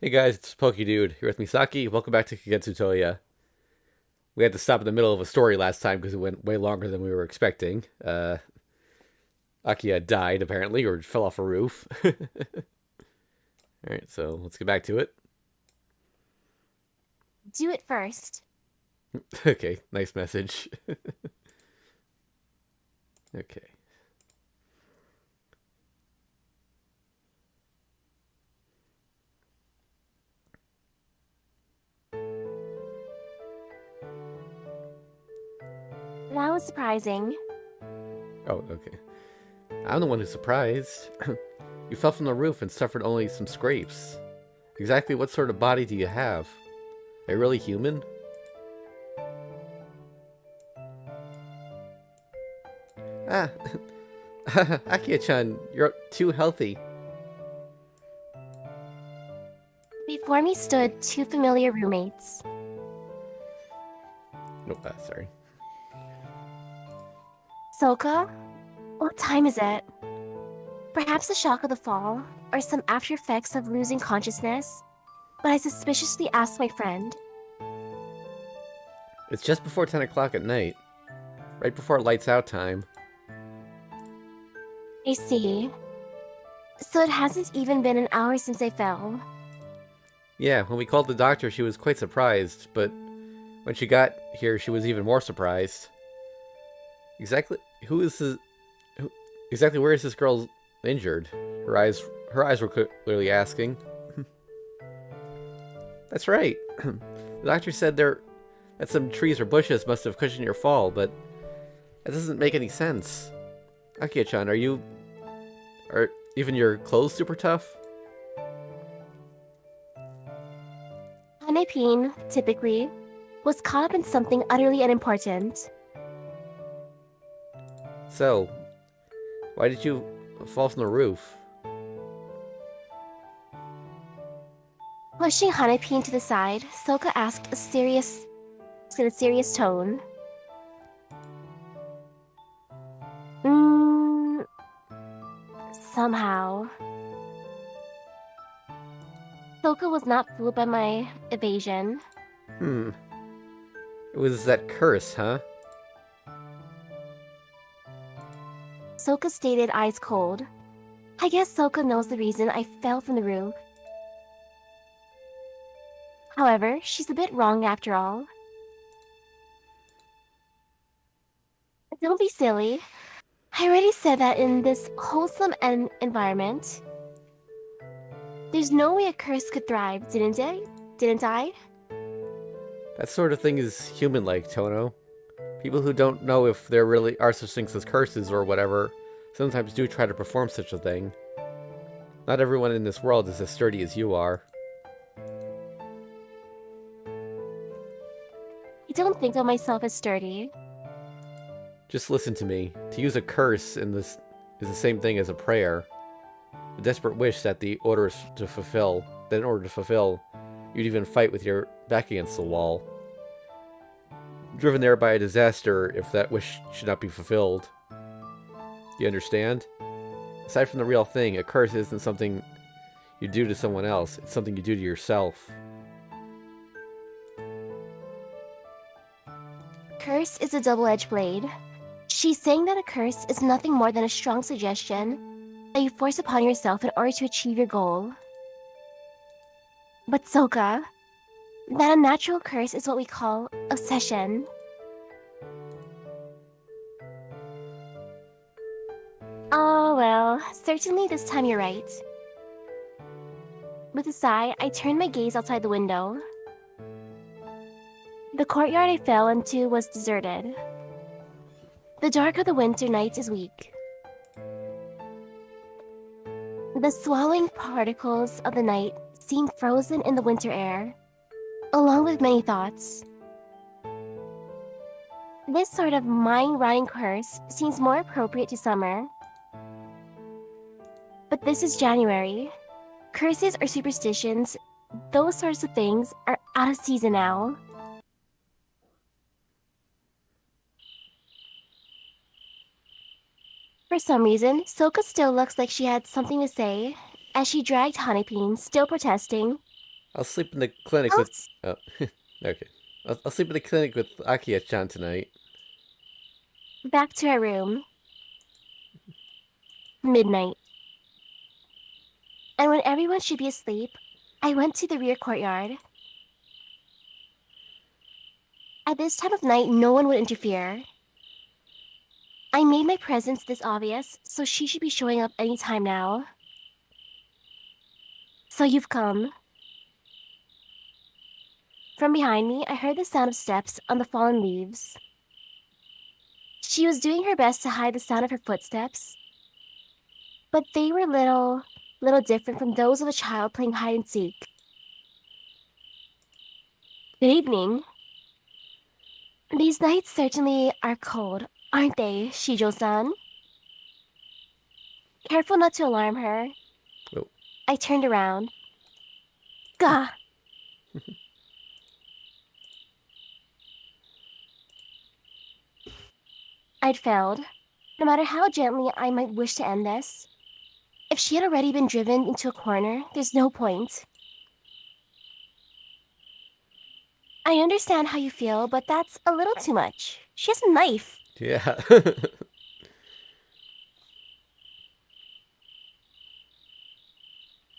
Hey guys, it's Pokey Dude here with Misaki. Welcome back to Kagetsu Tohya. We had to stop in the middle of a story last time because it went way longer than we were expecting. Akia died apparently, or fell off a roof. All right, so let's get back to it. Do it first. Okay, nice message. Okay. That was surprising. Oh, okay. I'm the one who's surprised. You fell from the roof and suffered only some scrapes. Exactly what sort of body do you have? Are you really human? Ah, Akia-chan, you're too healthy. Before me stood two familiar roommates. Nope, sorry. Soka, what time is it? Perhaps the shock of the fall, or some after effects of losing consciousness, but I suspiciously asked my friend. It's just before 10 o'clock at night. Right before lights out time. I see. So it hasn't even been an hour since I fell. Yeah, when we called the doctor, she was quite surprised, but when she got here, she was even more surprised. Exactly who is this? Who, exactly where is this girl injured? Her eyes were clearly asking. That's right. The doctor said that some trees or bushes must have cushioned your fall, but that doesn't make any sense. Akia-chan, are even your clothes super tough? Hanepin, typically, was caught up in something utterly unimportant. So, why did you fall from the roof? Pushing Hanepin to the side, Soka asked in a serious tone. Mm, somehow. Soka was not fooled by my evasion. Hmm. It was that curse, huh? Soka stated, eyes cold. I guess Soka knows the reason I fell from the roof. However, she's a bit wrong after all. Don't be silly. I already said that in this wholesome environment, there's no way a curse could thrive, didn't I? Didn't I? That sort of thing is human-like, Tono. People who don't know if there really are such things as curses or whatever sometimes do try to perform such a thing. Not everyone in this world is as sturdy as you are. I don't think of myself as sturdy. Just listen to me. To use a curse in this is the same thing as a prayer. A desperate wish that the orders to fulfill. That in order to fulfill, you'd even fight with your back against the wall. Driven there by a disaster if that wish should not be fulfilled. You understand? Aside from the real thing, a curse isn't something you do to someone else. It's something you do to yourself. Curse is a double-edged blade. She's saying that a curse is nothing more than a strong suggestion that you force upon yourself in order to achieve your goal. But Soka, that unnatural curse is what we call obsession. Oh, well, certainly this time you're right. With a sigh, I turned my gaze outside the window. The courtyard I fell into was deserted. The dark of the winter nights is weak. The swallowing particles of the night seem frozen in the winter air, along with many thoughts. This sort of mind-rotting curse seems more appropriate to summer. But this is January. Curses or superstitions, those sorts of things, are out of season now. For some reason, Soka still looks like she had something to say, as she dragged Hanepin, still protesting, I'll sleep in the clinic Oh, with. Oh, okay. I'll sleep in the clinic with Akiya-chan tonight. back to our room. Midnight. And when everyone should be asleep, I went to the rear courtyard. At this time of night, no one would interfere. I made my presence this obvious, so she should be showing up any time now. So you've come. From behind me, I heard the sound of steps on the fallen leaves. She was doing her best to hide the sound of her footsteps, but they were little different from those of a child playing hide and seek. Good evening. These nights certainly are cold, aren't they, Shijo-san? Careful not to alarm her. Oh. I turned around. Gah! I'd failed. No matter how gently I might wish to end this, if she had already been driven into a corner, there's no point. I understand how you feel, but that's a little too much. She has a knife. Yeah.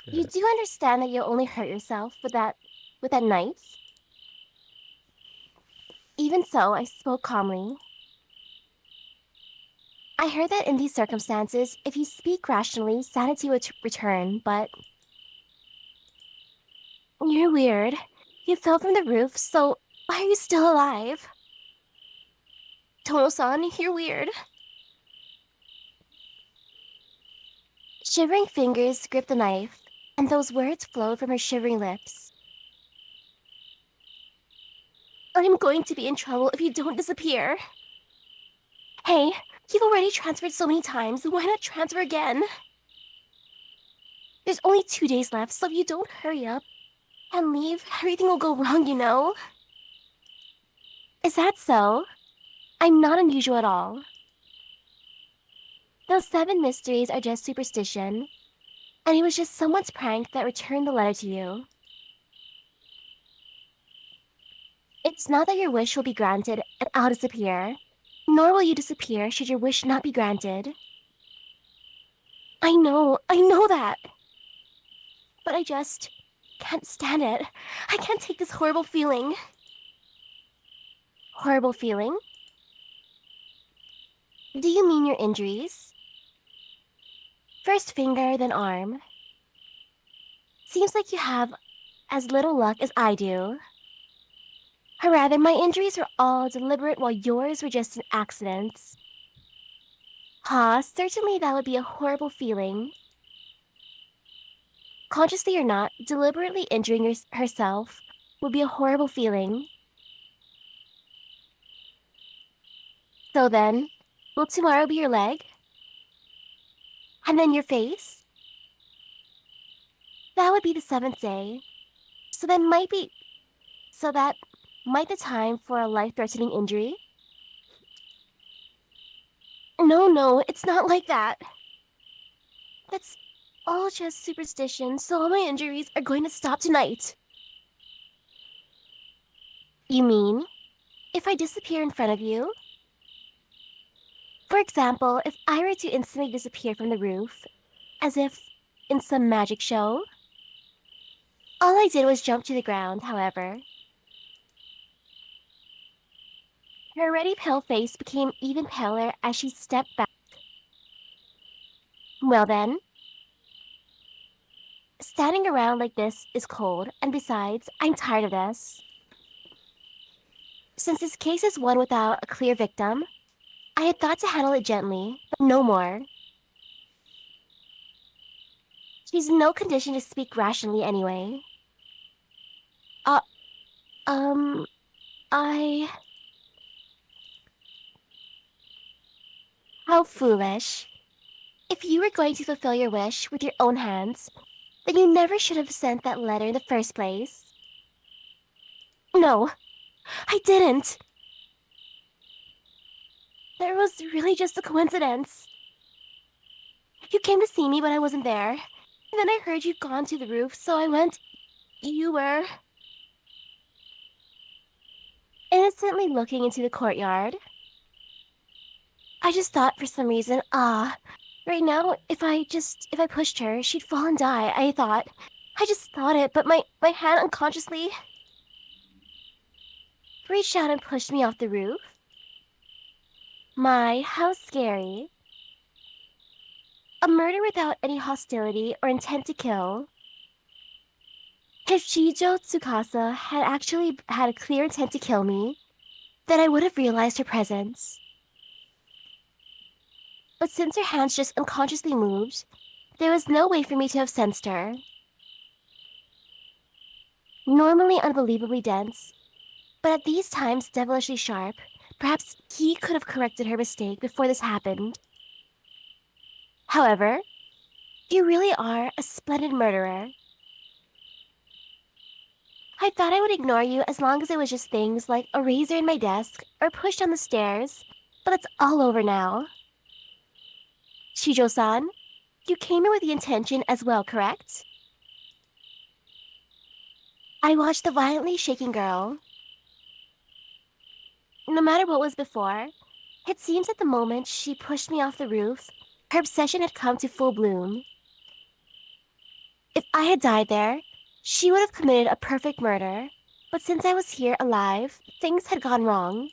You do understand that you'll only hurt yourself with that knife? Even so, I spoke calmly. I heard that in these circumstances, if you speak rationally, sanity would return, but... You're weird. You fell from the roof, so why are you still alive? Tono-san, you're weird. Shivering fingers gripped the knife, and those words flowed from her shivering lips. I'm going to be in trouble if you don't disappear. Hey, you've already transferred so many times, why not transfer again? There's only 2 days left, so if you don't hurry up and leave, everything will go wrong, you know? Is that so? I'm not unusual at all. Those 7 mysteries are just superstition, and it was just someone's prank that returned the letter to you. It's not that your wish will be granted and I'll disappear, nor will you disappear should your wish not be granted. I know that. But I just can't stand it. I can't take this horrible feeling. Horrible feeling? Do you mean your injuries? First finger, then arm. Seems like you have as little luck as I do. Or rather, my injuries were all deliberate while yours were just an accident. Certainly that would be a horrible feeling. Consciously or not, deliberately injuring herself would be a horrible feeling. So then, will tomorrow be your leg? And then your face? That would be the 7th day. So that might the time for a life-threatening injury? No, it's not like that. That's all just superstition, so all my injuries are going to stop tonight. You mean, if I disappear in front of you? For example, if I were to instantly disappear from the roof, as if in some magic show? All I did was jump to the ground, however. Her already pale face became even paler as she stepped back. Well then, standing around like this is cold, and besides, I'm tired of this. Since this case is one without a clear victim, I had thought to handle it gently, but no more. She's in no condition to speak rationally anyway. I... How foolish. If you were going to fulfill your wish with your own hands, then you never should have sent that letter in the first place. No, I didn't. There was really just a coincidence. You came to see me, but I wasn't there. And then I heard you'd gone to the roof, so I went You were innocently looking into the courtyard. I just thought for some reason, right now, if I pushed her, she'd fall and die, I thought. I just thought it, but my hand unconsciously reached out and pushed me off the roof. My, how scary. A murder without any hostility or intent to kill. If Shijo Tsukasa had actually had a clear intent to kill me, then I would have realized her presence. But since her hands just unconsciously moved, there was no way for me to have sensed her. Normally unbelievably dense, but at these times devilishly sharp, perhaps he could have corrected her mistake before this happened. However, you really are a splendid murderer. I thought I would ignore you as long as it was just things like a razor in my desk or pushed down the stairs, but it's all over now. Shijo-san, you came in with the intention as well, correct? I watched the violently shaking girl. No matter what was before, it seems at the moment she pushed me off the roof, her obsession had come to full bloom. If I had died there, she would have committed a perfect murder, but since I was here alive, things had gone wrong.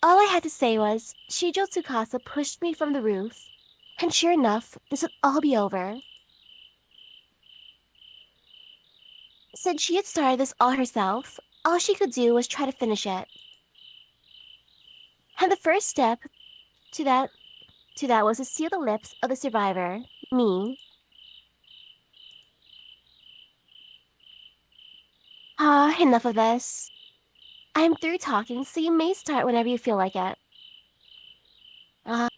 All I had to say was, Shijo Tsukasa pushed me from the roof, and sure enough, this would all be over. Since she had started this all herself, all she could do was try to finish it. And the first step to that was to seal the lips of the survivor, me. Enough of this. I'm through talking, so you may start whenever you feel like it. The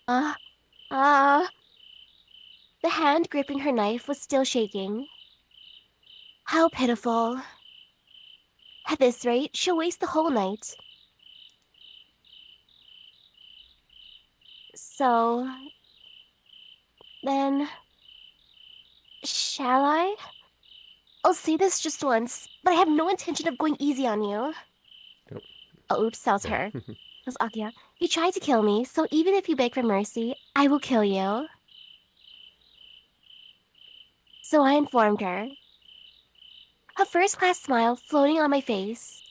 hand gripping her knife was still shaking. How pitiful. At this rate, she'll waste the whole night. So, then, shall I? I'll say this just once, but I have no intention of going easy on you. Nope. Oh, oops, that was her. That was Akira. You tried to kill me, so even if you beg for mercy, I will kill you. So I informed her. A first-class smile floating on my face.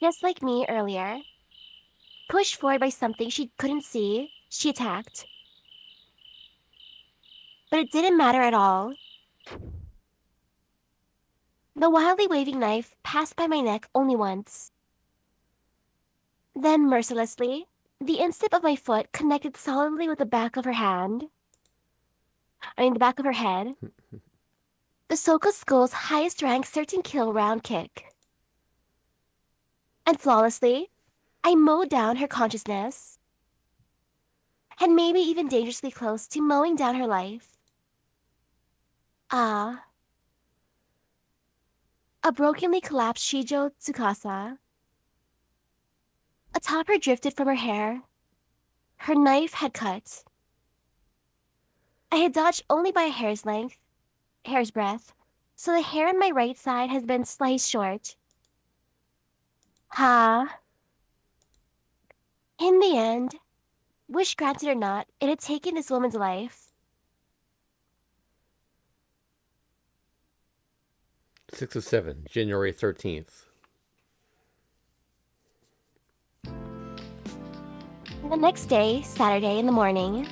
Just like me earlier. Pushed forward by something she couldn't see, she attacked. But it didn't matter at all. The wildly waving knife passed by my neck only once. Then, mercilessly, the instep of my foot connected solidly with the back of her hand. The back of her head. The Soko Skull's highest rank certain kill round kick. And flawlessly, I mowed down her consciousness. And maybe even dangerously close to mowing down her life. A brokenly collapsed Shijo Tsukasa. Atop her drifted from her hair. Her knife had cut. I had dodged only by a hair's breadth, so the hair on my right side has been sliced short. In the end, wish granted or not, it had taken this woman's life. 607, January 13th. The next day, Saturday in the morning.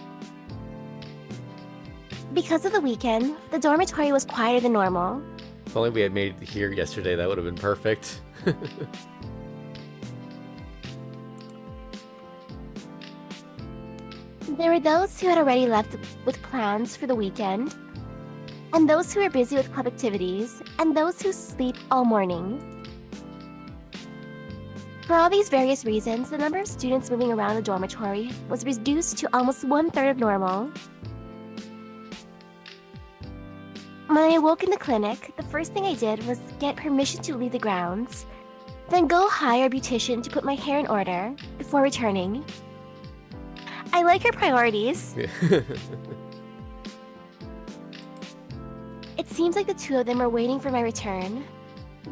Because of the weekend, the dormitory was quieter than normal. If only we had made it here yesterday, that would have been perfect. There were those who had already left with plans for the weekend, and those who were busy with club activities, and those who sleep all morning. For all these various reasons, the number of students moving around the dormitory was reduced to almost 1/3 of normal. When I awoke in the clinic, the first thing I did was get permission to leave the grounds, then go hire a beautician to put my hair in order before returning. I like her priorities. It seems like the two of them were waiting for my return.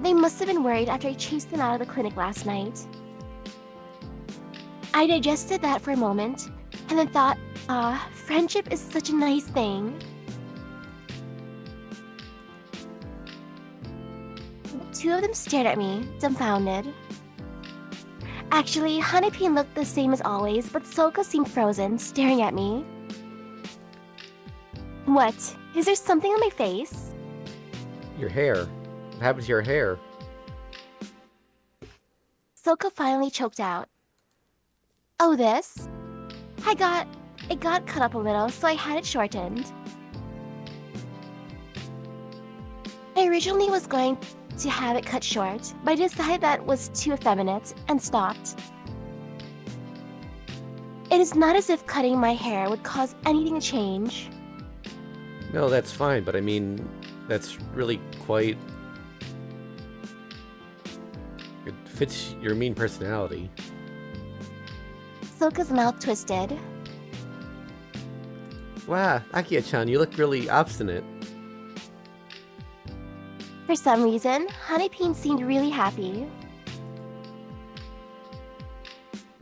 They must have been worried after I chased them out of the clinic last night. I digested that for a moment, and then thought, friendship is such a nice thing. The two of them stared at me, dumbfounded. Actually, Hanepin looked the same as always, but Soka seemed frozen, staring at me. What? Is there something on my face? Your hair. What happened to your hair? Soka finally choked out. Oh, this? It got cut up a little, so I had it shortened. I originally was going to have it cut short, but I decided that was too effeminate and stopped. It is not as if cutting my hair would cause anything to change. No, that's fine, but I mean, that's really quite... It fits your mean personality. Soka's mouth twisted. Wow, Akia-chan, you look really obstinate. For some reason, Hanepin seemed really happy.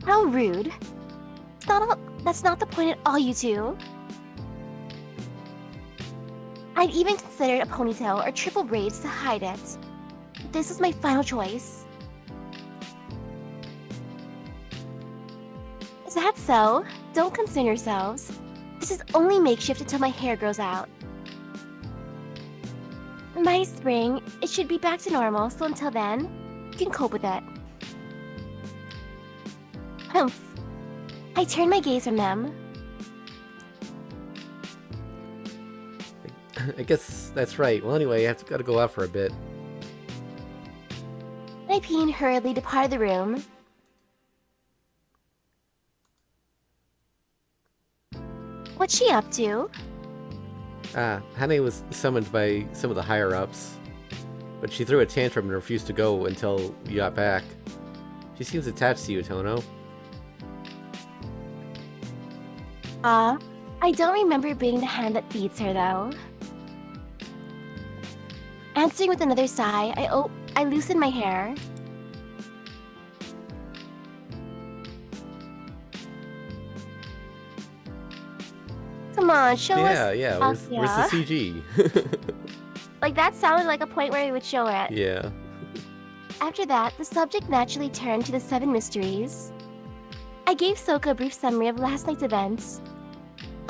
How rude. That's not the point at all, you two. I'd even considered a ponytail or triple braids to hide it. This was my final choice. Is that so? Don't concern yourselves. This is only makeshift until my hair grows out. By spring, it should be back to normal, so until then, you can cope with it. Humph. I turned my gaze from them. I guess that's right. Well, anyway, I gotta go out for a bit. Hanepin hurriedly departed the room. What's she up to? Hane was summoned by some of the higher-ups, but she threw a tantrum and refused to go until you got back. She seems attached to you, Tono. I don't remember being the hand that feeds her, though. Answering with another sigh, I loosened my hair. Come on, show us. Yeah, where's the CG? Like, that sounded like a point where we would show it. Yeah. After that, the subject naturally turned to the 7 mysteries. I gave Soka a brief summary of last night's events,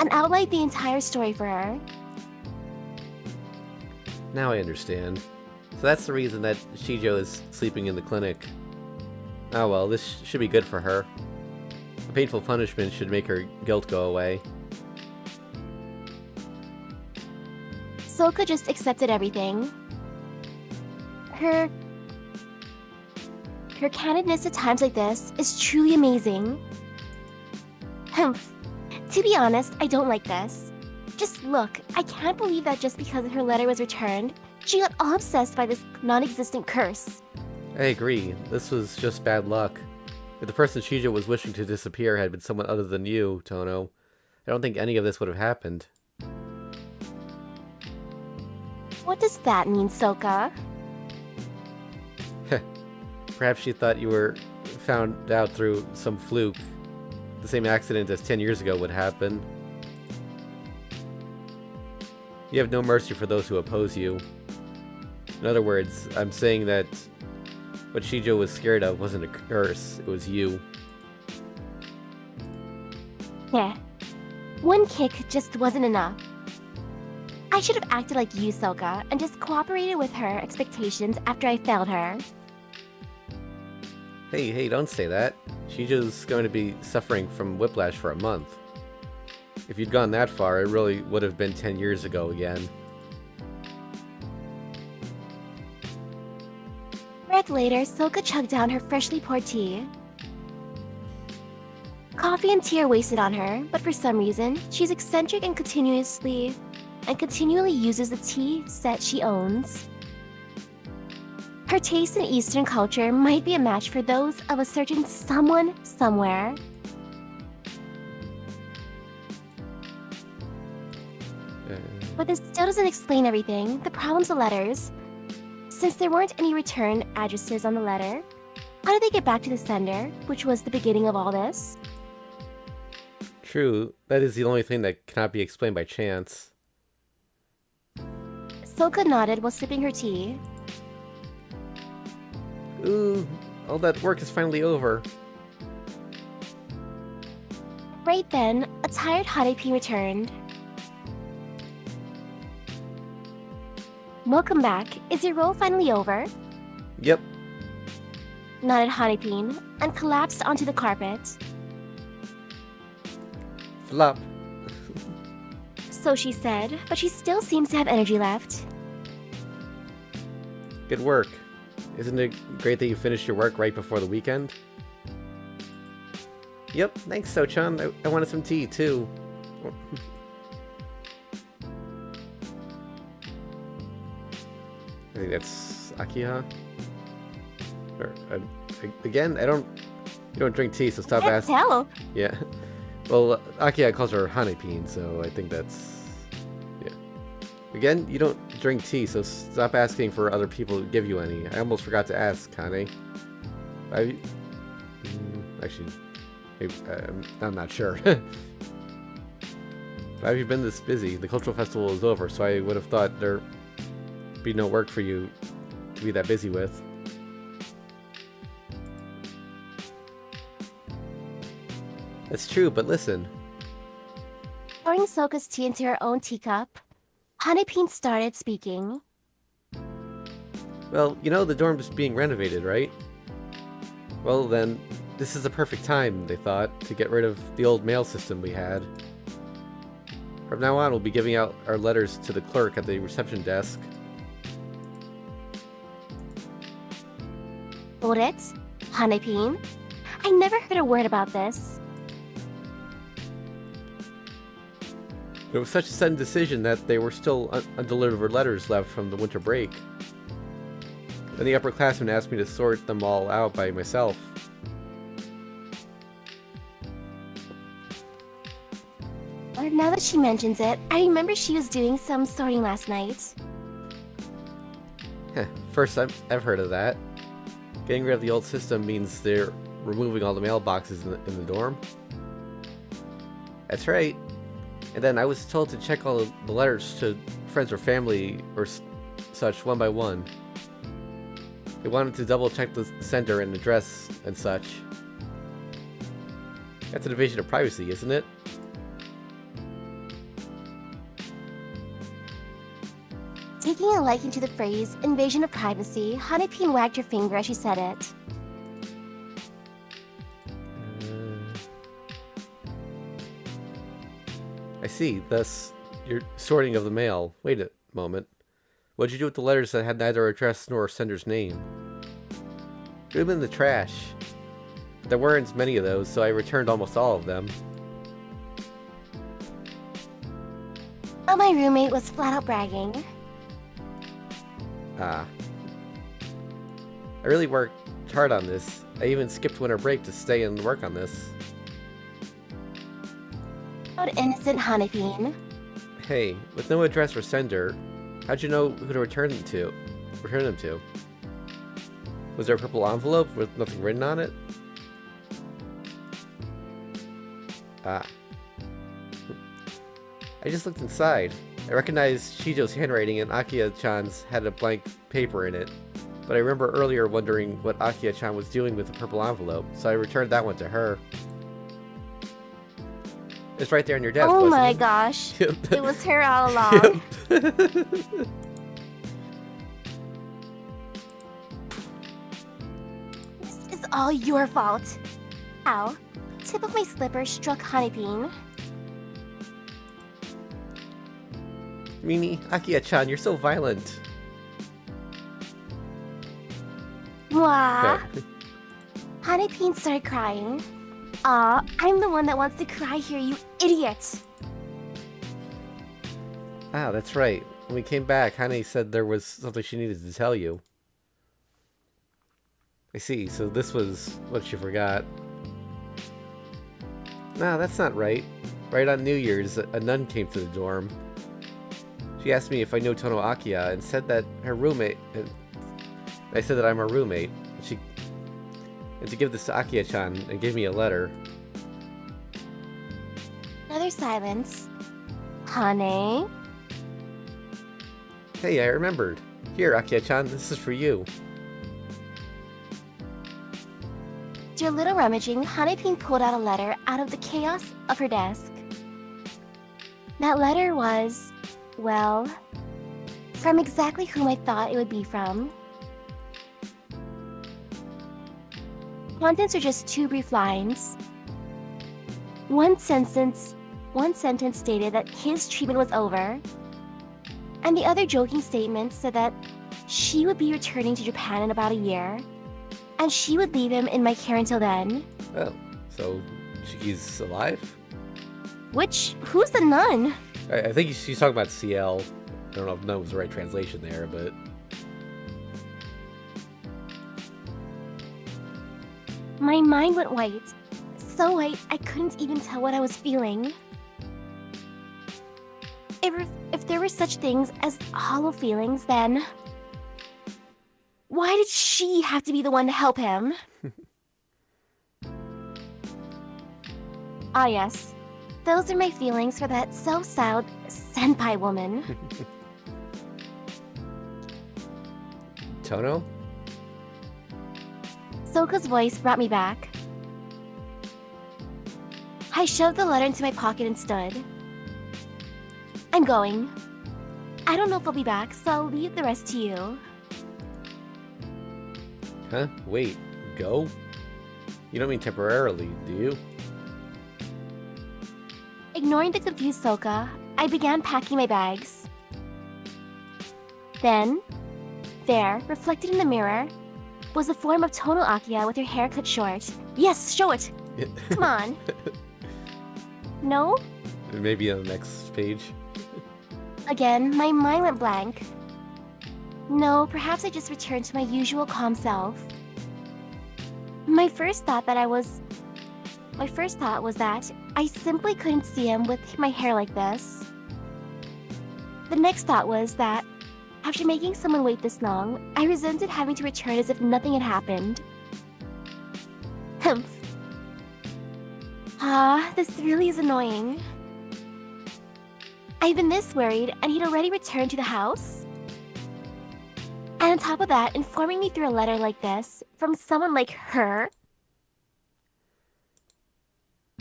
and outlined the entire story for her. Now I understand. So that's the reason that Shijo is sleeping in the clinic. Oh well, this should be good for her. A painful punishment should make her guilt go away. Soka just accepted everything. Her candidness at times like this is truly amazing. Humph. To be honest, I don't like this. Just look, I can't believe that just because her letter was returned, she got all obsessed by this non-existent curse. I agree. This was just bad luck. If the person Shijo was wishing to disappear had been someone other than you, Tono, I don't think any of this would have happened. What does that mean, Soka? Perhaps she thought you were found out through some fluke. The same accident as 10 years ago would happen. You have no mercy for those who oppose you. In other words, I'm saying that what Shijo was scared of wasn't a curse, it was you. Yeah. One kick just wasn't enough. I should have acted like you, Soka, and just cooperated with her expectations after I failed her. Hey, don't say that. Shijo's going to be suffering from whiplash for a month. If you'd gone that far, it really would have been 10 years ago again. A breath later, Soka chugged down her freshly poured tea. Coffee and tea are wasted on her, but for some reason, she's eccentric and continually uses the tea set she owns. Her taste in Eastern culture might be a match for those of a certain someone somewhere. But this still doesn't explain everything. The problem's the letters. Since there weren't any return addresses on the letter, how did they get back to the sender, which was the beginning of all this? True, that is the only thing that cannot be explained by chance. Soka nodded while sipping her tea. Ooh, all that work is finally over. Right then, a tired Hanepin returned. Welcome back. Is your role finally over? Yep. Nodded Hanepin and collapsed onto the carpet. Flop. So she said, but she still seems to have energy left. Good work. Isn't it great that you finished your work right before the weekend? Yep, thanks, So-chan. I wanted some tea, too. I think that's Akiha. Or, again, you don't drink tea, so stop asking. Tell. Yeah. Well, Akiha calls her Hanepin, so I think that's... Yeah. Again, you don't drink tea, so stop asking for other people to give you any. I almost forgot to ask, Hane. Actually, maybe, I'm not sure. Why have you been this busy? The cultural festival is over, so I would have thought there'd be no work for you to be that busy with. That's true, but listen. Pouring Soka's tea into her own teacup, Hanepin started speaking. Well, you know the dorm's being renovated, right? Well then, this is the perfect time, they thought, to get rid of the old mail system we had. From now on, we'll be giving out our letters to the clerk at the reception desk. Hold it, Hanepin. I never heard a word about this. It was such a sudden decision that there were still undelivered letters left from the winter break. Then the upperclassmen asked me to sort them all out by myself. Now that she mentions it, I remember she was doing some sorting last night. First I've heard of that. Getting rid of the old system means they're removing all the mailboxes in the dorm. That's right. And then I was told to check all the letters to friends or family or such one by one. They wanted to double check the sender and address and such. That's a division of privacy, isn't it? Taking a liking to the phrase invasion of privacy, Hanepin wagged her finger as she said it. I see. Thus, your sorting of the mail. Wait a moment. What'd you do with the letters that had neither address nor sender's name? Threw them in the trash. There weren't as many of those, so I returned almost all of them. But my roommate was flat out bragging. Ah. I really worked hard on this. I even skipped winter break to stay and work on this. About innocent Hanepin. Hey, with no address or sender, how'd you know who to return them to? Was there a purple envelope with nothing written on it? Ah. I just looked inside. I recognized Shijo's handwriting and Akiya-chan's had a blank paper in it, but I remember earlier wondering what Akiya-chan was doing with the purple envelope, so I returned that one to her. It's right there on your desk, Oh wasn't my it? gosh. It was her all along. This is all your fault. Ow. Tip of my slipper struck Hanepin. Mimi, Akiya-chan, you're so violent. Mwah. Hanepin started crying. Aw, I'm the one that wants to cry here, you idiot! Ah, that's right. When we came back, Hane said there was something she needed to tell you. I see, so this was what she forgot. Nah, that's not right. Right on New Year's, a nun came to the dorm. She asked me if I knew Tono Akiya and said that her roommate... I said that I'm her roommate. And to give this to Akiya-chan and gave me a letter. Another silence. Honey? Hey, I remembered. Here, Akiya-chan, this is for you. After a little rummaging, Hanepin pulled out a letter out of the chaos of her desk. That letter was, well, from exactly whom I thought it would be from. Contents are just 2 brief lines. One sentence stated that his treatment was over, and the other joking statement said that she would be returning to Japan in about a year, and she would leave him in my care until then. Oh, so Shiki's alive? Who's the nun? I think she's talking about CL. I don't know if nun was the right translation there, but... My mind went white. So white, I couldn't even tell what I was feeling. If there were such things as hollow feelings, then... why did she have to be the one to help him? Ah yes, those are my feelings for that self-styled senpai woman. Tono? Soka's voice brought me back. I shoved the letter into my pocket and stood. I'm going. I don't know if I'll be back, so I'll leave the rest to you. Huh? Wait, go? You don't mean temporarily, do you? Ignoring the confused Soka, I began packing my bags. Then, there, reflected in the mirror, was the form of Tono Akiya with her hair cut short. Yes, show it! Come on. No? Maybe on the next page. Again, my mind went blank. No, perhaps I just returned to my usual calm self. My first thought was that I simply couldn't see him with my hair like this. The next thought was that after making someone wait this long, I resented having to return as if nothing had happened. Humph. This really is annoying. I've been this worried, and he'd already returned to the house? And on top of that, informing me through a letter like this, from someone like her?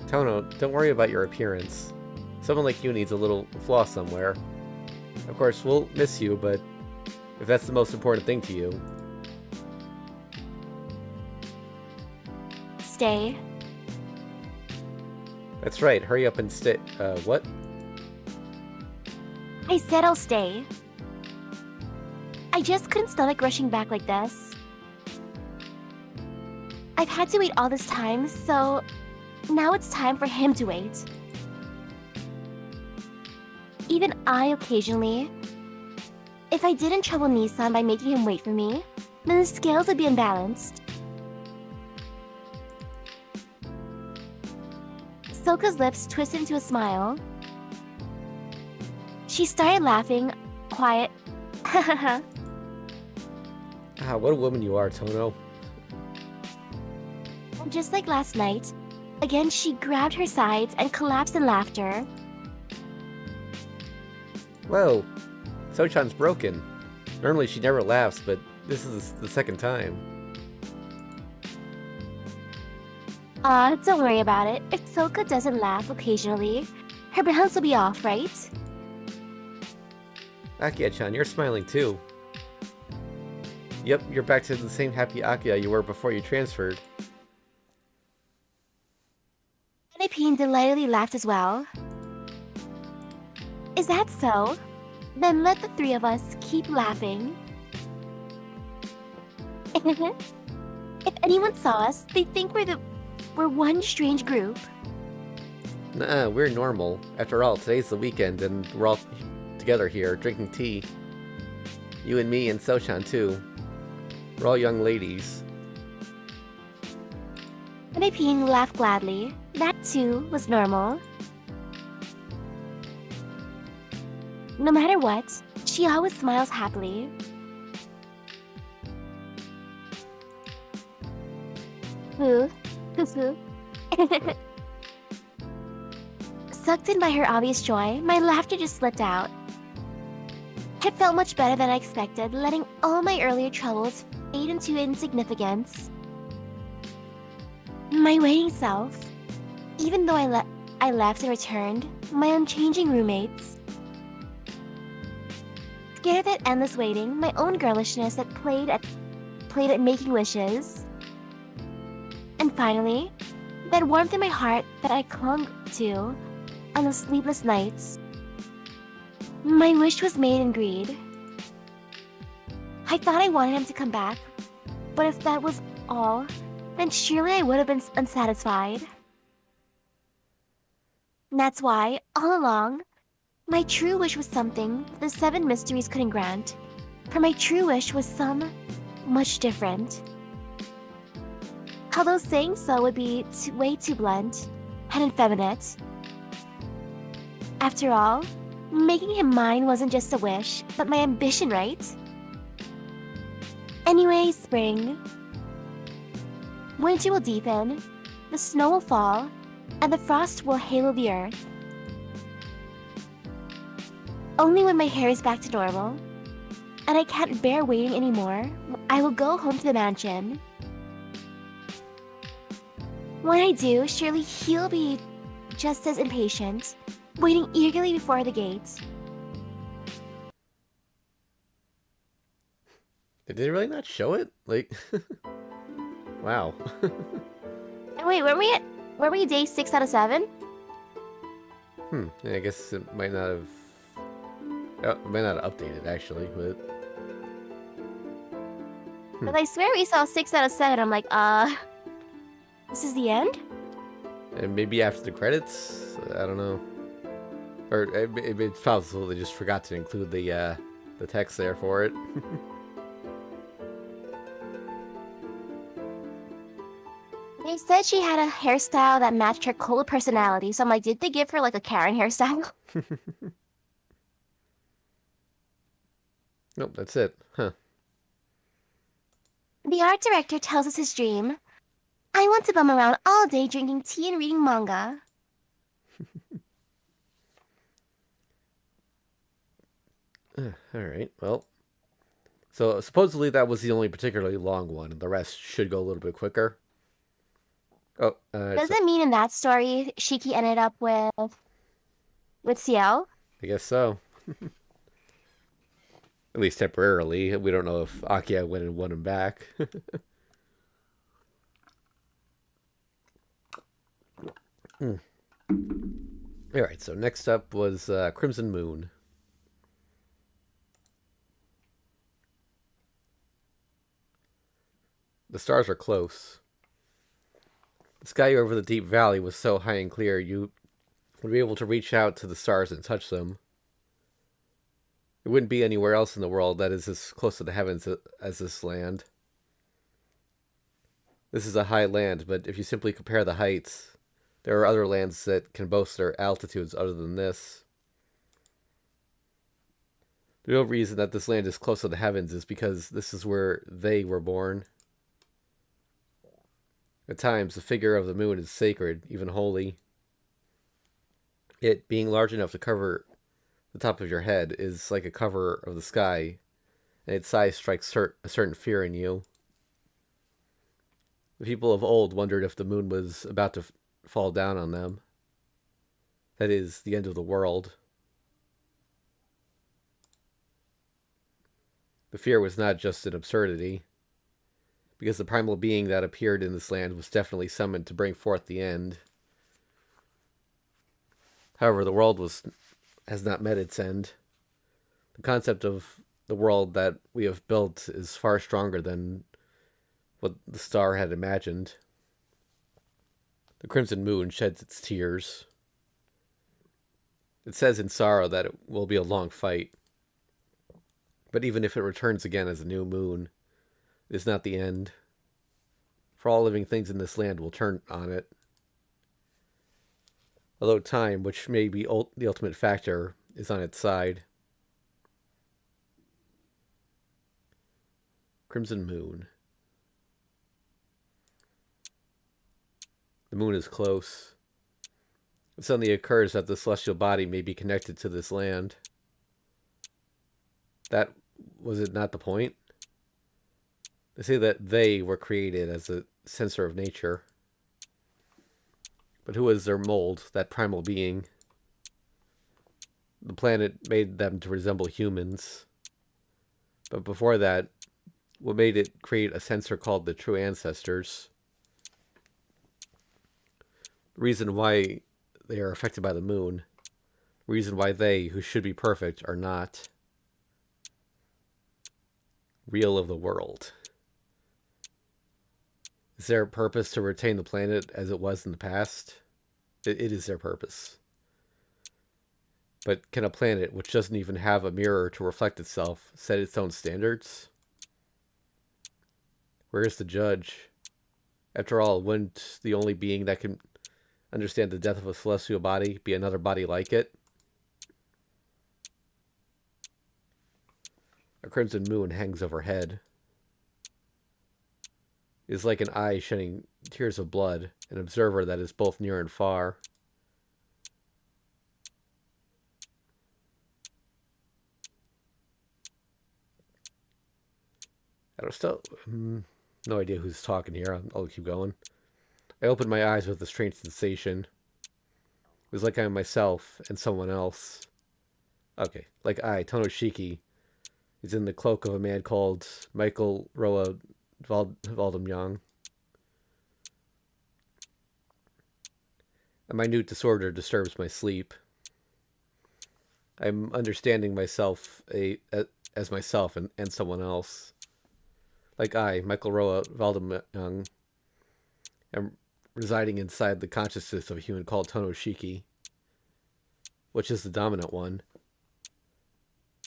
Tono, don't worry about your appearance. Someone like you needs a little flaw somewhere. Of course, we'll miss you, but if that's the most important thing to you... Stay. That's right, hurry up and stay. What? I said I'll stay. I just couldn't stomach rushing back like this. I've had to wait all this time, so now it's time for him to wait. Even I occasionally... If I didn't trouble Nissan by making him wait for me, then the scales would be unbalanced. Soka's lips twisted into a smile. She started laughing, quiet. Ah, what a woman you are, Tono. Just like last night, again she grabbed her sides and collapsed in laughter. Whoa, Sochan's broken. Normally she never laughs, but this is the second time. Don't worry about it. If Soka doesn't laugh occasionally, her balance will be off, right? Akiya-chan, you're smiling too. Yep, you're back to the same happy Akiya you were before you transferred. Hanepin delightedly laughed as well. Is that so? Then let the three of us keep laughing. If anyone saw us, they'd think we're one strange group. Nuh-uh, we're normal. After all, today's the weekend and we're all together here, drinking tea. You and me and Sochan too. We're all young ladies. Hanepin laughed gladly. That too was normal. No matter what, she always smiles happily. Foo, foo foo. Sucked in by her obvious joy, my laughter just slipped out. It felt much better than I expected, letting all my earlier troubles fade into insignificance. My waiting self, even though I left and returned, my unchanging roommates. Scared of that endless waiting, my own girlishness that played at making wishes. And finally, that warmth in my heart that I clung to on those sleepless nights. My wish was made in greed. I thought I wanted him to come back, but if that was all, then surely I would have been unsatisfied. And that's why, all along, my true wish was something the seven mysteries couldn't grant. For my true wish was much different. Although saying so would be way too blunt and effeminate. After all, making him mine wasn't just a wish, but my ambition, right? Anyway, spring. Winter will deepen, the snow will fall, and the frost will halo the earth. Only when my hair is back to normal, and I can't bear waiting anymore, I will go home to the mansion. When I do, surely he'll be just as impatient, waiting eagerly before the gate. Did they really not show it? Like, wow. And wait, were we day 6 out of 7? Yeah, I guess it might not have. It might not have updated actually, but. But I swear we saw 6 out of 7. I'm like, this is the end? And maybe after the credits, I don't know. Or it's possible they just forgot to include the text there for it. They said she had a hairstyle that matched her cold personality, so I'm like, did they give her like a Karen hairstyle? Nope, that's it. Huh. The art director tells us his dream. I want to bum around all day drinking tea and reading manga. Alright, well. So supposedly that was the only particularly long one, and the rest should go a little bit quicker. Oh, Does it mean in that story Shiki ended up with Ciel? I guess so. At least temporarily. We don't know if Akia went and won him back. Alright, so next up was Crimson Moon. The stars are close. The sky over the deep valley was so high and clear you would be able to reach out to the stars and touch them. It wouldn't be anywhere else in the world that is as close to the heavens as this land. This is a high land, but if you simply compare the heights, there are other lands that can boast their altitudes other than this. The real reason that this land is close to the heavens is because this is where they were born. At times, the figure of the moon is sacred, even holy. It, being large enough to cover the top of your head, is like a cover of the sky, and its size strikes a certain fear in you. The people of old wondered if the moon was about to fall down on them. That is, the end of the world. The fear was not just an absurdity, because the primal being that appeared in this land was definitely summoned to bring forth the end. However, the world has not met its end. The concept of the world that we have built is far stronger than what the star had imagined. The crimson moon sheds its tears. It says in sorrow that it will be a long fight. But even if it returns again as a new moon, it is not the end. For all living things in this land will turn on it. Although time, which may be the ultimate factor, is on its side, Crimson moon. The moon is close. It suddenly occurs that the celestial body may be connected to this land. That was it not the point? They say that they were created as a censor of nature. But who was their mold, that primal being? The planet made them to resemble humans. But before that, what made it create a censor called the true ancestors? The reason why they are affected by the moon. The reason why they, who should be perfect, are not. Real of the world. Is their purpose to retain the planet as it was in the past? It is their purpose. But can a planet, which doesn't even have a mirror to reflect itself, set its own standards? Where is the judge? After all, wouldn't the only being that can understand the death of a celestial body be another body like it? A crimson moon hangs overhead. It is like an eye shedding tears of blood, an observer that is both near and far. I don't still no idea who's talking here. I'll keep going. I opened my eyes with a strange sensation. It was like I am myself and someone else. Okay, like Tonoshiki, is in the cloak of a man called Michael Roa Valdemyoung. A minute disorder disturbs my sleep. I'm understanding myself as myself and someone else. Like Michael Roa Valdemyoung, am residing inside the consciousness of a human called Tonoshiki, which is the dominant one.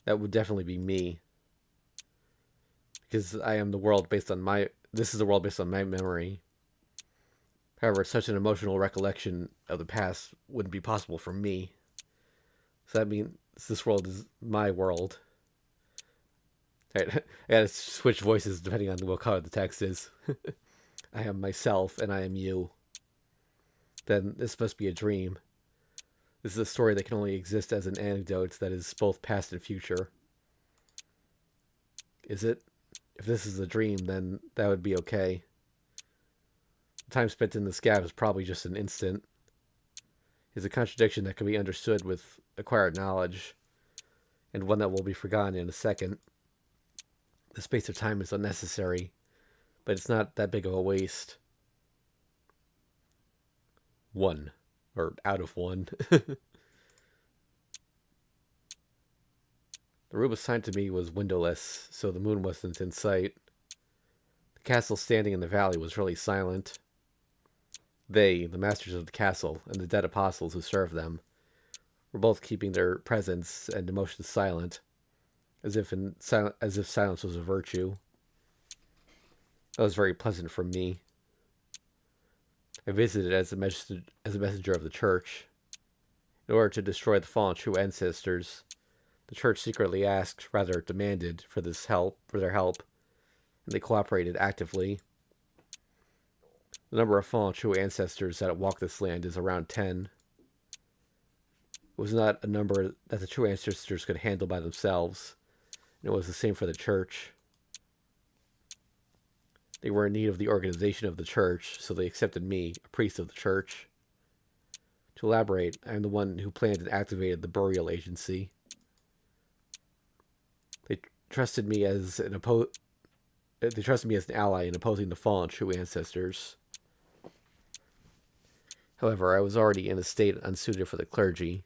That would definitely be me. Because I am the world based on this is the world based on my memory. However, such an emotional recollection of the past wouldn't be possible for me. So that means this world is my world. Right. I gotta switch voices depending on what color the text is. I am myself and I am you. Then this must be a dream. This is a story that can only exist as an anecdote that is both past and future. Is it? If this is a dream, then that would be okay. The time spent in this gap is probably just an instant. It's a contradiction that can be understood with acquired knowledge, and one that will be forgotten in a second. The space of time is unnecessary, but it's not that big of a waste. One. Or out of one. The room assigned to me was windowless, so the moon wasn't in sight. The castle standing in the valley was really silent. They, the masters of the castle, and the dead apostles who served them, were both keeping their presence and emotions silent, as if silence was a virtue. That was very pleasant for me. I visited as a messenger of the church. In order to destroy the fallen true ancestors, the church secretly asked, rather demanded, for their help, and they cooperated actively. The number of fallen true ancestors that walk this land is around 10. It was not a number that the true ancestors could handle by themselves, and it was the same for the church. They were in need of the organization of the church, so they accepted me, a priest of the church. To elaborate, I am the one who planned and activated the burial agency. They trusted me as an ally in opposing the fallen true ancestors. However, I was already in a state unsuited for the clergy.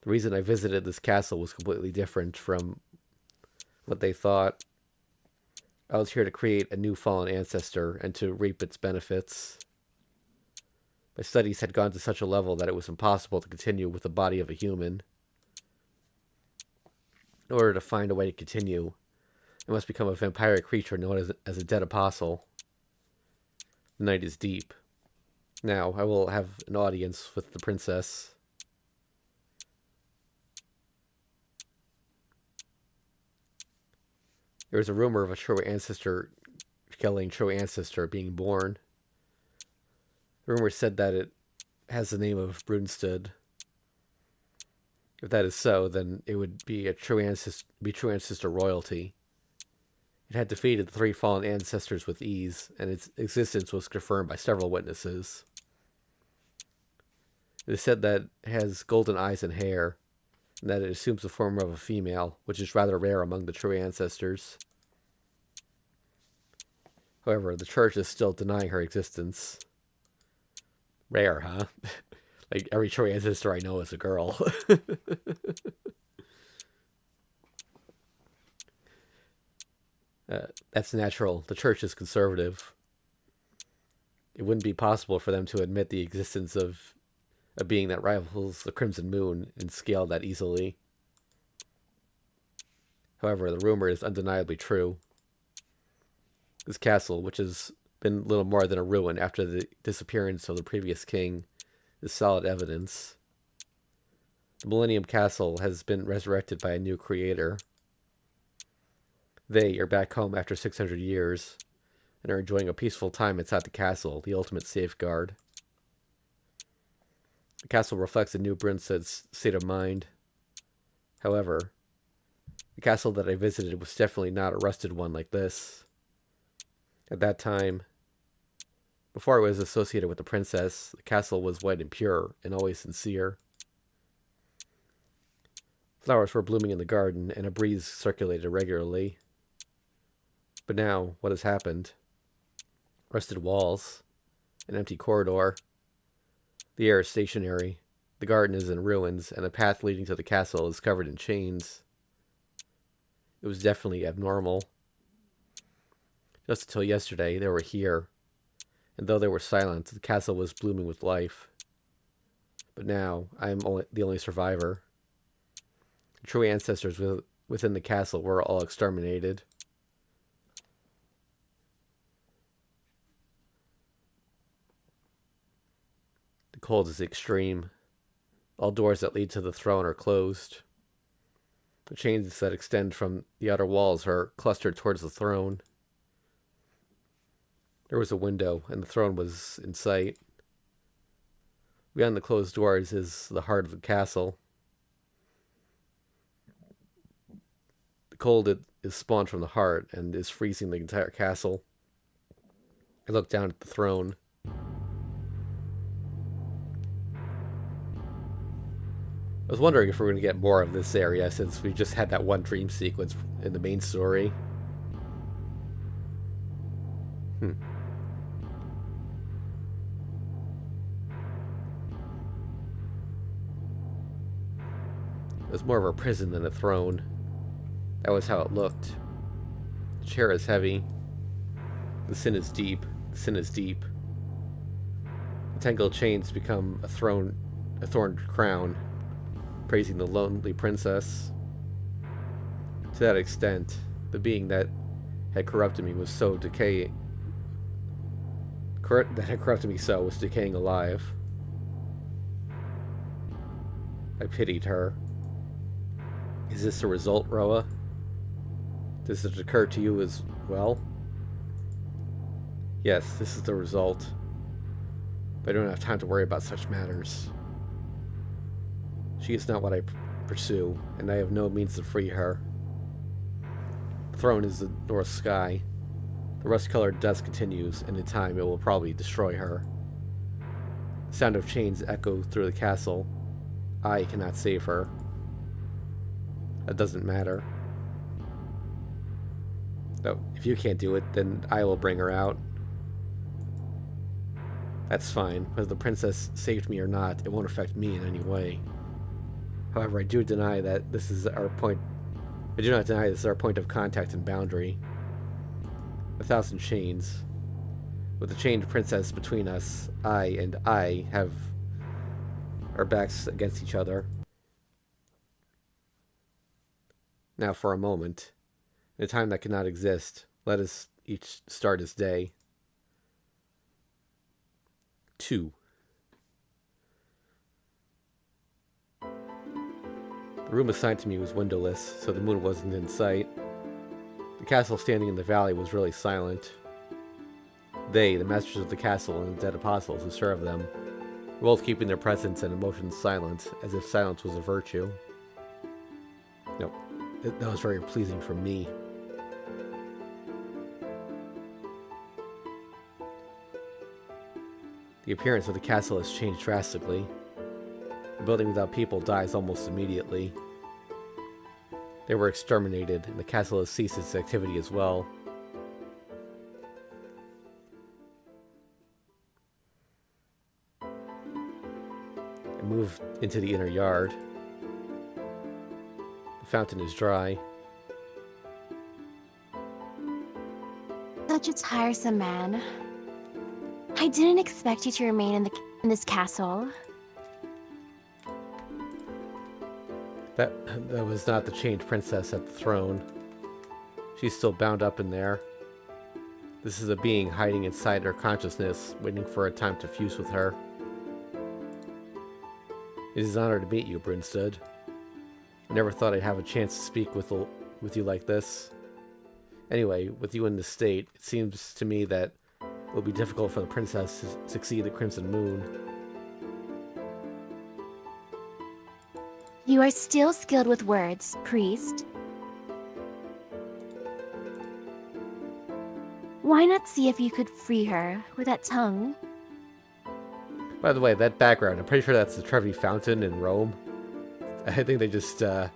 The reason I visited this castle was completely different from what they thought. I was here to create a new fallen ancestor and to reap its benefits. My studies had gone to such a level that it was impossible to continue with the body of a human. In order to find a way to continue, I must become a vampiric creature known as a dead apostle. The night is deep. Now, I will have an audience with the princess. There was a rumor of a true ancestor killing true ancestor being born. The rumor said that it has the name of Brunstad. If that is so, then it would be true ancestor royalty. It had defeated the 3 fallen ancestors with ease, and its existence was confirmed by several witnesses. It is said that it has golden eyes and hair, and that it assumes the form of a female, which is rather rare among the true ancestors. However, the church is still denying her existence. Rare, huh? Like, every true ancestor I know is a girl. That's natural. The church is conservative. It wouldn't be possible for them to admit the existence of a being that rivals the Crimson Moon in scale that easily. However, the rumor is undeniably true. This castle, which has been little more than a ruin after the disappearance of the previous king, is solid evidence. The Millennium Castle has been resurrected by a new creator. They are back home after 600 years and are enjoying a peaceful time inside the castle, the ultimate safeguard. The castle reflects the new Brunstad's state of mind. However, the castle that I visited was definitely not a rusted one like this. At that time, before I was associated with the princess, the castle was white and pure and always sincere. Flowers were blooming in the garden, and a breeze circulated regularly. But now, what has happened? Rusted walls, an empty corridor. The air is stationary, the garden is in ruins, and the path leading to the castle is covered in chains. It was definitely abnormal. Just until yesterday, they were here, and though they were silent, the castle was blooming with life. But now, I am the only survivor. The true ancestors within the castle were all exterminated. The cold is extreme. All doors that lead to the throne are closed. The chains that extend from the outer walls are clustered towards the throne. There was a window, and the throne was in sight. Beyond the closed doors is the heart of the castle. The cold is spawned from the heart and is freezing the entire castle. I look down at the throne. I was wondering if we're going to get more of this area since we just had that one dream sequence in the main story. It was more of a prison than a throne. That was how it looked. The chair is heavy. The sin is deep. The sin is deep. The tangled chains become a thorned crown, praising the lonely princess. To that extent, the being that had corrupted me was decaying alive. I pitied her. Is this the result, Roa? Does it occur to you as well? Yes, this is the result. But I don't have time to worry about such matters. She is not what I pursue, and I have no means to free her. The throne is the north sky. The rust-colored dust continues, and in time it will probably destroy her. The sound of chains echo through the castle. I cannot save her. That doesn't matter. No, if you can't do it, then I will bring her out. That's fine. Whether the princess saved me or not, it won't affect me in any way. However, I do not deny that this is our point of contact and boundary. 1,000 chains. With the chained princess between us, I have our backs against each other. Now for a moment, in a time that cannot exist, let us each start his day. 2. The room assigned to me was windowless, so the moon wasn't in sight. The castle standing in the valley was really silent. They, the masters of the castle and the dead apostles who served them, were both keeping their presence and emotions silent, as if silence was a virtue. No, that was very pleasing for me. The appearance of the castle has changed drastically. A building without people dies almost immediately. They were exterminated, and the castle has ceased its activity as well. I moved into the inner yard. The fountain is dry. Such a tiresome man. I didn't expect you to remain in this castle. That was not the chained princess at the throne. She's still bound up in there. This is a being hiding inside her consciousness, waiting for a time to fuse with her. It is an honor to meet you, Brunstad. I never thought I'd have a chance to speak with you like this. Anyway, with you in this state, it seems to me that it will be difficult for the princess to succeed the Crimson Moon. You are still skilled with words, priest. Why not see if you could free her with that tongue? By the way, that background, I'm pretty sure that's the Trevi Fountain in Rome. I think they just, I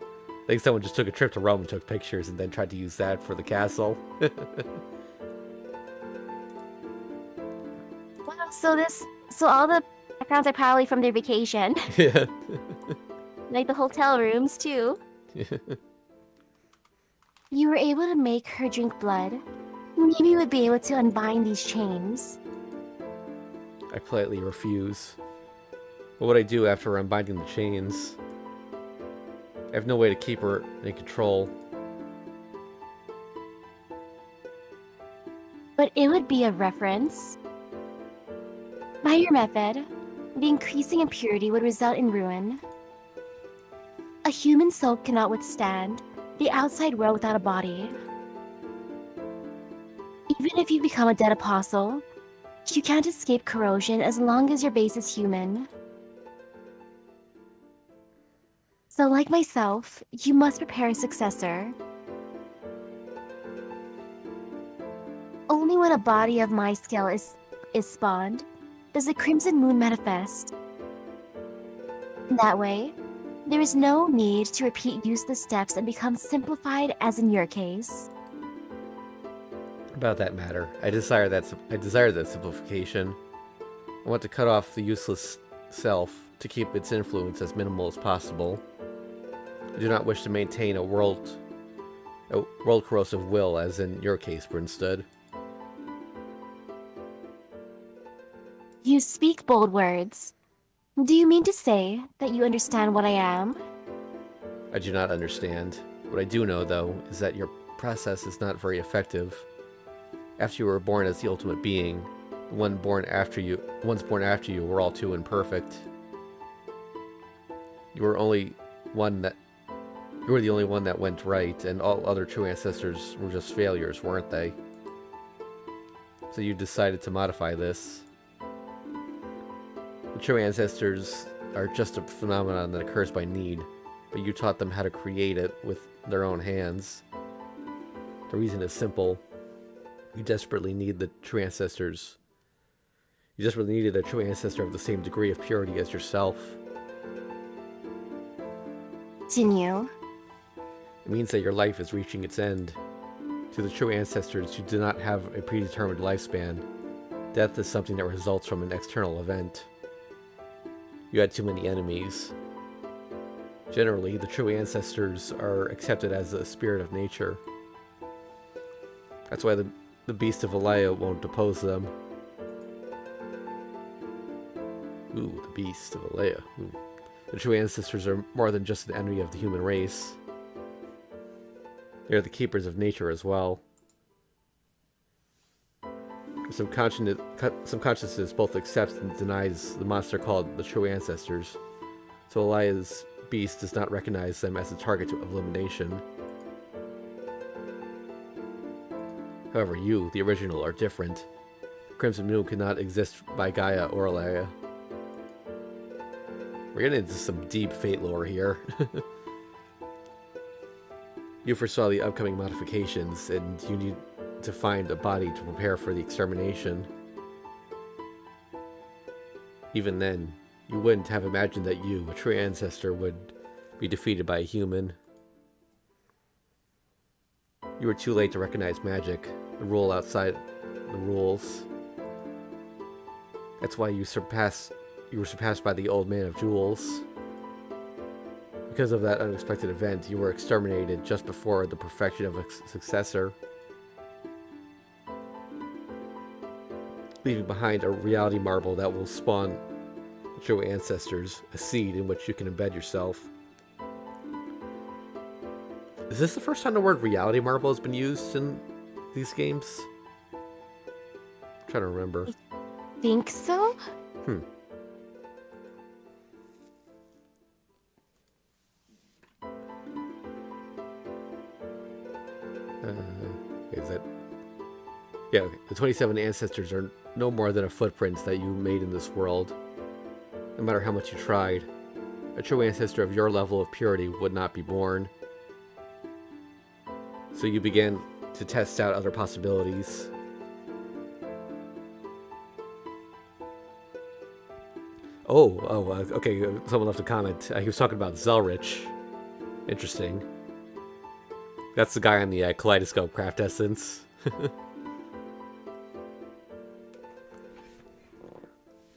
think someone just took a trip to Rome and took pictures and then tried to use that for the castle. Wow, so all the backgrounds are probably from their vacation. Yeah. Like the hotel rooms, too. You were able to make her drink blood. Maybe you would be able to unbind these chains. I politely refuse. What would I do after unbinding the chains? I have no way to keep her in control. But it would be a reference. By your method, the increasing impurity would result in ruin. A human soul cannot withstand the outside world without a body. Even if you become a dead apostle, you can't escape corrosion as long as your base is human. So like myself, you must prepare a successor. Only when a body of my scale is spawned does the Crimson Moon manifest. That way, there is no need to repeat useless steps and become simplified as in your case. About that matter, I desire that simplification. I want to cut off the useless self to keep its influence as minimal as possible. I do not wish to maintain a world corrosive will, as in your case, Brunstad. You speak bold words. Do you mean to say that you understand what I am? I do not understand. What I do know, though, is that your process is not very effective. After you were born as the ultimate being, the ones born after you were all too imperfect. You were the only one that went right, and all other true ancestors were just failures, weren't they? So you decided to modify this. The true ancestors are just a phenomenon that occurs by need, but you taught them how to create it with their own hands. The reason is simple. You desperately need the true ancestors. You desperately needed a true ancestor of the same degree of purity as yourself. Continue. It means that your life is reaching its end. To the true ancestors who do not have a predetermined lifespan, death is something that results from an external event. You had too many enemies. Generally, the true ancestors are accepted as a spirit of nature. That's why the beast of Alea won't oppose them. Ooh, the beast of Alea. Ooh. The true ancestors are more than just an enemy of the human race. They are the keepers of nature as well. Some consciousness both accepts and denies the monster called the true ancestors, so Alea's beast does not recognize them as a target of elimination. However, you, the original, are different. Crimson Moon cannot exist by Gaia or Alea. We're getting into some deep fate lore here. You foresaw the upcoming modifications, and you need to find a body to prepare for the extermination. Even then, you wouldn't have imagined that you, a true ancestor, would be defeated by a human. You were too late to recognize magic, the rule outside the rules. That's why you were surpassed by the Old Man of Jewels. Because of that unexpected event, you were exterminated just before the perfection of a successor, leaving behind a reality marble that will spawn true ancestors, a seed in which you can embed yourself. Is this the first time the word reality marble has been used in these games? I'm trying to remember. I think so? Is that... Yeah, okay. The 27 ancestors are no more than a footprint that you made in this world. No matter how much you tried, a true ancestor of your level of purity would not be born. So you began to test out other possibilities. Okay, someone left a comment. He was talking about Zelrich. Interesting. That's the guy on the Kaleidoscope Craft Essence.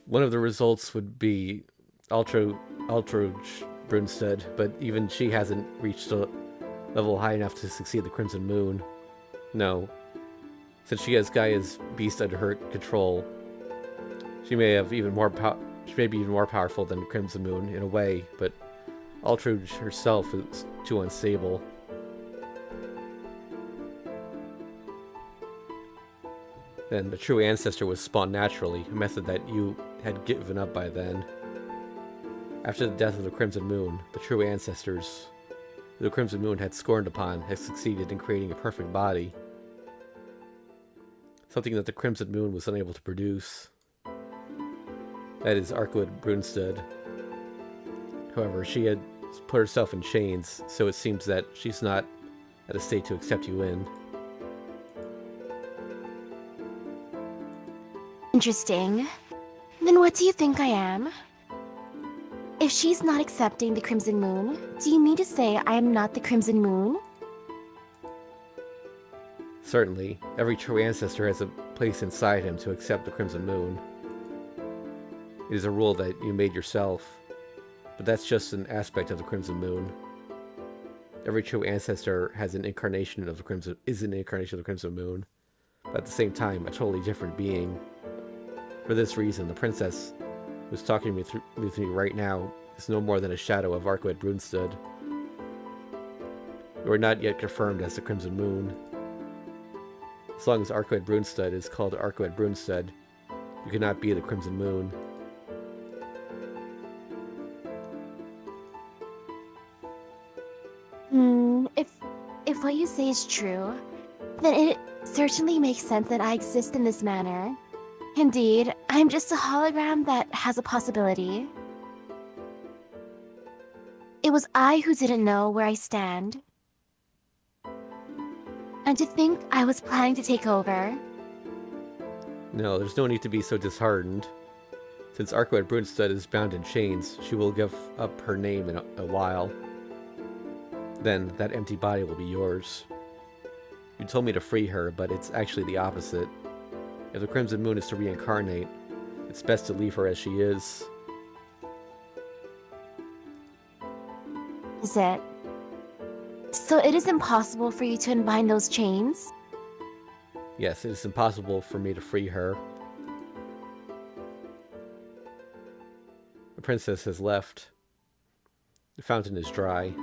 One of the results would be Ultra Brunstead, but even she hasn't reached a level high enough to succeed the Crimson Moon. No. Since she has Gaia's beast under her control, she may be even more powerful than Crimson Moon in a way, but Ultruge herself is too unstable. Then the true ancestor was spawned naturally, a method that you had given up by then. After the death of the Crimson Moon, the true ancestors the Crimson Moon had scorned upon had succeeded in creating a perfect body. Something that the Crimson Moon was unable to produce. That is Arkwood Brunstead. However, she had put herself in chains, so it seems that she's not at a state to accept you in. Interesting. Then what do you think I am? If she's not accepting the Crimson Moon, do you mean to say I am not the Crimson Moon? Certainly, every true ancestor has a place inside him to accept the Crimson Moon. It is a rule that you made yourself, but that's just an aspect of the Crimson Moon. Every true ancestor has an incarnation of the Crimson Moon, but at the same time, a totally different being. For this reason, the princess who's talking with me right now is no more than a shadow of Arkwood Brunstead. You are not yet confirmed as the Crimson Moon. As long as Arkwood Brunstead is called Arkwood Brunstead, you cannot be the Crimson Moon. If what you say is true, then it certainly makes sense that I exist in this manner. Indeed, I'm just a hologram that has a possibility. It was I who didn't know where I stand. And to think I was planning to take over. No, there's no need to be so disheartened. Since Arkwood Brunstead is bound in chains, she will give up her name in a while. Then, that empty body will be yours. You told me to free her, but it's actually the opposite. If the Crimson Moon is to reincarnate, it's best to leave her as she is. Is it? So it is impossible for you to unbind those chains? Yes, it is impossible for me to free her. The princess has left. The fountain is dry.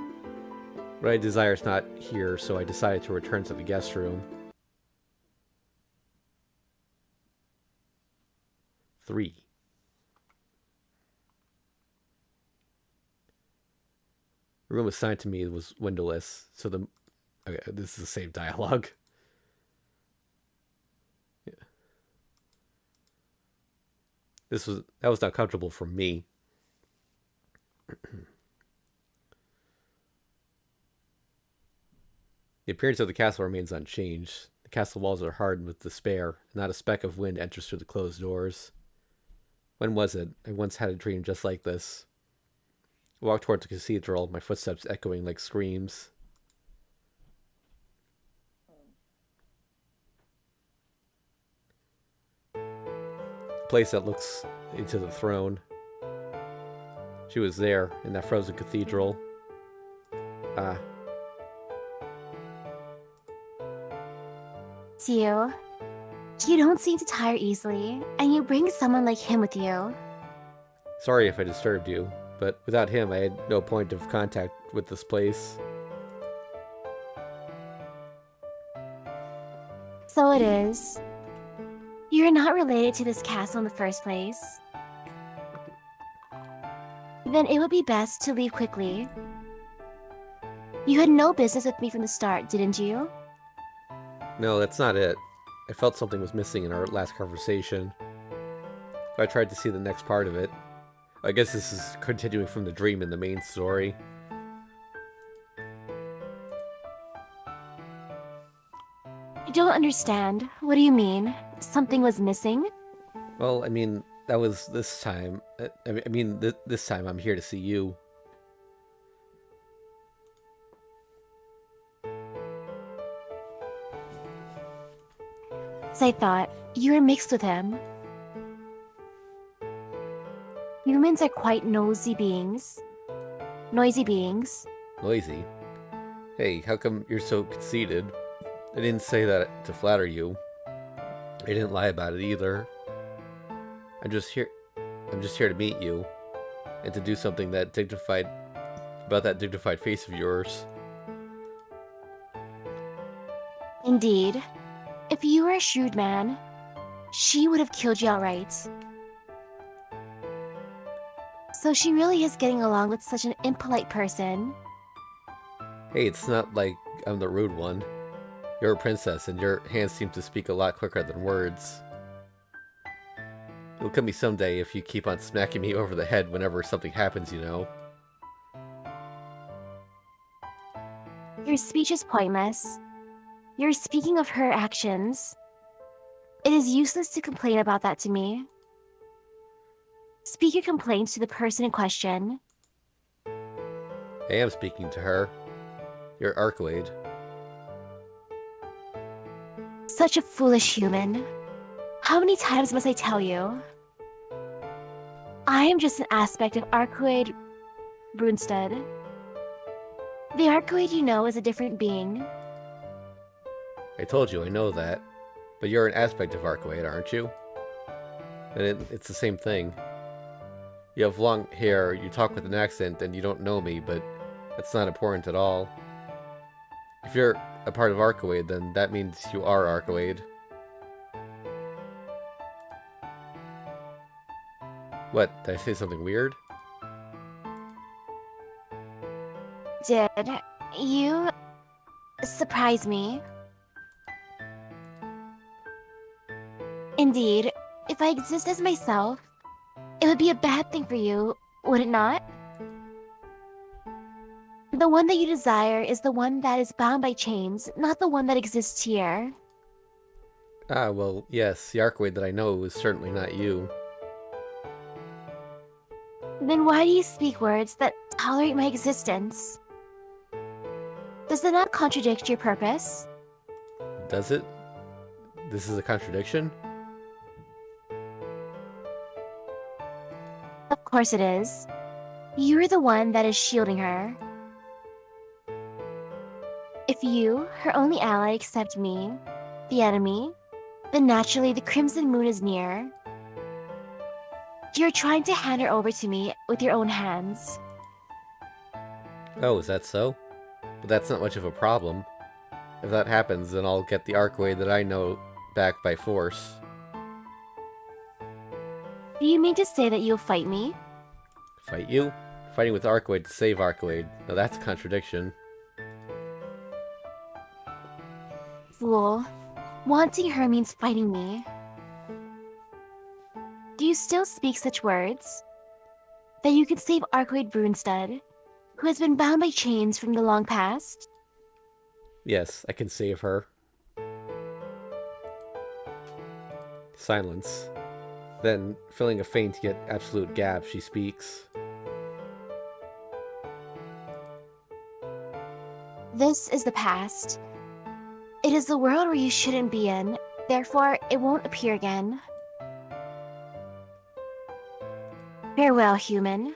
What I desire is not here, so I decided to return to the guest room. 3. The room assigned to me was windowless, so okay, this is the same dialogue. That was not comfortable for me. The appearance of the castle remains unchanged. The castle walls are hardened with despair, and not a speck of wind enters through the closed doors. When was it? I once had a dream just like this. I walked towards the cathedral, my footsteps echoing like screams. A place that looks into the throne. She was there, in that frozen cathedral. Ah, It's you. You don't seem to tire easily, and you bring someone like him with you. sorry if I disturbed you, but without him I had no point of contact with this place. So it is. You're not related to this castle in the first place. Then it would be best to leave quickly. You had no business with me from the start, didn't you? No, that's not it. I felt something was missing in our last conversation. So I tried to see the next part of it. I guess this is continuing from the dream in the main story. I don't understand. What do you mean? Something was missing? Well, I mean, that was this time. This time I'm here to see you. As I thought, you were mixed with him. Humans are quite nosy beings. Noisy beings. Noisy. Hey, how come you're so conceited? I didn't say that to flatter you. I didn't lie about it either. I'm just here to meet you and to do something that dignified about that dignified face of yours. Indeed. If you were a shrewd man, she would have killed you outright. So she really is getting along with such an impolite person. Hey, it's not like I'm the rude one. You're a princess, and your hands seem to speak a lot quicker than words. It'll come me someday if you keep on smacking me over the head whenever something happens, you know. Your speech is pointless. You're speaking of her actions. It is useless to complain about that to me. Speak your complaints to the person in question. I am speaking to her. Your Archwade. Such a foolish human. How many times must I tell you? I am just an aspect of Archwade Brunstad. The Archwade you know is a different being. I told you, I know that. But you're an aspect of Archwade, aren't you? And it's the same thing. You have long hair, you talk with an accent, and you don't know me, but that's not important at all. If you're a part of Archwade, then that means you are Archwade. What, did I say something weird? Did you surprise me? Indeed, if I exist as myself, it would be a bad thing for you, would it not? The one that you desire is the one that is bound by chains, not the one that exists here. Ah, well, yes, the Archwade that I know is certainly not you. Then why do you speak words that tolerate my existence? Does that not contradict your purpose? Does it? This is a contradiction? Of course it is. You're the one that is shielding her. If you, her only ally, accept me, the enemy, then naturally the Crimson Moon is near. You're trying to hand her over to me with your own hands. Oh, is that so? But that's not much of a problem. If that happens, then I'll get the Archwade that I know back by force. Do you mean to say that you'll fight me? Fight you? Fighting with Archwade to save Archwade. Now that's a contradiction. Fool. Wanting her means fighting me. Do you still speak such words? That you could save Arcoid Brunstad, who has been bound by chains from the long past? Yes, I can save her. Silence. Then, filling a faint yet absolute gap, she speaks. This is the past. It is the world where you shouldn't be in, therefore it won't appear again. Farewell, human.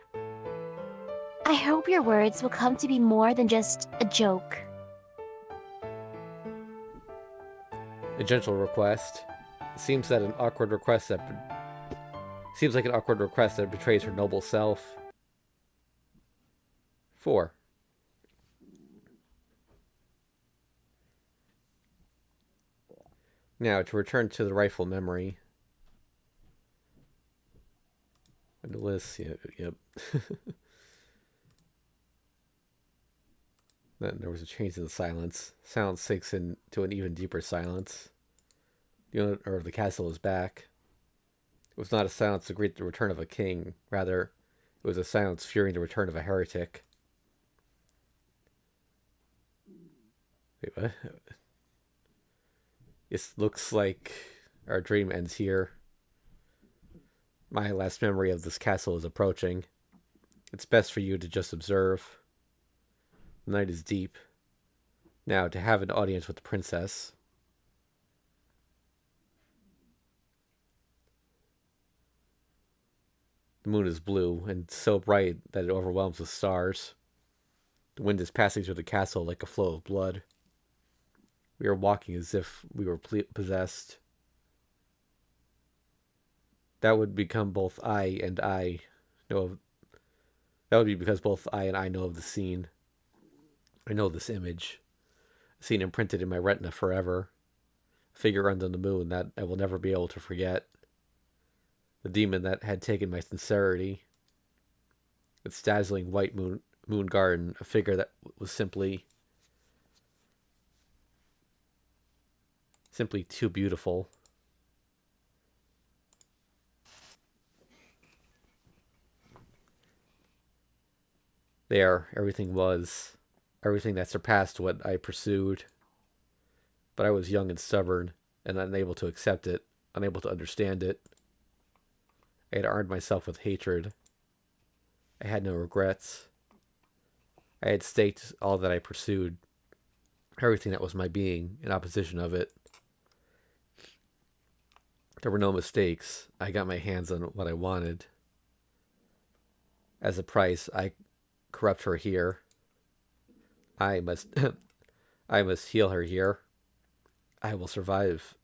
I hope your words will come to be more than just a joke. A gentle request. Seems like an awkward request that betrays her noble self. 4. Now, to return to the rifle memory. And the list, yep. Then there was a change in the silence. Sound sinks into an even deeper silence. The owner of the castle is back. It was not a silence to greet the return of a king. Rather, it was a silence fearing the return of a heretic. Wait, what? It looks like our dream ends here. My last memory of this castle is approaching. It's best for you to just observe. The night is deep. Now, to have an audience with the princess. The moon is blue and so bright that it overwhelms the stars. The wind is passing through the castle like a flow of blood. We are walking as if we were possessed. That would become both I and I know of. That would be because both I and I know of the scene. I know this image, a scene imprinted in my retina forever. A figure under the moon that I will never be able to forget. The demon that had taken my sincerity. Its dazzling white moon garden, a figure that was simply too beautiful. There, everything was. Everything that surpassed what I pursued. But I was young and stubborn, and unable to accept it, unable to understand it. I had armed myself with hatred. I had no regrets. I had staked all that I pursued, everything that was my being, in opposition of it. There were no mistakes. I got my hands on what I wanted. As a price, I corrupt her here. I must I must heal her here. I will survive.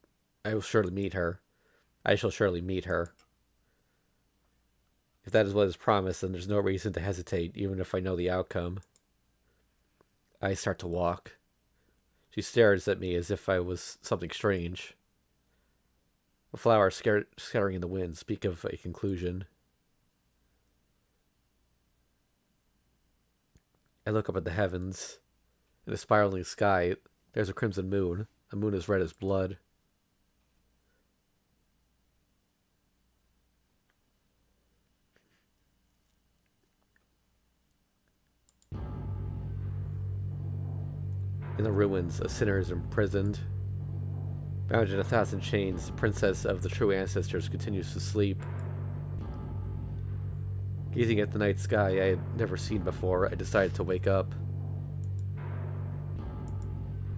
I will surely meet her. I shall surely meet her. If that is what is promised, then there's no reason to hesitate, even if I know the outcome. I start to walk. She stares at me as if I was something strange. A flower scattering in the wind speak of a conclusion. I look up at the heavens. In the spiraling sky, there's a crimson moon. The moon is red as blood. In the ruins, a sinner is imprisoned. Bound in 1,000 chains, the princess of the true ancestors continues to sleep. Gazing at the night sky I had never seen before, I decided to wake up.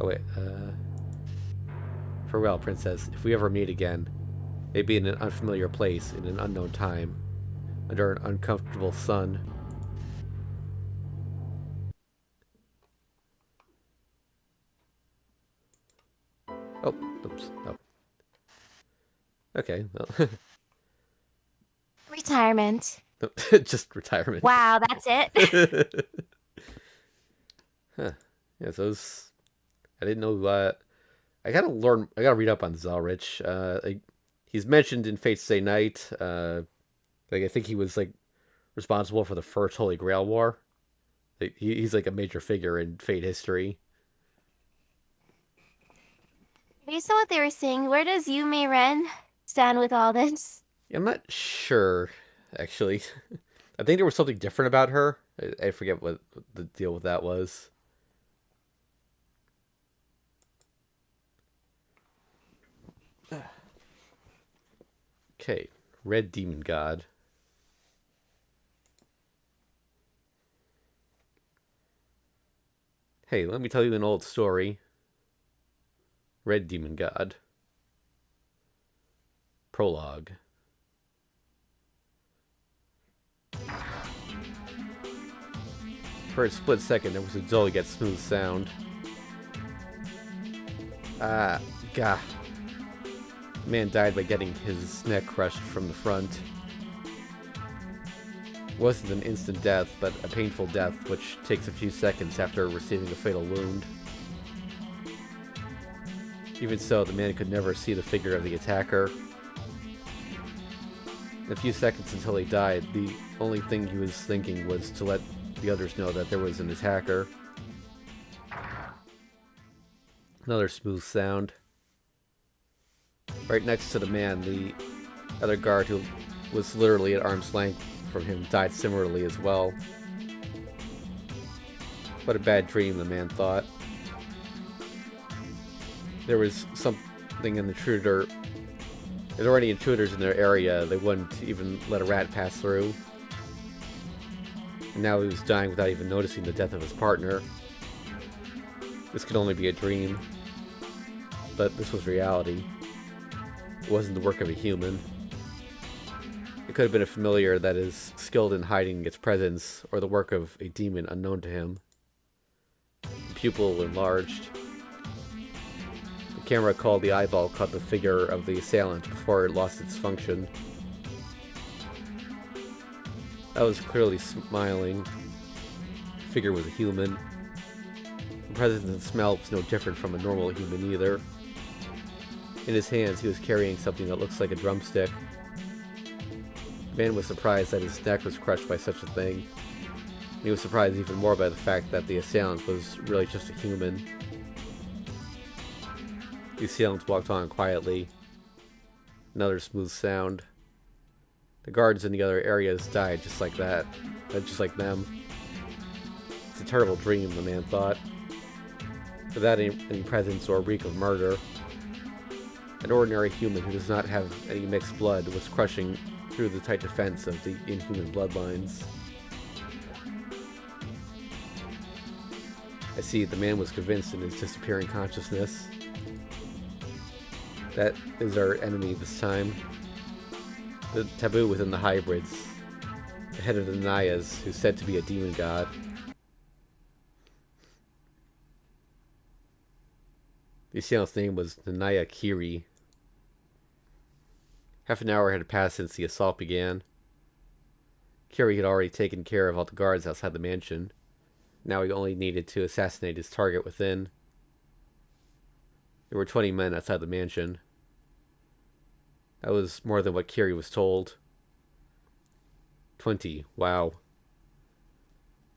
Oh wait, farewell, princess. If we ever meet again, may be in an unfamiliar place, in an unknown time, under an uncomfortable sun. Oh, oops. Oh. Okay, well. Retirement. Just retirement. Wow, that's it? Huh. Yeah, so those... I didn't know, I gotta read up on Zalrich. Like, he's mentioned in Fate's Stay Night. Like, I think he was, like, responsible for the first Holy Grail War. Like, he's, like, a major figure in Fate history. Based on what they were saying, where does Yume Ren stand with all this? I'm not sure, actually. I think there was something different about her. I forget what the deal with that was. Okay, Red Demon God. Hey, let me tell you an old story. Red Demon God. Prologue. For a split second, there was a dull yet smooth sound. Ah, gah. The man died by getting his neck crushed from the front. It wasn't an instant death, but a painful death which takes a few seconds after receiving a fatal wound. Even so, the man could never see the figure of the attacker. In a few seconds until he died, the only thing he was thinking was to let the others know that there was an attacker. Another smooth sound. Right next to the man, the other guard, who was literally at arm's length from him, died similarly as well. What a bad dream, the man thought. There was something an intruder. There's already intruders in their area. They wouldn't even let a rat pass through. And now he was dying without even noticing the death of his partner. This could only be a dream. But this was reality. It wasn't the work of a human. It could have been a familiar that is skilled in hiding its presence, or the work of a demon unknown to him. The pupil enlarged. The camera called the eyeball caught the figure of the assailant before it lost its function. I was clearly smiling. The figure was a human. The presence and smell was no different from a normal human either. In his hands, he was carrying something that looks like a drumstick. The man was surprised that his neck was crushed by such a thing. And he was surprised even more by the fact that the assailant was really just a human. The assailant walked on quietly. Another smooth sound. The guards in the other areas died just like that. Just like them. It's a terrible dream, the man thought. Without any presence or reek of murder. An ordinary human who does not have any mixed blood was crushing through the tight defense of the inhuman bloodlines. I see, the man was convinced in his disappearing consciousness. That is our enemy this time. The taboo within the hybrids. The head of the Nayas, who's said to be a demon god. The assailant's name was Nanaya Kiri. Half an hour had passed since the assault began. Kiri had already taken care of all the guards outside the mansion. Now he only needed to assassinate his target within. There were 20 men outside the mansion. That was more than what Kiri was told. 20, wow.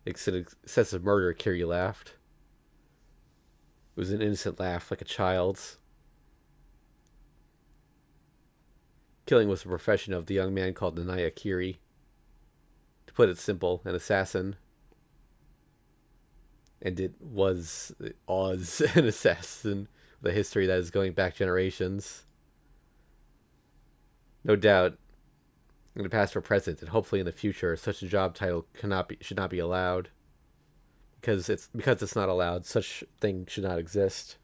It's an excessive murder, Kiri laughed. It was an innocent laugh, like a child's. Killing was the profession of the young man called Nanaya Kiri. To put it simple, an assassin. And it was an assassin with a history that is going back generations. No doubt, in the past or present, and hopefully in the future, such a job title should not be allowed. Because it's not allowed, such thing should not exist.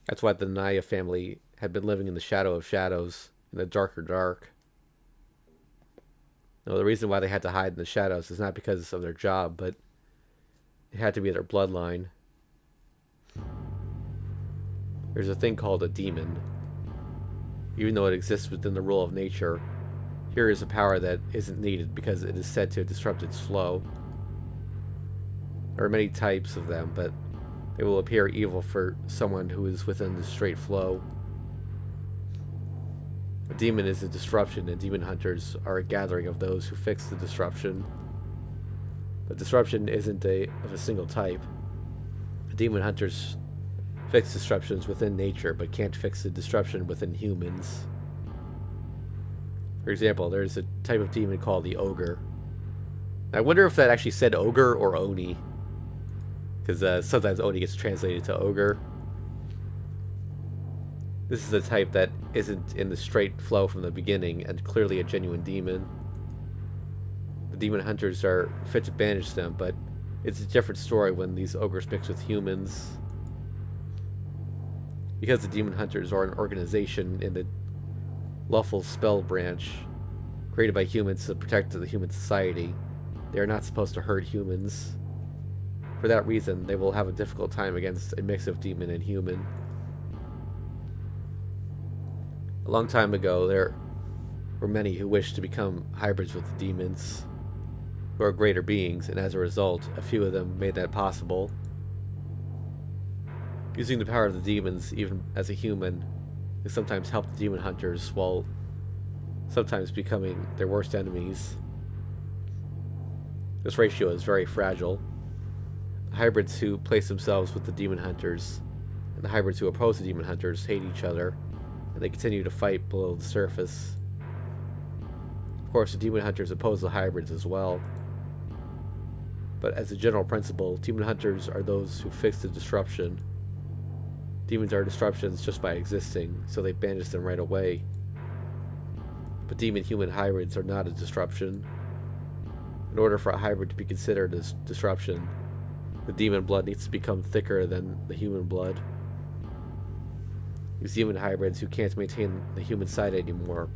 That's why the Naya family had been living in the shadow of shadows, in the darker dark. No, the reason why they had to hide in the shadows is not because of their job, but it had to be their bloodline. There's a thing called a demon. Even though it exists within the rule of nature, here is a power that isn't needed because it is said to disrupt its flow. There are many types of them, but they will appear evil for someone who is within the straight flow. A demon is a disruption, and demon hunters are a gathering of those who fix the disruption. But disruption isn't of a single type. Demon hunters fix disruptions within nature, but can't fix the disruption within humans. For example, there's a type of demon called the Ogre. I wonder if that actually said Ogre or Oni. Because sometimes Oni gets translated to Ogre. This is a type that isn't in the straight flow from the beginning, and clearly a genuine demon. The demon hunters are fit to banish them, but it's a different story when these ogres mix with humans. Because the demon hunters are an organization in the lawful spell branch, created by humans to protect the human society, they are not supposed to hurt humans. For that reason, they will have a difficult time against a mix of demon and human. A long time ago, there were many who wished to become hybrids with the demons, who are greater beings, and as a result, a few of them made that possible. Using the power of the demons, even as a human, can sometimes help the demon hunters, while sometimes becoming their worst enemies. This ratio is very fragile. The hybrids who place themselves with the demon hunters and the hybrids who oppose the demon hunters hate each other, and they continue to fight below the surface. Of course, the demon hunters oppose the hybrids as well. But as a general principle, demon hunters are those who fix the disruption. Demons are disruptions just by existing, so they banish them right away. But demon-human hybrids are not a disruption. In order for a hybrid to be considered as disruption, the demon blood needs to become thicker than the human blood. These demon hybrids who can't maintain the human side anymore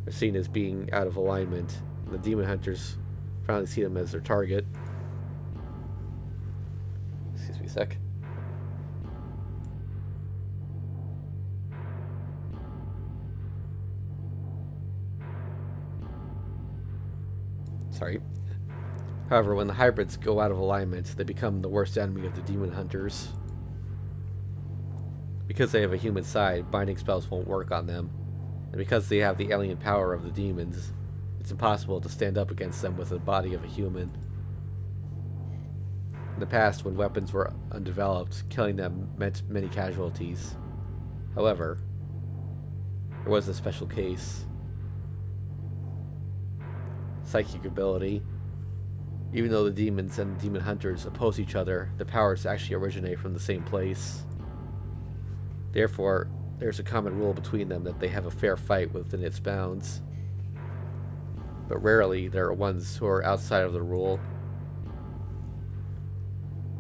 are seen as being out of alignment, and the demon hunters finally see them as their target. Excuse me a sec. Sorry. However, when the hybrids go out of alignment, they become the worst enemy of the demon hunters. Because they have a human side, binding spells won't work on them, and because they have the alien power of the demons, it's impossible to stand up against them with the body of a human. In the past, when weapons were undeveloped, killing them meant many casualties. However, there was a special case. Psychic ability. Even though the demons and demon hunters oppose each other, the powers actually originate from the same place. Therefore, there's a common rule between them that they have a fair fight within its bounds. But rarely there are ones who are outside of the rule.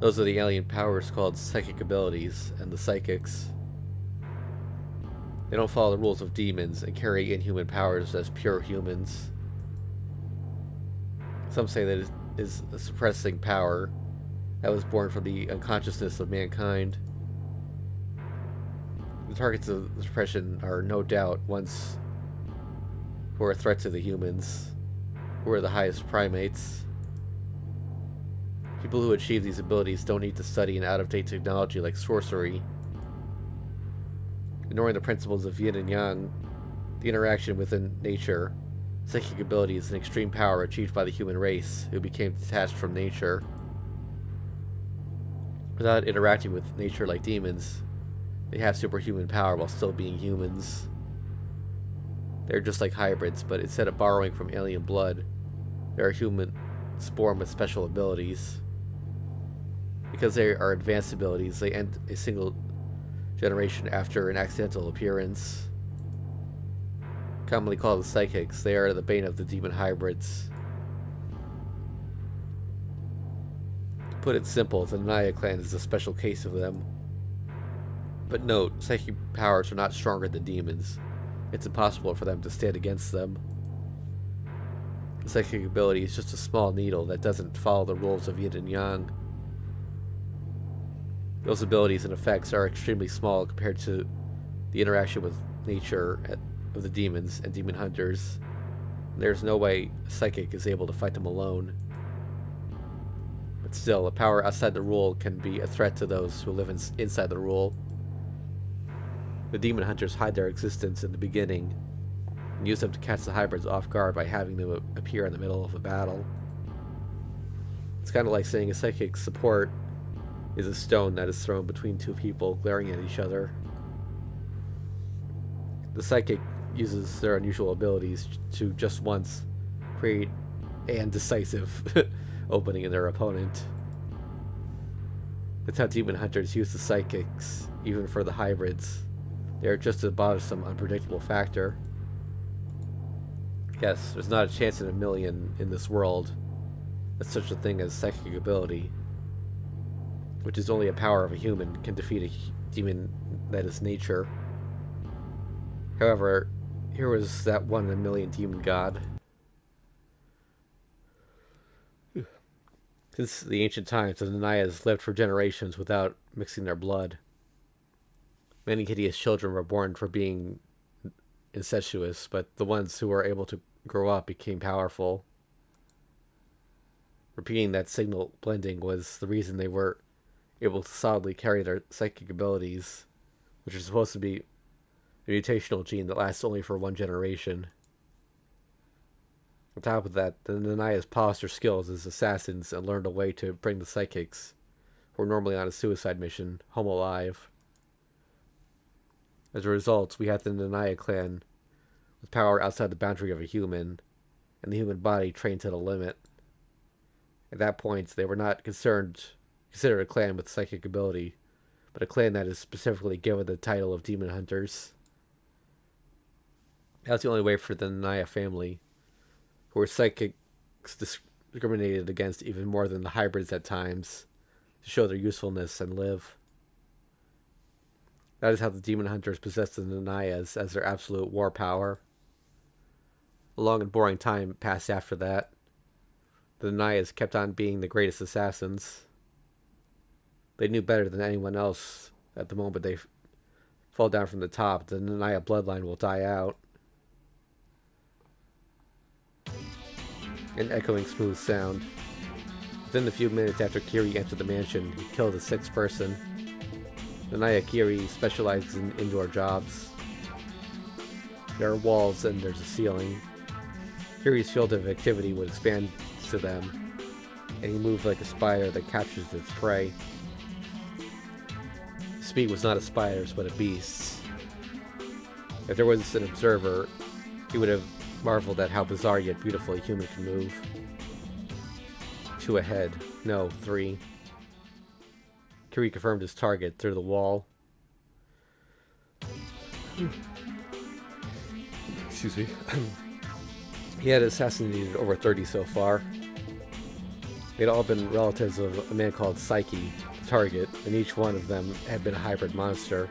Those are the alien powers called psychic abilities, and the psychics. They don't follow the rules of demons and carry inhuman powers as pure humans. Some say that it is a suppressing power that was born from the unconsciousness of mankind. The targets of the suppression are no doubt ones who are a threat to the humans, who are the highest primates. People who achieve these abilities don't need to study an out-of-date technology like sorcery. Ignoring the principles of yin and yang, the interaction within nature, psychic ability is an extreme power achieved by the human race, who became detached from nature. Without interacting with nature like demons, they have superhuman power while still being humans. They're just like hybrids, but instead of borrowing from alien blood, they are humans born with special abilities. Because they are advanced abilities, they end a single generation after an accidental appearance. Commonly called the psychics, they are the bane of the demon hybrids. To put it simple, the Naya clan is a special case of them. But note, psychic powers are not stronger than demons. It's impossible for them to stand against them. The psychic ability is just a small needle that doesn't follow the rules of yin and yang. Those abilities and effects are extremely small compared to the interaction with nature of the demons and demon hunters. There's no way a psychic is able to fight them alone. But still, a power outside the rule can be a threat to those who live inside the rule. The demon hunters hide their existence in the beginning and use them to catch the hybrids off guard by having them appear in the middle of a battle. It's kind of like saying a psychic support is a stone that is thrown between two people glaring at each other. The psychic uses their unusual abilities to just once create an decisive opening in their opponent. That's how demon hunters use the psychics, even for the hybrids. They are just about some unpredictable factor. Yes, there's not a chance in a million in this world that such a thing as psychic ability, which is only a power of a human, can defeat a demon that is nature. However, here was that 1 in a million demon god. Since the ancient times, the Nanayas lived for generations without mixing their blood. Many hideous children were born for being incestuous, but the ones who were able to grow up became powerful. Repeating that signal blending was the reason they were able to solidly carry their psychic abilities, which are supposed to be a mutational gene that lasts only for 1 generation. On top of that, the Nanayas polished their skills as assassins and learned a way to bring the psychics, who were normally on a suicide mission, home alive. As a result, we had the Nanaya clan with power outside the boundary of a human, and the human body trained to the limit. At that point, they were not considered a clan with psychic ability, but a clan that is specifically given the title of demon hunters. That was the only way for the Nanaya family, who were psychics discriminated against even more than the hybrids at times, to show their usefulness and live. That is how the demon hunters possessed the Nanayas as their absolute war power. A long and boring time passed after that. The Nanayas kept on being the greatest assassins. They knew better than anyone else at the moment they fall down from the top, the Nanaya bloodline will die out. An echoing smooth sound. Within a few minutes after Kiri entered the mansion, he killed a 6th person. Nanaya Kiri specializes in indoor jobs. There are walls and there's a ceiling. Kiri's field of activity would expand to them, and he moved like a spider that captures its prey. His speed was not a spider's, but a beast's. If there was an observer, he would have marveled at how bizarre yet beautiful a human can move. 2 ahead. No, 3. Kiri confirmed his target through the wall. Excuse me. He had assassinated over 30 so far. They'd all been relatives of a man called Psyche, the target, and each one of them had been a hybrid monster.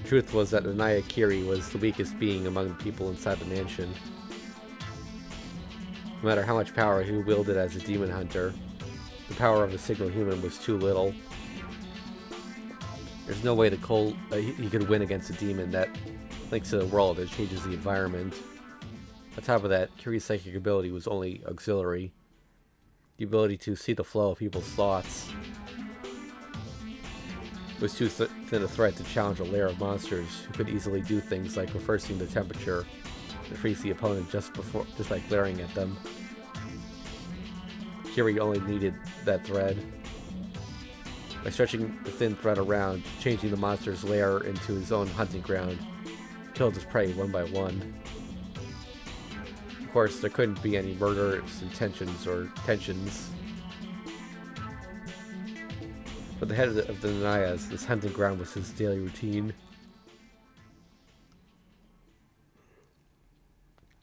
The truth was that Nanaya Kiri was the weakest being among the people inside the mansion. No matter how much power he wielded as a demon hunter, the power of a single human was too little. There's no way he could win against a demon that links to the world and changes the environment. On top of that, Kiri's psychic ability was only auxiliary. The ability to see the flow of people's thoughts was too thin a threat to challenge a lair of monsters who could easily do things like reversing the temperature and freeze the opponent just by glaring at them. Kiri only needed that thread. By stretching the thin thread around, changing the monster's lair into his own hunting ground, he killed his prey one by one. Of course, there couldn't be any murderous intentions or tensions. For the head of the Nanayas, this hunting ground was his daily routine.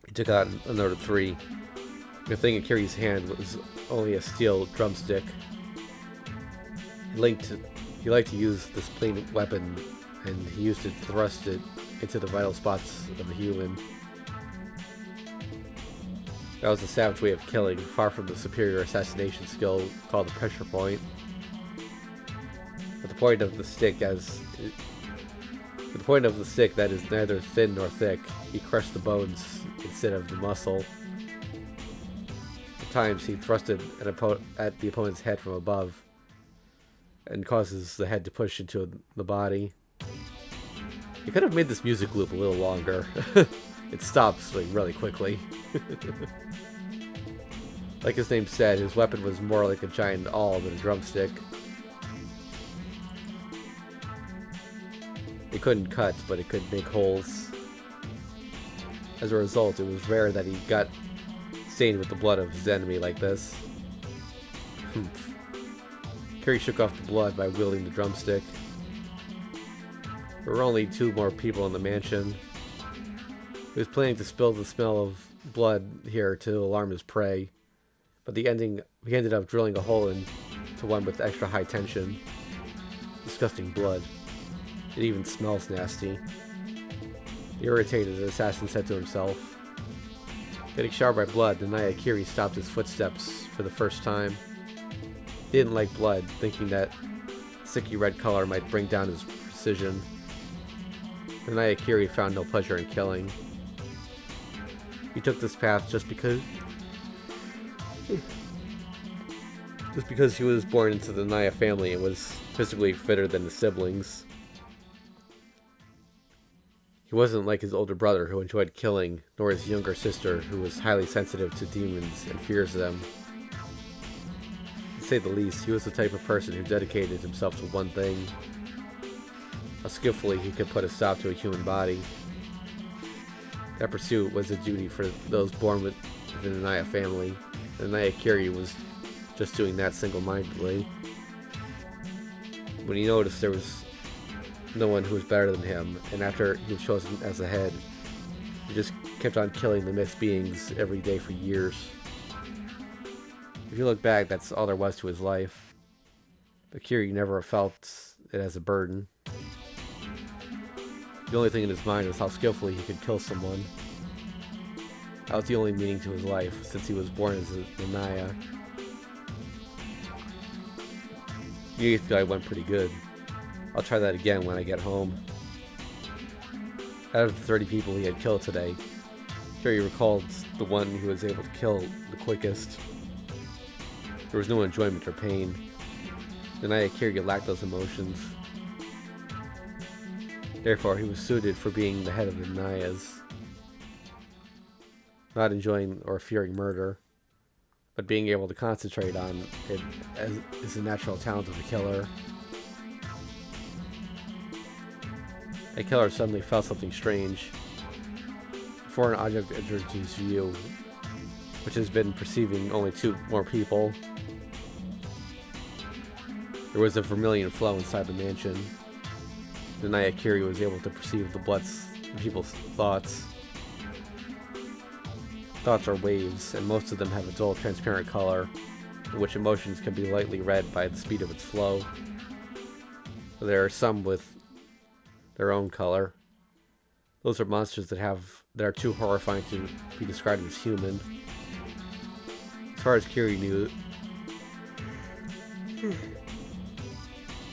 He took out another 3. The thing in Kiri's hand was only a steel drumstick. He liked to use this plain weapon, and he used to thrust it into the vital spots of a human. That was a savage way of killing, far from the superior assassination skill called the pressure point. At the point of the stick that is neither thin nor thick, he crushed the bones instead of the muscle. At times, he thrusted at the opponent's head from above, and causes the head to push into the body. He could have made this music loop a little longer. It stops really quickly. Like his name said, his weapon was more like a giant awl than a drumstick. It couldn't cut, but it could make holes. As a result, it was rare that he got stained with the blood of his enemy like this. Humph. Kiri shook off the blood by wielding the drumstick. There were only 2 more people in the mansion. He was planning to spill the smell of blood here to alarm his prey, but he ended up drilling a hole into one with extra high tension. Disgusting blood. It even smells nasty. The irritated assassin said to himself. Getting showered by blood, the Nayakiri stopped his footsteps for the first time. He didn't like blood, thinking that sicky red color might bring down his precision. The Nayakiri found no pleasure in killing. He took this path just because he was born into the Naya family and was physically fitter than his siblings. He wasn't like his older brother who enjoyed killing, nor his younger sister who was highly sensitive to demons and fears them. To say the least, he was the type of person who dedicated himself to one thing. How skillfully he could put a stop to a human body. That pursuit was a duty for those born within the Naya family. The Nayakiri was just doing that single-mindedly. When he noticed there was no one who was better than him, and after he was chosen as the head, he just kept on killing the mixed beings every day for years. If you look back, that's all there was to his life. But Kiri never felt it as a burden. The only thing in his mind was how skillfully he could kill someone. That was the only meaning to his life, since he was born as a Naya. The 8th guy went pretty good. I'll try that again when I get home. Out of the 30 people he had killed today, Kiri recalled the one he was able to kill the quickest. There was no enjoyment or pain. The Nayakiri lacked those emotions. Therefore, he was suited for being the head of the Nayas. Not enjoying or fearing murder, but being able to concentrate on it is the natural talent of a killer. A killer suddenly felt something strange. Before an object entered his view, which has been perceiving only 2 more people, there was a vermilion flow inside the mansion. The Nayakiri was able to perceive the people's thoughts. Thoughts are waves, and most of them have a dull, transparent color, in which emotions can be lightly read by the speed of its flow. There are some with their own color. Those are monsters that are too horrifying to be described as human. As far as Kiri knew,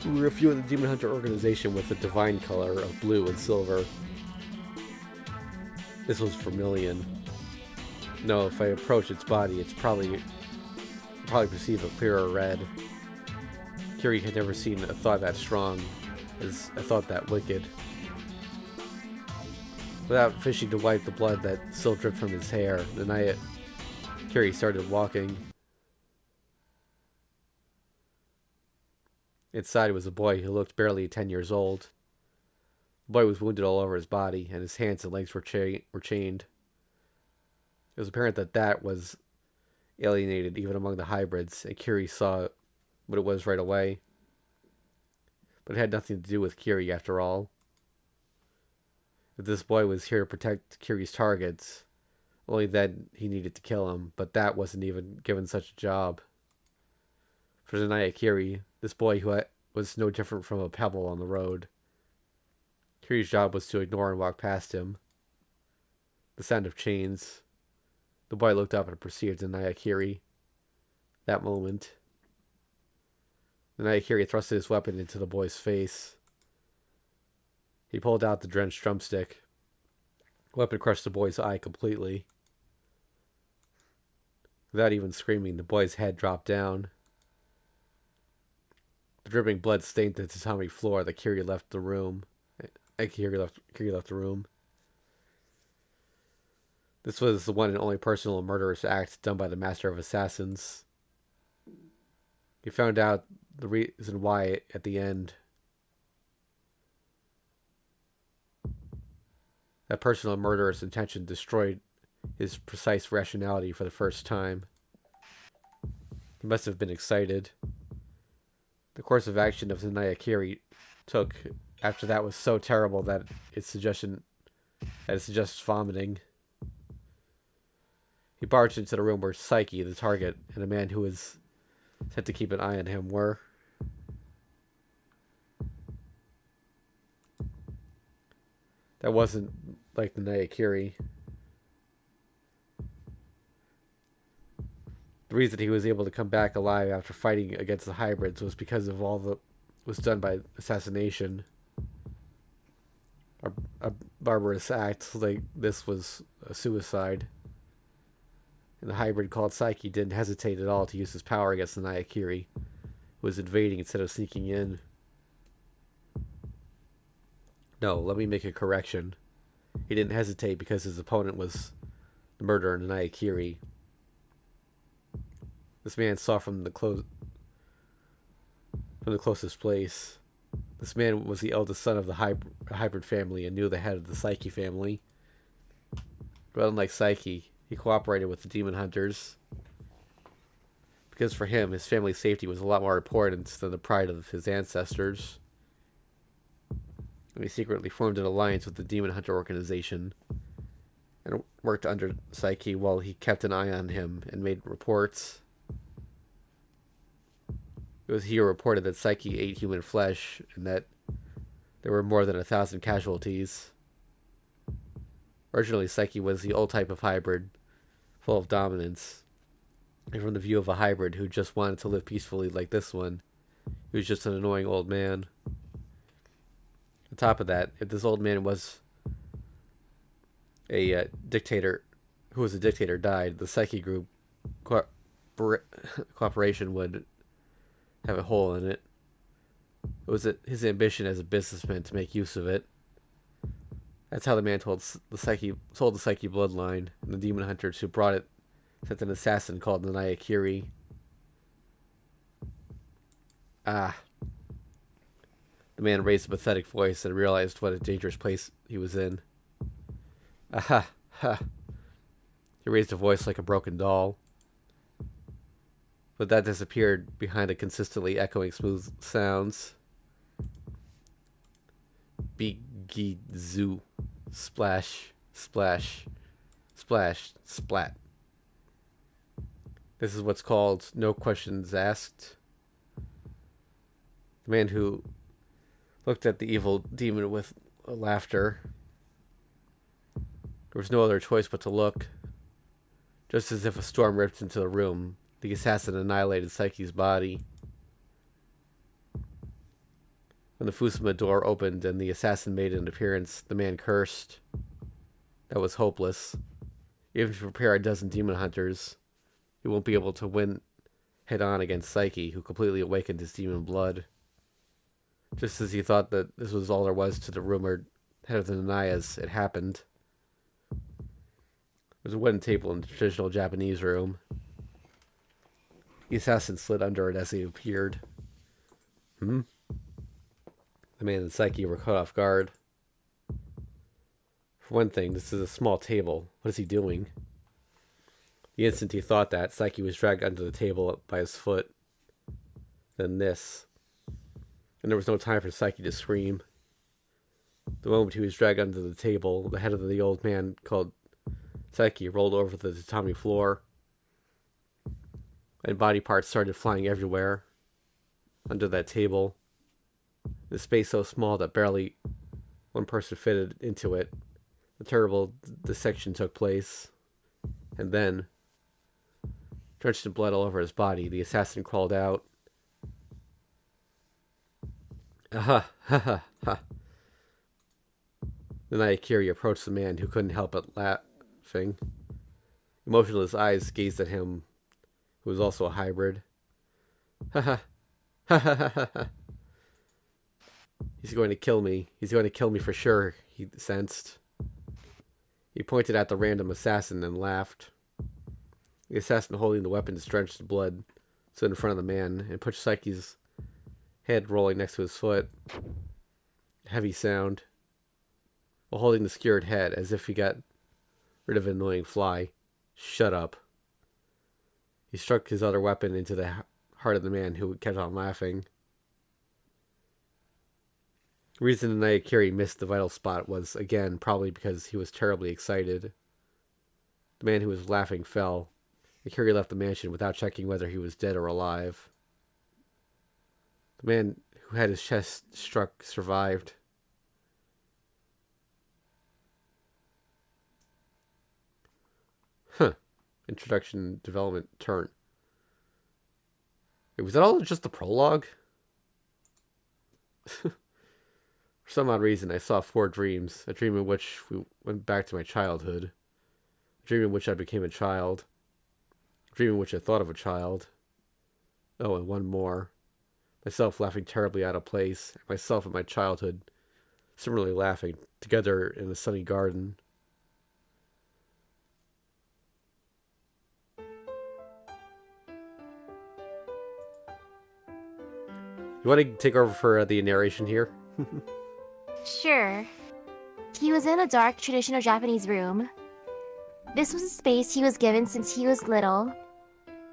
we were a few in the Demon Hunter organization with a divine color of blue and silver. This was vermilion. No, if I approach its body, I'll probably perceive a clearer red. Kiri had never seen a thought that strong, as a thought that wicked. Without fishing to wipe the blood that still dripped from his hair, the Nayakiri started walking. Inside was a boy who looked barely 10 years old. The boy was wounded all over his body, and his hands and legs were chained. It was apparent that was alienated even among the hybrids, and Kiri saw what it was right away. But it had nothing to do with Kiri after all. If this boy was here to protect Kiri's targets, only then he needed to kill him, but that wasn't even given such a job. For the Nayakiri, this boy who was no different from a pebble on the road. Kiri's job was to ignore and walk past him. The sound of chains. The boy looked up and perceived the Nayakiri. That moment, the Nayakiri thrusted his weapon into the boy's face. He pulled out the drenched drumstick. The weapon crushed the boy's eye completely. Without even screaming, the boy's head dropped down. The dripping blood stained the tatami floor. The Kiri left the room. Kiri left the room. This was the one and only personal and murderous act done by the Master of Assassins. He found out the reason why at the end. That personal murderous intention destroyed his precise rationality for the first time. He must have been excited. The course of action of the Nayakiri took after that was so terrible that it suggests vomiting. He barged into the room where Psyche, the target, and a man who was sent to keep an eye on him were. That wasn't like the Nayakiri. The reason he was able to come back alive after fighting against the hybrids was because of all that was done by assassination. A barbarous act like this was a suicide. And the hybrid called Psyche didn't hesitate at all to use his power against the Nayakiri, who was invading instead of sneaking in. No, let me make a correction. He didn't hesitate because his opponent was the murderer in the Nayakiri. This man saw from the closest place. This man was the eldest son of the hybrid family and knew the head of the Psyche family. But unlike Psyche, he cooperated with the demon hunters. Because for him, his family's safety was a lot more important than the pride of his ancestors. And he secretly formed an alliance with the demon hunter organization and worked under Psyche while he kept an eye on him and made reports. It was he who reported that Psyche ate human flesh and that there were more than 1,000 casualties. Originally, Psyche was the old type of hybrid, full of dominance. And from the view of a hybrid who just wanted to live peacefully like this one, he was just an annoying old man. On top of that, if this old man was a dictator, who was a dictator, died, the Psyche group cooperation would have a hole in it. It was his ambition as a businessman to make use of it. That's how the man sold the Psyche bloodline, and the demon hunters who brought it sent an assassin called the Nayakiri. The man raised a pathetic voice and realized what a dangerous place he was in. Aha, ha. He raised a voice like a broken doll. But that disappeared behind the consistently echoing smooth sounds. Begizu. Splash. Splash. Splash. Splat. This is what's called no questions asked. The man who looked at the evil demon with laughter. There was no other choice but to look. Just as if a storm ripped into the room, the assassin annihilated Psyche's body. When the Fusuma door opened and the assassin made an appearance, the man cursed. That was hopeless. Even if you prepare a dozen demon hunters, you won't be able to win head-on against Psyche, who completely awakened his demon blood. Just as he thought that this was all there was to the rumored head of the Nanayas, it happened. There was a wooden table in the traditional Japanese room. The assassin slid under it as he appeared. The man and Psyche were caught off guard. For one thing, this is a small table. What is he doing? The instant he thought that, Psyche was dragged under the table by his foot. Then this. And there was no time for Psyche to scream. The moment he was dragged under the table, the head of the old man called Psyche rolled over the tatami floor, and body parts started flying everywhere under that table. The space so small that barely one person fitted into it. A terrible dissection took place, and then, drenched in blood all over his body, the assassin crawled out. Aha, ha, ha, ha. The Nayakiri approached the man, who couldn't help but laughing. Emotionless eyes gazed at him, who was also a hybrid. Ha ha, ha ha ha ha ha. He's going to kill me. He's going to kill me for sure, he sensed. He pointed at the random assassin and laughed. The assassin, holding the weapons drenched in blood, stood in front of the man and pushed Psyche's head rolling next to his foot. A heavy sound. while holding the skewered head as if he got rid of an annoying fly. Shut up. He struck his other weapon into the heart of the man who kept on laughing. The reason Nayakiri missed the vital spot was, again, probably because he was terribly excited. The man who was laughing fell. Akiri left the mansion without checking whether he was dead or alive. The man who had his chest struck survived. Huh. Introduction, development, turn. Wait, was that all just the prologue? For some odd reason, I saw 4 dreams. A dream in which we went back to my childhood. A dream in which I became a child. A dream in which I thought of a child. Oh, and one more. Myself laughing terribly out of place. And myself in my childhood similarly laughing, together in a sunny garden. You want to take over for the narration here? Sure. He was in a dark, traditional Japanese room. This was a space he was given since he was little,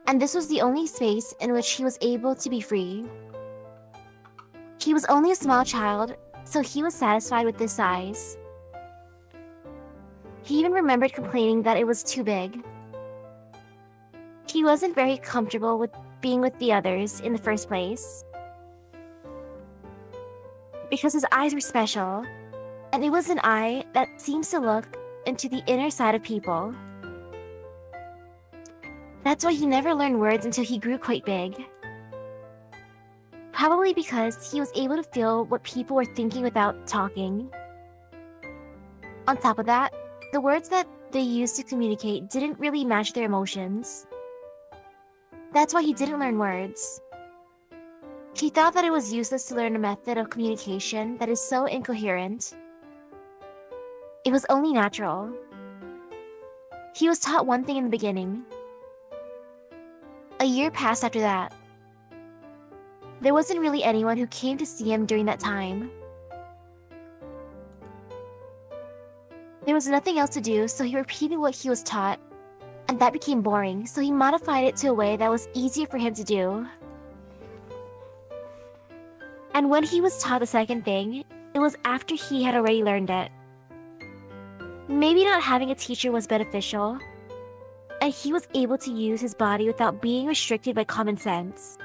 and this was the only space in which he was able to be free. He was only a small child, so he was satisfied with this size. He even remembered complaining that it was too big. He wasn't very comfortable with being with the others in the first place, because his eyes were special, and it was an eye that seems to look into the inner side of people. That's why he never learned words until he grew quite big. Probably because he was able to feel what people were thinking without talking. On top of that, the words that they used to communicate didn't really match their emotions. That's why he didn't learn words. He thought that it was useless to learn a method of communication that is so incoherent. It was only natural. He was taught one thing in the beginning. A year passed after that. There wasn't really anyone who came to see him during that time. There was nothing else to do, so he repeated what he was taught, and that became boring, so he modified it to a way that was easier for him to do. And when he was taught the second thing, it was after he had already learned it. Maybe not having a teacher was beneficial, and he was able to use his body without being restricted by common sense.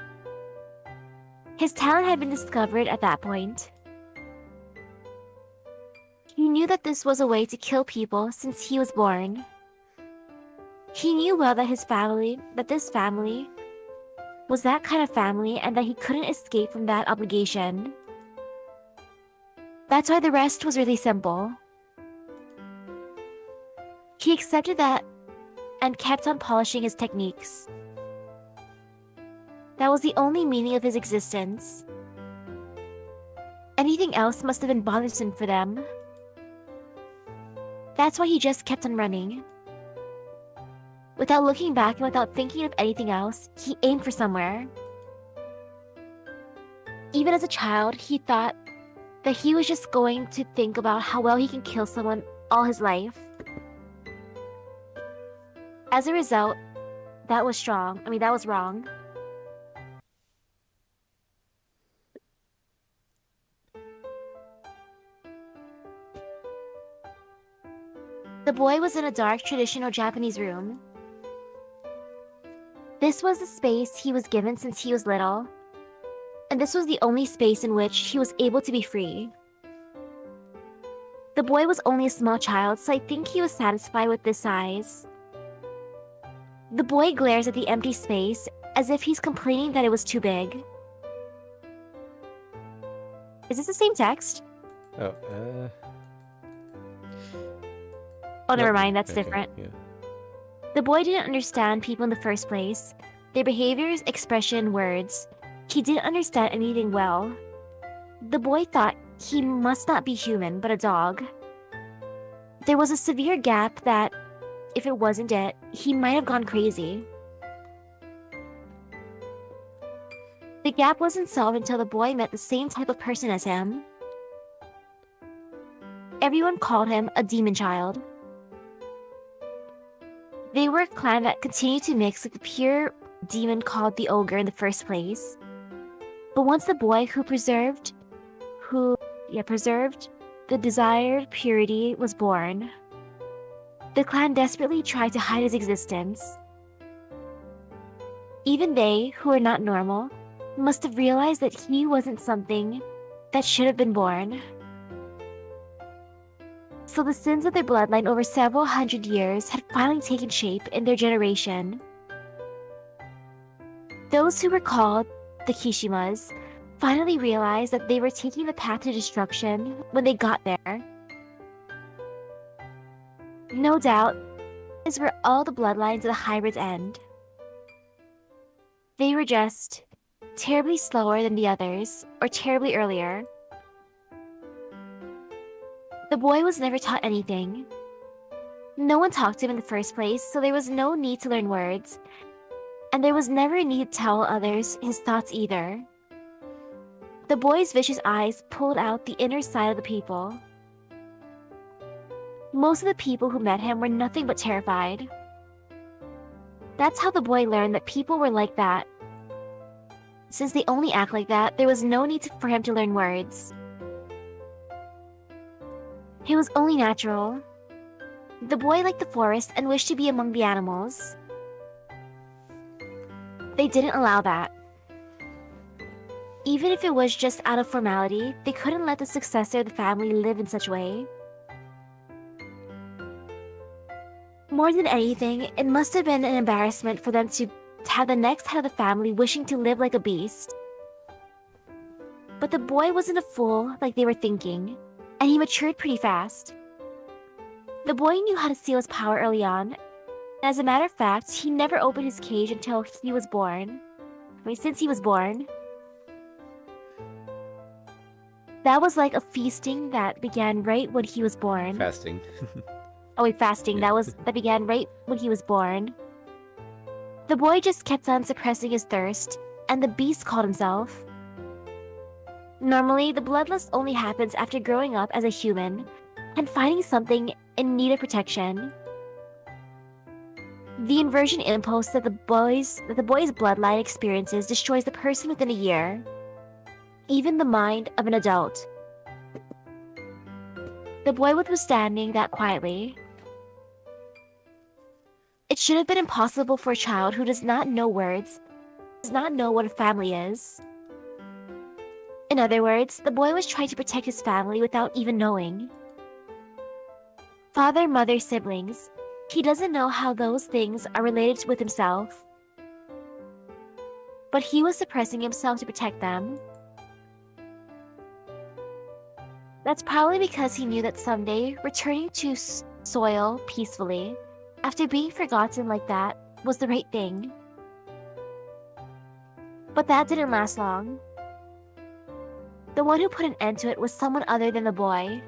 His talent had been discovered at that point. He knew that this was a way to kill people since he was born. He knew well that this family was that kind of family and that he couldn't escape from that obligation. That's why the rest was really simple. He accepted that and kept on polishing his techniques. That was the only meaning of his existence. Anything else must have been bothersome for them. That's why he just kept on running. Without looking back and without thinking of anything else, he aimed for somewhere. Even as a child, he thought that he was just going to think about how well he can kill someone all his life. As a result, that was wrong. The boy was in a dark, traditional Japanese room. This was the space he was given since he was little, and this was the only space in which he was able to be free. The boy was only a small child, so I think he was satisfied with this size. The boy glares at the empty space as if he's complaining that it was too big. Is this the same text? Oh, never mind, that's okay, different. Yeah. The boy didn't understand people in the first place, their behaviors, expression, words. He didn't understand anything well. The boy thought he must not be human, but a dog. There was a severe gap that, if it wasn't it, he might have gone crazy. The gap wasn't solved until the boy met the same type of person as him. Everyone called him a demon child. They were a clan that continued to mix with the pure demon called the ogre in the first place. But once the boy who preserved the desired purity was born, the clan desperately tried to hide his existence. Even they, who were not normal, must have realized that he wasn't something that should have been born. So the sins of their bloodline over several hundred years had finally taken shape in their generation. Those who were called the Kishimas finally realized that they were taking the path to destruction when they got there. No doubt, this is where all the bloodlines of the hybrids end. They were just terribly slower than the others, or terribly earlier. The boy was never taught anything. No one talked to him in the first place, so there was no need to learn words, and there was never a need to tell others his thoughts either. The boy's vicious eyes pulled out the inner side of the people. Most of the people who met him were nothing but terrified. That's how the boy learned that people were like that. Since they only act like that, there was no need for him to learn words. It was only natural. The boy liked the forest and wished to be among the animals. They didn't allow that. Even if it was just out of formality, they couldn't let the successor of the family live in such a way. More than anything, it must have been an embarrassment for them to have the next head of the family wishing to live like a beast. But the boy wasn't a fool like they were thinking, and he matured pretty fast. The boy knew how to steal his power early on. As a matter of fact, he never opened his cage until he was born. Since he was born. That was like a feasting that began right when he was born. Fasting. Fasting. Yeah. That began right when he was born. The boy just kept on suppressing his thirst, and the beast called himself. Normally, the bloodlust only happens after growing up as a human and finding something in need of protection. The inversion impulse that the boy's bloodline experiences destroys the person within a year, even the mind of an adult. The boy was withstanding that quietly. It should have been impossible for a child who does not know words, does not know what a family is. In other words, the boy was trying to protect his family without even knowing. Father, mother, siblings. He doesn't know how those things are related with himself. But he was suppressing himself to protect them. That's probably because he knew that someday returning to soil peacefully, after being forgotten like that, was the right thing. But that didn't last long. The one who put an end to it was someone other than the boy.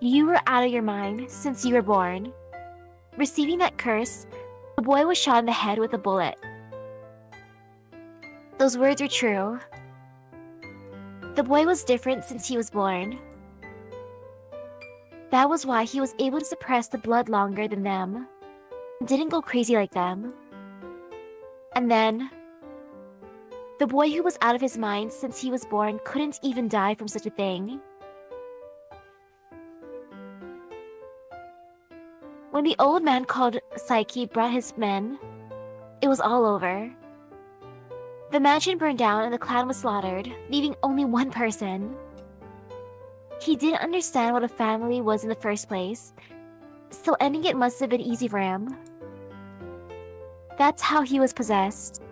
You were out of your mind since you were born. Receiving that curse, the boy was shot in the head with a bullet. Those words were true. The boy was different since he was born. That was why he was able to suppress the blood longer than them, and didn't go crazy like them. And then, the boy who was out of his mind since he was born couldn't even die from such a thing. When the old man called Psyche brought his men, it was all over. The mansion burned down and the clan was slaughtered, leaving only one person. He didn't understand what a family was in the first place, so ending it must have been easy for him. That's how he was possessed.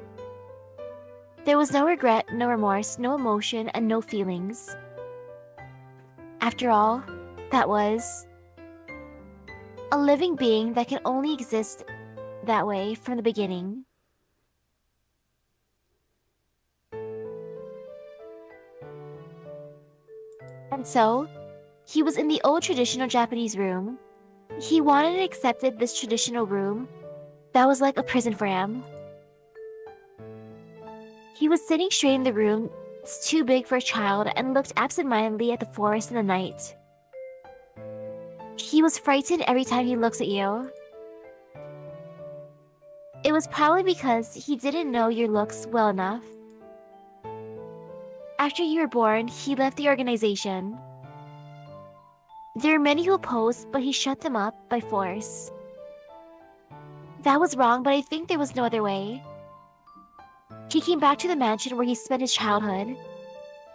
There was no regret, no remorse, no emotion, and no feelings. After all, that was a living being that can only exist that way from the beginning. And so, he was in the old traditional Japanese room. He wanted and accepted this traditional room that was like a prison for him. He was sitting straight in the room, heads too big for a child and looked absent-mindedly at the forest in the night. He was frightened every time he looks at you. It was probably because he didn't know your looks well enough. After you were born, he left the organization. There are many who opposed, but he shut them up by force. That was wrong, but I think there was no other way. He came back to the mansion where he spent his childhood.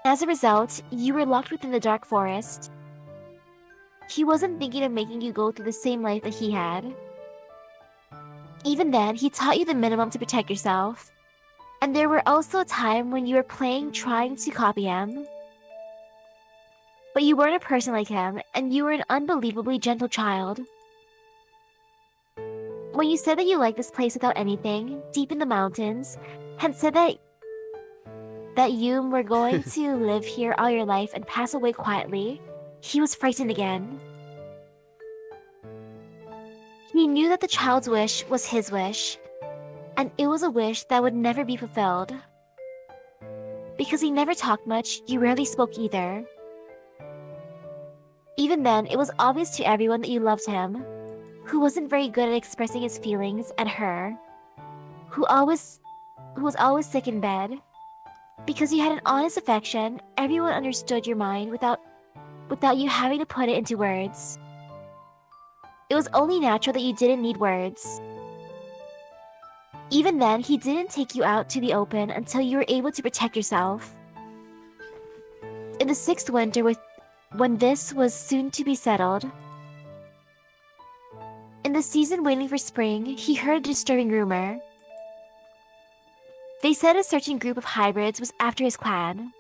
As a result, you were locked within the dark forest. He wasn't thinking of making you go through the same life that he had. Even then, he taught you the minimum to protect yourself. And there were also a time when you were playing trying to copy him. But you weren't a person like him, and you were an unbelievably gentle child. When you said that you liked this place without anything, deep in the mountains, and said that you were going to live here all your life and pass away quietly, he was frightened again. He knew that the child's wish was his wish, and it was a wish that would never be fulfilled. Because he never talked much, you rarely spoke either. Even then, it was obvious to everyone that you loved him, who wasn't very good at expressing his feelings, and her, who was always sick in bed. Because you had an honest affection, everyone understood your mind without you having to put it into words. It was only natural that you didn't need words. Even then, he didn't take you out to the open until you were able to protect yourself. In the 6th winter, when this was soon to be settled, in the season waiting for spring, he heard a disturbing rumor. They said a certain group of hybrids was after his clan.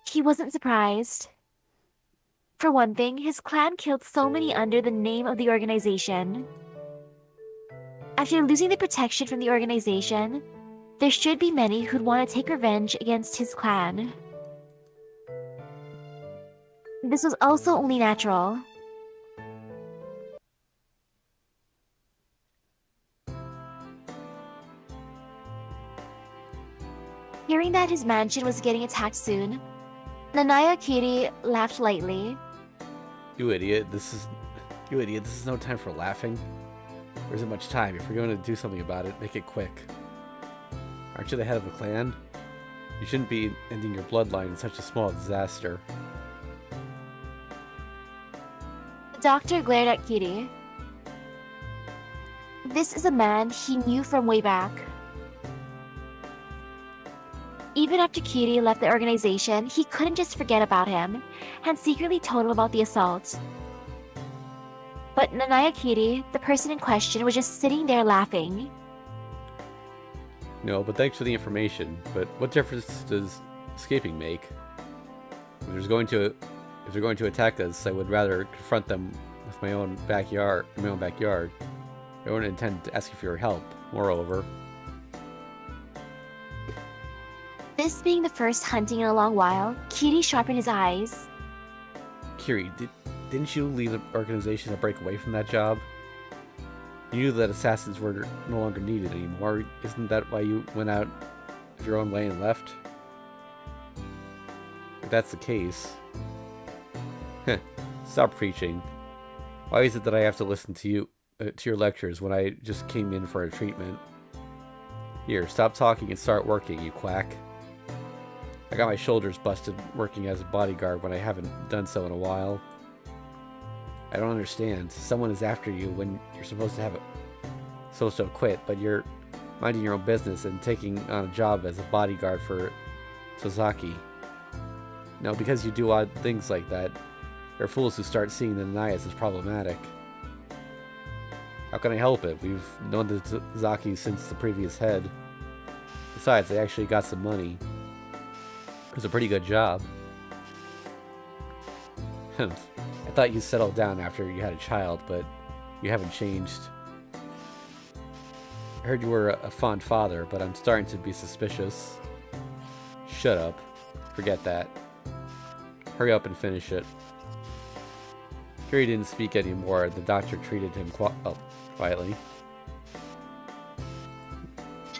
He wasn't surprised. For one thing, his clan killed so many under the name of the organization. After losing the protection from the organization, there should be many who'd want to take revenge against his clan. This was also only natural. Hearing that his mansion was getting attacked soon, Nanaya Kiri laughed lightly. You idiot, this is no time for laughing. There isn't much time. If you're going to do something about it, make it quick. Aren't you the head of the clan? You shouldn't be ending your bloodline in such a small disaster. The doctor glared at Kiri. This is a man he knew from way back. Even after Kiri left the organization, he couldn't just forget about him, and secretly told him about the assault. But Nanaya Kiri, the person in question, was just sitting there laughing. No, but thanks for the information. But what difference does escaping make? If they're going to attack us, I would rather confront them with my own backyard. I wouldn't intend to ask you for your help. Moreover, This being the first hunting in a long while, Kiri sharpened his eyes. Kiri, didn't you leave the organization to break away from that job? You knew that assassins were no longer needed anymore. Isn't that why you went out of your own way and left? If that's the case... Stop preaching. Why is it that I have to listen to you, to your lectures when I just came in for a treatment? Here, stop talking and start working, you quack. I got my shoulders busted working as a bodyguard when I haven't done so in a while. I don't understand. Someone is after you when you're supposed to quit, but you're minding your own business and taking on a job as a bodyguard for Tozaki. No, because you do odd things like that, there are fools who start seeing the Nanayas as problematic. How can I help it? We've known the Tozaki since the previous head. Besides, they actually got some money. It was a pretty good job. I thought you settled down after you had a child, but you haven't changed. I heard you were a fond father, but I'm starting to be suspicious. Shut up. Forget that. Hurry up and finish it. Kiri didn't speak anymore. The doctor treated him quietly.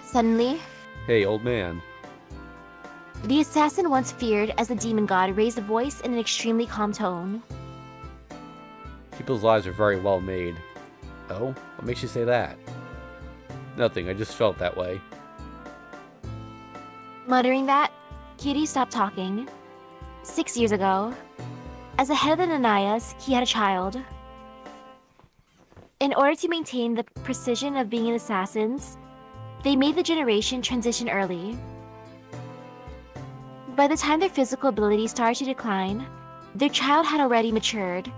Suddenly, Hey, old man. The assassin once feared as the demon god raised a voice in an extremely calm tone. People's lives are very well made. Oh? What makes you say that? Nothing, I just felt that way. Muttering that, Kitty stopped talking. 6 years ago, as the head of the Nanayas, he had a child. In order to maintain the precision of being an assassins, they made the generation transition early. By the time their physical abilities started to decline, their child had already matured,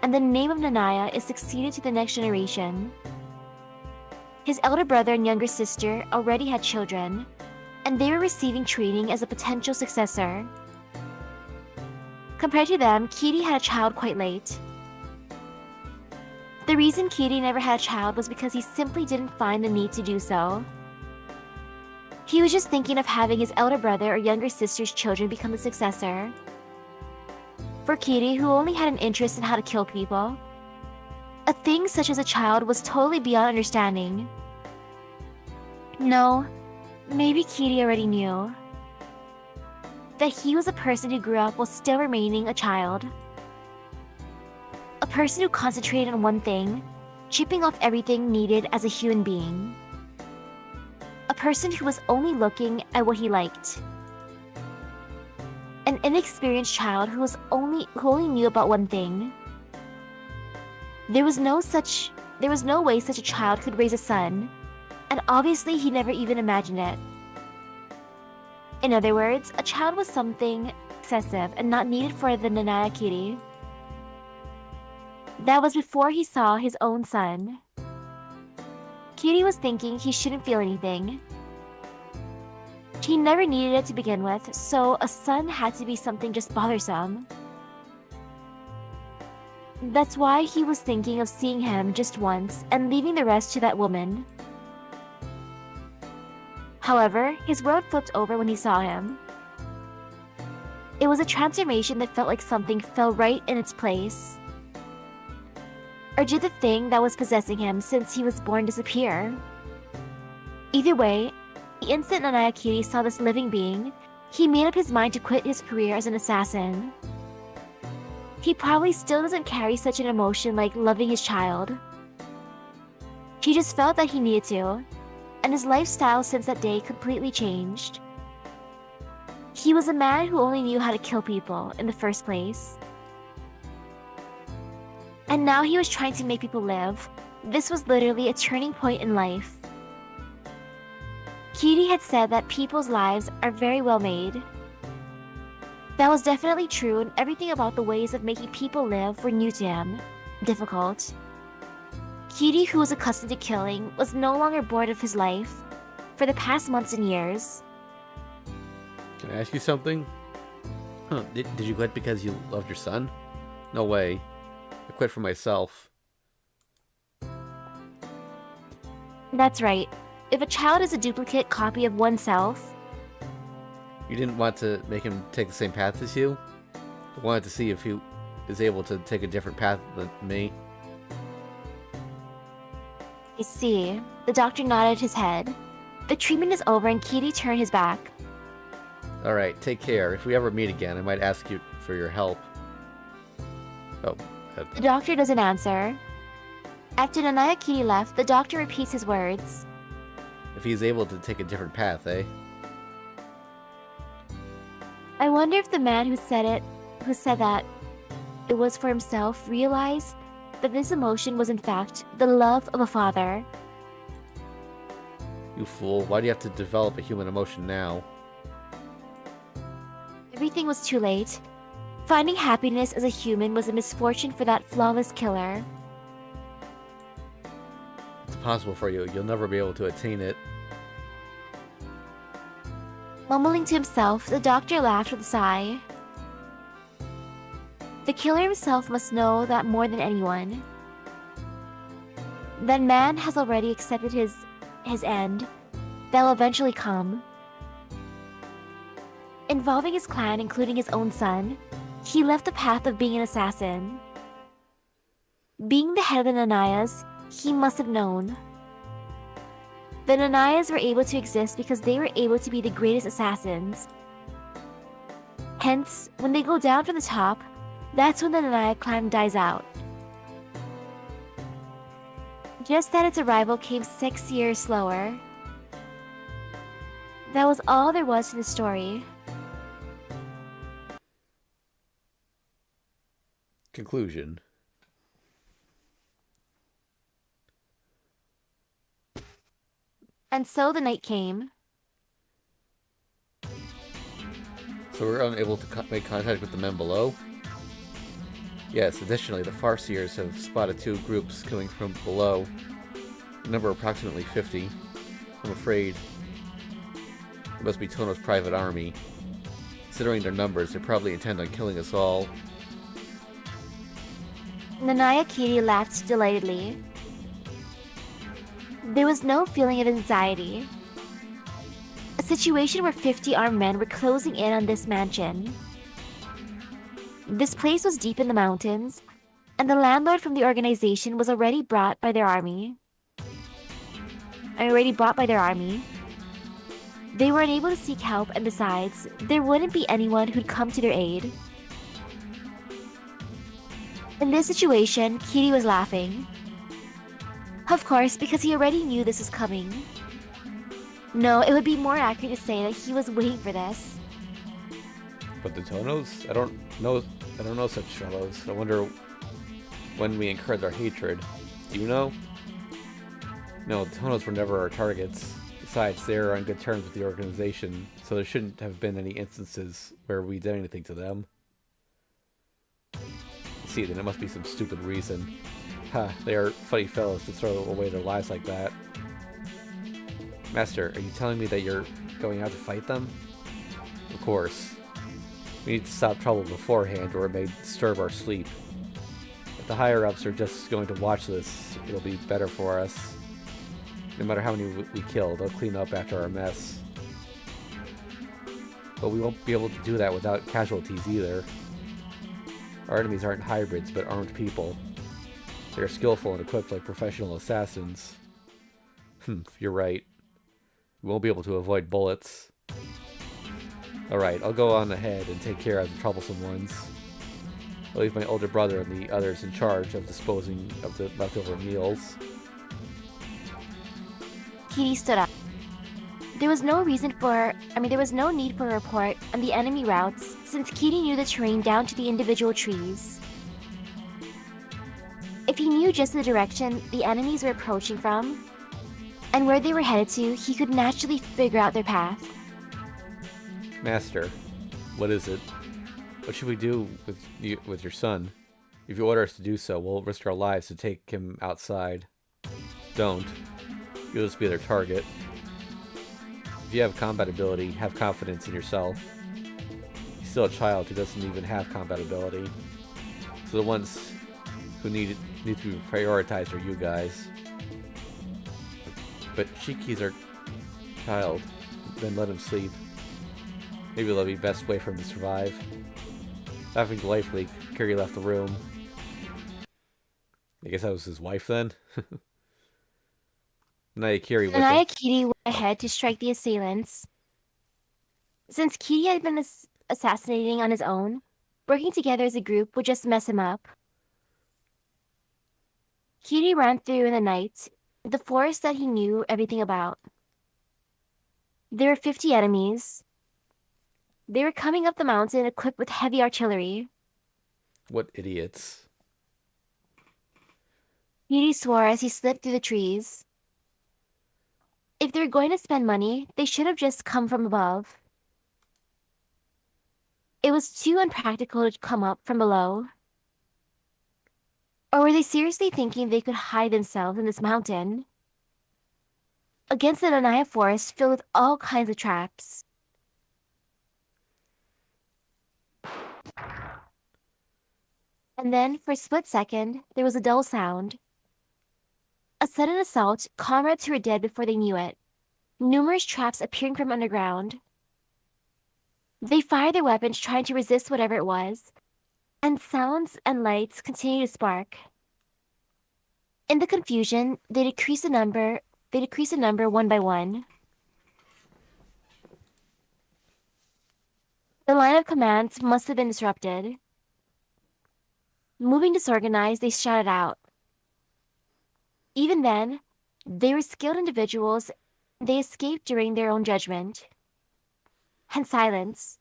and the name of Nanaya is succeeded to the next generation. His elder brother and younger sister already had children, and they were receiving training as a potential successor. Compared to them, Kitty had a child quite late. The reason Kitty never had a child was because he simply didn't find the need to do so. He was just thinking of having his elder brother or younger sister's children become the successor. For Kitty, who only had an interest in how to kill people, a thing such as a child was totally beyond understanding. No, maybe Kitty already knew that he was a person who grew up while still remaining a child. A person who concentrated on one thing, chipping off everything needed as a human being. A person who was only looking at what he liked. An inexperienced child who only knew about one thing. There was no way such a child could raise a son, and obviously he never even imagined it. In other words, a child was something excessive and not needed for the Nanaya Kitty. That was before he saw his own son. Kitty was thinking he shouldn't feel anything. He never needed it to begin with, so a son had to be something just bothersome. That's why he was thinking of seeing him just once and leaving the rest to that woman. However, his world flipped over when he saw him. It was a transformation that felt like something fell right in its place. Or did the thing that was possessing him since he was born disappear? Either way, the instant Nanaya Kitty saw this living being, he made up his mind to quit his career as an assassin. He probably still doesn't carry such an emotion like loving his child. He just felt that he needed to, and his lifestyle since that day completely changed. He was a man who only knew how to kill people in the first place. And now he was trying to make people live. This was literally a turning point in life. Kitty had said that people's lives are very well made. That was definitely true, and everything about the ways of making people live were new to him, difficult. Kitty, who was accustomed to killing, was no longer bored of his life for the past months and years. Can I ask you something? Did you quit because you loved your son? No way. I quit for myself. That's right. If a child is a duplicate copy of oneself... You didn't want to make him take the same path as you? I wanted to see if he is able to take a different path than me. I see. The doctor nodded his head. The treatment is over and Kitty turned his back. Alright, take care. If we ever meet again, I might ask you for your help. Oh. The doctor doesn't answer. After Nanaya Kitty left, the doctor repeats his words. If he's able to take a different path, eh? I wonder if the man who said that it was for himself, realized that this emotion was in fact the love of a father. You fool, why do you have to develop a human emotion now? Everything was too late. Finding happiness as a human was a misfortune for that flawless killer. It's possible for you. You'll never be able to attain it. Mumbling to himself, the doctor laughed with a sigh. The killer himself must know that more than anyone. That man has already accepted his end. That will eventually come. Involving his clan, including his own son, he left the path of being an assassin. Being the head of the Nanayas, he must have known. The Nanayas were able to exist because they were able to be the greatest assassins, Hence, when they go down from the top, that's when the Nanaya clan dies out. Just that its arrival came 6 years slower. That was all there was to the story. Conclusion. And so the night came. So we're unable to make contact with the men below? Yes, additionally, the Farseers have spotted 2 groups coming from below. The number approximately 50. I'm afraid it must be Tono's private army. Considering their numbers, they probably intend on killing us all. Nanaya Kitty laughed delightedly. There was no feeling of anxiety. A situation where 50 armed men were closing in on this mansion. This place was deep in the mountains, and the landlord from the organization was already brought by their army. They were unable to seek help, and besides, there wouldn't be anyone who'd come to their aid. In this situation, Kitty was laughing. Of course, because he already knew this was coming. No, it would be more accurate to say that he was waiting for this. But the Tonos? I don't know such fellows. I wonder when we incurred their hatred. Do you know? No, the Tonos were never our targets. Besides, they are on good terms with the organization, so there shouldn't have been any instances where we did anything to them. See, then it must be some stupid reason. Ha, they are funny fellows to throw away their lives like that. Master, are you telling me that you're going out to fight them? Of course. We need to stop trouble beforehand, or it may disturb our sleep. If the higher-ups are just going to watch this, it'll be better for us. No matter how many we kill, they'll clean up after our mess. But we won't be able to do that without casualties either. Our enemies aren't hybrids, but armed people. They are skillful and equipped like professional assassins. You're right. We won't be able to avoid bullets. Alright, I'll go on ahead and take care of the troublesome ones. I'll leave my older brother and the others in charge of disposing of the leftover meals. Kitty stood up. There was no need for a report on the enemy routes, since Kitty knew the terrain down to the individual trees. If he knew just the direction the enemies were approaching from, and where they were headed to, he could naturally figure out their path. Master, what is it? What should we do with your son? If you order us to do so, we'll risk our lives to take him outside. Don't. You'll just be their target. If you have combat ability, have confidence in yourself. He's still a child who doesn't even have combat ability. So the ones who need to be prioritized are you guys. But Shiki's our child. Then let him sleep. Maybe that'll be the best way for him to survive. Laughing delightfully, Kiri left the room. I guess that was his wife then? Kiri went ahead to strike the assailants. Since Kiri had been assassinating on his own, working together as a group would just mess him up. Kiri ran through in the night, the forest that he knew everything about. There were 50 enemies. They were coming up the mountain equipped with heavy artillery. What idiots. Kiri swore as he slipped through the trees. If they were going to spend money, they should have just come from above. It was too unpractical to come up from below. Or were they seriously thinking they could hide themselves in this mountain? Against the Nanaya forest filled with all kinds of traps. And then, for a split second, there was a dull sound. A sudden assault, comrades who were dead before they knew it. Numerous traps appearing from underground. They fired their weapons trying to resist whatever it was, and sounds and lights continued to spark. In the confusion, they decreased the number one by one. The line of commands must have been disrupted. Moving disorganized, they shouted out. Even then, they were skilled individuals. They escaped during their own judgment. And silence.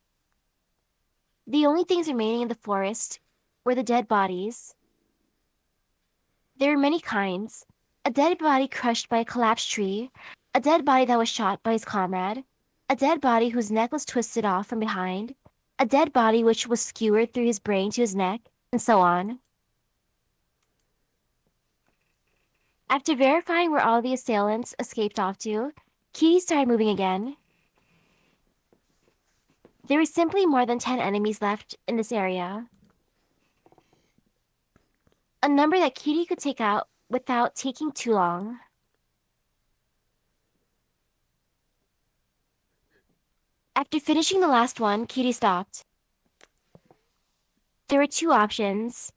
The only things remaining in the forest were the dead bodies. There were many kinds. A dead body crushed by a collapsed tree, a dead body that was shot by his comrade, a dead body whose neck was twisted off from behind, a dead body which was skewered through his brain to his neck, and so on. After verifying where all the assailants escaped off to, Kitty started moving again. There were simply more than 10 enemies left in this area. A number that Kitty could take out without taking too long. After finishing the last one, Kitty stopped. There were two options.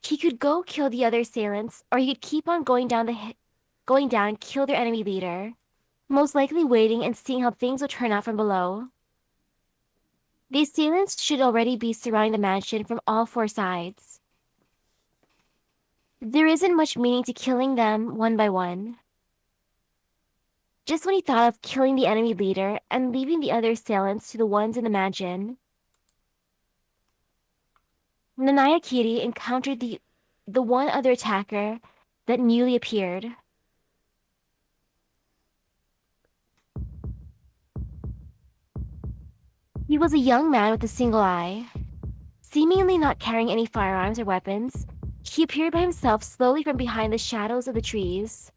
He could go kill the other assailants, or he could keep on going down and kill their enemy leader, most likely waiting and seeing how things would turn out from below. The assailants should already be surrounding the mansion from all four sides. There isn't much meaning to killing them one by one. Just when he thought of killing the enemy leader and leaving the other assailants to the ones in the mansion, Nanaya Kiri encountered the one other attacker that newly appeared. He was a young man with a single eye. Seemingly not carrying any firearms or weapons, he appeared by himself slowly from behind the shadows of the trees.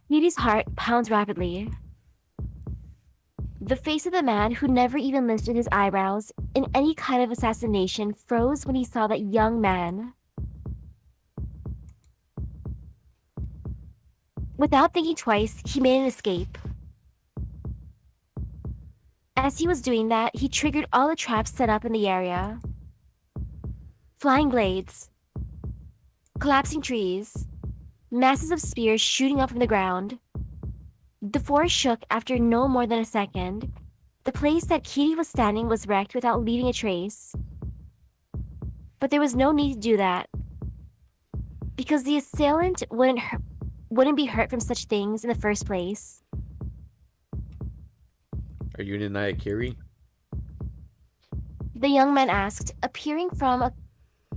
Kiri's heart pounds rapidly. The face of the man who never even lifted his eyebrows in any kind of assassination froze when he saw that young man. Without thinking twice, he made an escape. As he was doing that, he triggered all the traps set up in the area. Flying blades, collapsing trees, masses of spears shooting up from the ground. The forest shook after no more than a second. The place that Kitty was standing was wrecked without leaving a trace. But there was no need to do that, because the assailant wouldn't be hurt from such things in the first place. Are you Nanaya Kiri? The young man asked, appearing from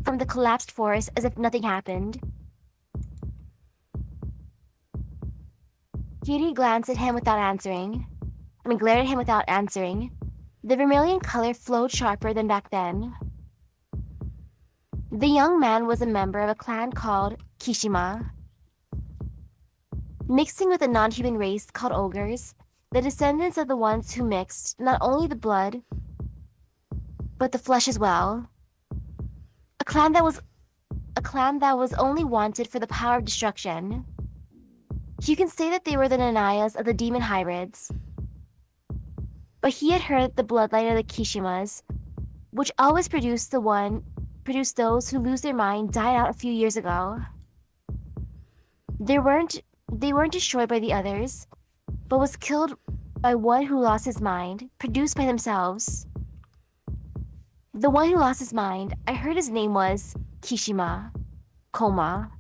the collapsed forest as if nothing happened. Kitty glared at him without answering. The vermilion color flowed sharper than back then. The young man was a member of a clan called Kishima. Mixing with a non-human race called ogres, the descendants of the ones who mixed not only the blood, but the flesh as well. A clan that was only wanted for the power of destruction. You can say that they were the Nanayas of the demon hybrids. But he had heard that the bloodline of the Kishimas, which always produced those who lose their mind, died out a few years ago. They weren't destroyed by the others, but was killed by one who lost his mind, produced by themselves. The one who lost his mind, I heard his name was Kishima, Koma.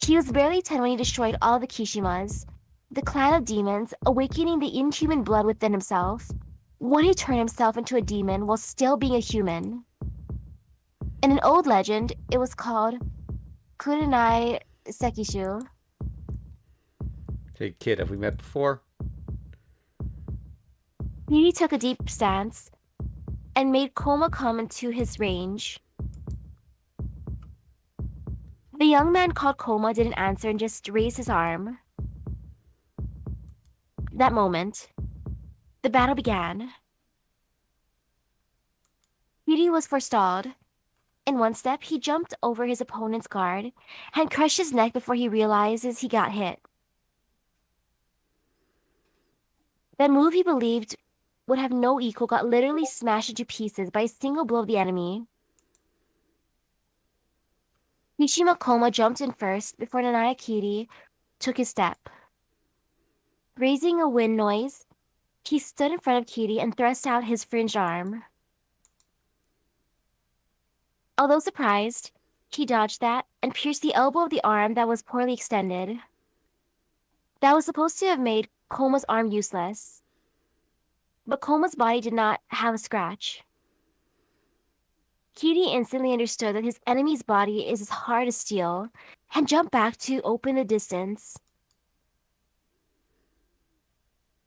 He was barely 10 when he destroyed all the Kishimas, the clan of demons, awakening the inhuman blood within himself. When he turned himself into a demon while still being a human. In an old legend, it was called Kurenai Sekishu. Hey kid, have we met before? He took a deep stance and made Koma come into his range. The young man called Koma didn't answer and just raised his arm. That moment, the battle began. Kiri was forestalled. In one step, he jumped over his opponent's guard and crushed his neck before he realizes he got hit. That move he believed would have no equal got literally smashed into pieces by a single blow of the enemy. Kishima Koma jumped in first before Nanaya Kiri took his step. Raising a wind noise, He stood in front of Kitty and thrust out his fringed arm. Although surprised, he dodged that and pierced the elbow of the arm that was poorly extended. That was supposed to have made Koma's arm useless. But Koma's body did not have a scratch. Kitty instantly understood that his enemy's body is as hard as steel and jumped back to open the distance.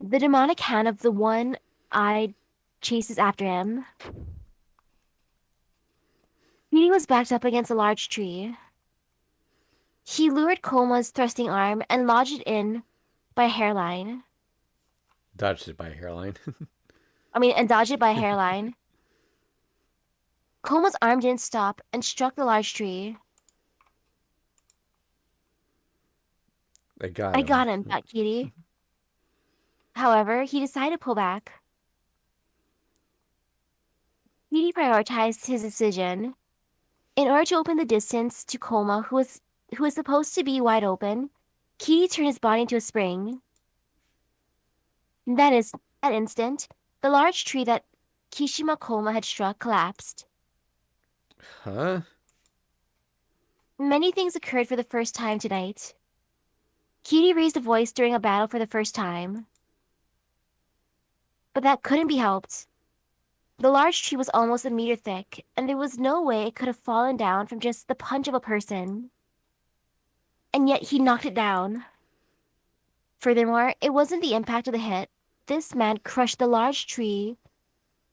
The demonic hand of the one-eyed chases after him. Kitty was backed up against a large tree. He lured Koma's thrusting arm and lodged it in by a hairline. Dodged it by a hairline. And dodged it by a hairline. Koma's arm didn't stop and struck the large tree. I got I him. got him, thought Kitty. However, he decided to pull back. Kitty prioritized his decision. In order to open the distance to Koma, who was supposed to be wide open, Kitty turned his body into a spring. That instant, the large tree that Kishima Koma had struck collapsed. Huh? Many things occurred for the first time tonight. Kitty raised a voice during a battle for the first time. But that couldn't be helped. The large tree was almost a meter thick, and there was no way it could have fallen down from just the punch of a person. And yet he knocked it down. Furthermore, it wasn't the impact of the hit. This man crushed the large tree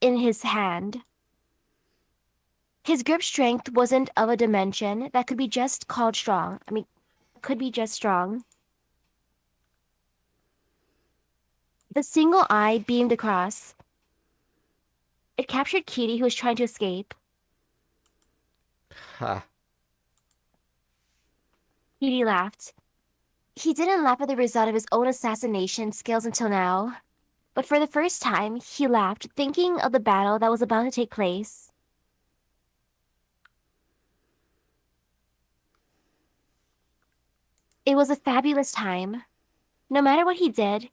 in his hand. His grip strength wasn't of a dimension that could be just called strong. Could be just strong. The single eye beamed across. It captured Kitty, who was trying to escape. Ha. Kitty laughed. He didn't laugh at the result of his own assassination skills until now. But for the first time, he laughed, thinking of the battle that was about to take place. It was a fabulous time. No matter what he did,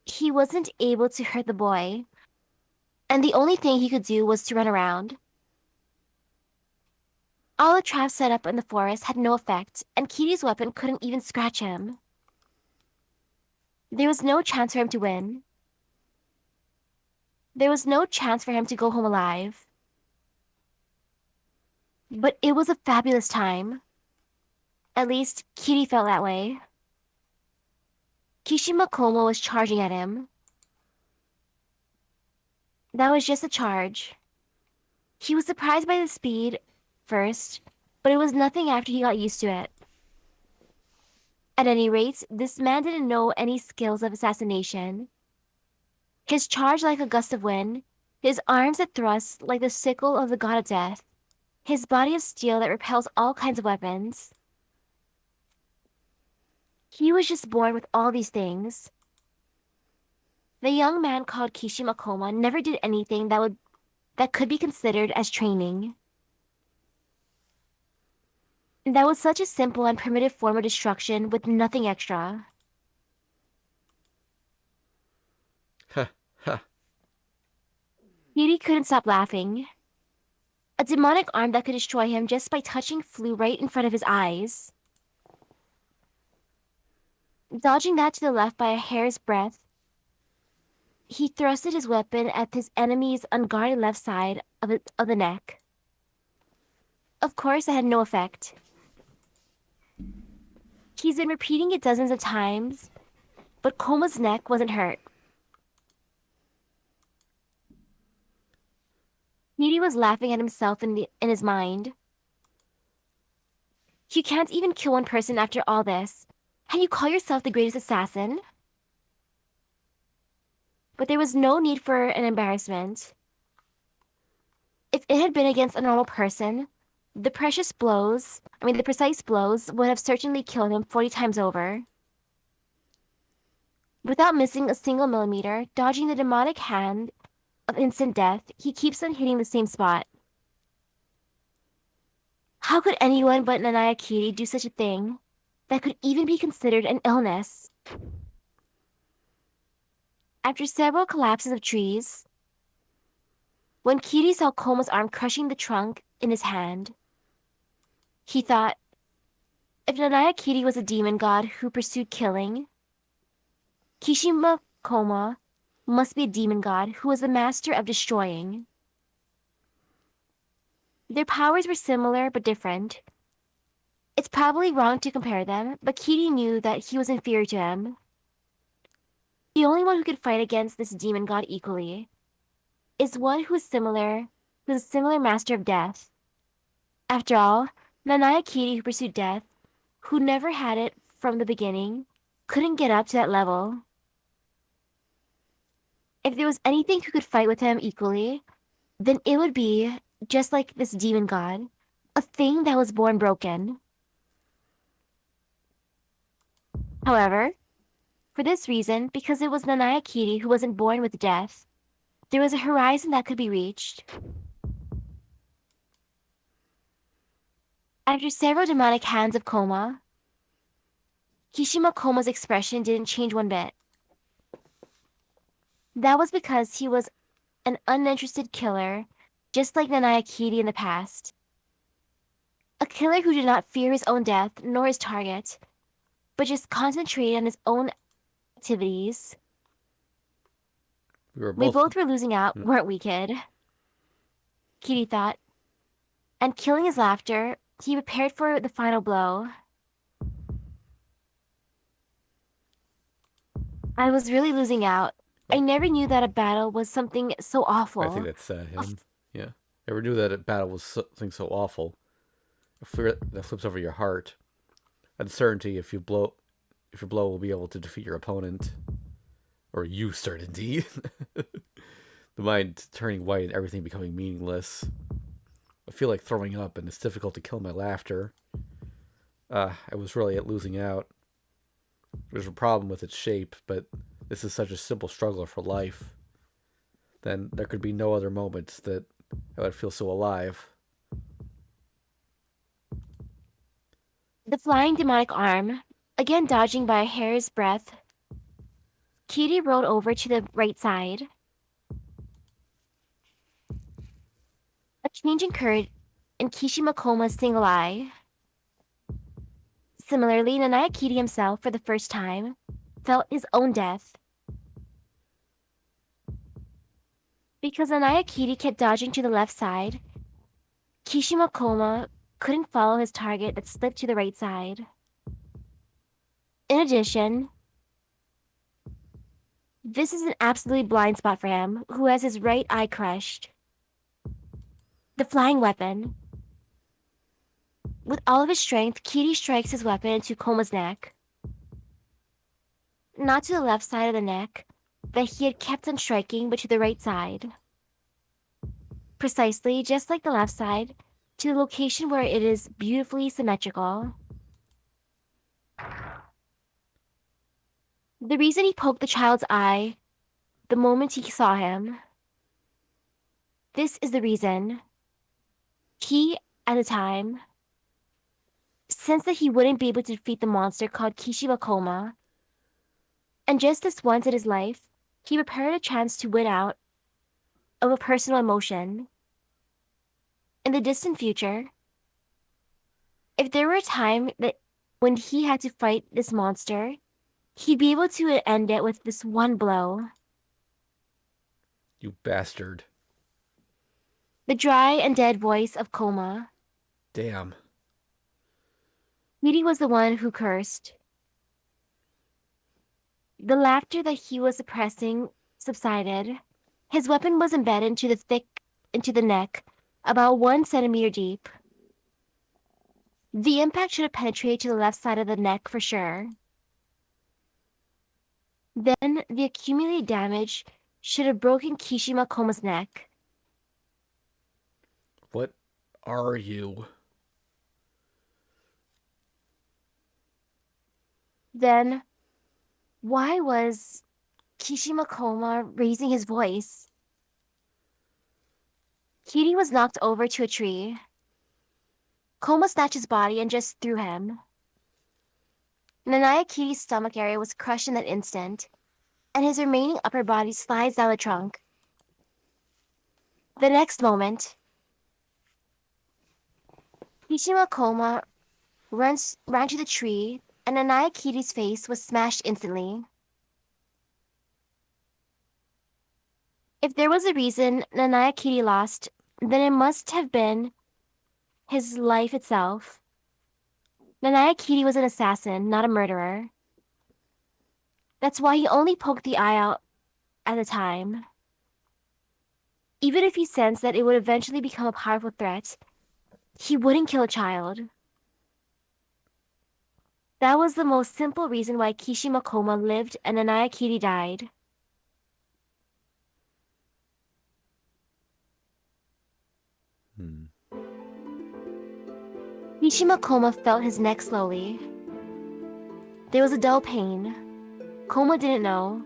he wasn't able to hurt the boy. And the only thing he could do was to run around. All the traps set up in the forest had no effect, and Kitty's weapon couldn't even scratch him. There was no chance for him to win. There was no chance for him to go home alive. But it was a fabulous time. At least, Kitty felt that way. Kishima Koma was charging at him. That was just a charge. He was surprised by the speed first, but it was nothing after he got used to it. At any rate, this man didn't know any skills of assassination. His charge like a gust of wind, his arms that thrust like the sickle of the god of death, his body of steel that repels all kinds of weapons. He was just born with all these things. The young man called Kishima Koma never did anything that could be considered as training. That was such a simple and primitive form of destruction with nothing extra. Ha. Ha. Kitty couldn't stop laughing. A demonic arm that could destroy him just by touching flew right in front of his eyes. Dodging that to the left by a hair's breadth, he thrusted his weapon at his enemy's unguarded left side of the neck. Of course, it had no effect. He's been repeating it dozens of times, but Koma's neck wasn't hurt. Kitty was laughing at himself in his mind. You can't even kill one person after all this, and you call yourself the greatest assassin? But there was no need for an embarrassment. If it had been against a normal person, the precise blows would have certainly killed him 40 times over. Without missing a single millimeter, dodging the demonic hand of instant death, he keeps on hitting the same spot. How could anyone but Nanaya Kitty do such a thing that could even be considered an illness? After several collapses of trees, when Kiri saw Koma's arm crushing the trunk in his hand, he thought, if Nanaya Kiri was a demon god who pursued killing, Kishima Koma must be a demon god who was the master of destroying. Their powers were similar but different. It's probably wrong to compare them, but Kiri knew that he was inferior to him. The only one who could fight against this demon god equally is one who is a similar master of death. After all, Nanaya Kiri, who pursued death, who never had it from the beginning, couldn't get up to that level. If there was anything who could fight with him equally, then it would be, just like this demon god, a thing that was born broken. However, for this reason, because it was Nanaya Kiri who wasn't born with death, there was a horizon that could be reached. After several demonic hands of Koma, Kishima Koma's expression didn't change one bit. That was because he was an uninterested killer, just like Nanaya Kiri in the past. A killer who did not fear his own death nor his target, but just concentrated on his own activities. We both were losing out, weren't we, kid? Kiri thought. And killing his laughter, he prepared for the final blow. I was really losing out. I never knew that a battle was something so awful. I think that's him. Yeah. Never knew that a battle was something so awful. A fear that flips over your heart. Uncertainty if your blow will be able to defeat your opponent. Or you, certainty. The mind turning white and everything becoming meaningless. I feel like throwing up and it's difficult to kill my laughter. I was really at losing out. There's a problem with its shape, but this is such a simple struggle for life. Then there could be no other moments that I would feel so alive. The flying demonic arm, again dodging by a hair's breadth, Kiri rolled over to the right side. A change occurred in Kishima Koma's single eye. Similarly, Nanaya Kiri himself, for the first time, felt his own death. Because Nanaya Kiri kept dodging to the left side, Kishima Koma couldn't follow his target that slipped to the right side. In addition, this is an absolutely blind spot for him, who has his right eye crushed. The flying weapon. With all of his strength, Kiri strikes his weapon into Koma's neck. Not to the left side of the neck that he had kept on striking, but to the right side. Precisely, just like the left side, to the location where it is beautifully symmetrical. The reason he poked the child's eye the moment he saw him. This is the reason. He, at the time, sensed that he wouldn't be able to defeat the monster called Kishima Koma. And just this once in his life, he prepared a chance to win out of a personal emotion. In the distant future, if there were a time that when he had to fight this monster, he'd be able to end it with this one blow. You bastard. The dry and dead voice of Koma. Damn. Kiri was the one who cursed. The laughter that he was suppressing subsided. His weapon was embedded into the neck, about 1 centimeter deep. The impact should have penetrated to the left side of the neck for sure. Then the accumulated damage should have broken Kishima Koma's neck. What are you? Then, why was Kishima Koma raising his voice? Kiri was knocked over to a tree. Koma snatched his body and just threw him. Nanaya Kiri's stomach area was crushed in that instant, and his remaining upper body slides down the trunk. The next moment, Kishimakoma ran to the tree, and Nanaya Kitty's face was smashed instantly. If there was a reason Nanaya Kitty lost, then it must have been his life itself. Nanaya Kitty was an assassin, not a murderer. That's why he only poked the eye out at a time. Even if he sensed that it would eventually become a powerful threat, he wouldn't kill a child. That was the most simple reason why Kishimakoma lived and Nanaya Kitty died. Kishimakoma felt his neck slowly. There was a dull pain. Koma didn't know.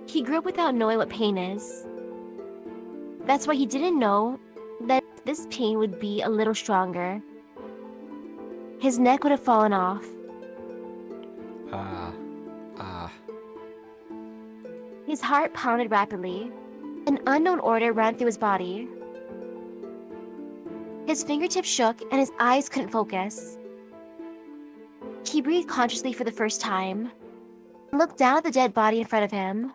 He grew up without knowing what pain is. That's why he didn't know that this pain would be a little stronger. His neck would have fallen off. His heart pounded rapidly. An unknown order ran through his body. His fingertips shook and his eyes couldn't focus. He breathed consciously for the first time and looked down at the dead body in front of him.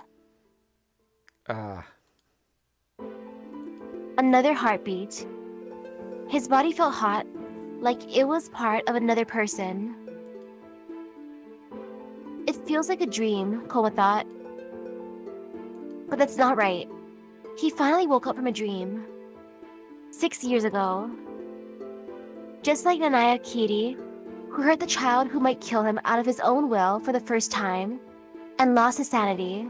Another heartbeat. His body felt hot, like it was part of another person. It feels like a dream, Koma thought. But that's not right. He finally woke up from a dream. 6 years ago. Just like Nanaya Kitty, who hurt the child who might kill him out of his own will for the first time, and lost his sanity.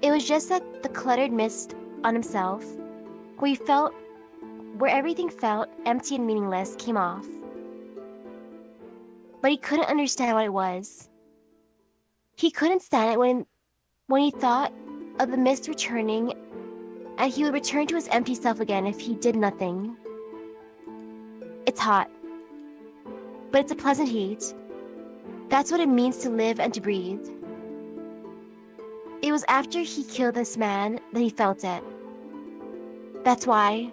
It was just that the cluttered mist on himself, where everything felt empty and meaningless, came off. But he couldn't understand what it was. He couldn't stand it when he thought of the mist returning, and he would return to his empty self again if he did nothing. It's hot, but it's a pleasant heat. That's what it means to live and to breathe. It was after he killed this man that he felt it. That's why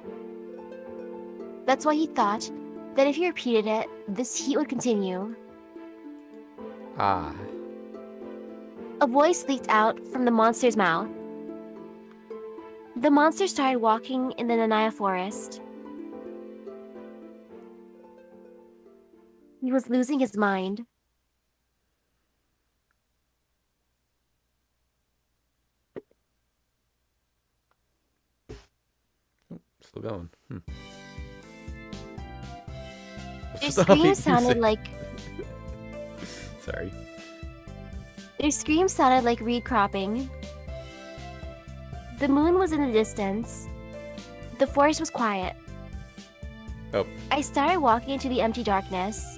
he thought that if he repeated it, this heat would continue. A voice leaked out from the monster's mouth. The monster started walking in the Nanaya forest. He was losing his mind. Still going. Their screams sounded like... Sorry. Their screams sounded like reed cropping. The moon was in the distance. The forest was quiet. Oh. I started walking into the empty darkness.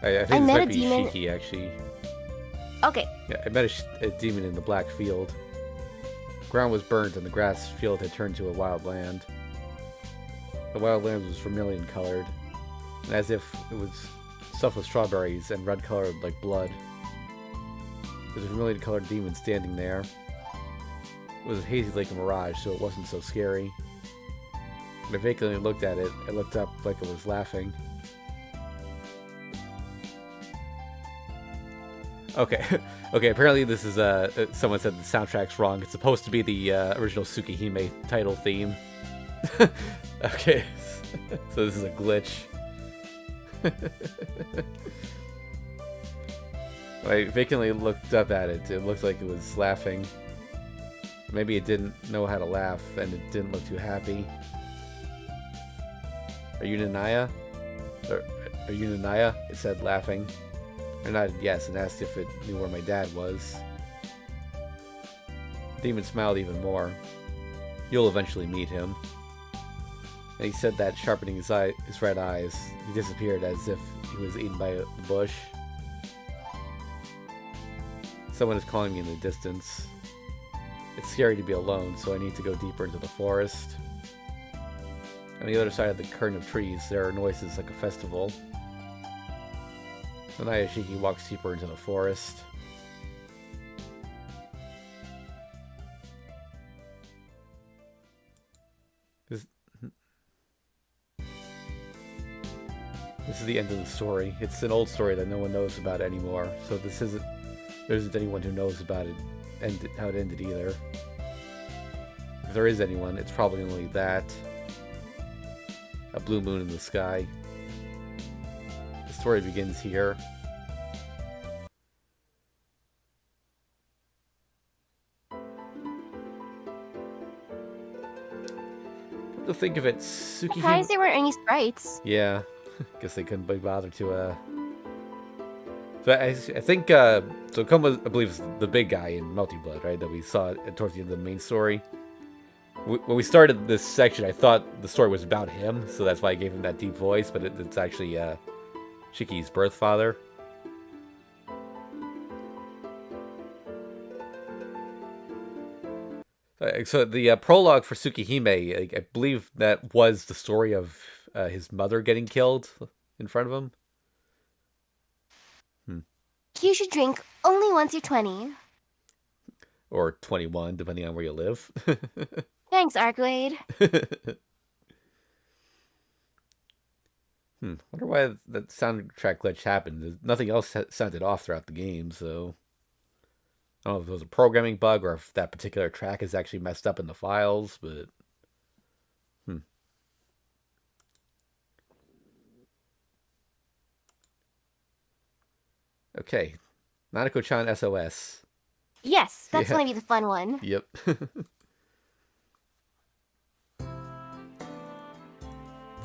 I think I this met might a be demon. Shiki, actually. Okay. Yeah, I met a demon in the black field. The ground was burnt and the grass field had turned to a wild land. The wild land was vermilion colored, and as if it was stuffed with strawberries and red colored like blood. There was a vermilion colored demon standing there. It was hazy like a mirage, so it wasn't so scary. When I vacantly looked at it, I looked up like it was laughing. Okay, okay, apparently this is, someone said the soundtrack's wrong. It's supposed to be the original Tsukihime title theme. Okay, so this is a glitch. I vacantly looked up at it. It looked like it was laughing. Maybe it didn't know how to laugh, and it didn't look too happy. Are you Nanaya? Are you Nanaya? It said, laughing. I nodded yes and asked if it knew where my dad was. The demon smiled even more. You'll eventually meet him. And he said that, sharpening his red eyes. He disappeared as if he was eaten by the bush. Someone is calling me in the distance. It's scary to be alone, so I need to go deeper into the forest. On the other side of the curtain of trees, there are noises like a festival. Nanaya Shiki walks deeper into the forest. This, this is the end of the story. It's an old story that no one knows about anymore. So there isn't anyone who knows about it and how it ended either. If there is anyone, it's probably only that. A blue moon in the sky. The story begins here. To think of it, Tsukihime... Surprised there weren't any sprites. Yeah, guess they couldn't be bothered to, So I think, so Kuma, I believe, is the big guy in Melty Blood, right? That we saw towards the end of the main story. When we started this section, I thought the story was about him, so that's why I gave him that deep voice, but it's actually, Shiki's birth father. So the prologue for Tsukihime, I believe that was the story of his mother getting killed in front of him. You should drink only once you're 20. Or 21, depending on where you live. Thanks, Arcade. Wonder why that soundtrack glitch happened. Nothing else sounded off throughout the game, so... I don't know if it was a programming bug or if that particular track is actually messed up in the files, but... Okay. Nanako-chan SOS. Yes, that's gonna be the fun one. Yep. Let's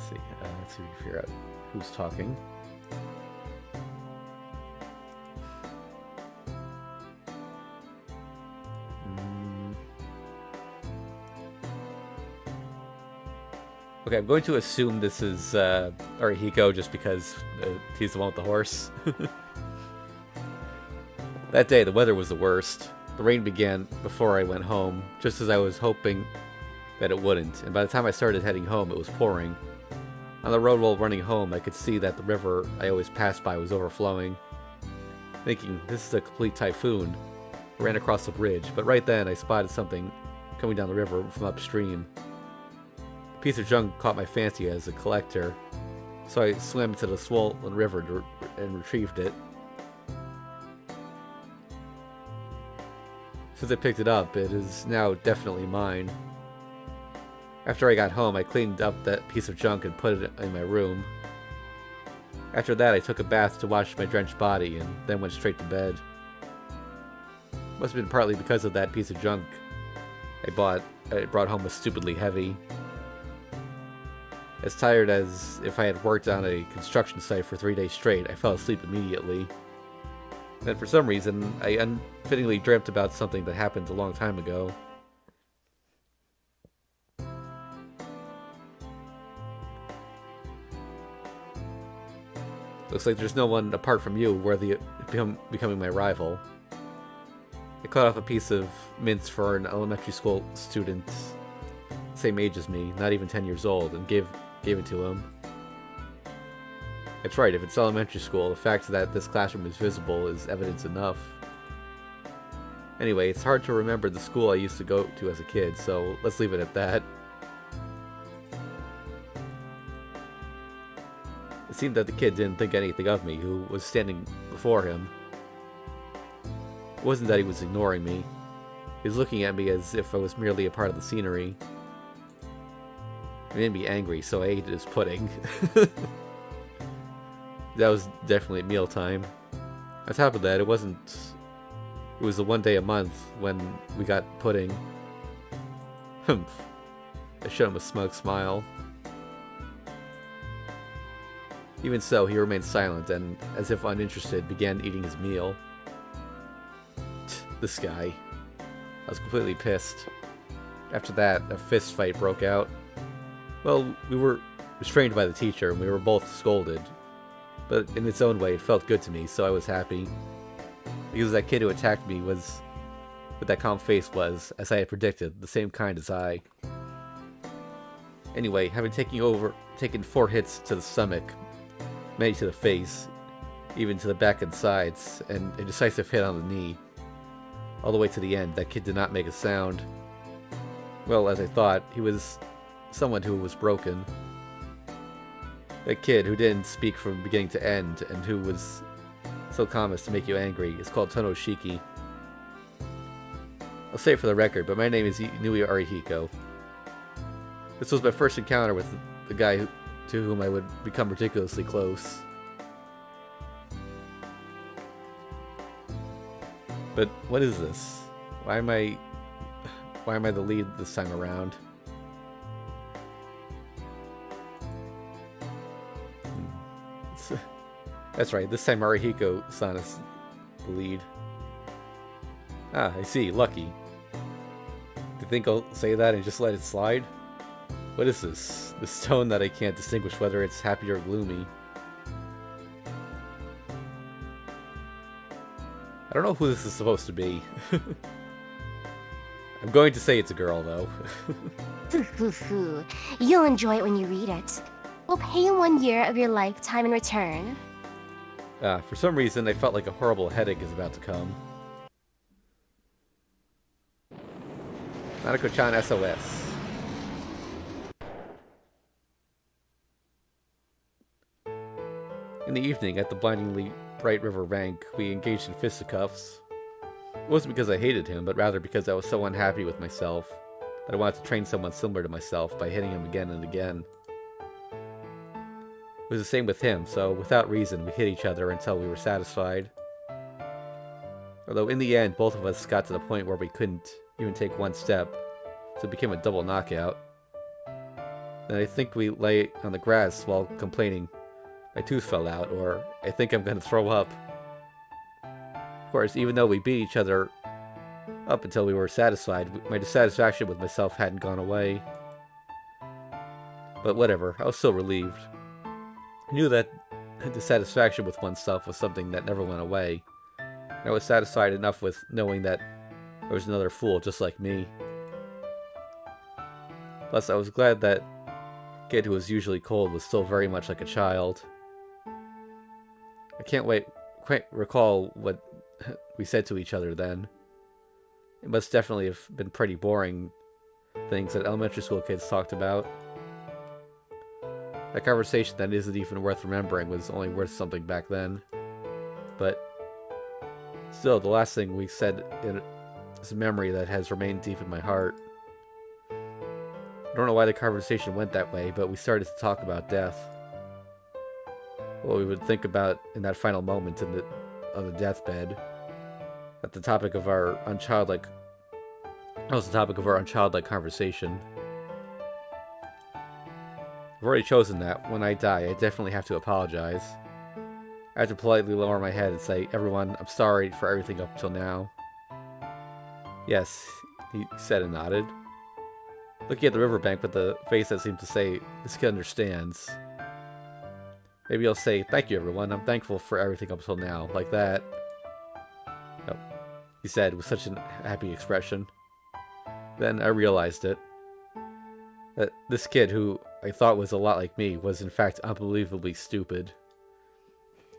see if we can figure out who's talking. Okay, I'm going to assume this is Arihiko just because he's the one with the horse. That day, the weather was the worst. The rain began before I went home, just as I was hoping that it wouldn't, and by the time I started heading home, it was pouring. On the road while running home, I could see that the river I always passed by was overflowing. Thinking, this is a complete typhoon. I ran across the bridge, but right then I spotted something coming down the river from upstream. A piece of junk caught my fancy as a collector, so I swam into the swollen river and retrieved it. Since I picked it up, it is now definitely mine. After I got home, I cleaned up that piece of junk and put it in my room. After that, I took a bath to wash my drenched body and then went straight to bed. Must have been partly because of that piece of junk I brought home was stupidly heavy. As tired as if I had worked on a construction site for 3 days straight, I fell asleep immediately. Then for some reason, I unfittingly dreamt about something that happened a long time ago. Looks like there's no one apart from you worthy of becoming my rival. I cut off a piece of mince for an elementary school student, same age as me, not even 10 years old, and gave it to him. That's right, if it's elementary school, the fact that this classroom is visible is evidence enough. Anyway, it's hard to remember the school I used to go to as a kid, so let's leave it at that. It seemed that the kid didn't think anything of me, who was standing before him. It wasn't that he was ignoring me. He was looking at me as if I was merely a part of the scenery. It made me angry, so I ate his pudding. That was definitely mealtime. On top of that, it was the one day a month when we got pudding. Humph. I showed him a smug smile. Even so, he remained silent and, as if uninterested, began eating his meal. This guy. I was completely pissed. After that, a fist fight broke out. Well, we were restrained by the teacher, and we were both scolded. But in its own way, it felt good to me, so I was happy. Because that kid who attacked me with that calm face was, as I had predicted, the same kind as I. Anyway, having taken 4 hits to the stomach, many to the face, even to the back and sides, and a decisive hit on the knee, all the way to the end, that kid did not make a sound. Well, as I thought, he was someone who was broken. That kid who didn't speak from beginning to end and who was so calm as to make you angry is called Tonoshiki. I'll say it for the record, but my name is Inui Arihiko. This was my first encounter with the guy to whom I would become ridiculously close. But what is this? Why am I the lead this time around? That's right, this time Arihiko-san is the lead. Ah, I see, lucky. Do you think I'll say that and just let it slide? What is this? This tone that I can't distinguish whether it's happy or gloomy. I don't know who this is supposed to be. I'm going to say it's a girl, though. You'll enjoy it when you read it. We'll pay you 1 year of your lifetime in return. For some reason, I felt like a horrible headache is about to come. Nanako-chan SOS. In the evening, at the blindingly bright river bank, we engaged in fisticuffs. It wasn't because I hated him, but rather because I was so unhappy with myself that I wanted to train someone similar to myself by hitting him again and again. It was the same with him, so without reason, we hit each other until we were satisfied. Although in the end, both of us got to the point where we couldn't even take one step, so it became a double knockout. Then I think we lay on the grass while complaining, "My tooth fell out," or "I think I'm gonna throw up." Of course, even though we beat each other up until we were satisfied, my dissatisfaction with myself hadn't gone away. But whatever, I was still relieved. I knew that dissatisfaction with oneself was something that never went away. And I was satisfied enough with knowing that there was another fool just like me. Plus, I was glad that kid who was usually cold was still very much like a child. I can't quite recall what we said to each other then. It must definitely have been pretty boring things that elementary school kids talked about. That conversation that isn't even worth remembering was only worth something back then. But still, the last thing we said is a memory that has remained deep in my heart. I don't know why the conversation went that way, but we started to talk about death. What we would think about in that final moment on the deathbed. That was the topic of our unchildlike conversation. I've already chosen that when I die, I definitely have to apologize. I have to politely lower my head and say, "Everyone, I'm sorry for everything up till now." "Yes," he said and nodded, looking at the riverbank with a face that seemed to say, "This kid understands." Maybe I'll say, "Thank you, everyone. I'm thankful for everything up till now," like that. Oh, he said with such a happy expression. Then I realized it. That this kid, who I thought was a lot like me, was in fact unbelievably stupid.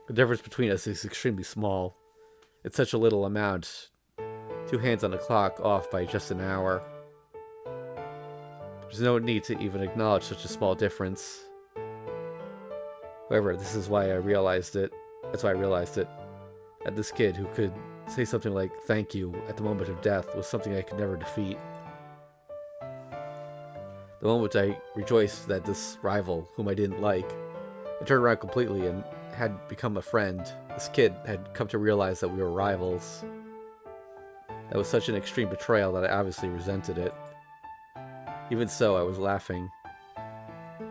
The difference between us is extremely small. It's such a little amount. 2 hands on the clock off by just an hour. There's no need to even acknowledge such a small difference. However, this is why I realized it. That's why I realized it. That this kid who could say something like "thank you" at the moment of death was something I could never defeat. The moment I rejoiced that this rival, whom I didn't like, had turned around completely and had become a friend. This kid had come to realize that we were rivals. That was such an extreme betrayal that I obviously resented it. Even so, I was laughing.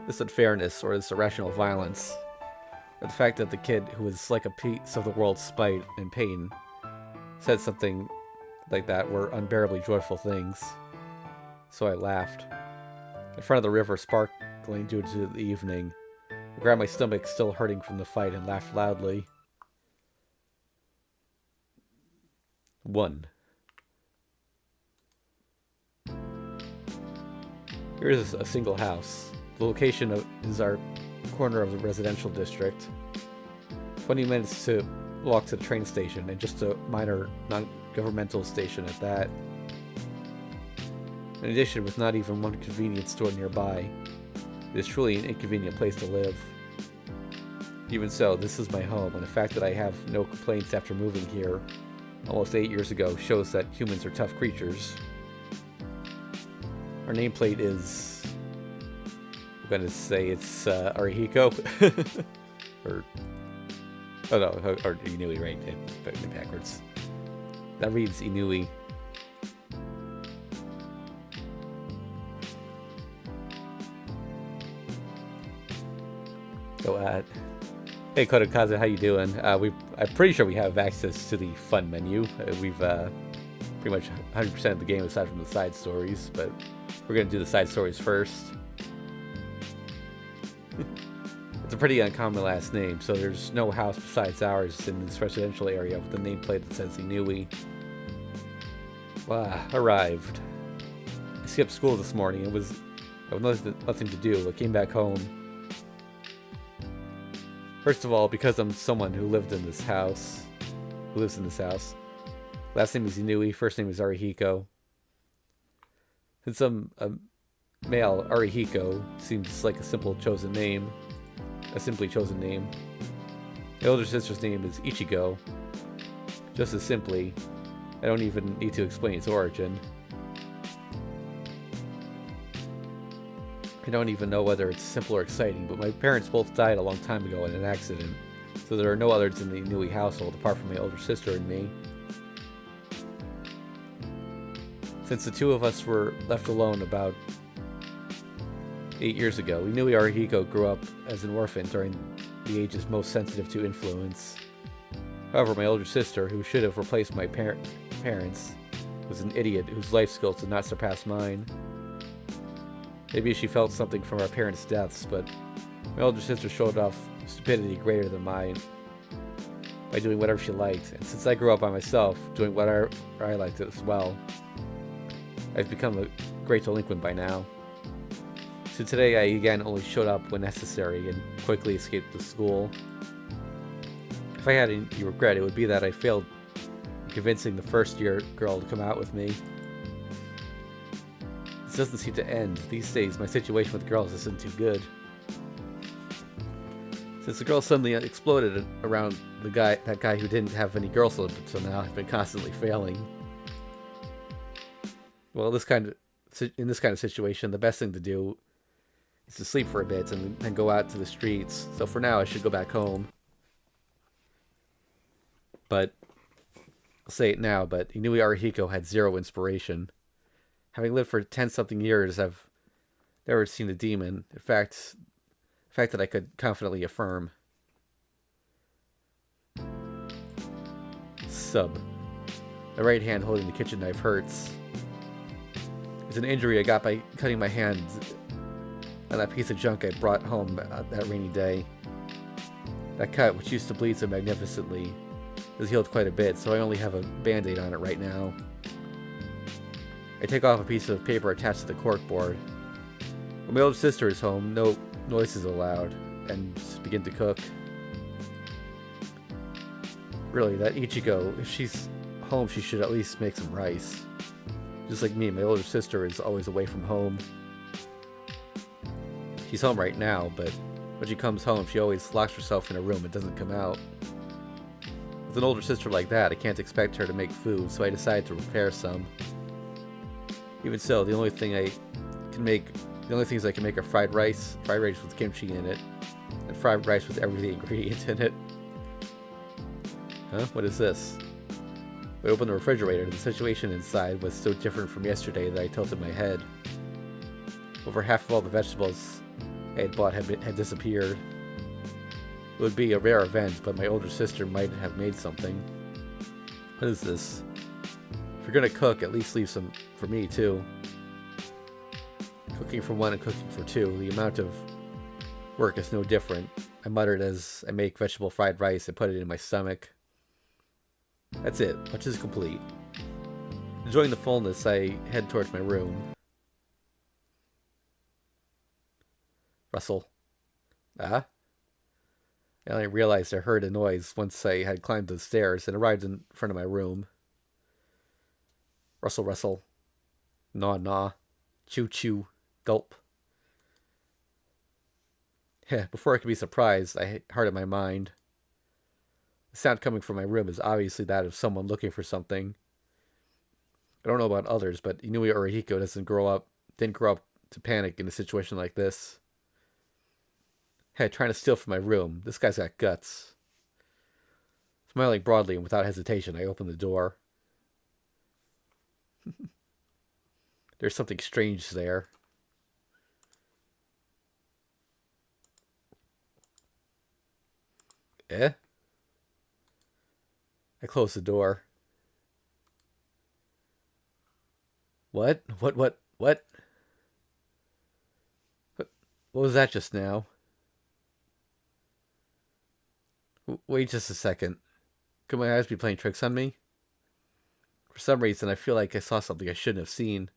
This unfairness, or this irrational violence, or the fact that the kid, who was like a piece of the world's spite and pain, said something like that, were unbearably joyful things. So I laughed. In front of the river, sparkling due to the evening, I grabbed my stomach, still hurting from the fight, and laughed loudly. 1. Here is a single house. The location is our corner of the residential district. 20 minutes to walk to the train station, and just a minor non-governmental station at that. In addition, with not even one convenience store nearby, it is truly an inconvenient place to live. Even so, this is my home, and the fact that I have no complaints after moving here almost 8 years ago shows that humans are tough creatures. Our nameplate is... I'm gonna say it's Arihiko. Or... Oh no, or Inui, right? Backwards. That reads Inui. So, hey Kodakaze, how you doing? I'm pretty sure we have access to the fun menu. We've pretty much 100% of the game aside from the side stories, but we're gonna do the side stories first. It's a pretty uncommon last name, so there's no house besides ours in this residential area with a nameplate that says Inui. Arrived. I skipped school this morning. I had nothing to do. I came back home. First of all, because I'm someone who lives in this house. Last name is Inui, first name is Arihiko. Since I'm a male, Arihiko seems like a simply chosen name. My older sister's name is Ichigo. Just as simply, I don't even need to explain its origin. I don't even know whether it's simple or exciting, but my parents both died a long time ago in an accident, so there are no others in the Inui household apart from my older sister and me. Since the two of us were left alone about 8 years ago, Inui Arihiko grew up as an orphan during the ages most sensitive to influence. However, my older sister, who should have replaced my parents, was an idiot whose life skills did not surpass mine. Maybe she felt something from our parents' deaths, but my older sister showed off stupidity greater than mine by doing whatever she liked, and since I grew up by myself, doing whatever I liked as well, I've become a great delinquent by now. So today I again only showed up when necessary and quickly escaped to school. If I had any regret, it would be that I failed in convincing the first-year girl to come out with me. This doesn't seem to end. These days, my situation with girls isn't too good. Since the girl suddenly exploded around that guy who didn't have any girls until now, I've been constantly failing. Well, in this kind of situation, the best thing to do is to sleep for a bit and then go out to the streets. So for now, I should go back home. But I'll say it now, but Inui Arihiko had zero inspiration. Having lived for 10-something years, I've never seen a demon. In fact, the fact that I could confidently affirm. Sub. My right hand holding the kitchen knife hurts. It's an injury I got by cutting my hand on that piece of junk I brought home that rainy day. That cut, which used to bleed so magnificently, has healed quite a bit, so I only have a band-aid on it right now. I take off a piece of paper attached to the corkboard. When my older sister is home, no noises allowed, and begin to cook. Really, that Ichigo, if she's home, she should at least make some rice. Just like me, my older sister is always away from home. She's home right now, but when she comes home, she always locks herself in a room and doesn't come out. With an older sister like that, I can't expect her to make food, so I decided to prepare some. Even so, the only things I can make are fried rice with kimchi in it, and fried rice with every ingredient in it. Huh? What is this? I opened the refrigerator. The situation inside was so different from yesterday that I tilted my head. Over half of all the vegetables I had bought had disappeared. It would be a rare event, but my older sister might have made something. What is this? If you're gonna cook, at least leave some for me, too. Cooking for one and cooking for two, the amount of work is no different. I muttered as I make vegetable fried rice and put it in my stomach. That's it. Lunch is complete. Enjoying the fullness, I head towards my room. Russell. Ah? I only realized I heard a noise once I had climbed the stairs and arrived in front of my room. Russell. Gnaw. Choo choo. Gulp. Before I could be surprised, I heard in my mind. The sound coming from my room is obviously that of someone looking for something. I don't know about others, but Inui Orihiko didn't grow up to panic in a situation like this. Trying to steal from my room. This guy's got guts. Smiling broadly and without hesitation, I opened the door. There's something strange there. I closed the door. What? What was that just now? Wait just a second. Could my eyes be playing tricks on me? For some reason, I feel like I saw something I shouldn't have seen.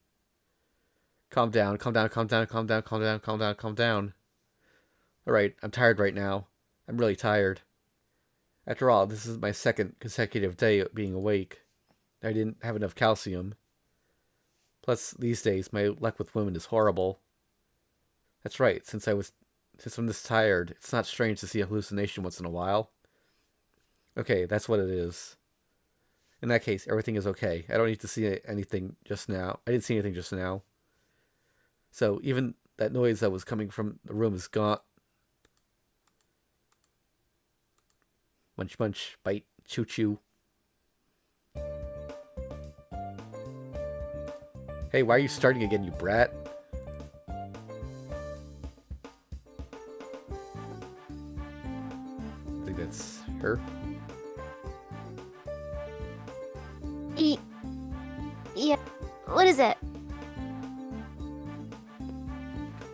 Calm down, calm down, calm down, calm down, calm down, calm down, calm down. Alright, I'm tired right now. I'm really tired. After all, this is my second consecutive day of being awake. I didn't have enough calcium. Plus, these days, my luck with women is horrible. That's right, since I'm this tired, it's not strange to see a hallucination once in a while. Okay, that's what it is. In that case, everything is okay. I don't need to see anything just now. I didn't see anything just now. So, even that noise that was coming from the room is gone. Munch, munch, bite, choo, choo. Hey, why are you starting again, you brat? I think that's her. Yeah. What is it?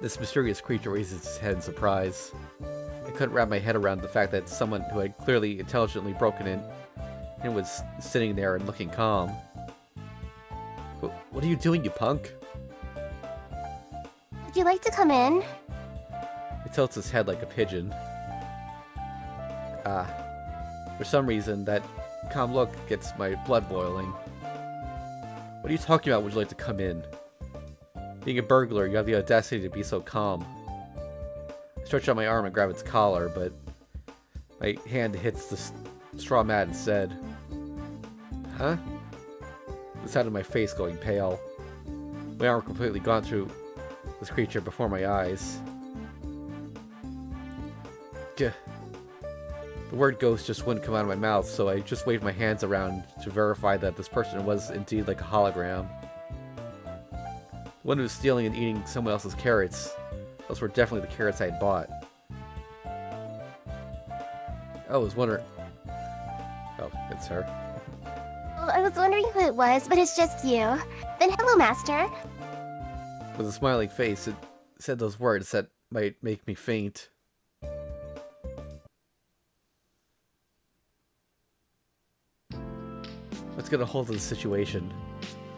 This mysterious creature raises its head in surprise. I couldn't wrap my head around the fact that someone who had clearly intelligently broken in and was sitting there and looking calm. What are you doing, you punk? Would you like to come in? It tilts its head like a pigeon. For some reason, that calm look gets my blood boiling. What are you talking about, would you like to come in? Being a burglar, you have the audacity to be so calm. I stretch out my arm and grab its collar, but my hand hits the straw mat instead. Huh? The sound of my face going pale. My arm completely gone through this creature before my eyes. Gah. The word ghost just wouldn't come out of my mouth, so I just waved my hands around to verify that this person was indeed like a hologram. The one who was stealing and eating someone else's carrots. Those were definitely the carrots I had bought. I was wondering... Oh, it's her. Well, I was wondering who it was, but it's just you. Then hello, Master. With a smiling face, it said those words that might make me faint. Let's get a hold of the situation.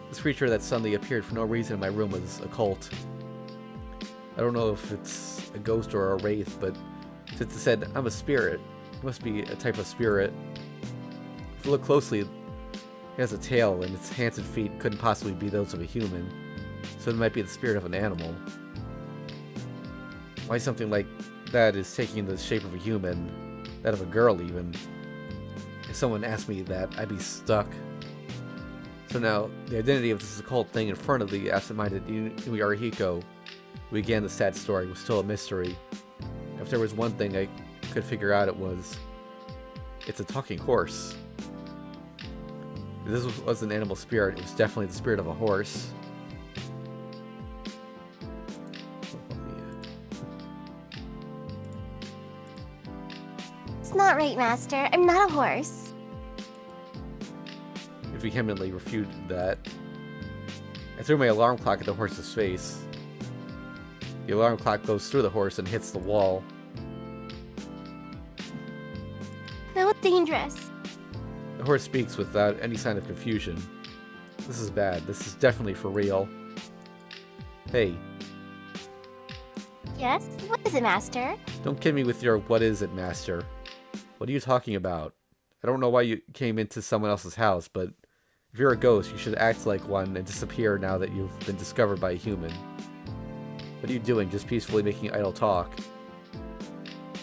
This creature that suddenly appeared for no reason in my room was a cult. I don't know if it's a ghost or a wraith, but since it said, I'm a spirit, it must be a type of spirit. If you look closely, it has a tail, and its hands and feet couldn't possibly be those of a human, so it might be the spirit of an animal. Why something like that is taking the shape of a human, that of a girl even. If someone asked me that, I'd be stuck. So now, the identity of this occult thing in front of the absent-minded Inui Arihiko who began the sad story was still a mystery. If there was one thing I could figure out, it's a talking horse. If this was an animal spirit, it was definitely the spirit of a horse. It's not right, Master. I'm not a horse. It vehemently refuted that. I threw my alarm clock at the horse's face. The alarm clock goes through the horse and hits the wall. That was dangerous. The horse speaks without any sign of confusion. This is bad. This is definitely for real. Hey. Yes? What is it, Master? Don't kid me with your what is it, Master. What are you talking about? I don't know why you came into someone else's house, but if you're a ghost, you should act like one and disappear now that you've been discovered by a human. What are you doing, just peacefully making idle talk?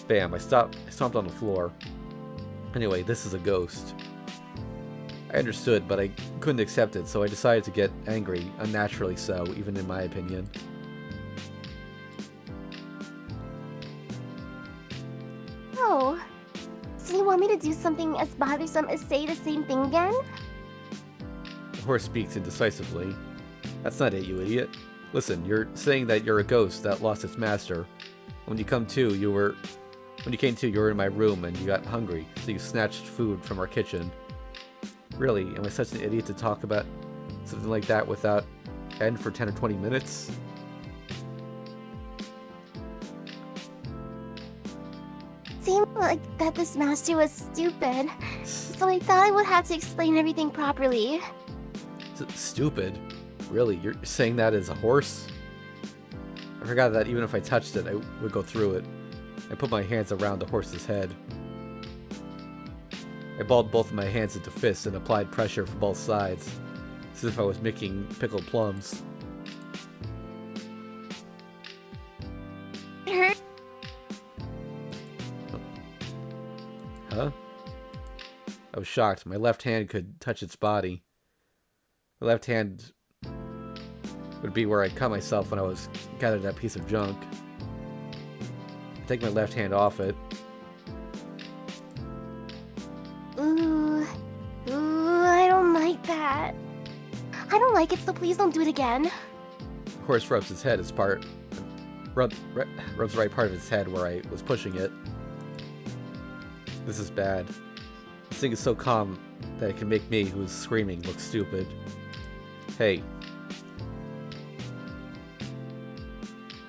Bam, I stomped on the floor. Anyway, this is a ghost. I understood, but I couldn't accept it, so I decided to get angry, unnaturally so, even in my opinion. Oh, so you want me to do something as bothersome as say the same thing again? The horse speaks indecisively. That's not it, you idiot. Listen, you're saying that you're a ghost that lost its master. When you came to, you were in my room and you got hungry, so you snatched food from our kitchen. Really, am I such an idiot to talk about something like that without end for 10 or 20 minutes? Seemed like that this master was stupid, so I thought I would have to explain everything properly. Stupid? Really? You're saying that as a horse? I forgot that even if I touched it, I would go through it. I put my hands around the horse's head. I balled both of my hands into fists and applied pressure from both sides, as if I was making pickled plums. It hurt. Huh? I was shocked. My left hand could touch its body. My left hand would be where I'd cut myself when I was gathering that piece of junk. I take my left hand off it. I don't like that. I don't like it, so please don't do it again. The horse rubs his head as part... rubs the right part of his head where I was pushing it. This is bad. This thing is so calm that it can make me, who is screaming, look stupid. Hey.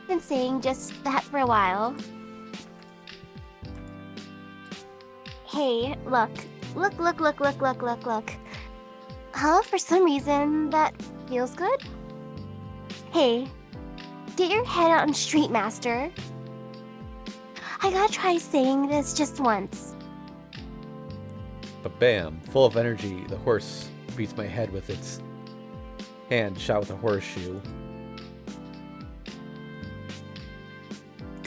Been saying just that for a while. Hey, look. Look. Huh? For some reason, that feels good? Hey, get your head out on street, master. I gotta try saying this just once. But bam, full of energy, the horse beats my head with its hand shot with a horseshoe.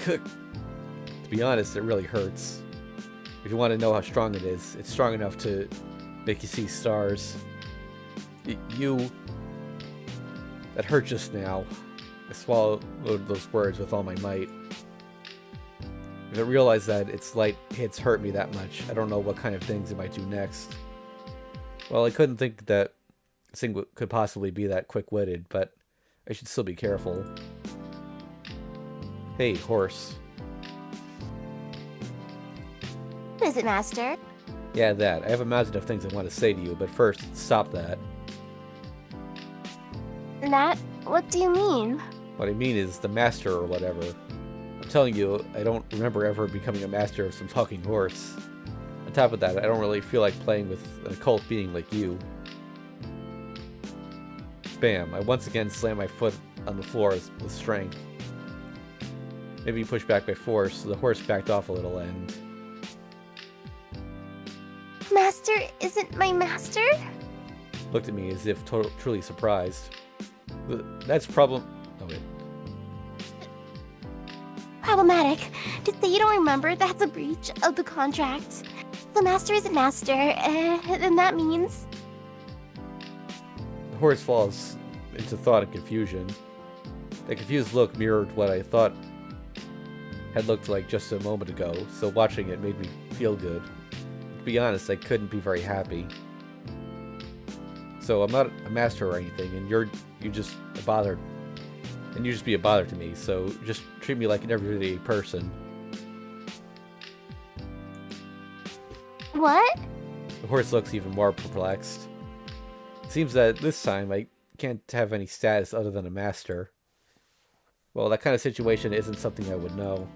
To be honest, it really hurts. If you want to know how strong it is, it's strong enough to make you see stars. That hurt just now. I swallowed those words with all my might. If I realize that its light hits hurt me that much, I don't know what kind of things it might do next. Well, I couldn't think that this thing could possibly be that quick-witted, but I should still be careful. Hey, horse. What is it, master? Yeah, that. I have a mountain of things I want to say to you, but first, stop that. That? What do you mean? What I mean is the master or whatever. I'm telling you, I don't remember ever becoming a master of some talking horse. On top of that, I don't really feel like playing with an occult being like you. Bam, I once again slammed my foot on the floor with strength. Maybe pushed back by force, so the horse backed off a little and... Master isn't my master? looked at me as if truly surprised. That's problem... Oh, wait. Problematic. To say you don't remember, that's a breach of the contract. The master isn't master, and that means... The horse falls into thought and confusion. The confused look mirrored what I thought had looked like just a moment ago, so watching it made me feel good. To be honest, I couldn't be very happy. So I'm not a master or anything, and you just a bother. And you just be a bother to me, so just treat me like an everyday person. What? The horse looks even more perplexed. It seems that this time I can't have any status other than a master. Well, that kind of situation isn't something I would know.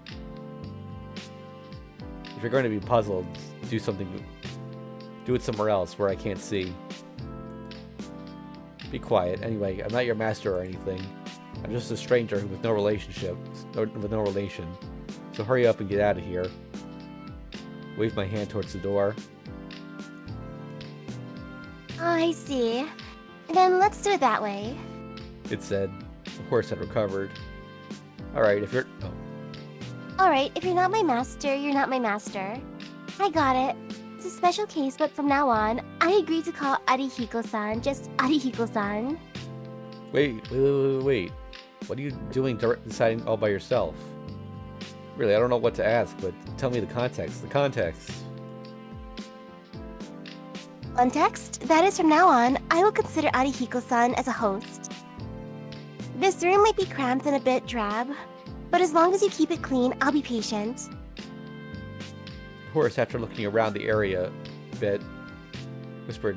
If you're going to be puzzled, do it somewhere else where I can't see. Be quiet. Anyway, I'm not your master or anything. I'm just a stranger with no relationship, with no relation. So hurry up and get out of here. Wave my hand towards the door. Oh, I see. Then let's do it that way. It said. The horse had recovered. Alright, if you're... Oh. Alright, if you're not my master, you're not my master. I got it. It's a special case, but from now on, I agree to call Arihiko-san just Arihiko-san. Wait. What are you doing deciding all by yourself? Really, I don't know what to ask, but tell me the context. The context. Context? That is, from now on, I will consider Arihiko-san as a host. This room might be cramped and a bit drab, but as long as you keep it clean, I'll be patient. Horse, after looking around the area a bit, whispered,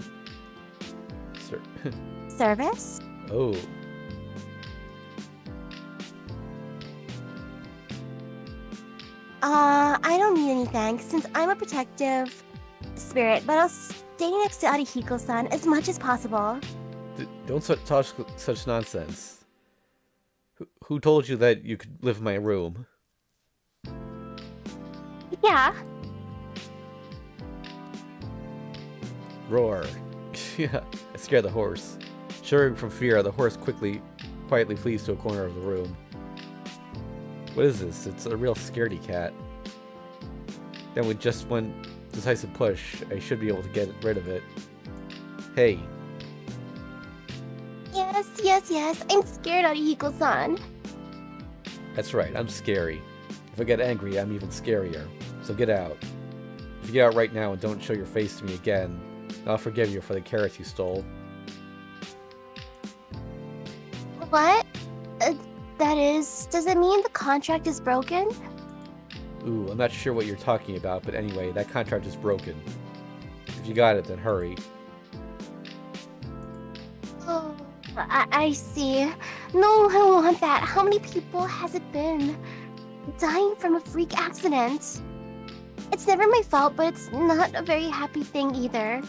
Service? Oh. I don't need any thanks since I'm a protective spirit, but I'll stay next to Arihiko-san as much as possible. Don't talk such nonsense. Who told you that you could live in my room? Yeah. Roar. Yeah, I scared the horse. Shuddering from fear, the horse quietly flees to a corner of the room. What is this? It's a real scaredy cat. Then with just one decisive push, I should be able to get rid of it. Hey. Yes. I'm scared, Arihiko-san. That's right, I'm scary. If I get angry, I'm even scarier. So get out. If you get out right now and don't show your face to me again, I'll forgive you for the carrots you stole. What? That is, does it mean the contract is broken? Ooh, I'm not sure what you're talking about, but anyway, that contract is broken. If you got it, then hurry. Oh, I see. No, I don't want that. How many people has it been? Dying from a freak accident. It's never my fault, but it's not a very happy thing either.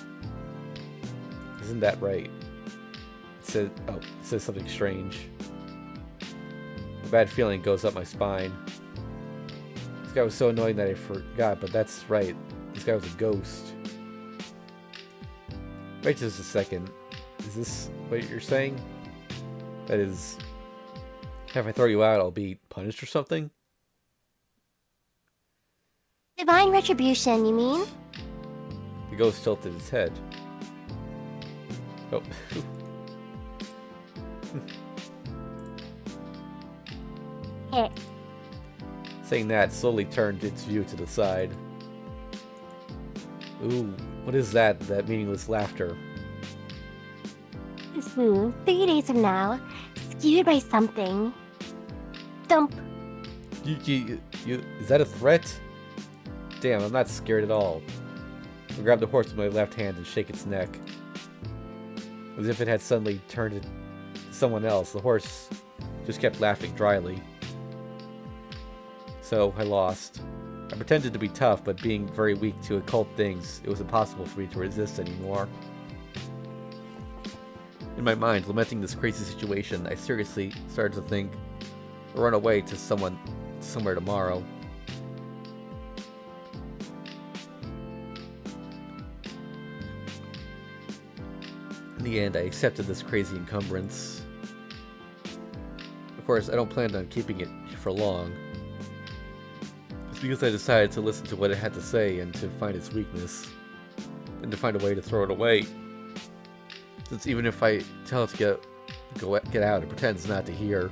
Isn't that right? It says something strange. A bad feeling goes up my spine. This guy was so annoying that I forgot, but that's right. This guy was a ghost. Wait just a second. Is this what you're saying? That is, if I throw you out, I'll be punished or something? Divine retribution, you mean? The ghost tilted his head. Oh. Hey. Saying that, slowly turned its view to the side. Ooh, what is that meaningless laughter? 3 days from now, skewered by something. Thump. Is that a threat? Damn, I'm not scared at all. I grab the horse with my left hand and shake its neck. As if it had suddenly turned to someone else, the horse just kept laughing dryly. So, I lost. I pretended to be tough, but being very weak to occult things, it was impossible for me to resist anymore. In my mind, lamenting this crazy situation, I seriously started to think, I'll run away to somewhere tomorrow. In the end, I accepted this crazy encumbrance. Of course, I don't plan on keeping it for long. It's because I decided to listen to what it had to say and to find its weakness, and to find a way to throw it away. Since even if I tell it to get out, it pretends not to hear.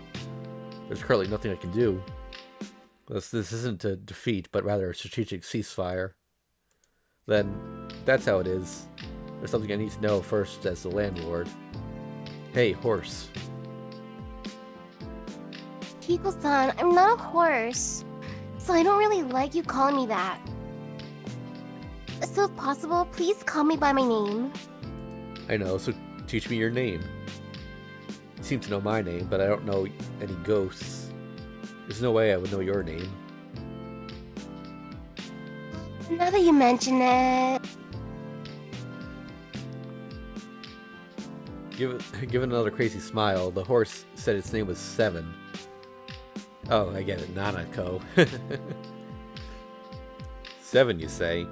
There's currently nothing I can do. This isn't a defeat, but rather a strategic ceasefire. Then, that's how it is. There's something I need to know first as the landlord. Hey, horse. Hiko-san, I'm not a horse, so I don't really like you calling me that. So if possible, please call me by my name. I know, so teach me your name. You seem to know my name, but I don't know any ghosts. There's no way I would know your name. Now that you mention it... Given another crazy smile, the horse said its name was Seven. Oh, I get it, Nanako. 7, you say?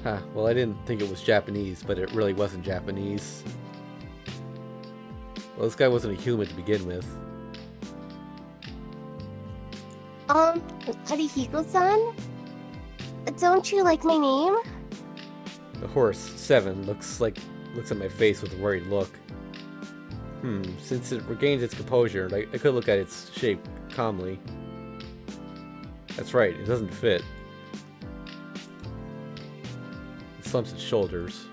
Huh, well, I didn't think it was Japanese, but it really wasn't Japanese. Well, this guy wasn't a human to begin with. Arihiko-san? Don't you like my name? The horse, 7, looks at my face with a worried look. Since it regains its composure, I could look at its shape calmly. That's right, it doesn't fit. It slumps its shoulders.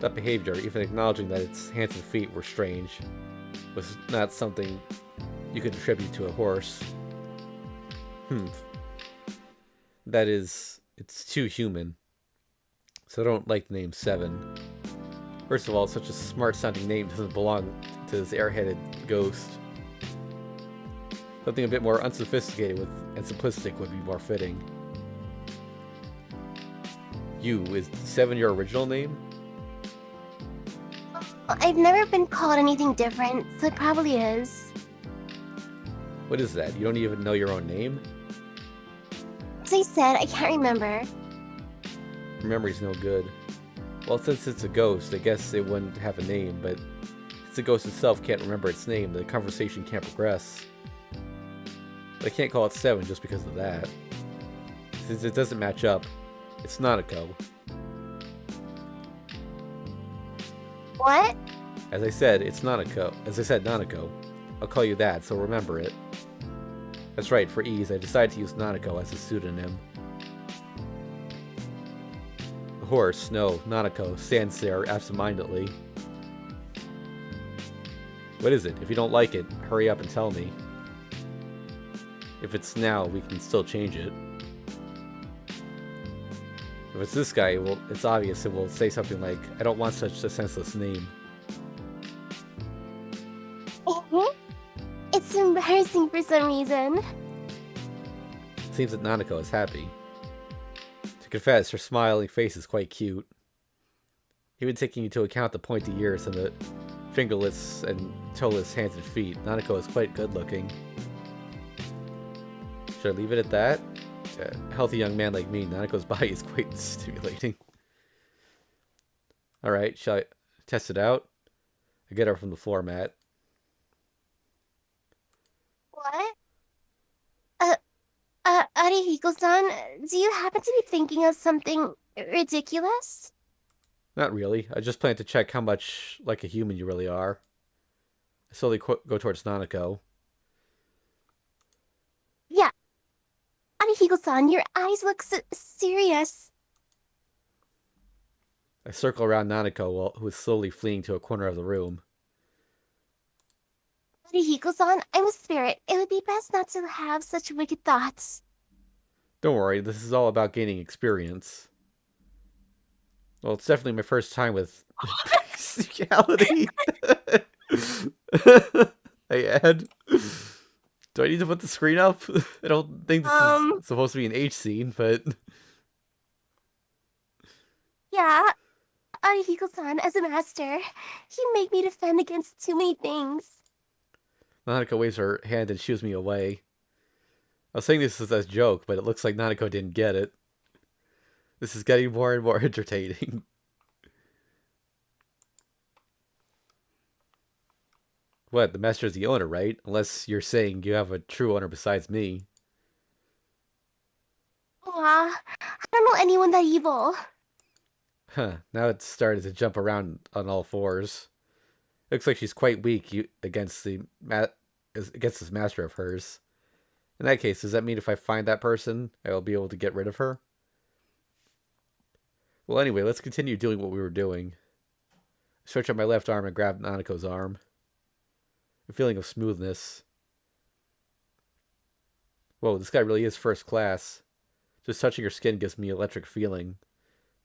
That behavior, even acknowledging that its hands and feet were strange, was not something you could attribute to a horse. That is, it's too human. So I don't like the name 7. First of all, such a smart-sounding name doesn't belong to this airheaded ghost. Something a bit more unsophisticated and simplistic would be more fitting. Is 7 your original name? I've never been called anything different, so it probably is. What is that? You don't even know your own name? As I said, I can't remember. Your memory's no good. Well, since it's a ghost, I guess it wouldn't have a name, but since the ghost itself can't remember its name, the conversation can't progress. But I can't call it 7 just because of that. Since it doesn't match up, it's Nanako. What? As I said, it's Nanako. As I said, Nanako. I'll call you that, so remember it. That's right, for ease, I decided to use Nanako as a pseudonym. The horse, no, Nanako, stands there absentmindedly. What is it? If you don't like it, hurry up and tell me. If it's now, we can still change it. If it's this guy, it's obvious it will say something like, I don't want such a senseless name. It's embarrassing for some reason. Seems that Nanako is happy. To confess, her smiling face is quite cute. Even taking into account the pointy ears and the fingerless and toeless hands and feet, Nanako is quite good looking. Should I leave it at that? A healthy young man like me, Nanako's body is quite stimulating. Alright, shall I test it out? I get her from the floor mat. What? Arihiko-san, do you happen to be thinking of something ridiculous? Not really. I just plan to check how much like a human you really are. I slowly go towards Nanako. Yeah. Arihiko-san, your eyes look so serious. I circle around Nanako, who is slowly fleeing to a corner of the room. Arihiko-san, I'm a spirit. It would be best not to have such wicked thoughts. Don't worry, this is all about gaining experience. Well, it's definitely my first time with bestiality. I add. Do I need to put the screen up? I don't think this is supposed to be an H scene, but... Yeah. Arihiko-san, as a master, you make me defend against too many things. Nanako waves her hand and shoos me away. I was saying this as a joke, but it looks like Nanako didn't get it. This is getting more and more entertaining. What, the master is the owner, right? Unless you're saying you have a true owner besides me. Aw, I don't know anyone that evil. Huh, now it's started to jump around on all fours. Looks like she's quite weak against this master of hers. In that case, does that mean if I find that person, I will be able to get rid of her? Well, anyway, let's continue doing what we were doing. I stretch out my left arm and grab Nanako's arm. A feeling of smoothness. Whoa, this guy really is first class. Just touching her skin gives me an electric feeling.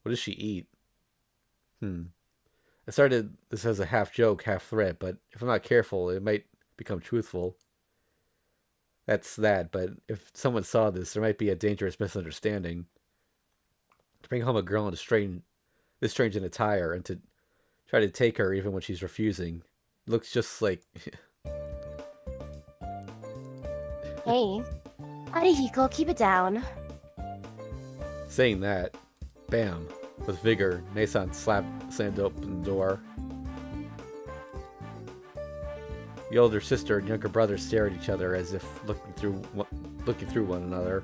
What does she eat? I started this as a half joke, half threat, but if I'm not careful, it might become truthful. That's that, but if someone saw this, there might be a dangerous misunderstanding. To bring home a girl in this strange in attire and to try to take her even when she's refusing. Looks just like... Hey, Arihiko, keep it down. Saying that, bam, with vigor, Nason slammed open the door. The older sister and younger brother stare at each other as if looking through one another.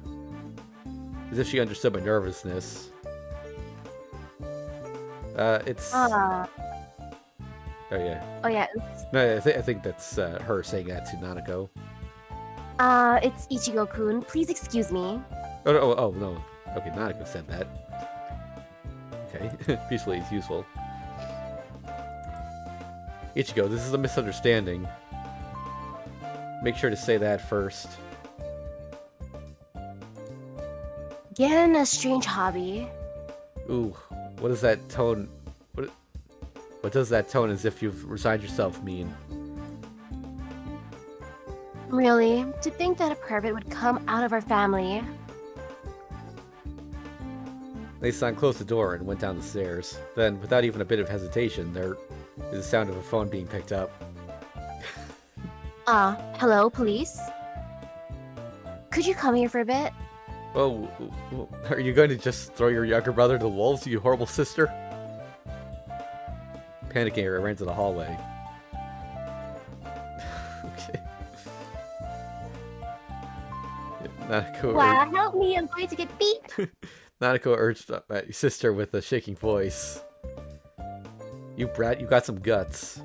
As if she understood my nervousness. It's... Ah. Oh, yeah. Oh, yeah. No, I think that's her saying that to Nanako. It's Ichigo-kun. Please excuse me. Oh, no. Okay, Nanako said that. Okay, peacefully is useful. Ichigo, this is a misunderstanding. Make sure to say that first. Getting a strange hobby. Ooh, what does that tone... What does that tone as if you've resigned yourself mean? Really? To think that a pervert would come out of our family. Nai-san closed the door and went down the stairs. Then, without even a bit of hesitation, there is the sound of a phone being picked up. Hello, police? Could you come here for a bit? Oh, are you going to just throw your younger brother to the wolves, you horrible sister? Panicking, I ran to the hallway. Okay. Nanako Wow, help me, I'm going to get beat! Nanako urged my sister with a shaking voice. You brat, you got some guts.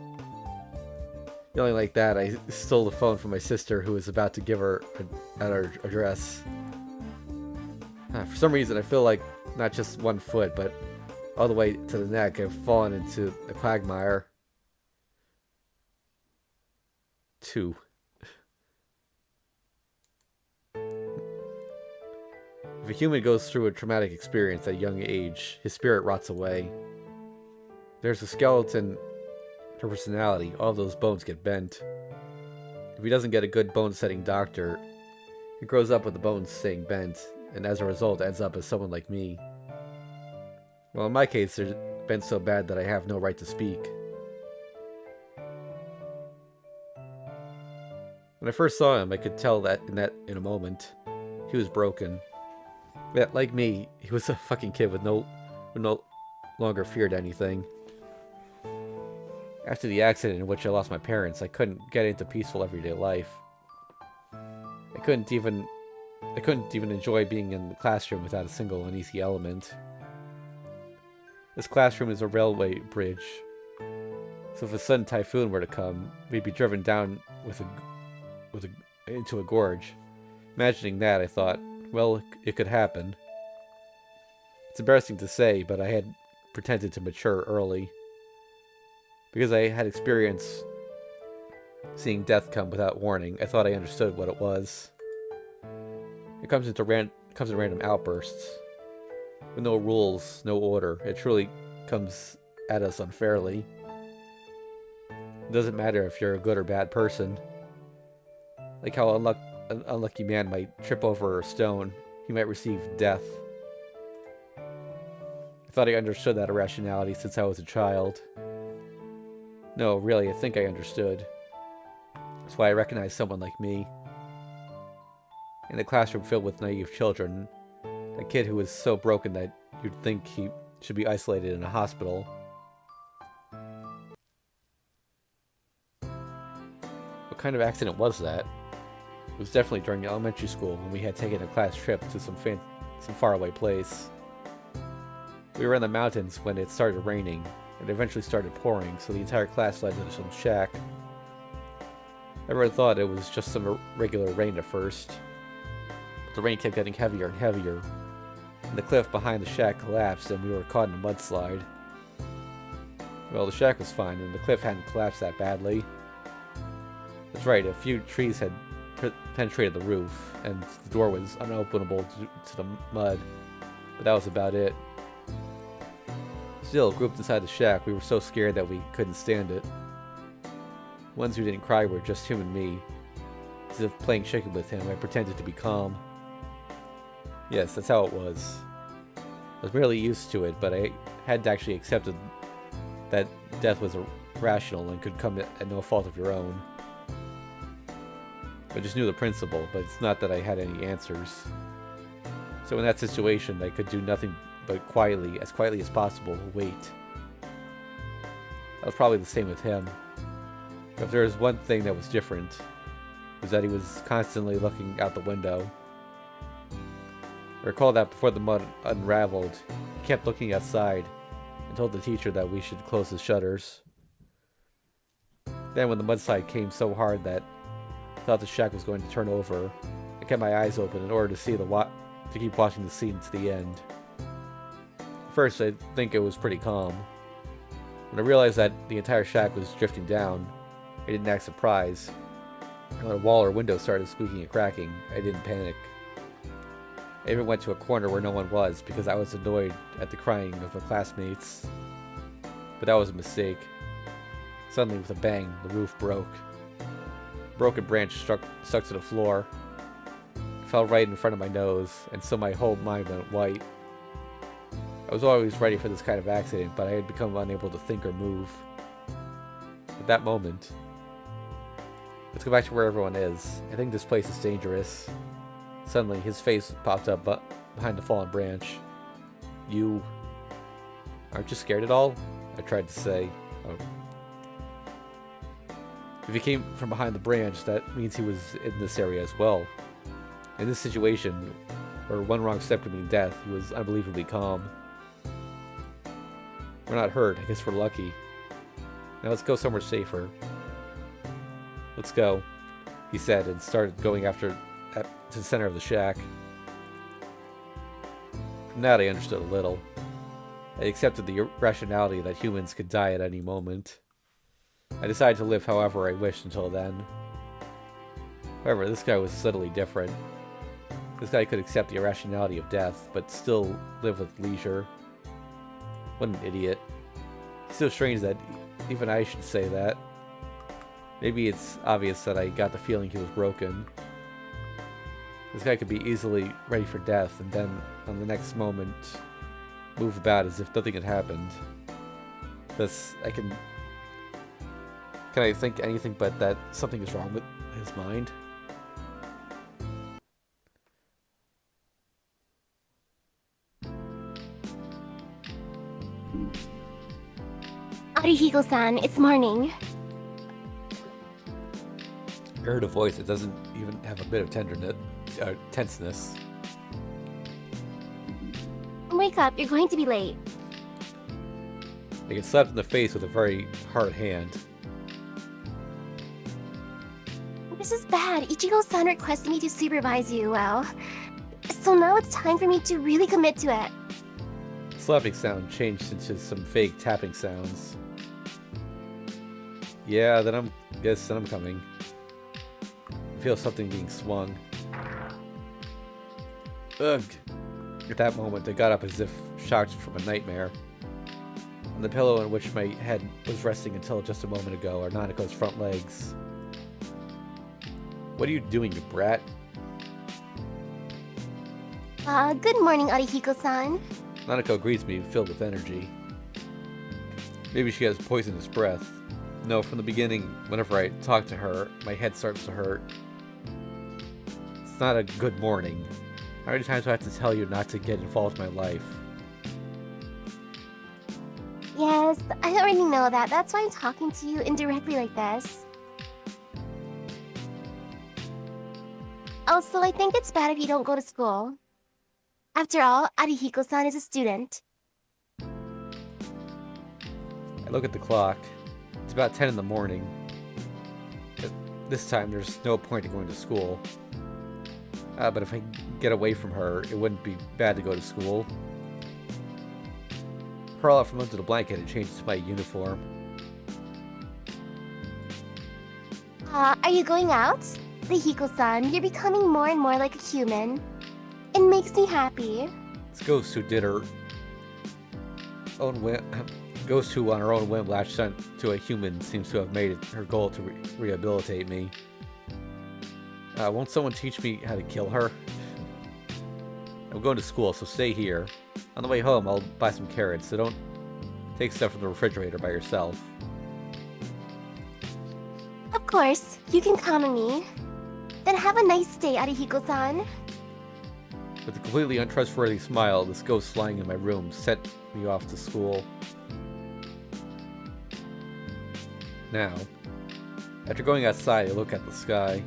Yelling like that, I stole the phone from my sister who was about to give her our address. For some reason, I feel like not just 1 foot, but all the way to the neck, I've fallen into the quagmire. 2. If a human goes through a traumatic experience at a young age, his spirit rots away. There's a skeleton to personality, all those bones get bent. If he doesn't get a good bone-setting doctor, he grows up with the bones staying bent, and as a result ends up as someone like me. Well, in my case, they're bent so bad that I have no right to speak. When I first saw him, I could tell that in a moment. He was broken. Yeah, like me, he was a fucking kid with no longer feared anything. After the accident in which I lost my parents, I couldn't get into peaceful everyday life. I couldn't even enjoy being in the classroom without a single uneasy element. This classroom is a railway bridge, so if a sudden typhoon were to come, we'd be driven down into a gorge. Imagining that, I thought, well, it could happen. It's embarrassing to say, but I had pretended to mature early. Because I had experience seeing death come without warning, I thought I understood what it was. It comes in random outbursts. With no rules, no order. It truly comes at us unfairly. It doesn't matter if you're a good or bad person. Like how an unlucky man might trip over a stone, he might receive death. I thought I understood that irrationality since I was a child. No, really, I think I understood. That's why I recognized someone like me. In a classroom filled with naive children, a kid who was so broken that you'd think he should be isolated in a hospital. What kind of accident was that? It was definitely during elementary school when we had taken a class trip to some faraway place. We were in the mountains when it started raining, and eventually started pouring, so the entire class fled into some shack. Everyone thought it was just some regular rain at first, but the rain kept getting heavier and heavier, and the cliff behind the shack collapsed and we were caught in a mudslide. Well, the shack was fine, and the cliff hadn't collapsed that badly. That's right, a few trees had penetrated the roof, and the door was unopenable to the mud, but that was about it. Still, grouped inside the shack, we were so scared that we couldn't stand it. The ones who didn't cry were just him and me. As if playing chicken with him, I pretended to be calm. Yes, that's how it was. I was barely used to it, but I hadn't actually accepted that death was irrational and could come at no fault of your own. I just knew the principle, but it's not that I had any answers. So in that situation, I could do nothing but quietly as possible, wait. That was probably the same with him. If there was one thing that was different, it was that he was constantly looking out the window. I recall that before the mud unraveled, he kept looking outside and told the teacher that we should close the shutters. Then when the mudslide came so hard that I thought the shack was going to turn over, I kept my eyes open in order to see to keep watching the scene to the end. At first, I think it was pretty calm. When I realized that the entire shack was drifting down, I didn't act surprised. And when a wall or window started squeaking and cracking, I didn't panic. I even went to a corner where no one was because I was annoyed at the crying of my classmates. But that was a mistake. Suddenly, with a bang, the roof broke. A broken branch stuck to the floor. It fell right in front of my nose, and so my whole mind went white. I was always ready for this kind of accident, but I had become unable to think or move. At that moment, let's go back to where everyone is. I think this place is dangerous. Suddenly, his face popped up behind the fallen branch. You aren't you scared at all? I tried to say. Oh. If he came from behind the branch, that means he was in this area as well. In this situation, where one wrong step could mean death, he was unbelievably calm. We're not hurt. I guess we're lucky. Now let's go somewhere safer. Let's go, he said, and started going to the center of the shack. From that, I understood a little. I accepted the irrationality that humans could die at any moment. I decided to live however I wished until then. However, this guy was subtly different. This guy could accept the irrationality of death, but still live with leisure. What an idiot. It's so strange that even I should say that. Maybe it's obvious that I got the feeling he was broken. This guy could be easily ready for death, and then, on the next moment, move about as if nothing had happened. Thus, Can I think anything but that something is wrong with his mind? Arihiko-san, it's morning. I heard a voice that doesn't even have a bit of tenseness. Wake up, you're going to be late. I get slapped in the face with a very hard hand. This is bad. Ichigo-san requested me to supervise you, well. So now it's time for me to really commit to it. The slapping sound changed into some fake tapping sounds. Yeah, then I'm coming. I feel something being swung. Ugh. At that moment, I got up as if shocked from a nightmare. On the pillow on which my head was resting until just a moment ago are Nanako's front legs. What are you doing, you brat? Good morning, Arihiko-san. Nanako greets me, filled with energy. Maybe she has poisonous breath. No, from the beginning, whenever I talk to her, my head starts to hurt. It's not a good morning. How many times do I have to tell you not to get involved in my life? Yes, I already know that. That's why I'm talking to you indirectly like this. Also, I think it's bad if you don't go to school. After all, Arihiko-san is a student. I look at the clock. It's about 10 in the morning. This time, there's no point in going to school. But if I get away from her, it wouldn't be bad to go to school. Crawl out from under the blanket and change to my uniform. Are you going out? Arihiko-san, you're becoming more and more like a human. It makes me happy. This ghost who did her own whim, ghost who on her own whim latched on to a human seems to have made it her goal to rehabilitate me. Won't someone teach me how to kill her? I'm going to school, so stay here. On the way home, I'll buy some carrots, so don't take stuff from the refrigerator by yourself. Of course, you can count on me. Then have a nice day, Arihiko-san. With a completely untrustworthy smile, this ghost lying in my room sent me off to school. Now, After going outside, I look at the sky.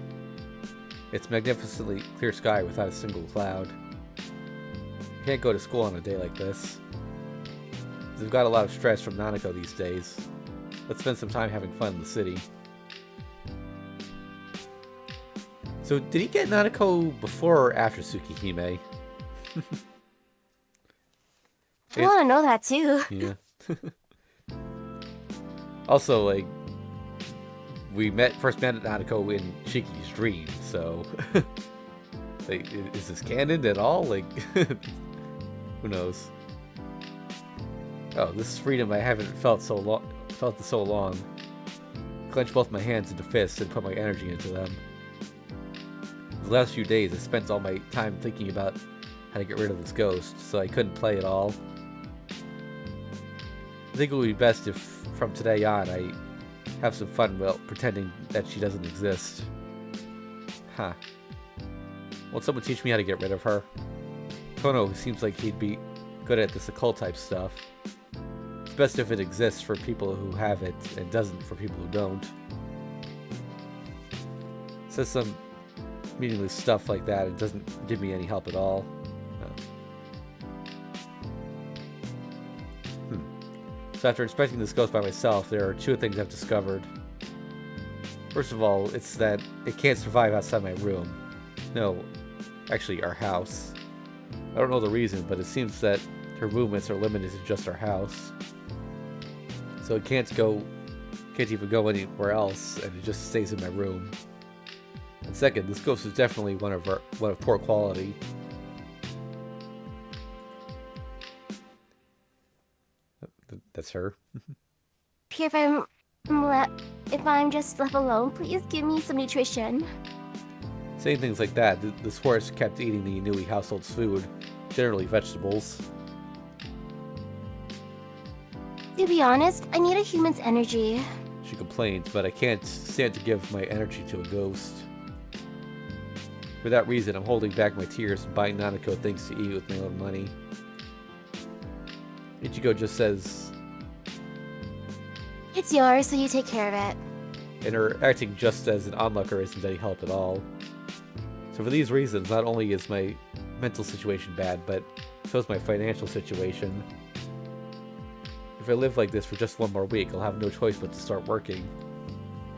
It's magnificently clear sky without a single cloud. I can't go to school on a day like this. I've got a lot of stress from Nanako these days. Let's spend some time having fun in the city. So, did he get Nanako before or after Tsukihime? I want to know that too. Yeah. Also, like, we first met Nanako in Shiki's dream, so like, is this canon at all? Like, who knows? Oh, this is freedom I haven't felt in so long. Clench both my hands into fists and put my energy into them. The last few days, I spent all my time thinking about how to get rid of this ghost, so I couldn't play at all. I think it would be best if, from today on, I have some fun while pretending that she doesn't exist. Huh. Won't someone teach me how to get rid of her? Kono seems like he'd be good at this occult type stuff. It's best if it exists for people who have it, and doesn't for people who don't. Says some meaningless stuff like that, it doesn't give me any help at all. So after inspecting this ghost by myself, there are two things I've discovered. First of all, it's that it can't survive outside my room. No, actually our house. I don't know the reason, but it seems that her movements are limited to just our house. So it can't even go anywhere else, and it just stays in my room. And second, this ghost is definitely one of poor quality. That's her. Here, if I'm just left alone, please give me some nutrition. Saying things like that, this horse kept eating the Inui household's food, generally vegetables. To be honest, I need a human's energy. She complains, but I can't stand to give my energy to a ghost. For that reason, I'm holding back my tears and buying Nanako things to eat with my own money. Ichigo just says, "It's yours, so you take care of it." And her acting just as an onlooker isn't any help at all. So for these reasons, not only is my mental situation bad, but so is my financial situation. If I live like this for just one more week, I'll have no choice but to start working.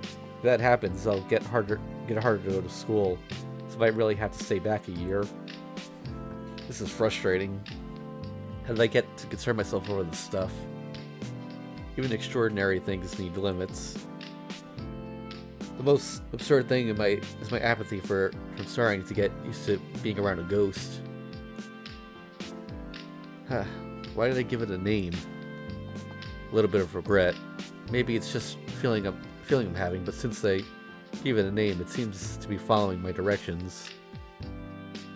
If that happens, I'll get harder to go to school, so I might really have to stay back a year. This is frustrating. How did I get to concern myself over this stuff? Even extraordinary things need limits. The most absurd thing is my apathy from starting to get used to being around a ghost. Why did I give it a name? A little bit of regret. Maybe it's just feeling I'm having, but since they gave it a name, it seems to be following my directions.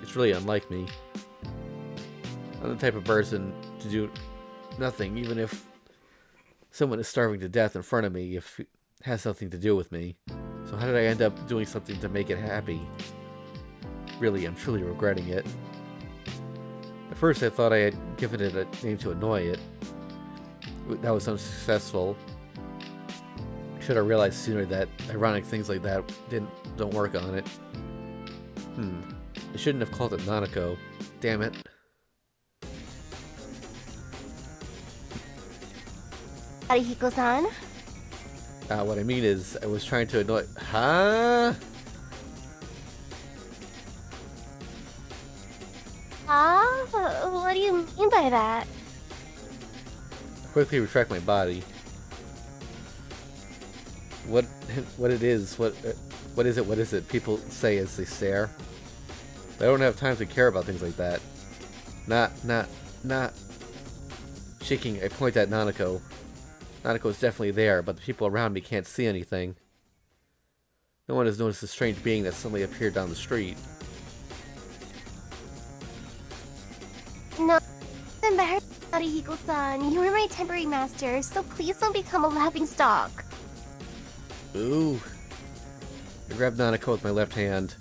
It's really unlike me. I'm the type of person to do nothing, even if someone is starving to death in front of me, if it has something to do with me. So how did I end up doing something to make it happy? Really, I'm truly regretting it. At first I thought I had given it a name to annoy it. That was unsuccessful. Should have realized sooner that ironic things like that don't work on it. I shouldn't have called it Nanako. Damn it. Arihiko-san? What I mean is, I was trying to annoy... Huh? What do you mean by that? Quickly retract my body. What it is? What is it? People say as they stare. I don't have time to care about things like that. Not. Shaking, I point at Nanako. Nanako is definitely there, but the people around me can't see anything. No one has noticed the strange being that suddenly appeared down the street. No, but Arihiko-san, you were my temporary master, so please don't become a laughingstock. Ooh. I grabbed Nanako with my left hand.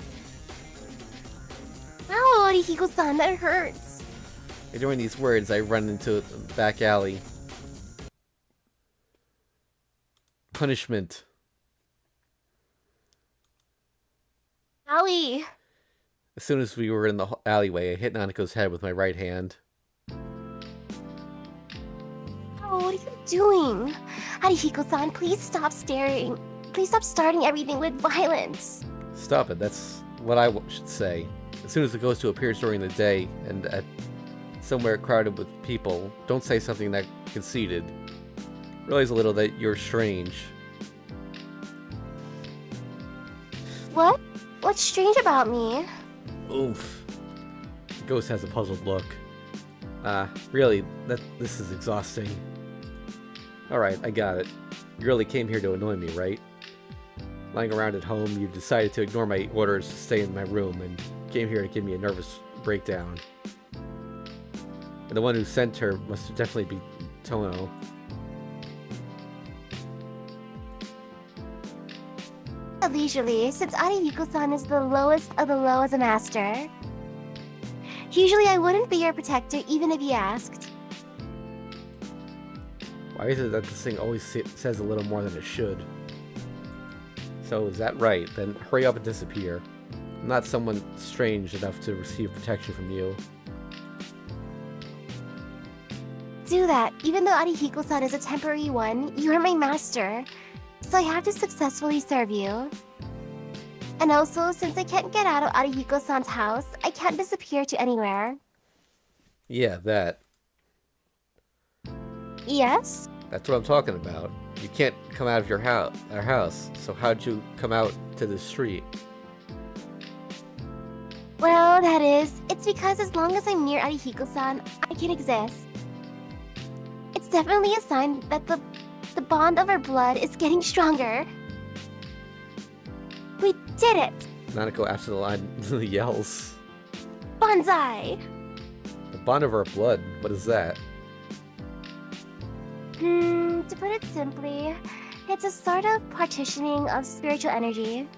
Ow, Arihiko-san, that hurts. During these words, I run into the back alley. Punishment. Owie! As soon as we were in the alleyway, I hit Nanako's head with my right hand. Oh, what are you doing? Arihiko-san, please stop staring. Please stop starting everything with violence. Stop it, that's what I should say. As soon as the ghost appears during the day and at somewhere crowded with people, don't say something that conceited. Realize a little that you're strange. What? What's strange about me? Oof. The ghost has a puzzled look. Really, this is exhausting. Alright, I got it. You really came here to annoy me, right? Lying around at home, you decided to ignore my orders to stay in my room and came here to give me a nervous breakdown. And the one who sent her must definitely be Tono. Leisurely, since Arihiko-san is the lowest of the low as a master. Usually I wouldn't be your protector even if you asked. Why is it that this thing always says a little more than it should? So is that right? Then hurry up and disappear. I'm not someone strange enough to receive protection from you. Do that. Even though Arihiko-san is a temporary one, you are my master. So I have to successfully serve you. And also, since I can't get out of Arihiko-san's house, I can't disappear to anywhere. Yeah, that. Yes? That's what I'm talking about. You can't come out of our house. So how'd you come out to the street? Well, that is, it's because as long as I'm near Arihiko-san, I can exist. It's definitely a sign that the bond of our blood is getting stronger. We did it! Nanako after the line yells. Banzai! The bond of our blood? What is that? To put it simply, it's a sort of partitioning of spiritual energy.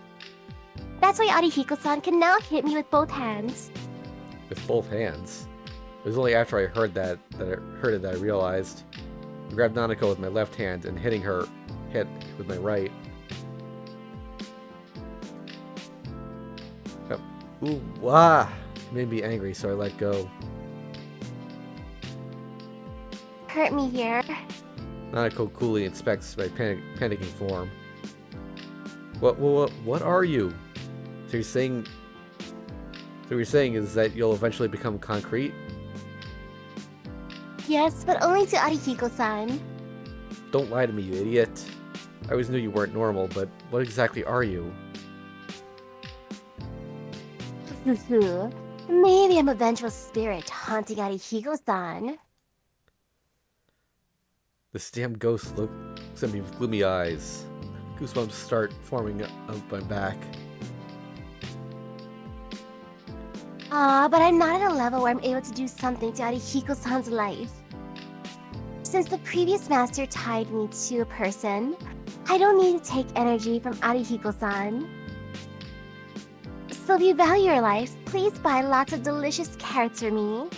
That's why Arihiko-san can now hit me with both hands. With both hands? It was only after I heard that I realized. I grabbed Nanako with my left hand and hitting her head with my right. Oh. Ooh, wah! It made me angry, so I let go. Hurt me here. Nanako coolly inspects my panicking form. What are you? So what you're saying is that you'll eventually become concrete? Yes, but only to Arihiko-san. Don't lie to me, you idiot. I always knew you weren't normal, but what exactly are you? Maybe I'm a vengeful spirit haunting Arihiko-san. This damn ghost looks at me with gloomy eyes. Goosebumps start forming up my back. But I'm not at a level where I'm able to do something to Arihiko-san's life. Since the previous master tied me to a person, I don't need to take energy from Arihiko-san. So if you value your life, please buy lots of delicious carrots for me.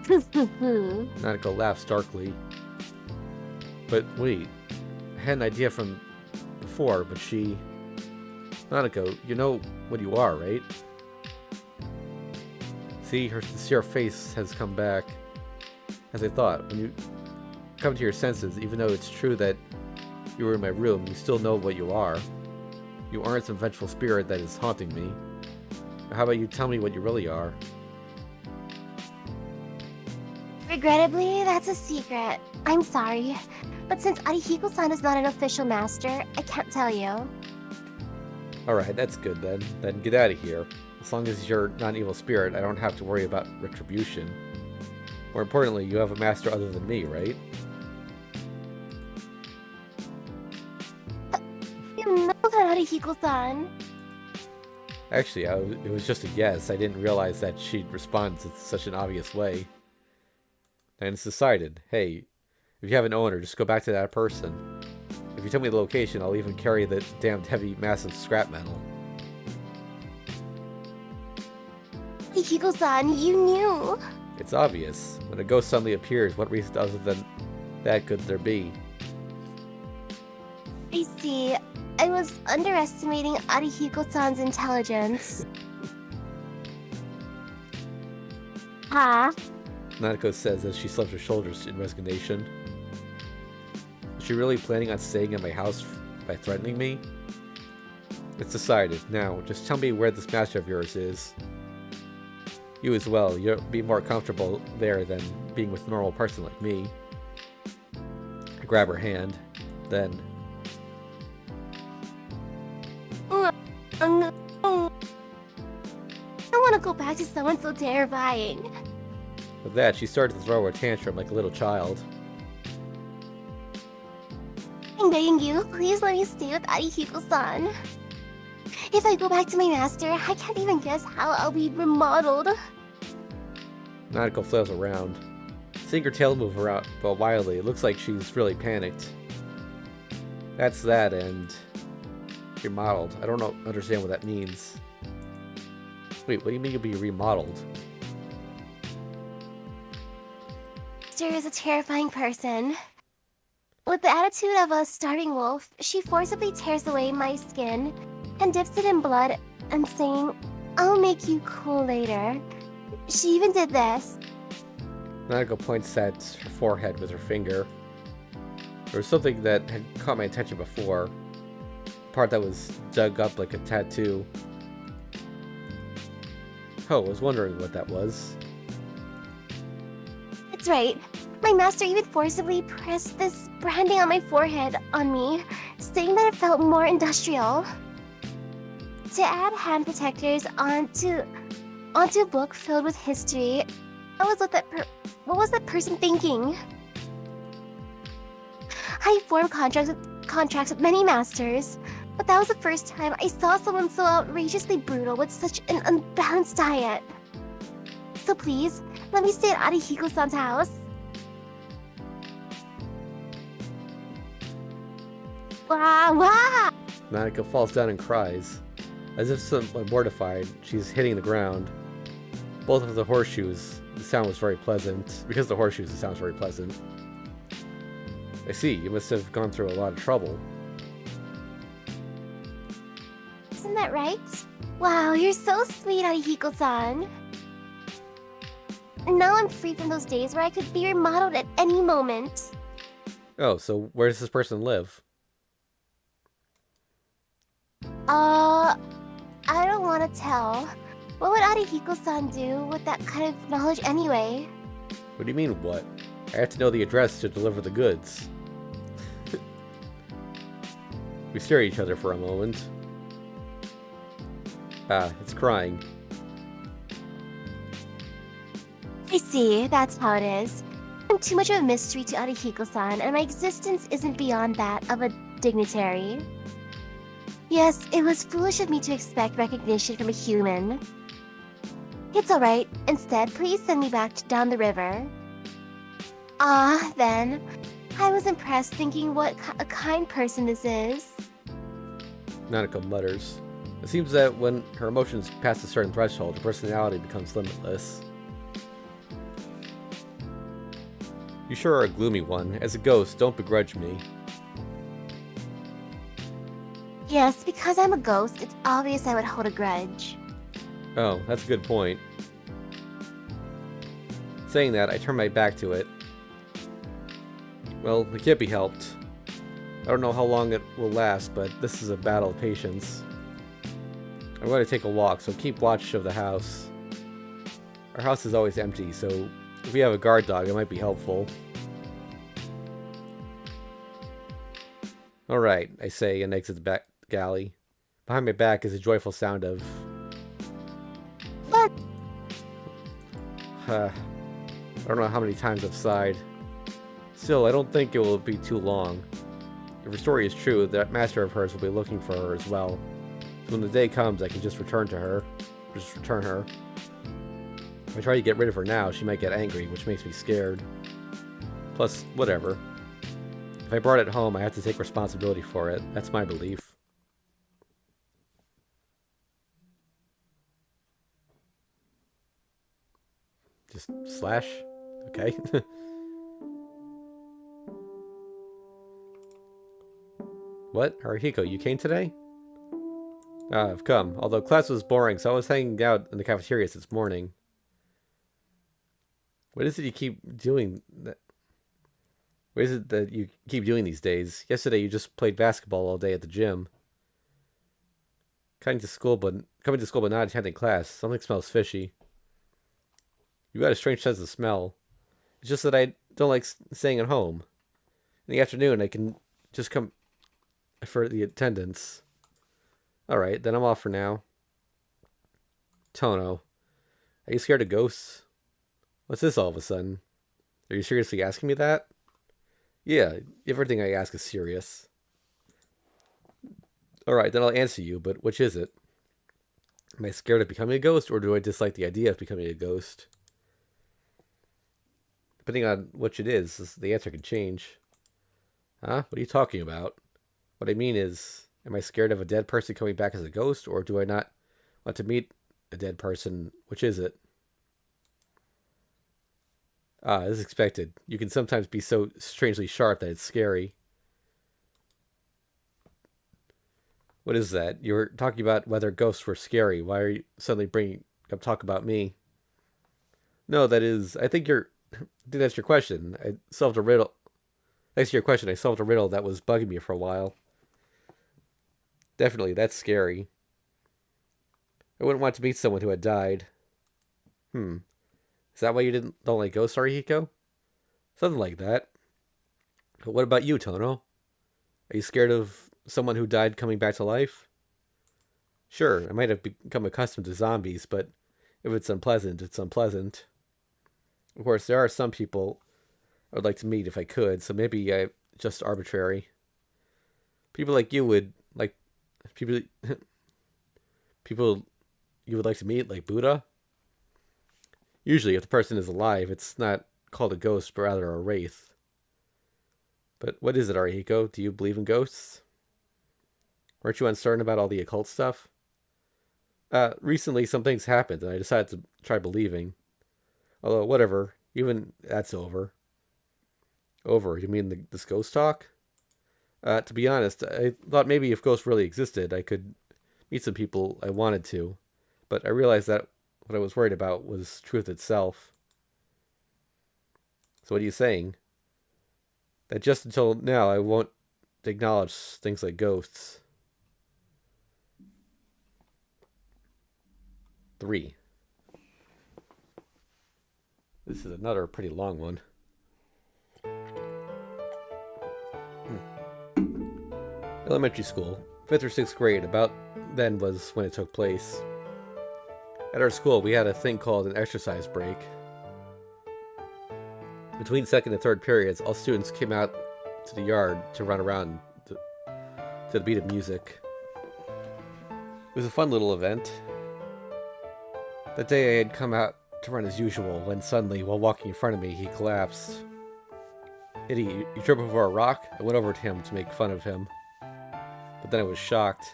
Nanako laughs darkly. But wait, I had an idea from before, but she... Nanako, you know what you are, right? See, her sincere face has come back. As I thought, when you come to your senses, even though it's true that you were in my room, you still know what you are. You aren't some vengeful spirit that is haunting me. Now, how about you tell me what you really are? Regrettably, that's a secret. I'm sorry. But since Arihiko-san is not an official master, I can't tell you. Alright, that's good then. Then get out of here. As long as you're not an evil spirit, I don't have to worry about retribution. More importantly, you have a master other than me, right? You know that, Arihiko-san. Actually, it was just a guess. I didn't realize that she'd respond in such an obvious way. And it's decided, hey, if you have an owner, just go back to that person. If you tell me the location, I'll even carry the damned heavy, massive scrap metal. Arihiko-san, you knew. It's obvious. When a ghost suddenly appears, what reason other than that could there be? I see. I was underestimating Arihiko-san's intelligence. Huh? Nanako says as she slumps her shoulders in resignation. Is she really planning on staying at my house by threatening me? It's decided. Now, just tell me where this master of yours is. You as well. You'll be more comfortable there than being with a normal person like me. I grab her hand. Then... I don't want to go back to someone so terrifying. With that, she started to throw a tantrum like a little child. I'm begging you, please let me stay with Arihiko-san. If I go back to my master, I can't even guess how I'll be remodeled. Nanako flails around. Seeing her tail move around but wildly, it looks like she's really panicked. That's that, and... remodeled. I don't understand what that means. Wait, what do you mean you'll be remodeled? Master is a terrifying person. With the attitude of a starving wolf, she forcibly tears away my skin and dips it in blood and saying, I'll make you cool later. She even did this. Nanako points at her forehead with her finger. There was something that had caught my attention before. The part that was dug up like a tattoo. Oh, I was wondering what that was. That's right. My master even forcibly pressed this branding on my forehead on me, saying that it felt more industrial. To add hand protectors onto a book filled with history, what was that person thinking? I formed contracts with many masters, but that was the first time I saw someone so outrageously brutal with such an unbalanced diet. So please, let me stay at Arihiko-san's house. Wah, wah! Nanako falls down and cries. As if somewhat mortified, she's hitting the ground. Both of the horseshoes, the sound was very pleasant. Because of the horseshoes, the sound was very pleasant. I see, you must have gone through a lot of trouble. Isn't that right? Wow, you're so sweet, Arihiko-san. And now I'm free from those days where I could be remodeled at any moment. Oh, so where does this person live? I don't want to tell. What would Arihiko-san do with that kind of knowledge anyway? What do you mean, what? I have to know the address to deliver the goods. We stare at each other for a moment. Ah, it's crying. I see, that's how it is. I'm too much of a mystery to Arihiko-san, and my existence isn't beyond that of a dignitary. Yes, it was foolish of me to expect recognition from a human. It's alright. Instead, please send me back down the river. Then. I was impressed thinking what a kind person this is. Nanako mutters. It seems that when her emotions pass a certain threshold, her personality becomes limitless. You sure are a gloomy one. As a ghost, don't begrudge me. Yes, because I'm a ghost, it's obvious I would hold a grudge. Oh, that's a good point. Saying that, I turn my back to it. Well, it can't be helped. I don't know how long it will last, but this is a battle of patience. I'm going to take a walk, so keep watch of the house. Our house is always empty, so if we have a guard dog, it might be helpful. Alright, I say, and exit the back galley. Behind my back is a joyful sound of... What? I don't know how many times I've sighed. Still, I don't think it will be too long. If her story is true, that master of hers will be looking for her as well. So when the day comes, I can just return her. If I try to get rid of her now, she might get angry, which makes me scared. Plus, whatever. If I brought it home, I have to take responsibility for it. That's my belief. Just slash? Okay. What? Arihiko, you came today? Ah, I've come. Although class was boring, so I was hanging out in the cafeteria since morning. What is it you keep doing? What is it that you keep doing these days? Yesterday you just played basketball all day at the gym. Coming to school but not attending class. Something smells fishy. You got a strange sense of smell. It's just that I don't like staying at home. In the afternoon, I can just come for the attendance. Alright, then I'm off for now. Tono, are you scared of ghosts? What's this all of a sudden? Are you seriously asking me that? Yeah, everything I ask is serious. Alright, then I'll answer you, but which is it? Am I scared of becoming a ghost, or do I dislike the idea of becoming a ghost? Depending on which it is, the answer can change. Huh? What are you talking about? What I mean is, am I scared of a dead person coming back as a ghost, or do I not want to meet a dead person? Which is it? Ah, as expected. You can sometimes be so strangely sharp that it's scary. What is that? You were talking about whether ghosts were scary. Why are you suddenly bringing up talk about me? No, that is... I think that's your question. I solved a riddle. Thanks to your question, I solved a riddle that was bugging me for a while. Definitely, that's scary. I wouldn't want to meet someone who had died. Is that why you don't like ghosts, Arihiko? Something like that. But what about you, Tono? Are you scared of someone who died coming back to life? Sure, I might have become accustomed to zombies, but if it's unpleasant, it's unpleasant. Of course, there are some people I would like to meet if I could, so maybe I'm just arbitrary. People like you would like people people you would like to meet, like Buddha. Usually, if the person is alive, it's not called a ghost, but rather a wraith. But what is it, Arihiko? Do you believe in ghosts? Weren't you uncertain about all the occult stuff? Recently some things happened, and I decided to try believing. Although, whatever, even that's over. Over? You mean this ghost talk? To be honest, I thought maybe if ghosts really existed, I could meet some people I wanted to. But I realized that what I was worried about was truth itself. So what are you saying? That just until now I won't acknowledge things like ghosts. 3. This is another pretty long one. Elementary school, 5th or 6th grade, about then was when it took place. At our school, we had a thing called an exercise break. Between second and third periods, all students came out to the yard to run around to the beat of music. It was a fun little event. That day I had come out to run as usual, when suddenly, while walking in front of me, he collapsed. Idiot, you tripped over a rock? I went over to him to make fun of him. But then I was shocked.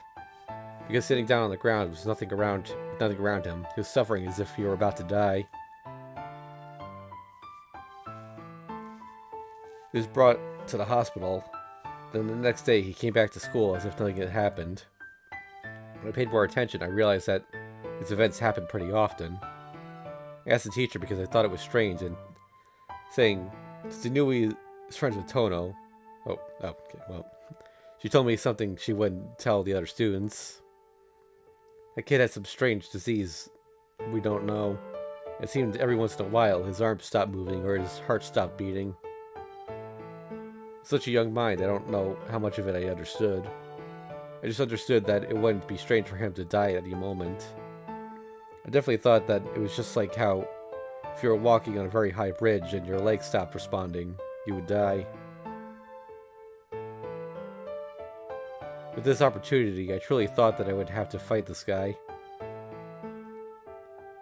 Because sitting down on the ground was nothing around him. He was suffering as if he were about to die. He was brought to the hospital. Then the next day he came back to school as if nothing had happened. When I paid more attention, I realized that these events happened pretty often. I asked the teacher because I thought it was strange, and saying, since he knew he was friends with Tono, she told me something she wouldn't tell the other students. That kid had some strange disease we don't know. It seemed every once in a while his arms stopped moving or his heart stopped beating. Such a young mind, I don't know how much of it I understood. I just understood that it wouldn't be strange for him to die at any moment. I definitely thought that it was just like how if you were walking on a very high bridge and your legs stopped responding, you would die. With this opportunity, I truly thought that I would have to fight this guy.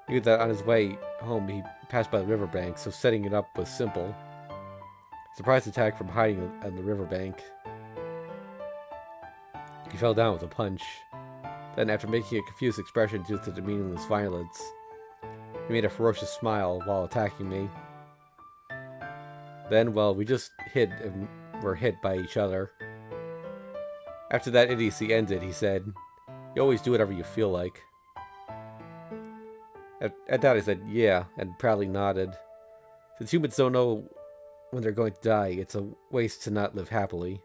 He knew that on his way home he passed by the riverbank, so setting it up was simple. Surprise attack from hiding on the riverbank. He fell down with a punch. Then, after making a confused expression due to the meaningless violence, he made a ferocious smile while attacking me. Then, well, we just hid and were hit by each other. After that idiocy ended, he said, "You always do whatever you feel like." At that I said, "Yeah," and proudly nodded. Since humans don't know when they're going to die, it's a waste to not live happily.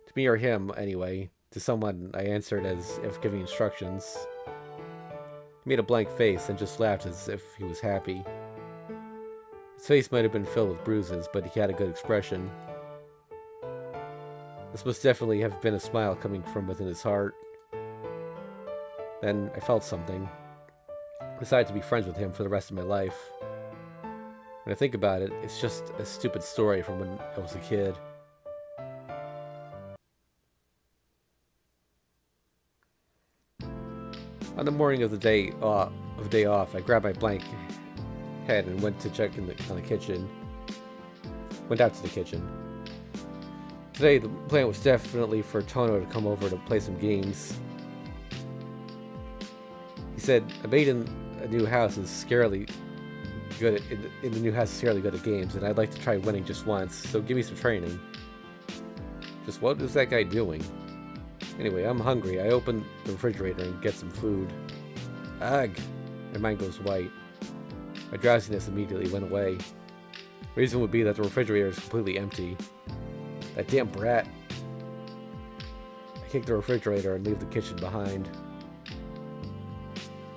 To me or him, anyway. To someone, I answered as if giving instructions. He made a blank face and just laughed as if he was happy. His face might have been filled with bruises, but he had a good expression. This must definitely have been a smile coming from within his heart. Then I felt something. I decided to be friends with him for the rest of my life. When I think about it, it's just a stupid story from when I was a kid. On the morning of the day off, I grabbed my blank head and went to check on the kitchen. Went out to the kitchen. Today, the plan was definitely for Tono to come over to play some games. He said, "A maid in a new house is scarily good at games, and I'd like to try winning just once. So give me some training." Just what is that guy doing? Anyway, I'm hungry. I open the refrigerator and get some food. Ugh! My mind goes white. My drowsiness immediately went away. The reason would be that the refrigerator is completely empty. That damn brat. I kick the refrigerator and leave the kitchen behind.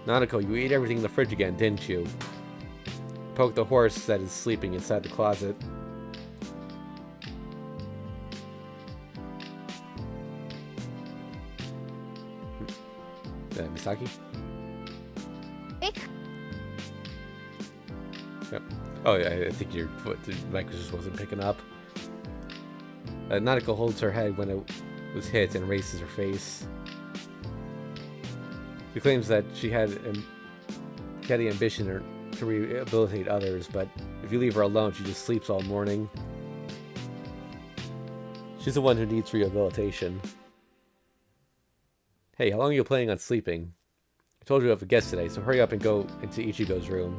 "Nanako, you ate everything in the fridge again, didn't you?" Poke the horse that is sleeping inside the closet. Misaki? Yep. Oh yeah, I think your foot, the mic just wasn't picking up. Nanako holds her head when it was hit and raises her face. She claims that she had the ambition to rehabilitate others, but if you leave her alone, she just sleeps all morning. She's the one who needs rehabilitation. "Hey, how long are you planning on sleeping? I told you I have a guest today, so hurry up and go into Ichigo's room."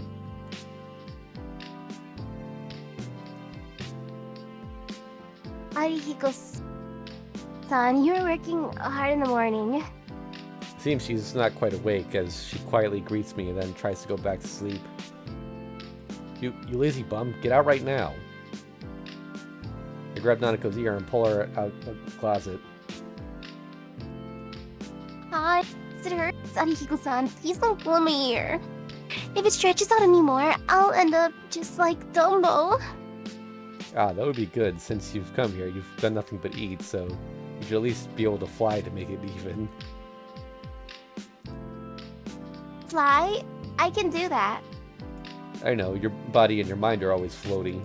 Arihiko-san, you were working hard in the morning. Seems she's not quite awake, as she quietly greets me and then tries to go back to sleep. You lazy bum, get out right now." I grab Nanako's ear and pull her out of the closet. Hi, it hurts, Arihiko-san. Please don't pull my ear. If it stretches out anymore, I'll end up just like Dumbo. Ah, that would be good. Since you've come here, you've done nothing but eat, so you should at least be able to fly to make it even. Fly? I can do that. I know, your body and your mind are always floaty.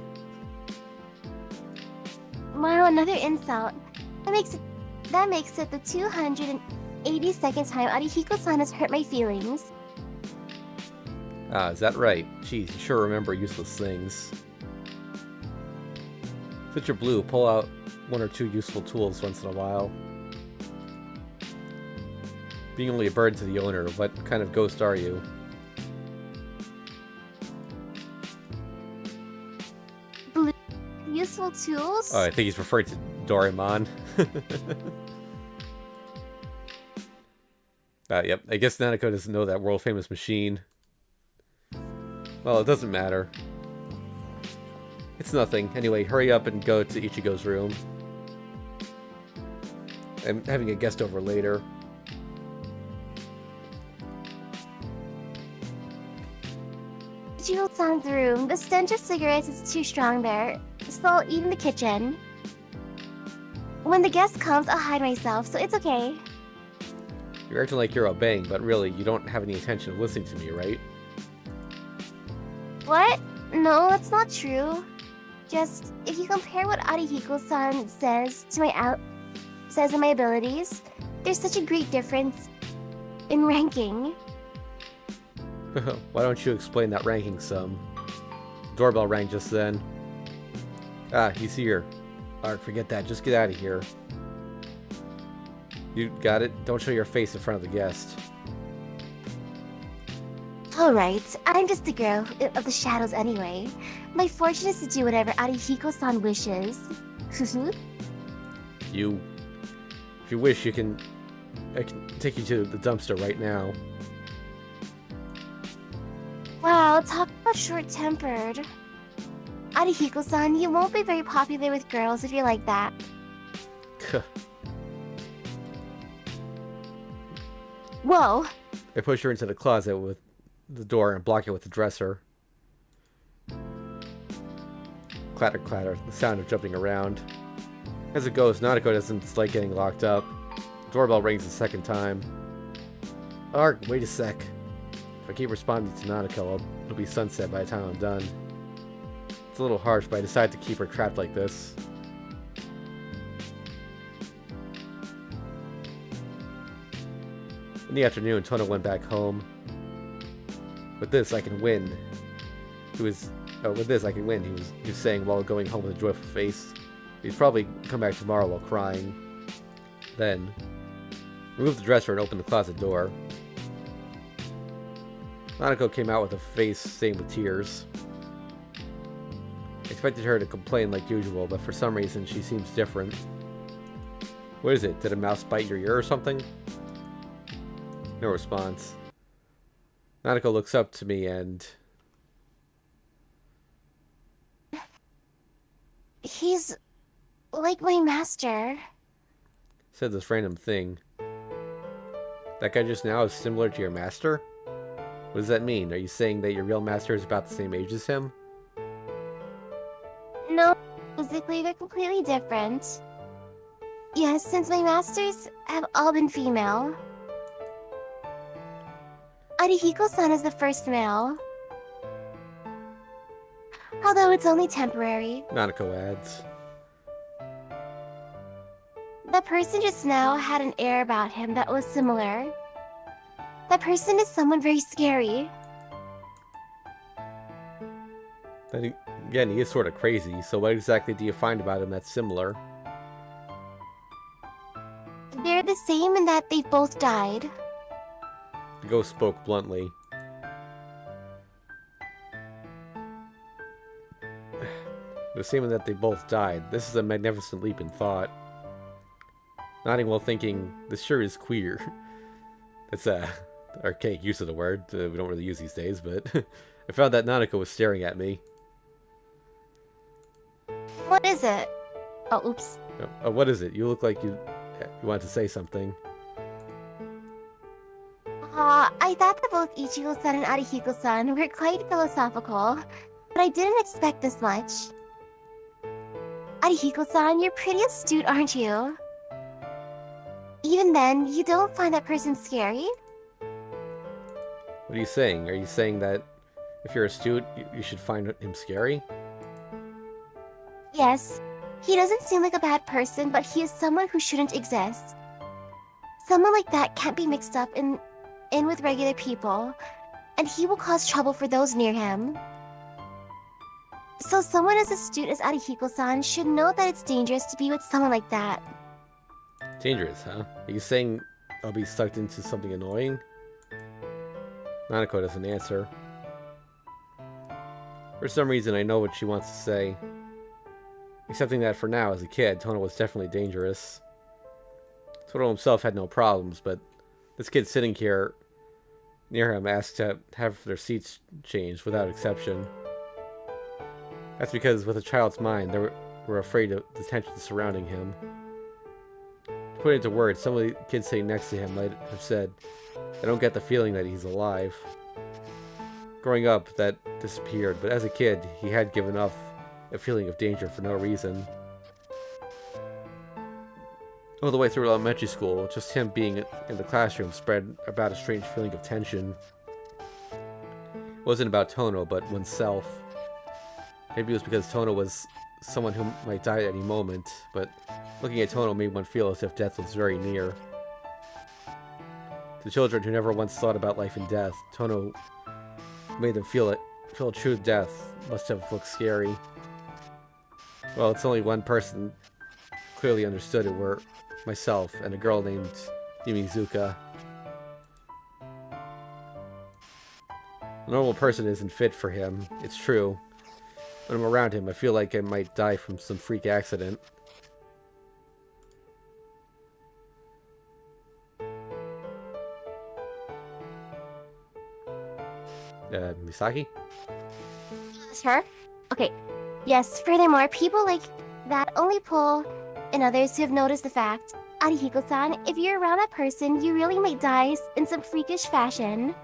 Wow, another insult. That makes it the 282nd time Arihiko-san has hurt my feelings. Ah, is that right? Geez, you sure remember useless things. Since you're blue, pull out one or two useful tools once in a while. Being only a burden to the owner, what kind of ghost are you? Blue useful tools? Oh, I think he's referring to Doraemon. Yep, I guess Nanako doesn't know that world-famous machine. Well, it doesn't matter. It's nothing. Anyway, hurry up and go to Ichigo's room. I'm having a guest over later. Ichigo-san's room. The stench of cigarettes is too strong there, so I'll eat in the kitchen. When the guest comes, I'll hide myself, so it's okay. You're acting like you're obeying, but really, you don't have any intention of listening to me, right? What? No, that's not true. Just, if you compare what Arihiko-san says in my abilities, there's such a great difference in ranking. Why don't you explain that ranking some? Doorbell rang just then. Ah, he's here. Alright, forget that. Just get out of here. You got it? Don't show your face in front of the guest. Alright, I'm just a girl of the shadows anyway. My fortune is to do whatever Arihiko-san wishes. You If you wish, I can take you to the dumpster right now. Wow, talk about short-tempered. Arihiko-san, you won't be very popular with girls if you're like that. Whoa! I push her into the closet with the door and block it with the dresser. Clatter, clatter, the sound of jumping around. As it goes, Nanako doesn't like getting locked up. The doorbell rings a second time. Arg, wait a sec. If I keep responding to Nanako, it'll be sunset by the time I'm done. It's a little harsh, but I decide to keep her trapped like this. In the afternoon, Tono went back home. With this, I can win. With this, I can win, he was saying while going home with a joyful face. He'd probably come back tomorrow while crying. Then, remove the dresser and open the closet door. Nanako came out with a face stained with tears. I expected her to complain like usual, but for some reason she seems different. What is it? Did a mouse bite your ear or something? No response. Nanako looks up to me and... He's like my master. Said this random thing. That guy just now is similar to your master? What does that mean? Are you saying that your real master is about the same age as him? No, physically they're completely different. Yes, since my masters have all been female. Arihiko-san is the first male. Although it's only temporary. Nanako adds. The person just now had an air about him that was similar. That person is someone very scary. Then again, he is sort of crazy, so what exactly do you find about him that's similar? They're the same in that they've both died. The ghost spoke bluntly. The same in that they both died. This is a magnificent leap in thought. Nodding while thinking, this sure is queer. That's a archaic use of the word. We don't really use these days, but I found that Nanako was staring at me. What is it? Oh, oops. What is it? You look like you want to say something. I thought that both Ichigo-san and Arihiko-san were quite philosophical, but I didn't expect this much. Arihiko-san, you're pretty astute, aren't you? Even then, you don't find that person scary? What are you saying? Are you saying that if you're astute, you should find him scary? Yes. He doesn't seem like a bad person, but he is someone who shouldn't exist. Someone like that can't be mixed up in with regular people, and he will cause trouble for those near him. So someone as astute as Arihiko-san should know that it's dangerous to be with someone like that. Dangerous, huh? Are you saying I'll be sucked into something annoying? Nanako doesn't answer. For some reason, I know what she wants to say. Accepting that for now, as a kid, Tono was definitely dangerous. Tono himself had no problems, but this kid sitting here near him asked to have their seats changed without exception. That's because with a child's mind, they were afraid of the tension surrounding him. To put it into words, some of the kids sitting next to him might have said, I don't get the feeling that he's alive. Growing up, that disappeared, but as a kid, he had given off a feeling of danger for no reason. All the way through elementary school, just him being in the classroom spread about a strange feeling of tension. It wasn't about Tono, but oneself. Maybe it was because Tono was someone who might die at any moment, but looking at Tono made one feel as if death was very near. To children who never once thought about life and death, Tono made them feel it. Feel true death must have looked scary. Well, it's only one person clearly understood it were myself and a girl named Yimizuka. A normal person isn't fit for him, it's true. When I'm around him, I feel like I might die from some freak accident. Misaki? Sure. Okay. Yes, furthermore, people like that only pull in others who have noticed the fact. Arihiko-san, if you're around that person, you really might die in some freakish fashion.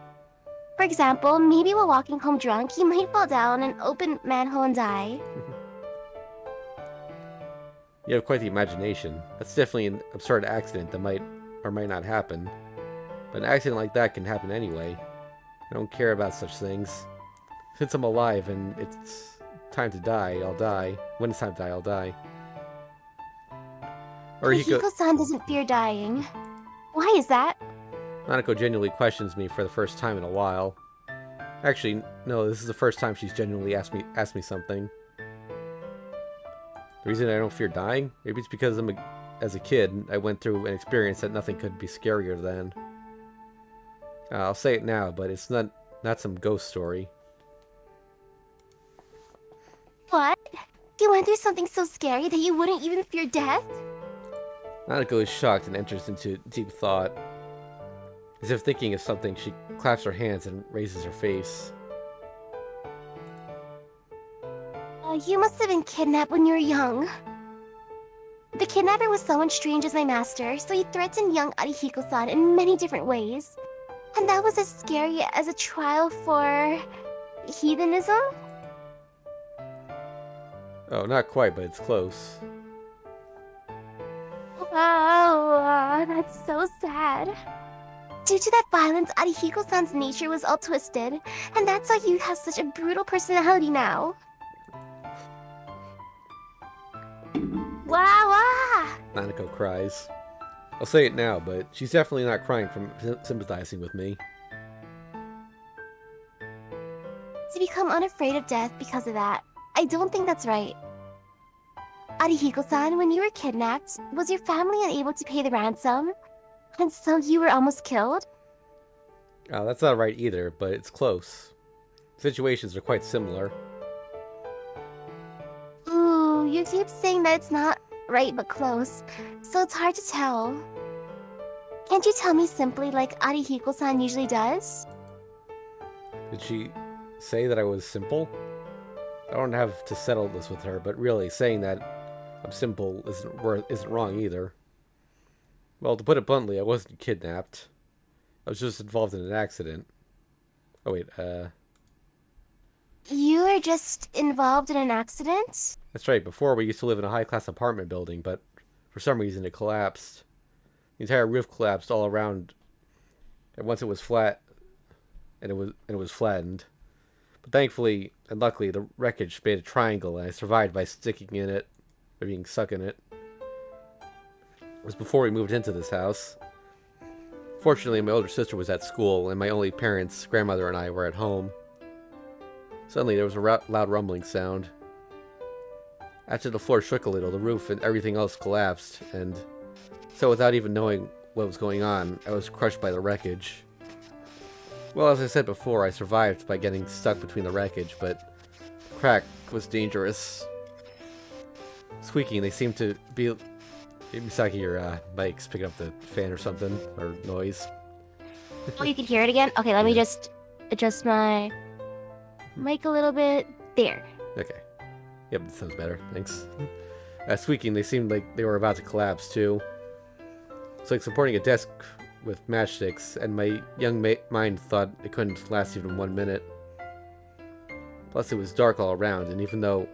For example, maybe while walking home drunk, you might fall down an open manhole and die. You have quite the imagination. That's definitely an absurd accident that might or might not happen. But an accident like that can happen anyway. I don't care about such things. Since I'm alive and it's time to die, I'll die. When it's time to die, I'll die. Arihiko-san doesn't fear dying. Why is that? Nanako genuinely questions me for the first time in a while. Actually, no, this is the first time she's genuinely asked me something. The reason I don't fear dying? Maybe it's because as a kid, I went through an experience that nothing could be scarier than. I'll say it now, but it's not some ghost story. What? You went through something so scary that you wouldn't even fear death? Nanako is shocked and enters into deep thought. As if thinking of something, she claps her hands and raises her face. You must have been kidnapped when you were young. The kidnapper was someone strange as my master, so he threatened young Arihiko-san in many different ways. And that was as scary as a trial for heathenism? Oh, not quite, but it's close. Wow, that's so sad. Due to that violence, Arihiko-san's nature was all twisted, and that's why you have such a brutal personality now. Wow! Nanako cries. I'll say it now, but she's definitely not crying from sympathizing with me. To become unafraid of death because of that, I don't think that's right. Arihiko-san, when you were kidnapped, was your family unable to pay the ransom? And so you were almost killed? That's not right either, but it's close. Situations are quite similar. Ooh, you keep saying that it's not right but close, so it's hard to tell. Can't you tell me simply like Arihiko-san usually does? Did she say that I was simple? I don't have to settle this with her, but really, saying that I'm simple isn't wrong either. Well, to put it bluntly, I wasn't kidnapped. I was just involved in an accident. Oh wait, You were just involved in an accident? that's right. Before, we used to live in a high-class apartment building, but for some reason it collapsed. The entire roof collapsed all around, and once it was flat, and it was flattened. But thankfully and luckily, the wreckage made a triangle, and I survived by sticking in it, or being stuck in it. It was before we moved into this house. Fortunately, my older sister was at school, and my only parents, grandmother and I, were at home. Suddenly, there was a loud rumbling sound. After the floor shook a little, the roof and everything else collapsed, and so without even knowing what was going on, I was crushed by the wreckage. Well, as I said before, I survived by getting stuck between the wreckage, but crack was dangerous. Squeaking, they seemed to be... Misaki, your mic's picking up the fan or something, or noise. Oh, you can hear it again? Okay, let me just adjust my mic a little bit. There. Okay. Yep, that sounds better. Thanks. Squeaking, they seemed like they were about to collapse, too. It's like supporting a desk with matchsticks, and my young mind thought it couldn't last even 1 minute. Plus, it was dark all around, and even though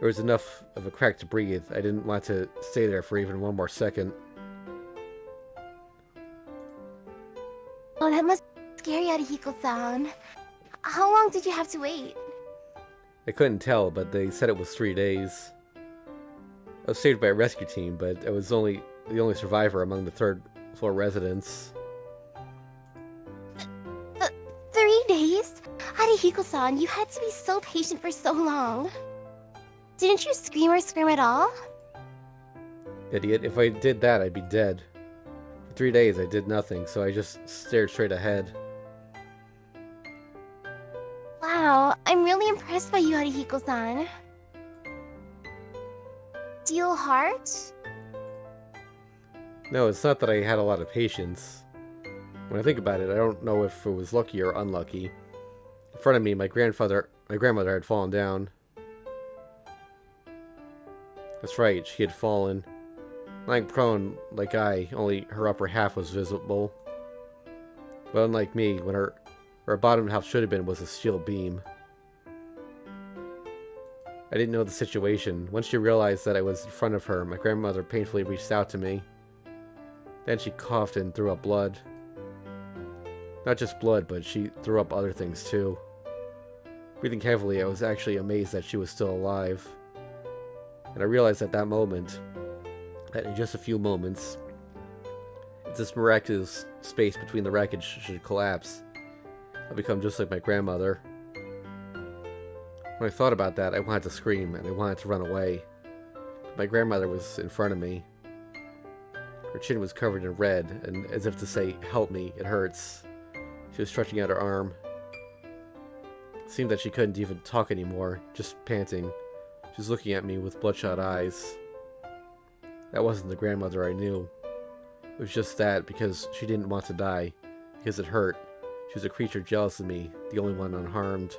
there was enough of a crack to breathe, I didn't want to stay there for even 1 more second. Oh, that must be scary, Arihiko-san. How long did you have to wait? I couldn't tell, but they said it was 3 days. I was saved by a rescue team, but I was the only survivor among the 3rd floor residents. 3 days? Arihiko-san, you had to be so patient for so long. Didn't you scream or squirm at all? Idiot, if I did that, I'd be dead. For 3 days, I did nothing, so I just stared straight ahead. Wow, I'm really impressed by you, Arihiko-san. Steel heart? No, it's not that I had a lot of patience. When I think about it, I don't know if it was lucky or unlucky. In front of me, my grandmother had fallen down. That's right, she had fallen. Lying prone like only her upper half was visible. But unlike me, when her bottom half should have been was a steel beam. I didn't know the situation. Once she realized that I was in front of her, my grandmother painfully reached out to me. Then she coughed and threw up blood. Not just blood, but she threw up other things too. Breathing heavily, I was actually amazed that she was still alive. And I realized at that moment that in just a few moments, if this miraculous space between the wreckage should collapse, I'll become just like my grandmother. When I thought about that, I wanted to scream and I wanted to run away. But my grandmother was in front of me. Her chin was covered in red, and as if to say, "Help me, it hurts." She was stretching out her arm. It seemed that she couldn't even talk anymore, just panting. She was looking at me with bloodshot eyes. That wasn't the grandmother I knew. It was just that, because she didn't want to die, because it hurt. She was a creature jealous of me, the only one unharmed.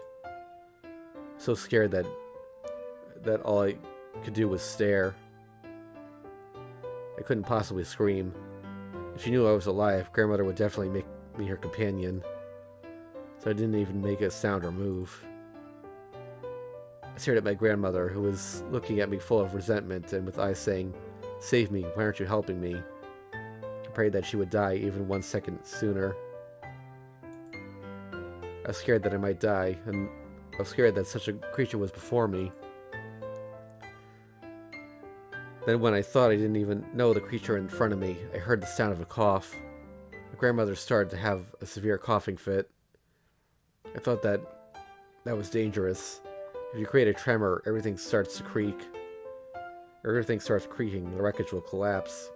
So scared that all I could do was stare. I couldn't possibly scream. If she knew I was alive, grandmother would definitely make me her companion. So I didn't even make a sound or move. I stared at my grandmother, who was looking at me full of resentment and with eyes saying, "Save me, why aren't you helping me?" I prayed that she would die even 1 second sooner. I was scared that I might die, and I was scared that such a creature was before me. Then when I thought I didn't even know the creature in front of me, I heard the sound of a cough. My grandmother started to have a severe coughing fit. I thought that was dangerous. If you create a tremor, everything starts to creak. Everything starts creaking, the wreckage will collapse.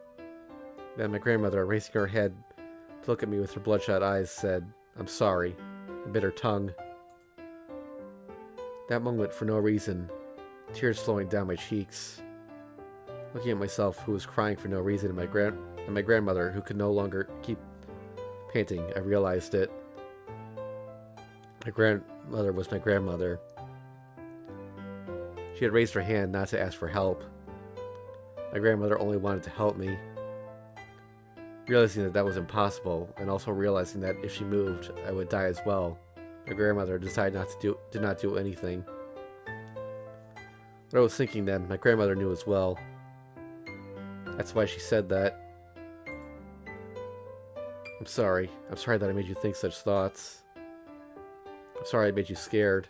Then my grandmother, raising her head to look at me with her bloodshot eyes, said, "I'm sorry," and bit her tongue. That moment, for no reason, tears flowing down my cheeks. Looking at myself, who was crying for no reason, and my grandmother, who could no longer keep panting, I realized it. My grandmother was my grandmother. She had raised her hand not to ask for help. My grandmother only wanted to help me. Realizing that was impossible, and also realizing that if she moved, I would die as well, my grandmother decided did not do anything. What I was thinking then, my grandmother knew as well. That's why she said that. I'm sorry that I made you think such thoughts. I'm sorry I made you scared.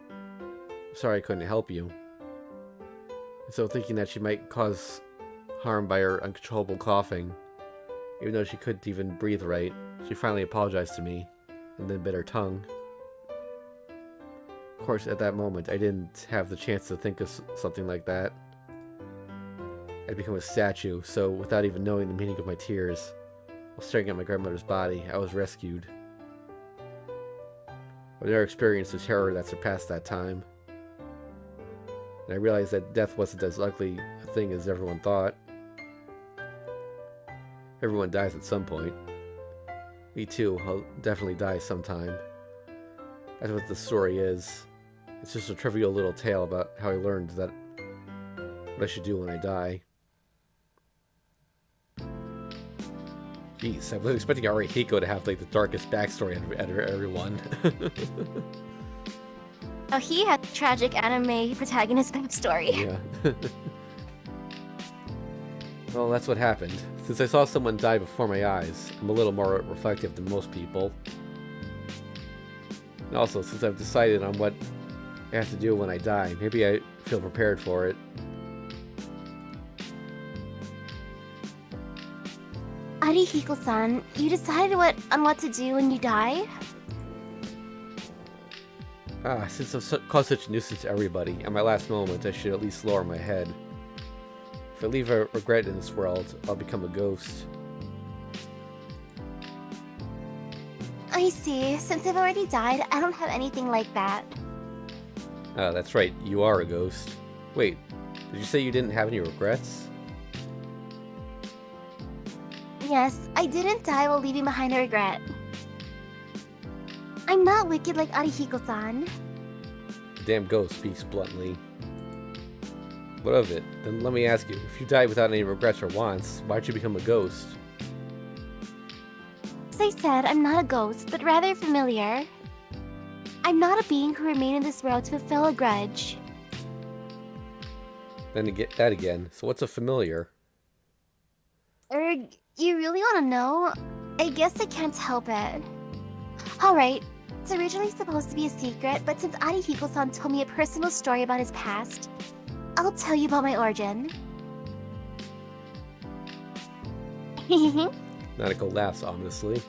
I'm sorry I couldn't help you. And so thinking that she might cause harm by her uncontrollable coughing, even though she couldn't even breathe right, she finally apologized to me, and then bit her tongue. Of course, at that moment, I didn't have the chance to think of something like that. I'd become a statue, so without even knowing the meaning of my tears, while staring at my grandmother's body, I was rescued. I've never experienced the terror that surpassed that time. And I realized that death wasn't as ugly a thing as everyone thought. Everyone dies at some point. Me too, I'll definitely die sometime. That's what the story is. It's just a trivial little tale about how I learned that what I should do when I die. Jeez, I was expecting Arihiko to have like the darkest backstory out of everyone. Oh, he had tragic anime protagonist backstory. Yeah. Well, that's what happened. Since I saw someone die before my eyes, I'm a little more reflective than most people. And also, since I've decided on what I have to do when I die, maybe I feel prepared for it. Arihiko-san, you decided on what to do when you die? Since I've caused such a nuisance to everybody, at my last moment I should at least lower my head. If I leave a regret in this world, I'll become a ghost. I see. Since I've already died, I don't have anything like that. That's right, you are a ghost. Wait, did you say you didn't have any regrets? Yes, I didn't die while leaving behind a regret. I'm not wicked like Arihiko-san. The damn ghost speaks bluntly. What of it? Then let me ask you, if you died without any regrets or wants, why'd you become a ghost? As I said, I'm not a ghost, but rather familiar. I'm not a being who remained in this world to fulfill a grudge. Then again, so what's a familiar? You really want to know? I guess I can't help it. Alright, it's originally supposed to be a secret, but since Arihiko-san told me a personal story about his past, I'll tell you about my origin. Nanako laughs ominously.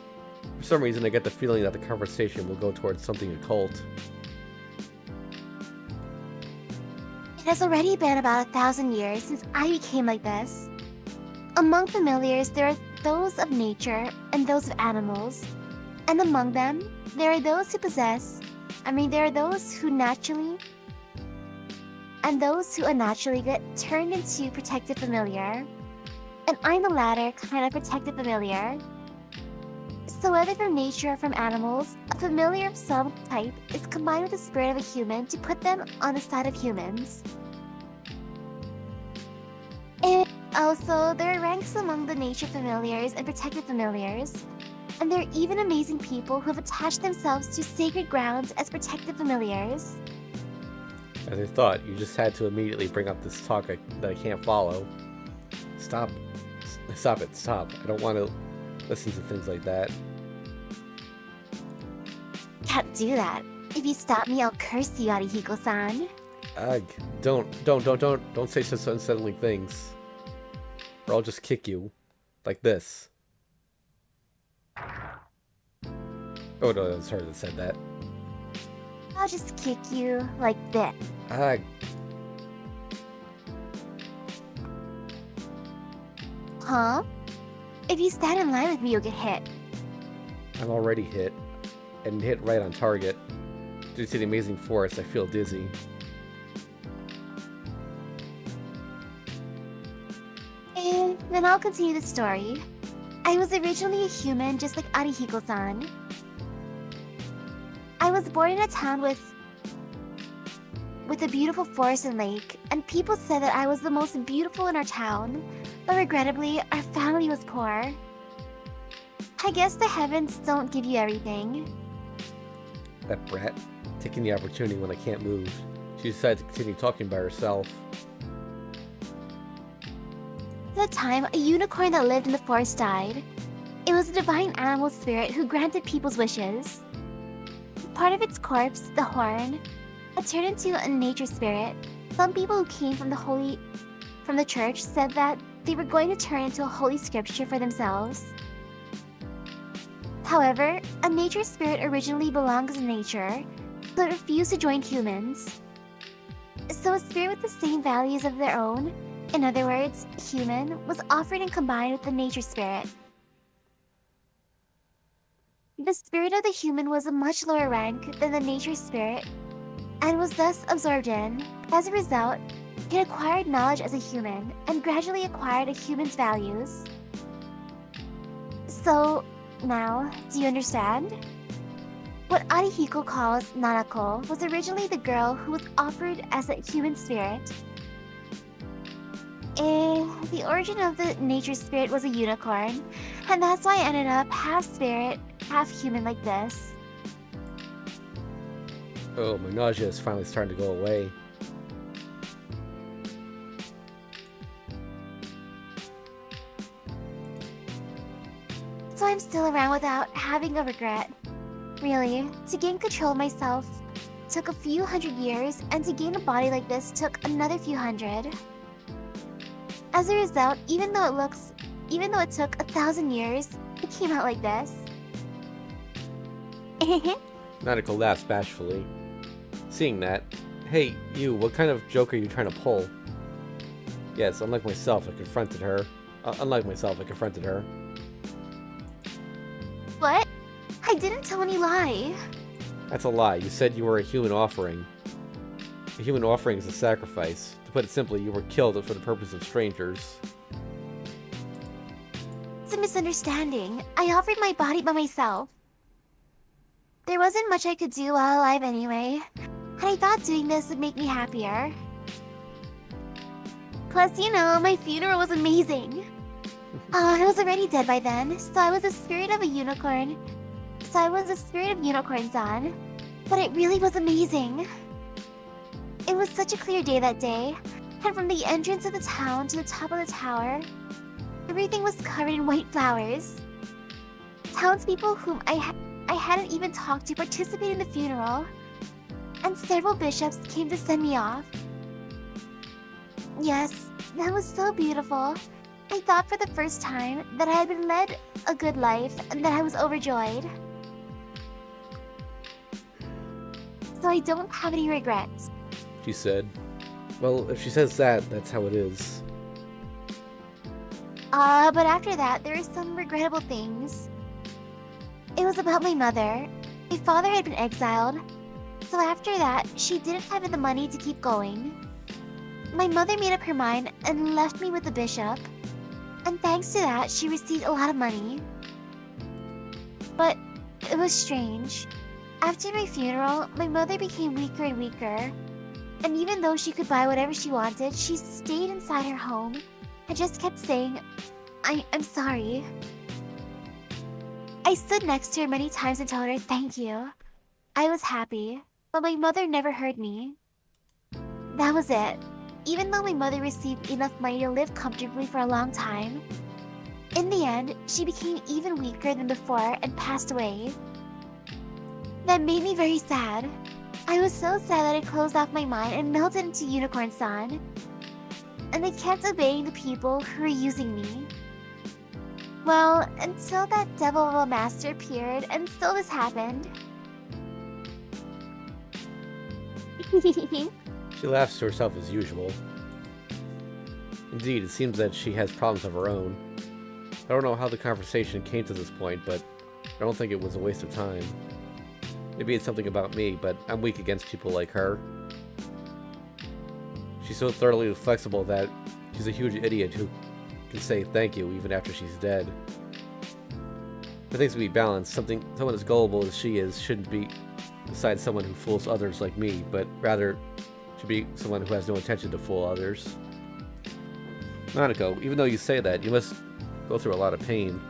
For some reason, I get the feeling that the conversation will go towards something occult. It has already been about 1,000 years since I became like this. Among familiars, there are those of nature and those of animals. And among them, there are those who there are those who naturally and those who unnaturally get turned into protective familiar. And I'm the latter kind of protective familiar. So whether from nature or from animals, a familiar of some type is combined with the spirit of a human to put them on the side of humans. And also, there are ranks among the nature familiars and protective familiars. And there are even amazing people who have attached themselves to sacred grounds as protective familiars. As I thought, you just had to immediately bring up this talk that I can't follow. Stop it, stop. I don't want to listen to things like that. Can't do that. If you stop me, I'll curse you, Arihiko-san. Ugh, don't say such unsettling things. Or I'll just kick you. Like this. Oh no, it's her that said that. I'll just kick you like this. Ugh. Huh? If you stand in line with me, you'll get hit. I'm already hit. And hit right on target. Due to the amazing force, I feel dizzy. And then I'll continue the story. I was originally a human just like Arihiko-san. I was born in a town with a beautiful forest and lake, and people said that I was the most beautiful in our town, but regrettably, our family was poor. I guess the heavens don't give you everything. That brat, taking the opportunity when I can't move. She decided to continue talking by herself. At the time, a unicorn that lived in the forest died. It was a divine animal spirit who granted people's wishes. Part of its corpse, the horn, had turned into a nature spirit. Some people who came from the church said that they were going to turn into a holy scripture for themselves. However, a nature spirit originally belongs in nature, so it refused to join humans. So a spirit with the same values of their own, in other words, human, was offered and combined with the nature spirit. The spirit of the human was a much lower rank than the nature spirit, and was thus absorbed in. As a result, it acquired knowledge as a human, and gradually acquired a human's values. So, now, do you understand? What Arihiko calls Nanako was originally the girl who was offered as a human spirit. The origin of the nature spirit was a unicorn, and that's why I ended up half spirit, half human like this. Oh, my nausea is finally starting to go away. So I'm still around without having a regret. Really, to gain control of myself took a few hundred years, and to gain a body like this took another few hundred. As a result, even though it took 1,000 years, it came out like this. Nanako laughs bashfully. Seeing that, hey, you, what kind of joke are you trying to pull? Yes, unlike myself, I confronted her. What? I didn't tell any lie. That's a lie. You said you were a human offering. A human offering is a sacrifice. To put it simply, you were killed for the purpose of strangers. It's a misunderstanding. I offered my body by myself. there wasn't much I could do while alive anyway, and I thought doing this would make me happier. Plus, you know, my funeral was amazing. I was already dead by then, so I was the spirit of a unicorn. So I was the spirit of unicorns on. But it really was amazing. It was such a clear day that day, and from the entrance of the town to the top of the tower, everything was covered in white flowers. Townspeople whom I hadn't even talked to participated in the funeral, and several bishops came to send me off. Yes, that was so beautiful. I thought for the first time that I had been led a good life and that I was overjoyed. So I don't have any regrets. She said. Well, if she says that, that's how it is. But after that, there were some regrettable things. It was about my mother. My father had been exiled, so after that, she didn't have the money to keep going. My mother made up her mind and left me with the bishop, and thanks to that, she received a lot of money. But it was strange. After my funeral, my mother became weaker and weaker, and even though she could buy whatever she wanted, she stayed inside her home and just kept saying, I'm sorry. I stood next to her many times and told her thank you. I was happy, but my mother never heard me. That was it. Even though my mother received enough money to live comfortably for a long time, in the end, she became even weaker than before and passed away. That made me very sad. I was so sad that I closed off my mind and melted into Unicorn-san. And I kept obeying the people who were using me. Well, until that devil of a master appeared, and so this happened. She laughs to herself as usual. Indeed, it seems that she has problems of her own. I don't know how the conversation came to this point, but I don't think it was a waste of time. Maybe it's something about me, but I'm weak against people like her. She's so thoroughly flexible that she's a huge idiot who can say thank you even after she's dead. For things to be balanced, someone as gullible as she is shouldn't be beside someone who fools others like me, but rather should be someone who has no intention to fool others. Nanako, even though you say that, you must go through a lot of pain.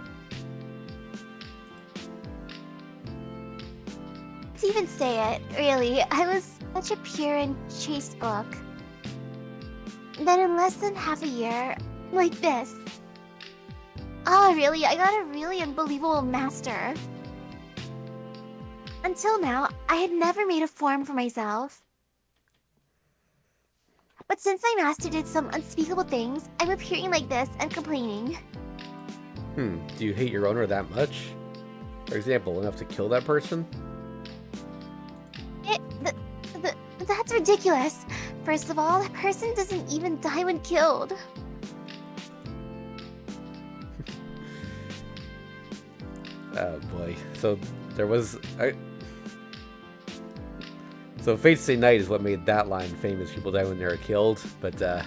To even say it, really, I was such a pure and chaste book. Then in less than half a year, like this. Oh, really, I got a really unbelievable master. Until now, I had never made a form for myself. But since my master did some unspeakable things, I'm appearing like this and complaining. Do you hate your owner that much? For example, enough to kill that person? That's ridiculous. First of all, that person doesn't even die when killed. Oh boy. So there was... So Fate's Day Night is what made that line famous. People die when they're killed, but I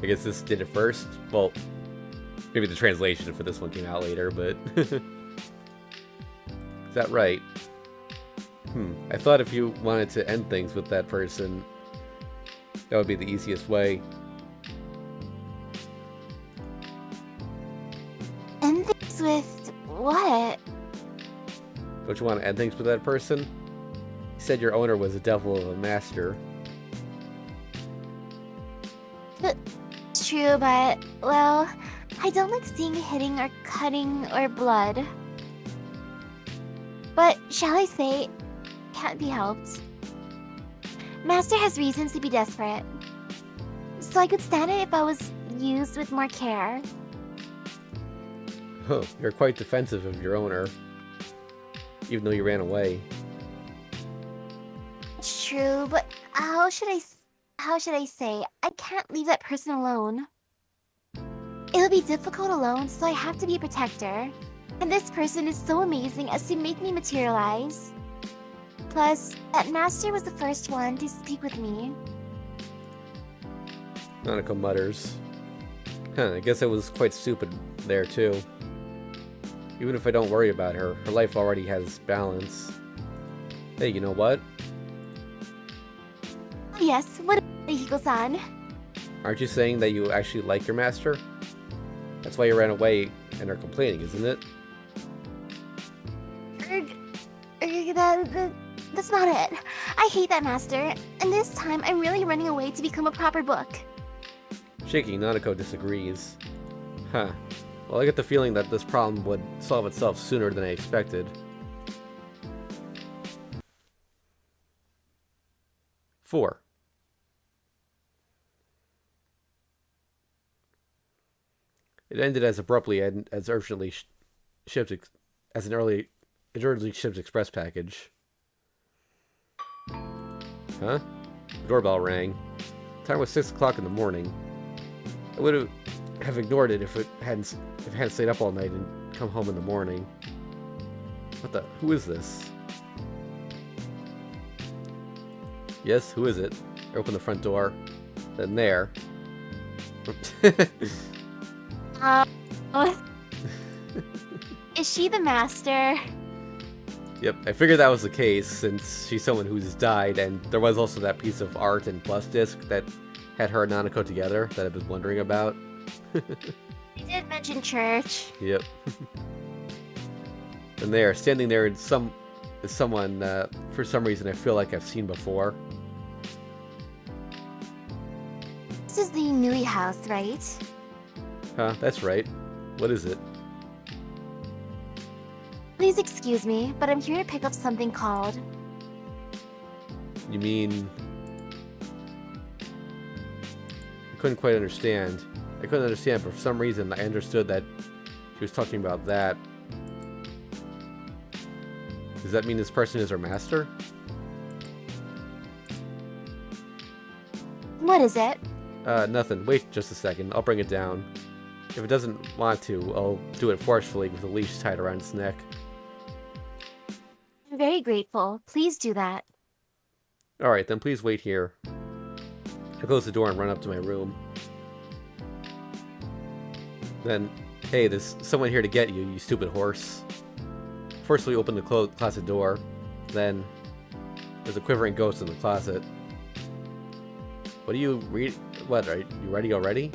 guess this did it first. Well, maybe the translation for this one came out later, but... Is that right? I thought if you wanted to end things with that person, that would be the easiest way. End things with what? Don't you want to end things with that person? You said your owner was a devil of a master. True, but, well, I don't like seeing hitting or cutting or blood. But, shall I say, can't be helped. Master has reasons to be desperate. So I could stand it if I was used with more care. Oh, you're quite defensive of your owner. Even though you ran away. True, but how should I say? I can't leave that person alone. It'll be difficult alone, so I have to be a protector. And this person is so amazing as to make me materialize. Plus, that master was the first one to speak with me. Nanako mutters. I guess I was quite stupid there too. Even if I don't worry about her, her life already has balance. Hey, you know what? Yes, what is it, Hiko-san? Aren't you saying that you actually like your master? That's why you ran away and are complaining, isn't it? That's not it. I hate that master, and this time I'm really running away to become a proper book. Shaking, Nanako disagrees. Huh. Well, I get the feeling that this problem would solve itself sooner than I expected. 4. It ended as abruptly and as urgently shipped as an urgently shipped express package. Huh? The doorbell rang. The time was 6 o'clock in the morning. I would have ignored it if it hadn't stayed up all night and come home in the morning. What the? Who is this? Yes, who is it? I opened the front door. Then there. Is she the master? Yep, I figured that was the case since she's someone who's died, and there was also that piece of art and plus disc that had her and Nanako together that I've been wondering about. You did mention church. Yep. And there, standing there is someone, for some reason I feel like I've seen before. This is the Nui house, right? Huh, that's right. What is it? Please excuse me, but I'm here to pick up something called... You mean... I couldn't quite understand. I couldn't understand, but for some reason I understood that she was talking about that. Does that mean this person is her master? What is it? Nothing. Wait just a second. I'll bring it down. If it doesn't want to, I'll do it forcefully with a leash tied around its neck. I'm very grateful. Please do that. Alright, then please wait here. I close the door and run up to my room. Then, hey, there's someone here to get you, you stupid horse. Forcefully open the closet door. Then, there's a quivering ghost in the closet. What do you read? What, are you ready already?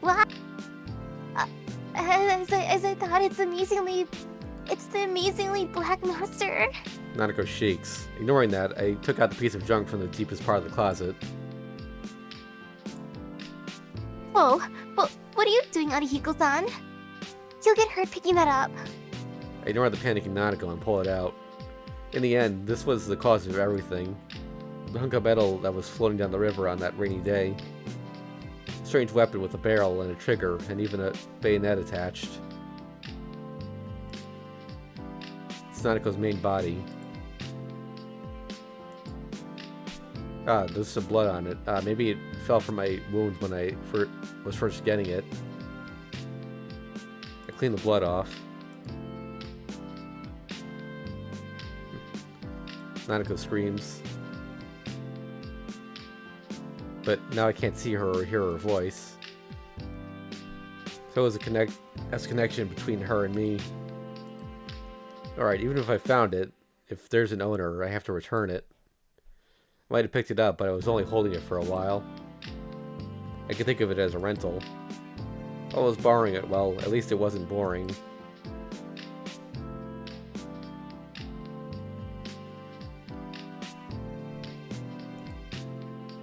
What? As I thought, it's the amazingly black master. Nanako shakes. Ignoring that, I took out the piece of junk from the deepest part of the closet. Whoa, what are you doing, Arihiko-san? You'll get hurt picking that up. I ignore the panicking Nanako and pull it out. In the end, this was the cause of everything. The hunk of metal that was floating down the river on that rainy day. A strange weapon with a barrel and a trigger and even a bayonet attached. It's Nanako's main body. Ah, there's some blood on it. Maybe it fell from my wound when I was first getting it. I cleaned the blood off. Nanako screams. But now I can't see her or hear her voice. So as a connection between her and me. Alright, even if I found it, if there's an owner, I have to return it. I might have picked it up, but I was only holding it for a while. I can think of it as a rental. I was borrowing it, well, at least it wasn't boring.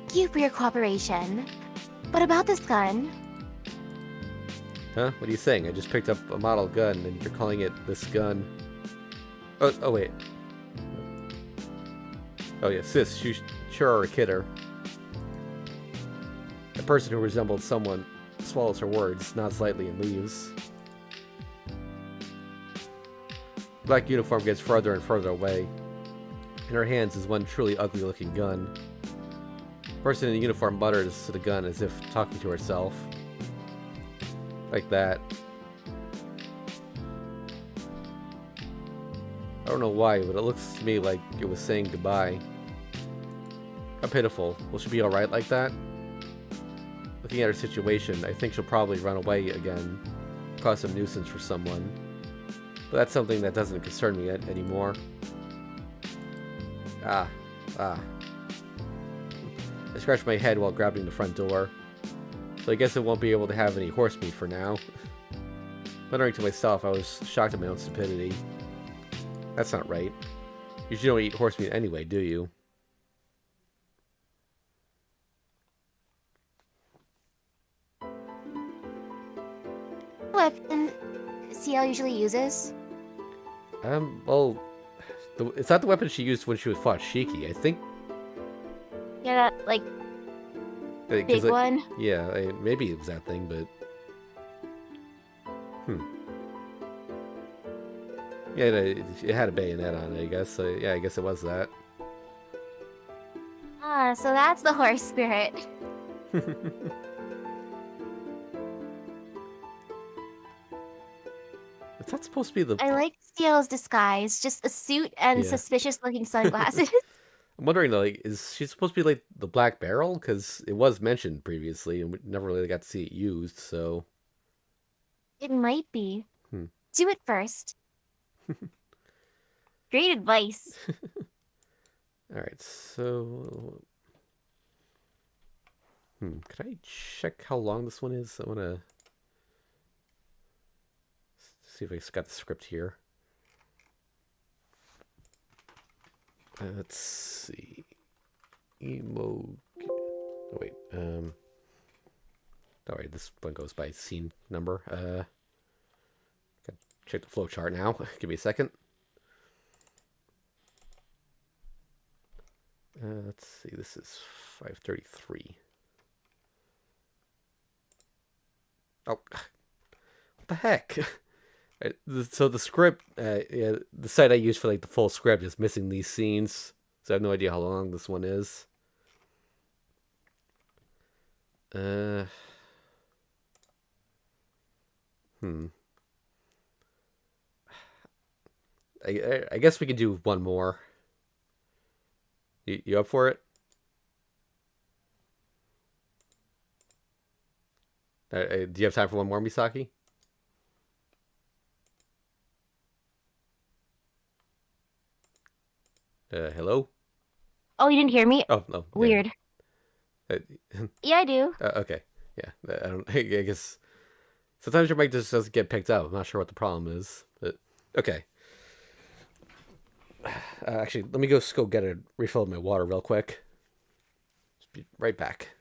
Thank you for your cooperation. But about this gun... Huh? What are you saying? I just picked up a model gun, and you're calling it this gun. Oh wait. Oh yeah, sis, you sure are a kidder. A person who resembled someone swallows her words, nods slightly, and leaves. The black uniform gets further and further away. In her hands is one truly ugly-looking gun. The person in the uniform mutters to the gun as if talking to herself. Like that. I don't know why, but it looks to me like it was saying goodbye. How pitiful. Will she be alright like that? Looking at her situation, I think she'll probably run away again. Cause some nuisance for someone. But that's something that doesn't concern me anymore. Ah. I scratched my head while grabbing the front door. So I guess I won't be able to have any horse meat for now. Muttering to myself, I was shocked at my own stupidity. That's not right. You usually don't eat horse meat anyway, do you? What weapon CL usually uses? Well, it's not the weapon she used when she fought Shiki. I think. Yeah, that, like, big one? Yeah, maybe it was that thing, but... Yeah, it had a bayonet on it, I guess. So, yeah, I guess it was that. Ah, so that's the horse spirit. Is that supposed to be the... I like CL's disguise. Just a suit and suspicious-looking sunglasses. I'm wondering, though, like, is she supposed to be, like, the Black Barrel? Because it was mentioned previously, and we never really got to see it used, so... It might be. Do it first. Great advice. Alright, so... Can I check how long this one is? I want to... see if I got the script here. Let's see. Oh, wait. Alright, this one goes by scene number. Gotta check the flowchart now. Give me a second. Let's see. This is 5:33. Oh, what the heck? So the script, yeah, the site I use for like the full script is missing these scenes, so I have no idea how long this one is. I guess we could do one more. You up for it? Do you have time for one more, Misaki? Hello? Oh, you didn't hear me? Oh, no. Weird. Yeah, I do. Okay. Yeah. I guess sometimes your mic just doesn't get picked up. I'm not sure what the problem is, but okay. Actually, let me go get a refill of my water real quick. Just be right back.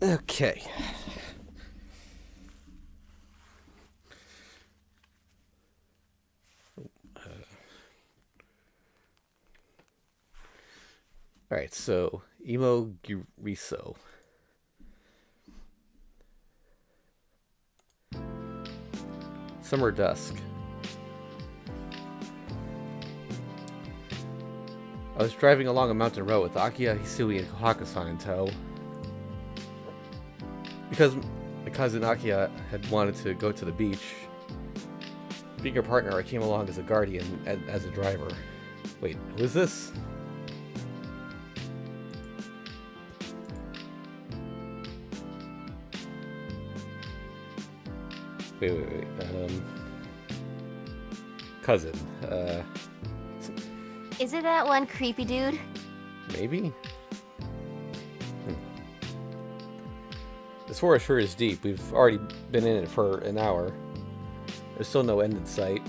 Okay. Alright, so Emo Giriso. Summer dusk. I was driving along a mountain road with Akiya, Hisui, and Kohaka-san in tow. Because my cousin Akiya had wanted to go to the beach, being her partner, I came along as a guardian and as a driver. Wait, who is this? Wait. Cousin. Is it that one creepy dude? Maybe? This forest sure is deep. We've already been in it for an hour. There's still no end in sight.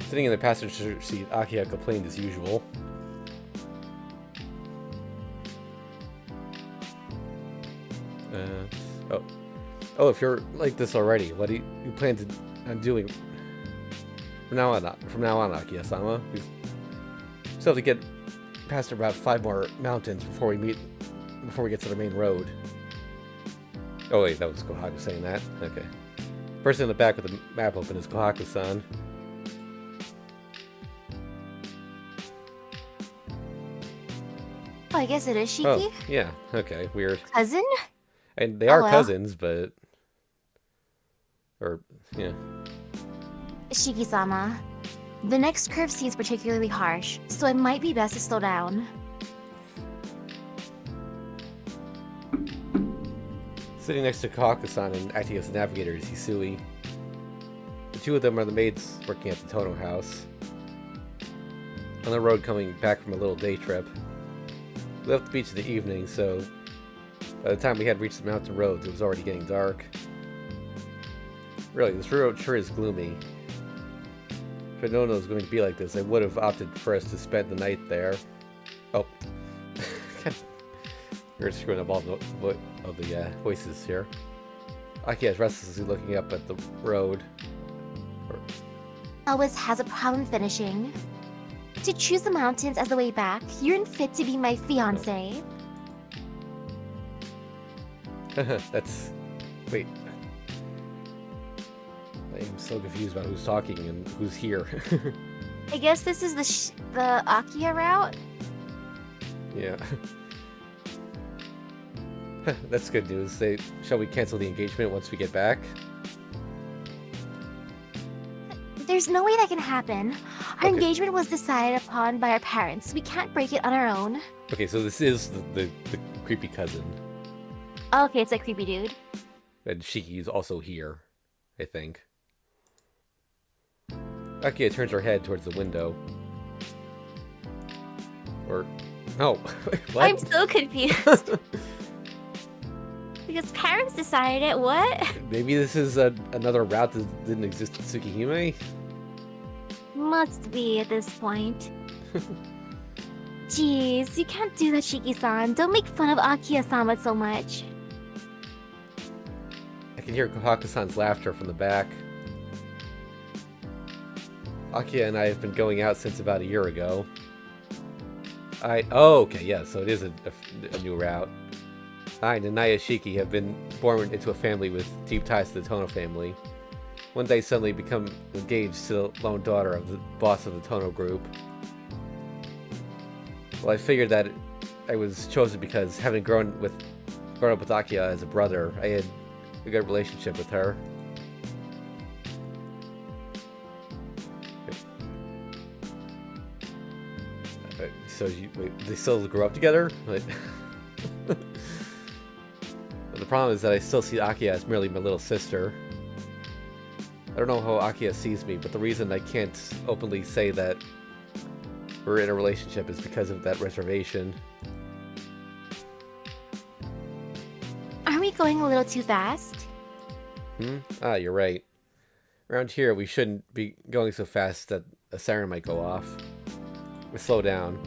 Sitting in the passenger seat, Akiya complained as usual. Oh, if you're like this already, what do you plan on doing from now on, Akiya-sama? We still have to get past about 5 more mountains before we get to the main road. Oh wait, that was Kohaku saying that? Okay. Person in the back with the map open is Kohaku-san. Oh, I guess it is Shiki? Oh, yeah, okay, weird. Cousin? And they are well. cousins, but... Or, yeah. Shiki-sama. The next curve seems particularly harsh, so it might be best to slow down. Sitting next to Kohaku-san and acting as the navigator is Hisui. The two of them are the maids working at the Tono house. On the road coming back from a little day trip. We left the beach in the evening, so by the time we had reached the mountain roads, it was already getting dark. Really, this road sure is gloomy. If I'd known it was going to be like this, I would have opted for us to spend the night there. Oh. We're screwing up all the voices here. Akiya is restlessly looking up at the road. Always has a problem finishing. To choose the mountains as the way back, you're unfit to be my fiancé. That's... Wait. I am so confused about who's talking and who's here. I guess this is the Akiya route? Yeah. That's good news. Shall we cancel the engagement once we get back? There's no way that can happen. Our Okay. engagement was decided upon by our parents. We can't break it on our own. Okay, so this is the creepy cousin. Okay, it's a creepy dude. And Shiki is also here, I think. Akiya turns her head towards the window. Or... No. What? I'm so confused. Because parents decided it, what? Maybe this is another route that didn't exist in Tsukihime? Must be at this point. Jeez, you can't do that, Shiki-san. Don't make fun of Akiya-sama so much. I can hear Kohaku-san's laughter from the back. Akiya and I have been going out since about a year ago. Oh, okay, yeah, so it is a new route. I and Naya Shiki have been born into a family with deep ties to the Tono family. One day suddenly become engaged to the lone daughter of the boss of the Tono group. Well, I figured that I was chosen because having grown up with Akiya as a brother, I had a good relationship with her. So they still grew up together? But the problem is that I still see Akiya as merely my little sister. I don't know how Akiya sees me, but the reason I can't openly say that we're in a relationship is because of that reservation. Are we going a little too fast? Ah, you're right. Around here, we shouldn't be going so fast that a siren might go off. We slow down.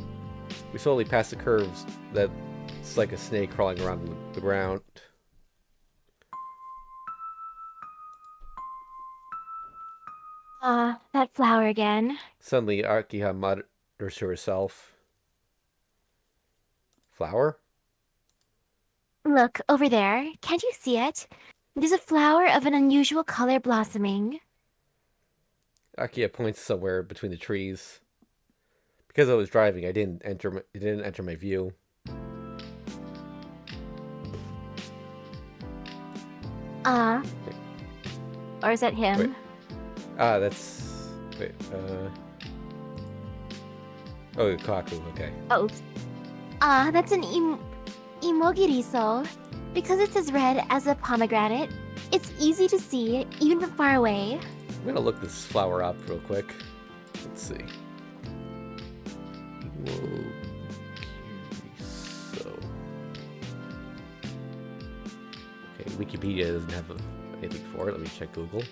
We slowly pass the curves that's like a snake crawling around the ground. That flower again. Suddenly, Akiha mutters to herself. Flower? Look, over there. Can't you see it? There's a flower of an unusual color blossoming. Akiya points somewhere between the trees. Because I was driving, it didn't enter my view. Or is that him? Wait. That's... Wait, Oh, Kaku, okay. Oops. That's an imogiriso. Because it's as red as a pomegranate, it's easy to see, even from far away. I'm gonna look this flower up real quick. Let's see. Imogiriso. Wikipedia doesn't have anything for it. Let me check Google.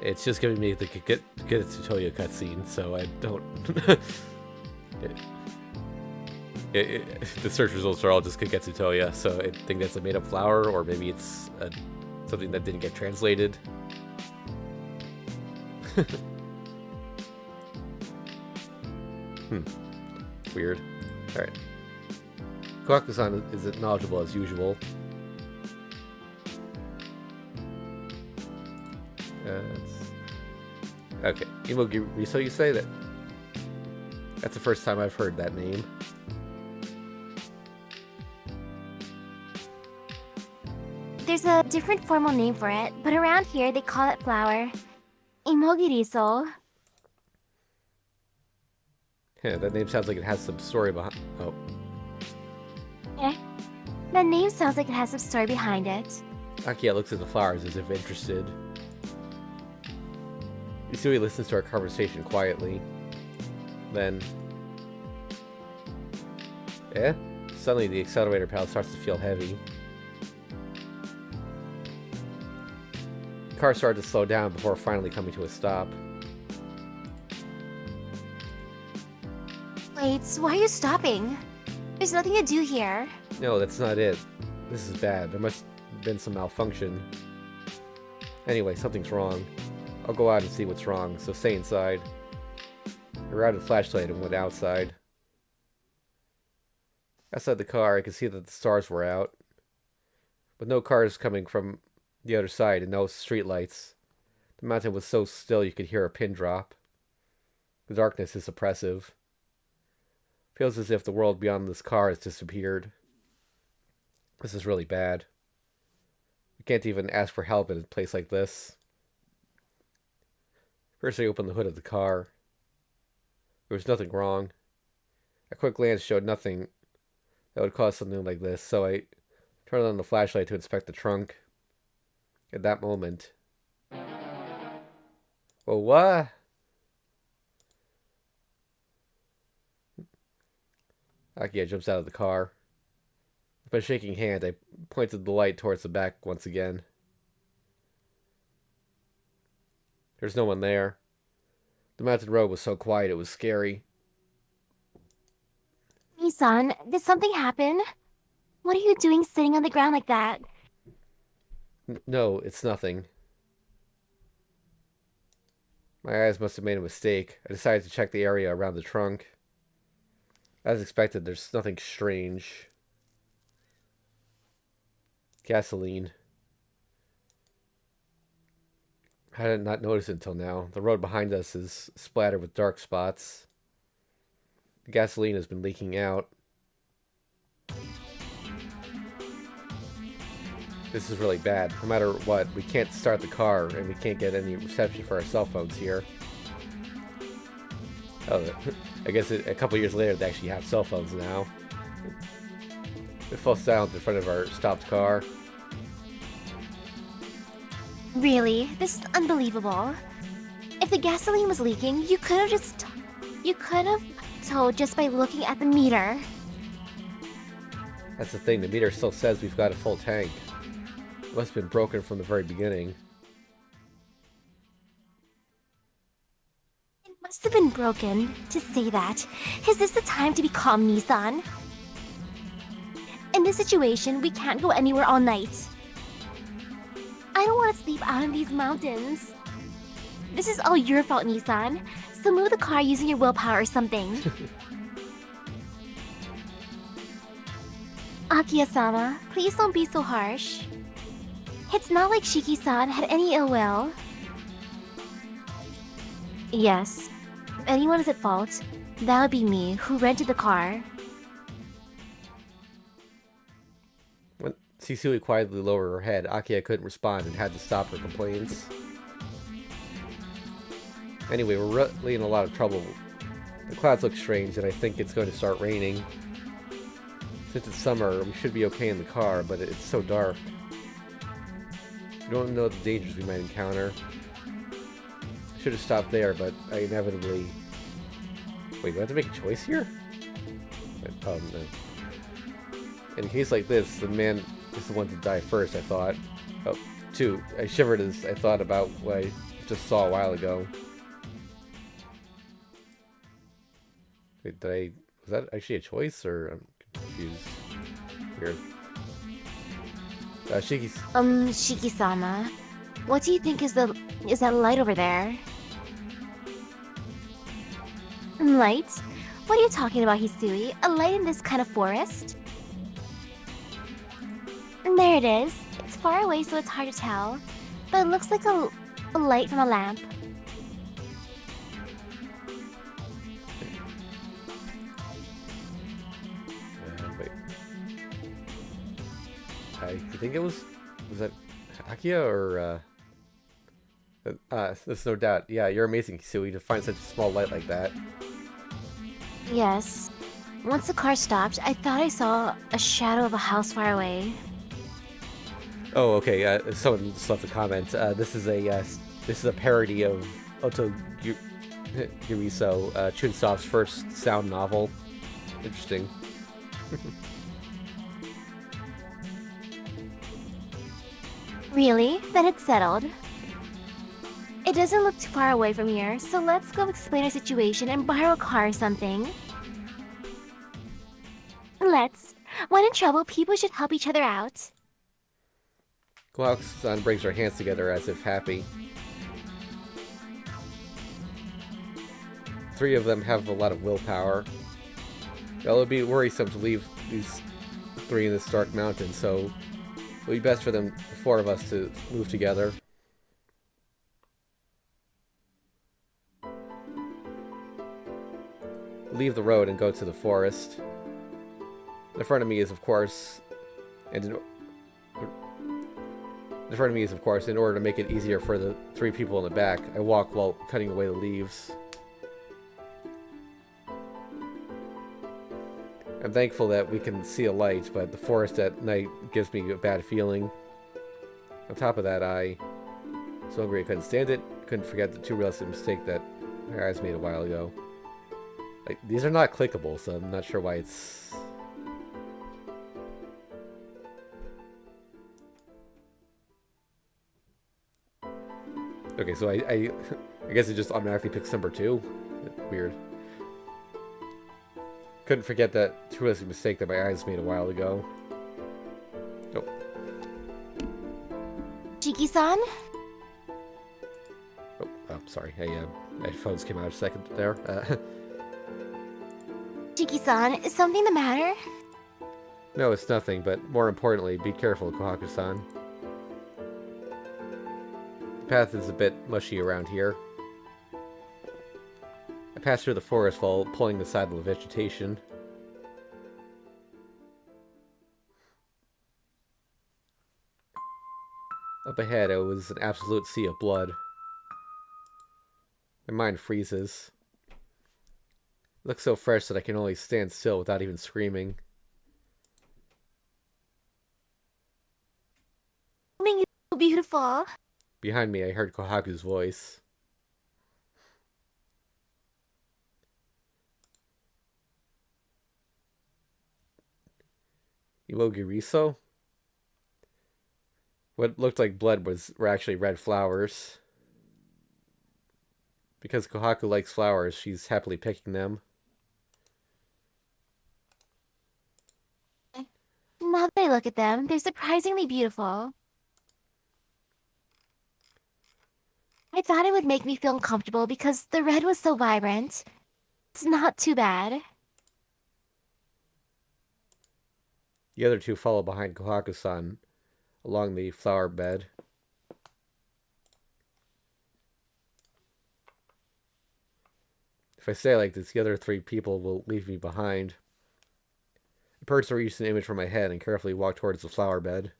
It's just giving me the Kagetsu Tohya cutscene, so I don't... the search results are all just Kagetsu Tohya, so I think that's a made-up flower, or maybe it's something that didn't get translated. Weird. Alright. Kawaku-san is knowledgeable as usual. Okay. Imogi Riso, you say that? That's the first time I've heard that name. There's a different formal name for it, but around here they call it flower. Imogiriso. Yeah, that name sounds like it has some story behind. Oh. That name sounds like it has some story behind it. Akiya looks at the flowers as if interested. Isui listens to our conversation quietly. Then... Suddenly the accelerator pedal starts to feel heavy. The car started to slow down before finally coming to a stop. Wait, why are you stopping? There's nothing to do here. No, that's not it. This is bad. There must have been some malfunction. Anyway, something's wrong. I'll go out and see what's wrong, so stay inside. I grabbed a flashlight and went outside. Outside the car, I could see that the stars were out. But no cars coming from the other side and no street lights. The mountain was so still you could hear a pin drop. The darkness is oppressive. Feels as if the world beyond this car has disappeared. This is really bad. We can't even ask for help in a place like this. First, I opened the hood of the car. There was nothing wrong. A quick glance showed nothing that would cause something like this, so I turned on the flashlight to inspect the trunk. At that moment... Well, what? Akiya jumps out of the car. With my shaking hand, I pointed the light towards the back once again. There's no one there. The mountain road was so quiet it was scary. Misan, did something happen? What are you doing sitting on the ground like that? No, it's nothing. My eyes must have made a mistake. I decided to check the area around the trunk. As expected, there's nothing strange. Gasoline. I did not notice it until now. The road behind us is splattered with dark spots. The gasoline has been leaking out. This is really bad. No matter what, we can't start the car, and we can't get any reception for our cell phones here. Oh, I guess a couple years later they actually have cell phones now. It fell silent in front of our stopped car. Really? This is unbelievable. If the gasoline was leaking, you could have told just by looking at the meter. That's the thing, the meter still says we've got a full tank. It must have been broken from the very beginning. It must have been broken to say that. Is this the time to be calm, Nissan? In this situation, we can't go anywhere all night. I don't want to sleep out in these mountains. This is all your fault, Nissan. So move the car using your willpower or something. Akiya-sama, please don't be so harsh. It's not like Shiki-san had any ill will. Yes, if anyone is at fault, that would be me, who rented the car. When Sisui quietly lowered her head, Akiya couldn't respond and had to stop her complaints. Anyway, we're really in a lot of trouble. The clouds look strange, and I think it's going to start raining. Since it's summer, we should be okay in the car, but it's so dark. We don't know the dangers we might encounter. I should have stopped there, but I inevitably... Wait, do I have to make a choice here? Oh, no. In a case like this, the man is the one to die first, I thought. Oh, two. I shivered as I thought about what I just saw a while ago. Wait, was that actually a choice, or I'm confused? Weird. Shiki's... Shiki-sama, what do you think is that light over there? Light? What are you talking about, Hisui? A light in this kind of forest? There it is. It's far away, so it's hard to tell. But it looks like a light from a lamp. Wait. I think it was that Akia or there's no doubt. Yeah, you're amazing, Kisui, to find such a small light like that. Yes. Once the car stopped, I thought I saw a shadow of a house far away. Oh, okay. Someone just left a comment. This is a parody of Oto Guriso, Chunsoft's first sound novel. Interesting. Really? Then it's settled. It doesn't look too far away from here, so let's go explain our situation and borrow a car or something. Let's. When in trouble, people should help each other out. Kohaku-san brings her hands together as if happy. Three of them have a lot of willpower. It would be worrisome to leave these three in this dark mountain, so it would be best for them, the four of us, to move together. Leave the road and go to the forest. In front of me is, of course, in order to make it easier for the three people in the back, I walk while cutting away the leaves. I'm thankful that we can see a light, but the forest at night gives me a bad feeling. On top of that, I so hungry I couldn't stand it. Couldn't forget the too realistic mistake that my eyes made a while ago. Like, these are not clickable, so I'm not sure why it's... Okay, so I guess it just automatically picks number 2. Weird. Couldn't forget that truistic mistake that my eyes made a while ago. Oh. Chiki-san? Oh, sorry. Hey, my phones came out a second there. Chiki-san, is something the matter? No, it's nothing, but more importantly, be careful, Kohaku-san. The path is a bit mushy around here. I passed through the forest while pulling aside the vegetation. Up ahead, it was an absolute sea of blood. My mind freezes. It looks so fresh that I can only stand still without even screaming. It's so beautiful. Behind me, I heard Kohaku's voice. Imogiriso? What looked like blood were actually red flowers. Because Kohaku likes flowers, she's happily picking them. Now that I look at them, they're surprisingly beautiful. I thought it would make me feel uncomfortable because the red was so vibrant. It's not too bad. The other two follow behind Kohaku-san along the flower bed. If I stay like this, the other three people will leave me behind. I purged the recent image from my head and carefully walked towards the flower bed.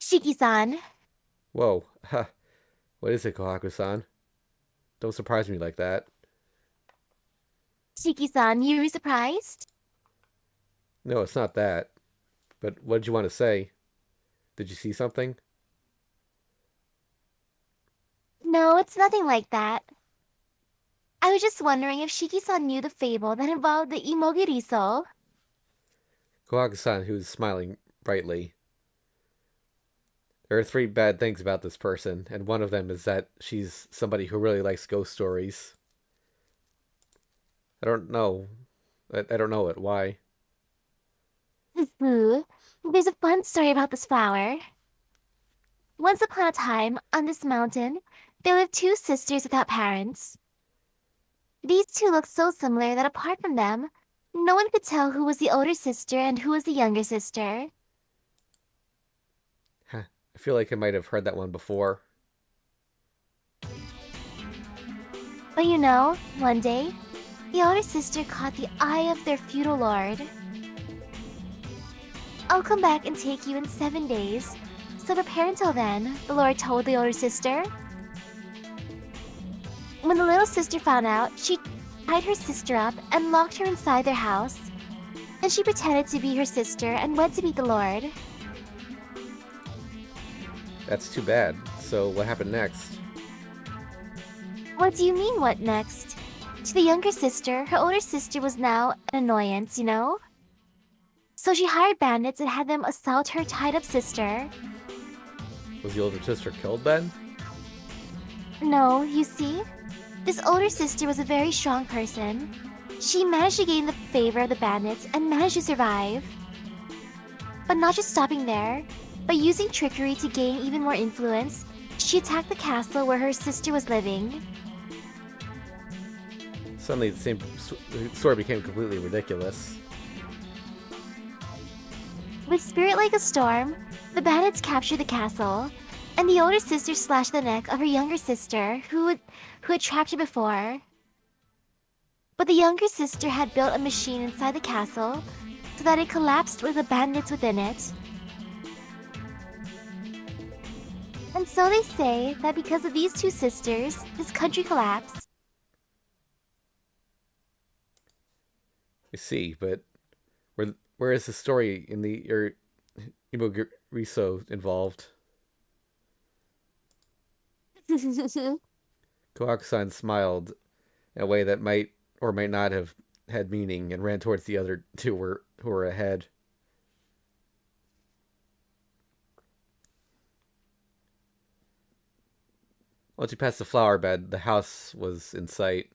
Shiki-san. Whoa. Ha. What is it, Kohaku-san? Don't surprise me like that. Shiki-san, you were surprised? No, it's not that. But what did you want to say? Did you see something? No, it's nothing like that. I was just wondering if Shiki-san knew the fable that involved the Imogiriso. Kohaku-san, who's smiling brightly. There are three bad things about this person, and one of them is that she's somebody who really likes ghost stories. I don't know. I don't know it. Why? There's a fun story about this flower. Once upon a time, on this mountain, there lived two sisters without parents. These two looked so similar that apart from them, no one could tell who was the older sister and who was the younger sister. Huh. I feel like I might have heard that one before. But one day, the older sister caught the eye of their feudal lord. I'll come back and take you in 7 days, so prepare until then, the lord told the older sister. When the little sister found out, she tied her sister up and locked her inside their house. And she pretended to be her sister and went to meet the lord. That's too bad. So what happened next? What do you mean, what next? To the younger sister, her older sister was now an annoyance, So she hired bandits and had them assault her tied-up sister. Was the older sister killed then? No, you see? This older sister was a very strong person. She managed to gain the favor of the bandits and managed to survive. But not just stopping there, but using trickery to gain even more influence, she attacked the castle where her sister was living. Suddenly the same story became completely ridiculous. With spirit like a storm, the bandits captured the castle, and the older sister slashed the neck of her younger sister, who had trapped her before. But the younger sister had built a machine inside the castle, so that it collapsed with the bandits within it. And so they say that because of these two sisters, this country collapsed. I see, but where is the story in the Imogiriso involved? Kohaku-san smiled in a way that might or might not have had meaning and ran towards the other two who were ahead. Once you passed the flower bed, the house was in sight.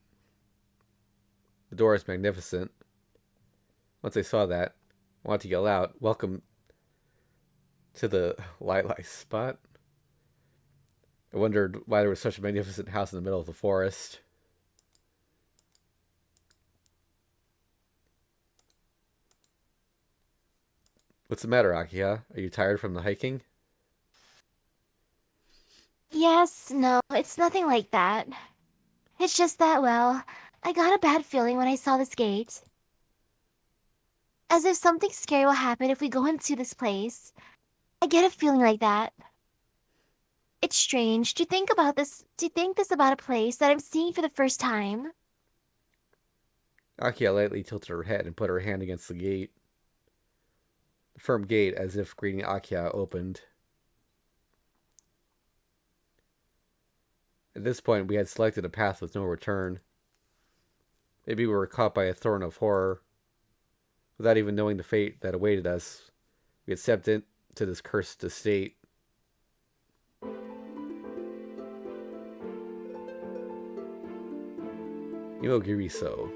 The door is magnificent. Once I saw that, I wanted to yell out, "Welcome to the Lilac spot." I wondered why there was such a magnificent house in the middle of the forest. What's the matter, Akiha? Are you tired from the hiking? Yes, no, it's nothing like that. It's just that, well, I got a bad feeling when I saw this gate. As if something scary will happen if we go into this place. I get a feeling like that. It's strange to think this about a place that I'm seeing for the first time. Akiha lightly tilted her head and put her hand against the gate. The firm gate, as if greeting Akiha, opened. At this point, we had selected a path with no return. Maybe we were caught by a thorn of horror. Without even knowing the fate that awaited us, we had stepped into this cursed estate. Imogiriso.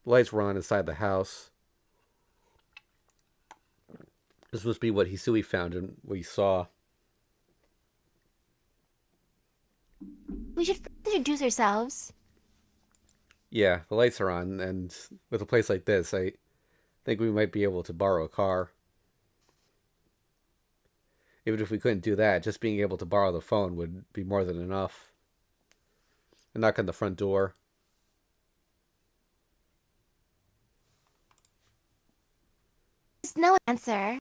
The lights were on inside the house. This must be what Hisui found and what he saw. We should first introduce ourselves. Yeah, the lights are on, and with a place like this, I think we might be able to borrow a car. Even if we couldn't do that, just being able to borrow the phone would be more than enough. A knock on the front door. There's no answer.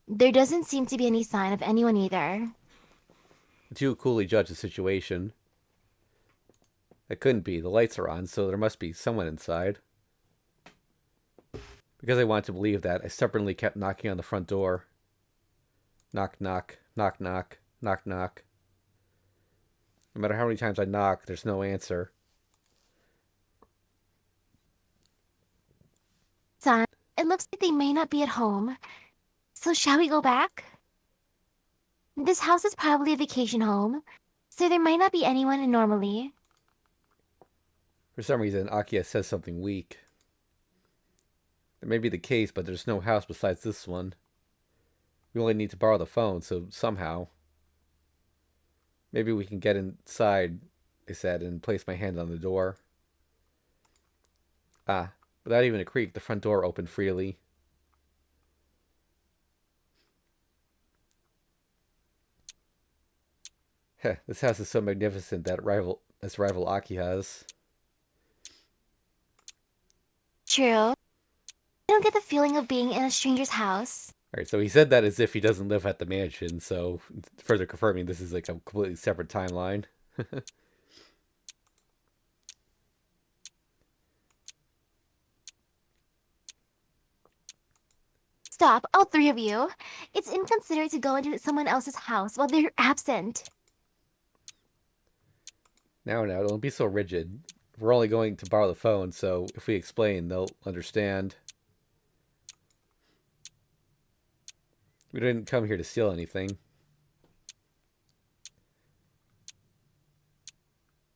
There doesn't seem to be any sign of anyone either. The two coolly judged the situation. It couldn't be. The lights are on, so there must be someone inside. Because I wanted to believe that, I stubbornly kept knocking on the front door. Knock, knock, knock, knock, knock, knock. No matter how many times I knock, there's no answer. Son, it looks like they may not be at home. So shall we go back? This house is probably a vacation home, so there might not be anyone in normally. For some reason, Akia says something weak. It may be the case, but there's no house besides this one. We only need to borrow the phone, so somehow. Maybe we can get inside, I said, and place my hand on the door. Ah, without even a creak, the front door opened freely. Heh, this house is so magnificent that rival Aki has. True. I don't get the feeling of being in a stranger's house. Alright, so he said that as if he doesn't live at the mansion, so further confirming this is like a completely separate timeline. Stop, all three of you. It's inconsiderate to go into someone else's house while they're absent. Now, don't be so rigid. We're only going to borrow the phone, so if we explain, they'll understand. We didn't come here to steal anything.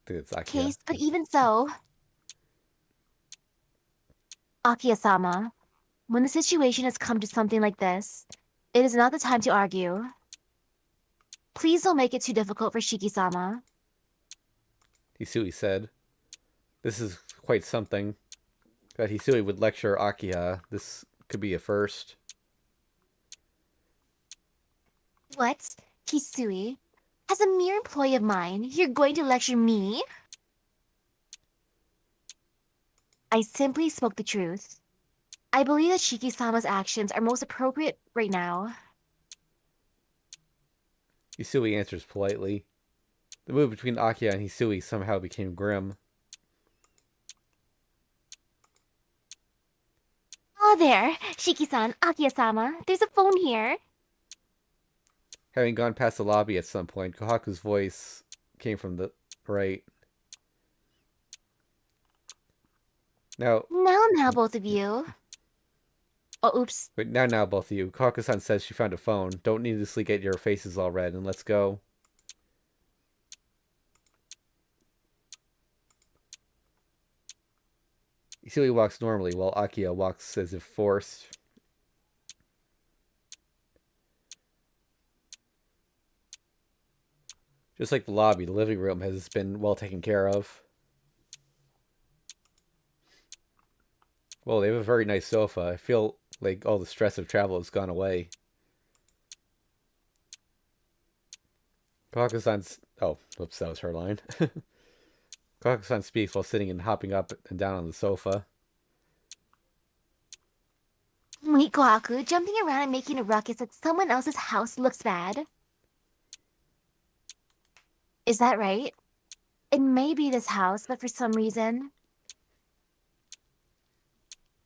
I think it's Akia. Case, but even so. Akia-sama, when the situation has come to something like this, it is not the time to argue. Please don't make it too difficult for Shiki-sama. Hisui said. This is quite something. That Hisui would lecture Akia. This could be a first. What? Hisui? As a mere employee of mine, you're going to lecture me? I simply spoke the truth. I believe that Shiki-sama's actions are most appropriate right now. Hisui answers politely. The mood between Akia and Hisui somehow became grim. Oh, there! Shiki-san, Akia-sama, there's a phone here. Having gone past the lobby at some point, Kohaku's voice came from the right. Now, Both of you. Oh, oops. wait, now, both of you. Kohaku-san says she found a phone. Don't needlessly get your faces all red, and let's go. Hisui walks normally, while Akia walks as if forced. Just like the lobby, the living room has been well taken care of. Well, they have a very nice sofa. I feel like all the stress of travel has gone away. Kohaku-san's... Oh, whoops, that was her line. Kohaku-san speaks while sitting and hopping up and down on the sofa. Wait, Kohaku, jumping around and making a ruckus at someone else's house looks bad. Is that right? It may be this house, but for some reason...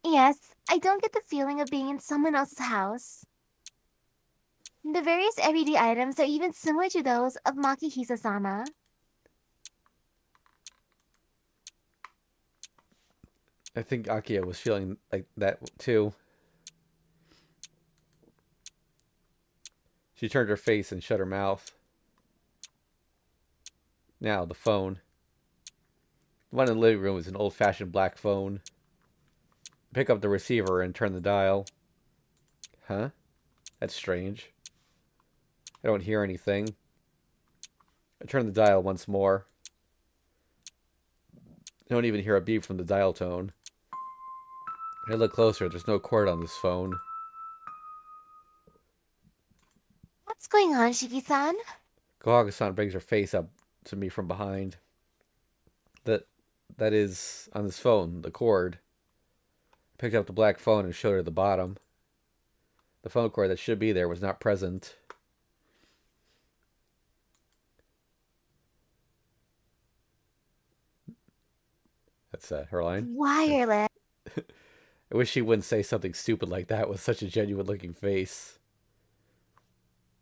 Yes, I don't get the feeling of being in someone else's house. The various everyday items are even similar to those of Makihisa-sama. I think Akia was feeling like that too. She turned her face and shut her mouth. Now, the phone. The one in the living room is an old-fashioned black phone. Pick up the receiver and turn the dial. Huh? That's strange. I don't hear anything. I turn the dial once more. I don't even hear a beep from the dial tone. When I look closer, there's no cord on this phone. What's going on, Shiki-san? Kohaku-san brings her face up to me from behind. That is, on this phone, the cord. I picked up the black phone and showed her the bottom. The phone cord that should be there was not present. That's her line. Wireless. I wish she wouldn't say something stupid like that with such a genuine looking face.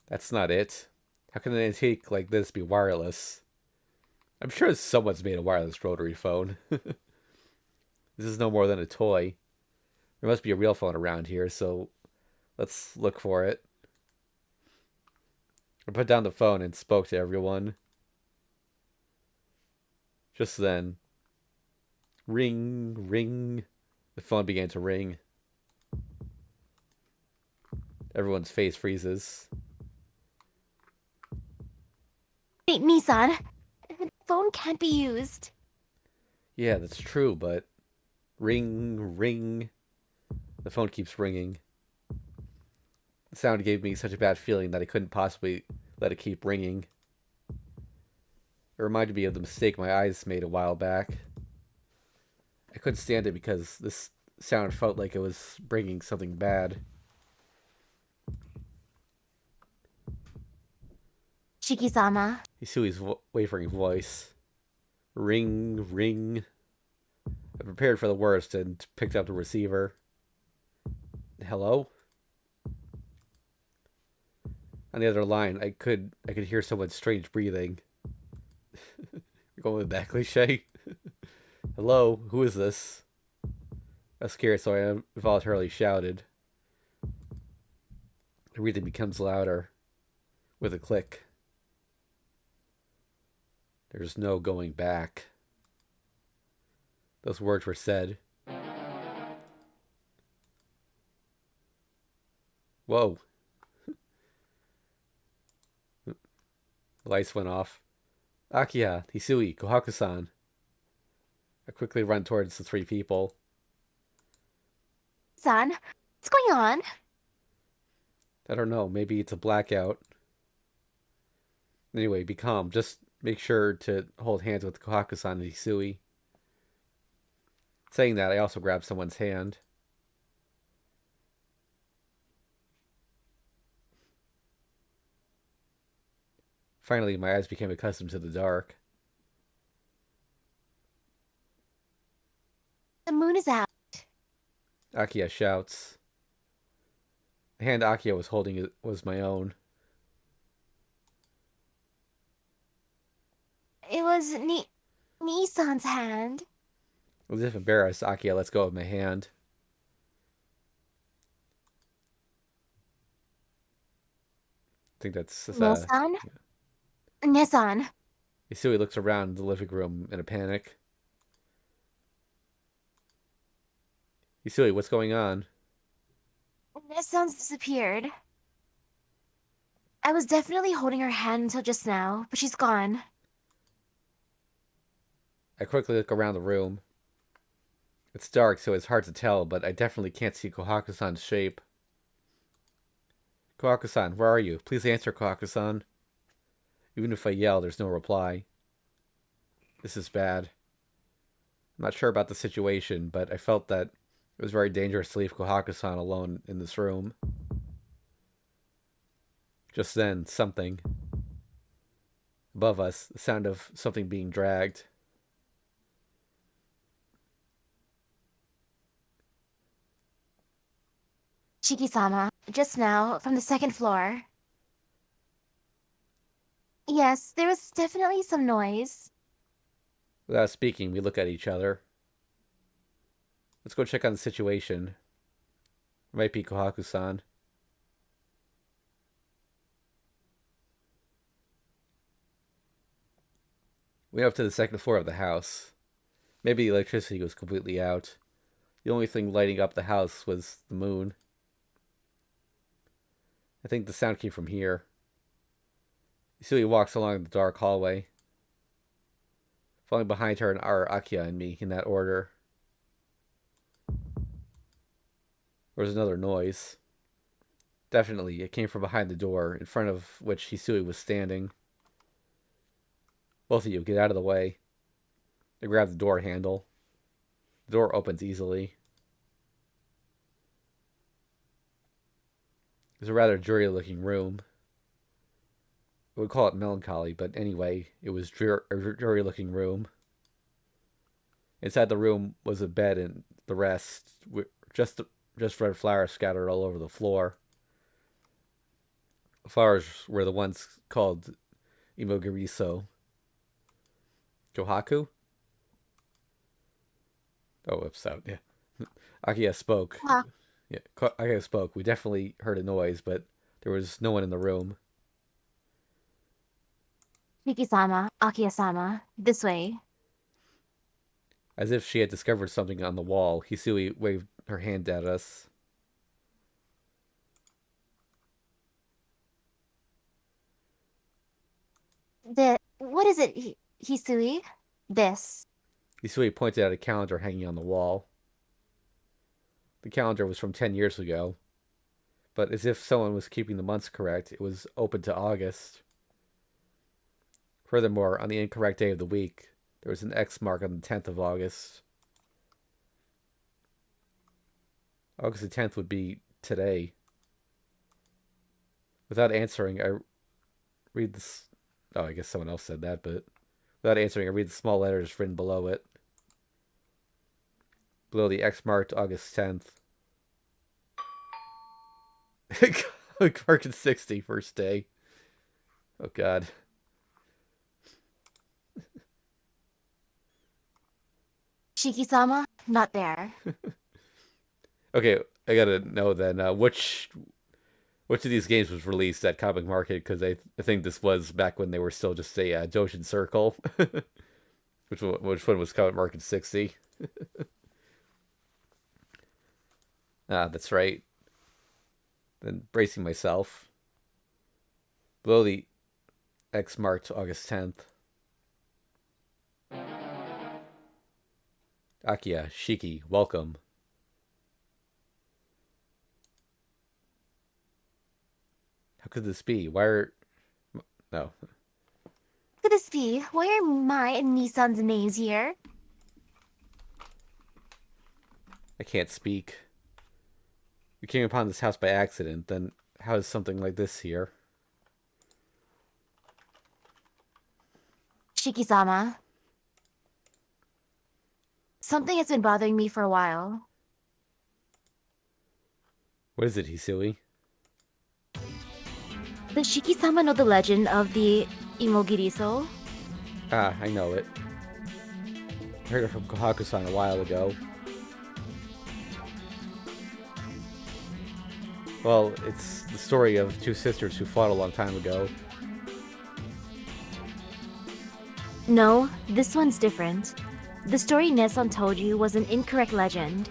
That's not it. How can an antique like this be wireless? I'm sure someone's made a wireless rotary phone. This is no more than a toy. There must be a real phone around here, so let's look for it. I put down the phone and spoke to everyone. Just then, ring, ring. The phone began to ring. Everyone's face freezes. Wait, Nissan. The phone can't be used. Yeah, that's true, but ring, ring. The phone keeps ringing. The sound gave me such a bad feeling that I couldn't possibly let it keep ringing. It reminded me of the mistake my eyes made a while back. I couldn't stand it because this sound felt like it was bringing something bad. Shiki-sama. Hisui's wavering voice. Ring, ring. I prepared for the worst and picked up the receiver. Hello? On the other line, I could hear someone's strange breathing. You're going with that cliche? Hello? Who is this? I was scared, so I involuntarily shouted. The breathing becomes louder. With a click. There's no going back. Those words were said. Whoa. The lights went off. Akiya, Hisui, Kohaku-san. I quickly run towards the three people. San, what's going on? I don't know, maybe it's a blackout. Anyway, be calm. Just make sure to hold hands with Kohaku-san and Hisui. Saying that, I also grabbed someone's hand. Finally, my eyes became accustomed to the dark. The moon is out. Akiya shouts. The hand Akiya was holding was my own. It was Nissan's hand. As if embarrassed, Akiya lets go of my hand. I think that's... Nissan? Nissan. Hisui looks around the living room in a panic. Hisui, what's going on? Nissan's disappeared. I was definitely holding her hand until just now, but she's gone. I quickly look around the room. It's dark, so it's hard to tell, but I definitely can't see Kohaku-san's shape. Kohaku-san, where are you? Please answer, Kohaku-san. Even if I yell, there's no reply. This is bad. I'm not sure about the situation, but I felt that it was very dangerous to leave Kohaku-san alone in this room. Just then, something. Above us, the sound of something being dragged. Shiki-sama, just now, from the second floor. Yes, there was definitely some noise. Without speaking, we look at each other. Let's go check on the situation. It might be Kohaku-san. We went up to the second floor of the house. Maybe the electricity was completely out. The only thing lighting up the house was the moon. I think the sound came from here. Yusui walks along the dark hallway. Following behind her are Akiya and me, in that order. There was another noise. Definitely, it came from behind the door, in front of which Hisui was standing. Both of you, get out of the way. I grab the door handle. The door opens easily. It was a rather dreary-looking room. I would call it melancholy, but anyway, it was a dreary-looking room. Inside the room was a bed and the rest, just red flowers scattered all over the floor. flowers were the ones called Imogiriso. Johaku? Oh, upset. Yeah. Akiya spoke. Ah, Yeah, Akiya spoke. We definitely heard a noise, but there was no one in the room. Miki-sama, Akiya-sama, this way. As if she had discovered something on the wall, Hisui waved her hand at us. What is it, Hisui? This. Hisui pointed at a calendar hanging on the wall. The calendar was from 10 years ago, but as if someone was keeping the months correct, it was open to August. Furthermore, on the incorrect day of the week, there was an X mark on the 10th of August. August the 10th would be today. Without answering, I read this. Oh, I guess someone else said that, but without answering, I read the small letters written below it. Below the X marked August 10th. Marked 60, first day. Oh, God. Shiki-sama, not there. Okay, I gotta know then, which of these games was released at Comic Market? Because I think this was back when they were still just a Joshin Circle. Which one was Comic Market 60? Ah, that's right. Then bracing myself. Below the X marked August 10th. Akiya, Shiki, welcome. How could this be? Why are... No. Could this be? Why are my and Nissan's names here? I can't speak. We came upon this house by accident, then how is something like this here? Shiki-sama. Something has been bothering me for a while. What is it, Hisui? Does Shiki-sama know the legend of the Imogiriso? Ah, I know it. I heard it from Kohaku-san a while ago. Well, it's the story of two sisters who fought a long time ago. No, this one's different. The story Nesson told you was an incorrect legend.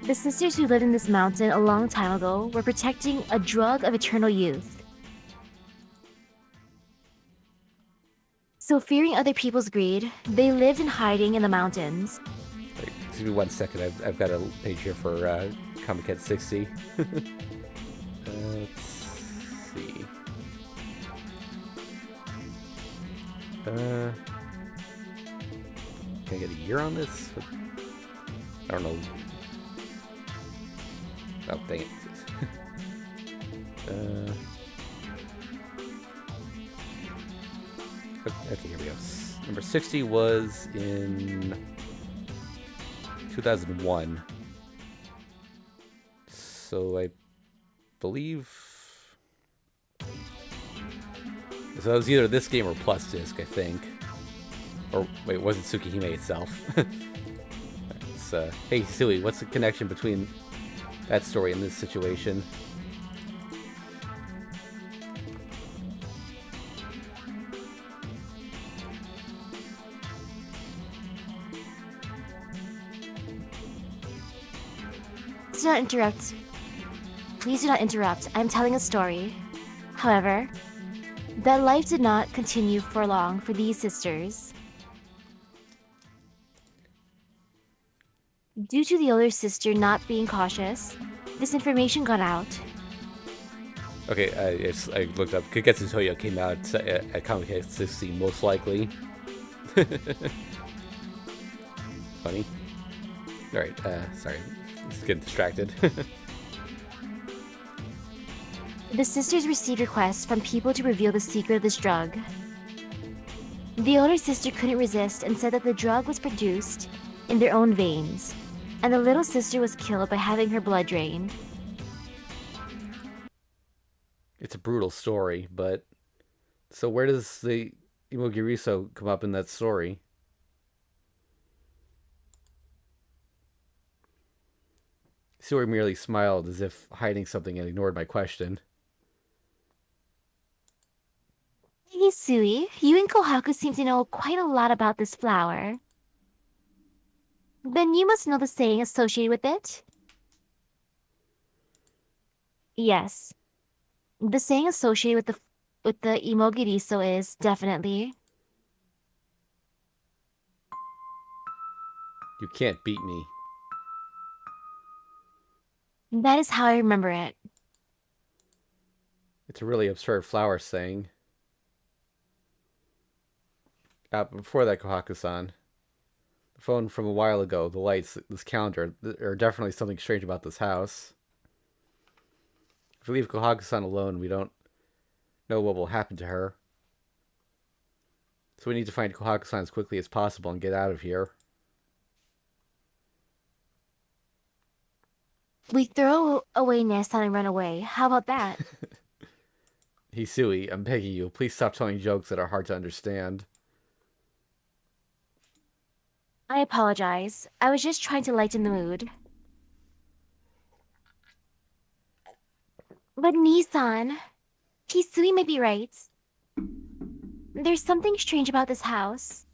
The sisters who lived in this mountain a long time ago were protecting a drug of eternal youth. So fearing other people's greed, they lived in hiding in the mountains. Wait, excuse me 1 second. I've got a page here for Comic Cat 60. Let's see. Can I get a year on this? I don't know. Oh, dang it. Okay, here we go. Number 60 was in 2001. So I believe... So it was either this game or Plus Disc, I think. Or, wait, it wasn't Tsukihime itself. It's, hey, Silly, what's the connection between that story and this situation? Do not interrupt. Please do not interrupt. I'm telling a story. However, that life did not continue for long for these sisters. Due to the older sister not being cautious, this information got out. Okay, I looked up. Kagetsu Tohya came out at Comic Cat 60, most likely. Funny. Alright, sorry. Just getting distracted. The sisters received requests from people to reveal the secret of this drug. The older sister couldn't resist and said that the drug was produced in their own veins, and the little sister was killed by having her blood drained. It's a brutal story, but so where does the Imogiriso come up in that story? Suri merely smiled as if hiding something and ignored my question. Hey, Sui, you and Kohaku seem to know quite a lot about this flower. Then you must know the saying associated with it? Yes. The saying associated with the Imogiriso is definitely. You can't beat me. That is how I remember it. It's a really absurd flower saying. Before that, Kohaku-san, the phone from a while ago, the lights, this calendar, are definitely something strange about this house. If we leave Kohaku-san alone, we don't know what will happen to her. So we need to find Kohaku-san as quickly as possible and get out of here. We throw away Nessan and run away. How about that? Hisui, I'm begging you, please stop telling jokes that are hard to understand. I apologize. I was just trying to lighten the mood. But Nissan, Hisui may be right. There's something strange about this house.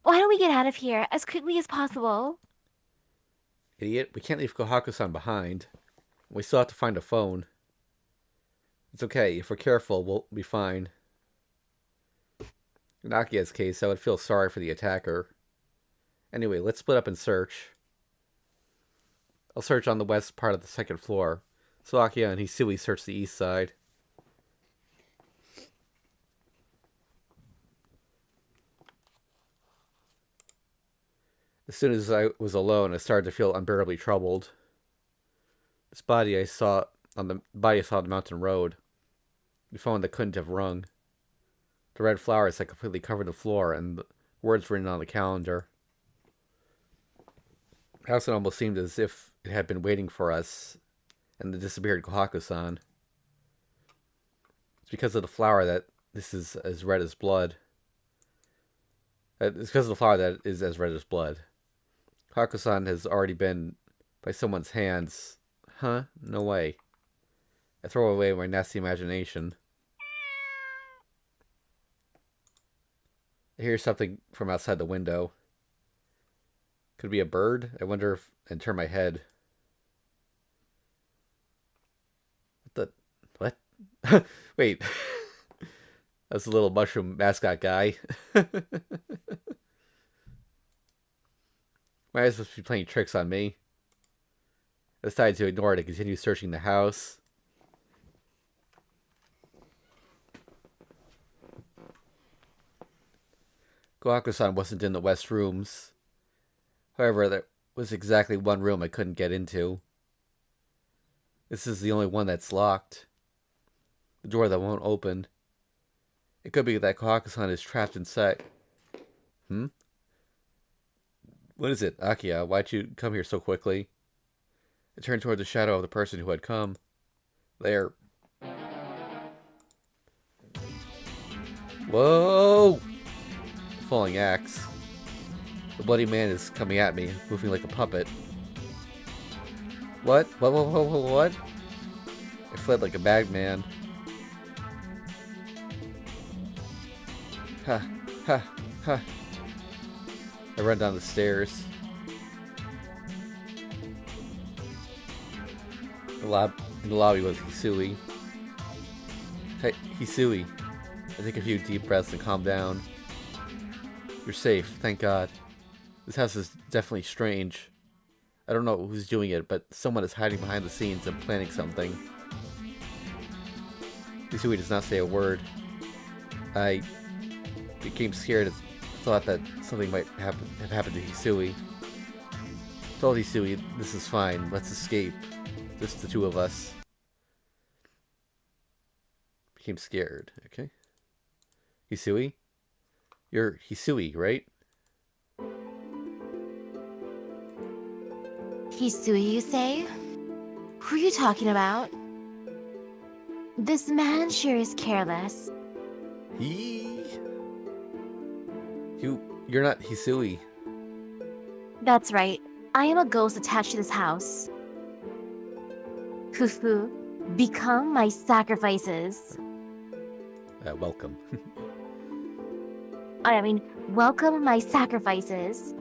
Why don't we get out of here as quickly as possible? Idiot, we can't leave Kohaku-san behind. We still have to find a phone. It's okay, if we're careful, we'll be fine. In Akia's case, I would feel sorry for the attacker. Anyway, let's split up and search. I'll search on the west part of the second floor. So Akia and Hisui search the east side. As soon as I was alone, I started to feel unbearably troubled. This body I saw on the mountain road. The phone that couldn't have rung. The red flowers that completely covered the floor, and the words written on the calendar. The house almost seemed as if it had been waiting for us, and the disappeared Kohaku-san. It's because of the flower that this is as red as blood. It's because of the flower that is as red as blood. Kohaku-san has already been by someone's hands. Huh? No way. I throw away my nasty imagination. I hear something from outside the window. Could it be a bird? I wonder if... and turn my head. What? Wait. That's a little mushroom mascot guy. My eyes must be playing tricks on me. I decided to ignore it and continue searching the house. Kohaku-san wasn't in the west rooms. However, there was exactly one room I couldn't get into. This is the only one that's locked. The door that won't open. It could be that Kohaku-san is trapped inside. What is it, Akia? Why'd you come here so quickly? I turned toward the shadow of the person who had come. There. Whoa! Falling axe. The bloody man is coming at me, moving like a puppet. What? What? I fled like a madman. Ha, ha, ha. I run down the stairs. In the lobby was Hisui. Hey, Hisui. I take a few deep breaths and calm down. You're safe, thank God. This house is definitely strange. I don't know who's doing it, but someone is hiding behind the scenes and planning something. Hisui does not say a word. I became scared and thought that something might have happened to Hisui. Told Hisui, this is fine, let's escape. Just the two of us. Became scared, okay. Hisui? You're Hisui, right? Hisui, you say? Who are you talking about? This man sure is careless. He... You're not Hisui. That's right. I am a ghost attached to this house. Fufu, become my sacrifices. Welcome. I mean, welcome my sacrifices.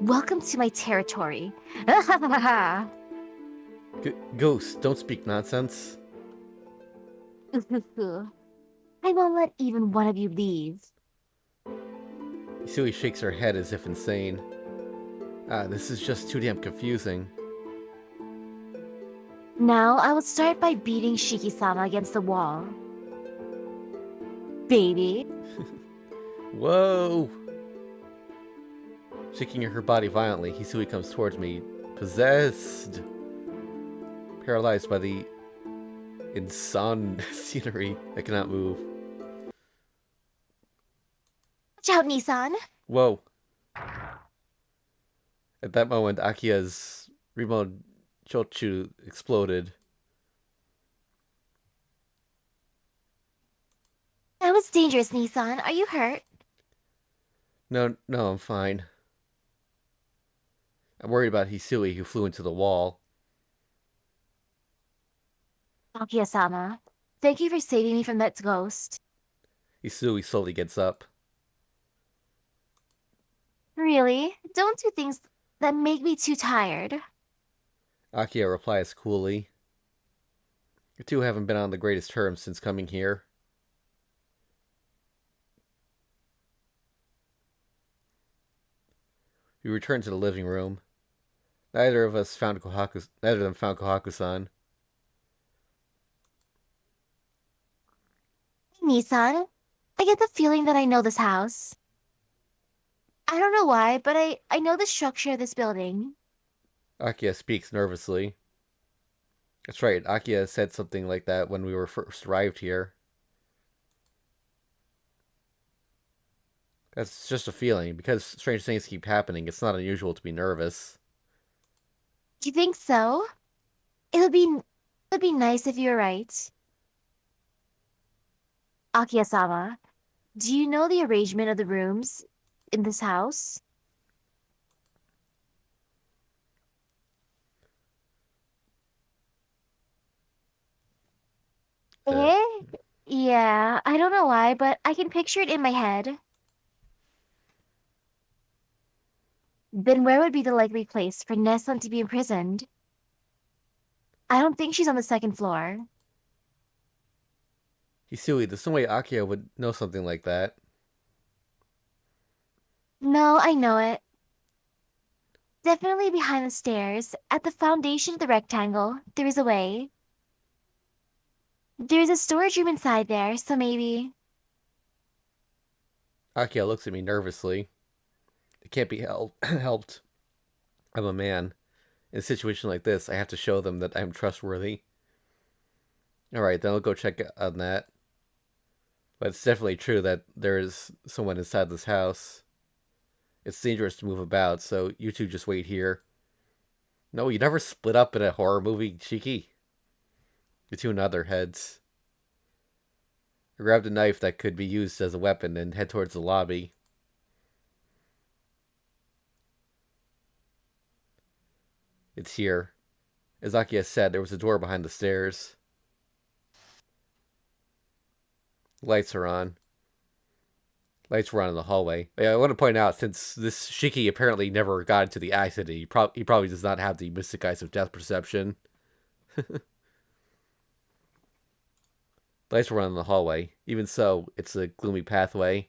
Welcome to my territory. Ghost, don't speak nonsense. Fufu, I won't let even one of you leave. Hisui shakes her head as if insane. This is just too damn confusing. Now I will start by beating Shiki-sama against the wall. Baby. Whoa! Shaking her body violently, Hisui comes towards me, possessed. Paralyzed by the insane scenery, I cannot move. Watch out, Nissan. Whoa. At that moment, Akia's Rimon Chochu exploded. That was dangerous, Nissan. Are you hurt? No, I'm fine. I'm worried about Hisui, who flew into the wall. Akia-sama, thank you for saving me from that ghost. Hisui slowly gets up. Really? Don't do things that make me too tired. Akia replies coolly. You two haven't been on the greatest terms since coming here. We returned to the living room. Neither of them found Kohaku-san. Nissan, I get the feeling that I know this house. I don't know why, but I know the structure of this building. Akia speaks nervously. That's right, Akia said something like that when we were first arrived here. That's just a feeling. Because strange things keep happening, it's not unusual to be nervous. You think so? It would be nice if you were right. Akia-sama, do you know the arrangement of the rooms in this house? Eh? Yeah, I don't know why, but I can picture it in my head. Then where would be the likely place for Nessun to be imprisoned? I don't think she's on the second floor. Hisui, there's no way Akia would know something like that. No, I know it. Definitely behind the stairs, at the foundation of the rectangle, there is a way. There's a storage room inside there, so maybe. Akia looks at me nervously. It can't be helped. I'm a man. In a situation like this, I have to show them that I'm trustworthy. Alright, then I'll go check on that. But it's definitely true that there is someone inside this house. It's dangerous to move about, so you two just wait here. No, you never split up in a horror movie, Shiki. You two in other heads. I grabbed a knife that could be used as a weapon and head towards the lobby. It's here. As Akia said, there was a door behind the stairs. Lights are on. Lights were on in the hallway. I want to point out, since this Shiki apparently never got into the accident, he probably does not have the mystic eyes of death perception. Lights were on in the hallway. Even so, it's a gloomy pathway.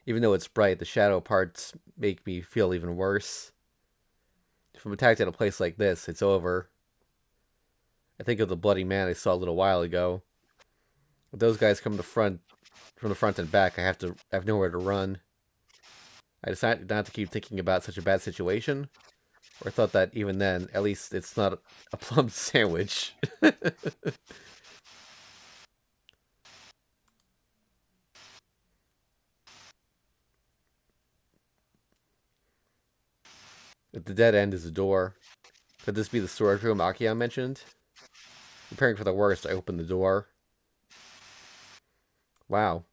Even though it's bright, the shadow parts make me feel even worse. If I'm attacked at a place like this, it's over. I think of the bloody man I saw a little while ago. If those guys come from the front and back, I have nowhere to run. I decided not to keep thinking about such a bad situation, or I thought that even then, at least it's not a plum sandwich. At the dead end is a door. Could this be the storage room Akia mentioned? Preparing for the worst, I open the door. Wow.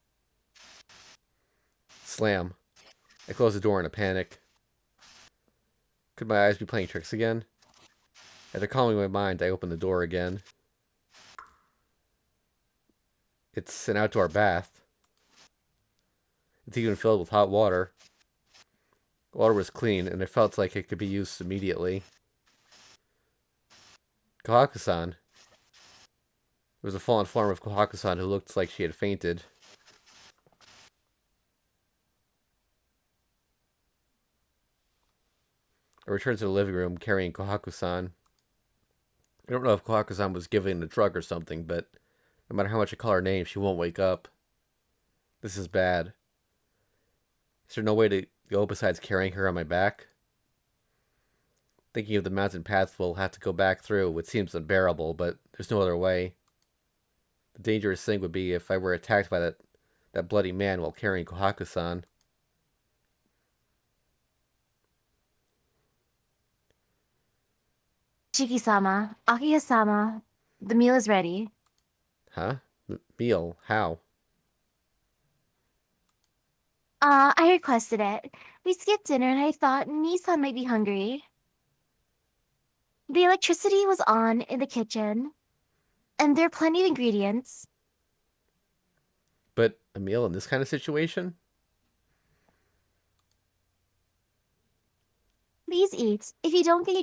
Slam. I close the door in a panic. Could my eyes be playing tricks again? After calming my mind, I open the door again. It's an outdoor bath. It's even filled with hot water. The water was clean, and it felt like it could be used immediately. Kohaku-san. There was a fallen form of Kohaku-san who looked like she had fainted. I returned to the living room carrying Kohaku-san. I don't know if Kohaku-san was given a drug or something, but no matter how much I call her name, she won't wake up. This is bad. Is there no way to go besides carrying her on my back? Thinking of the mountain path we'll have to go back through, it seems unbearable, but there's no other way. The dangerous thing would be if I were attacked by that bloody man while carrying Kohaku-san. Shiki-sama, Akiya-sama, the meal is ready. Huh? Meal? How? I requested it. We skipped dinner and I thought Nissan might be hungry. The electricity was on in the kitchen, and there are plenty of ingredients. But a meal in this kind of situation? Please eat. If you don't get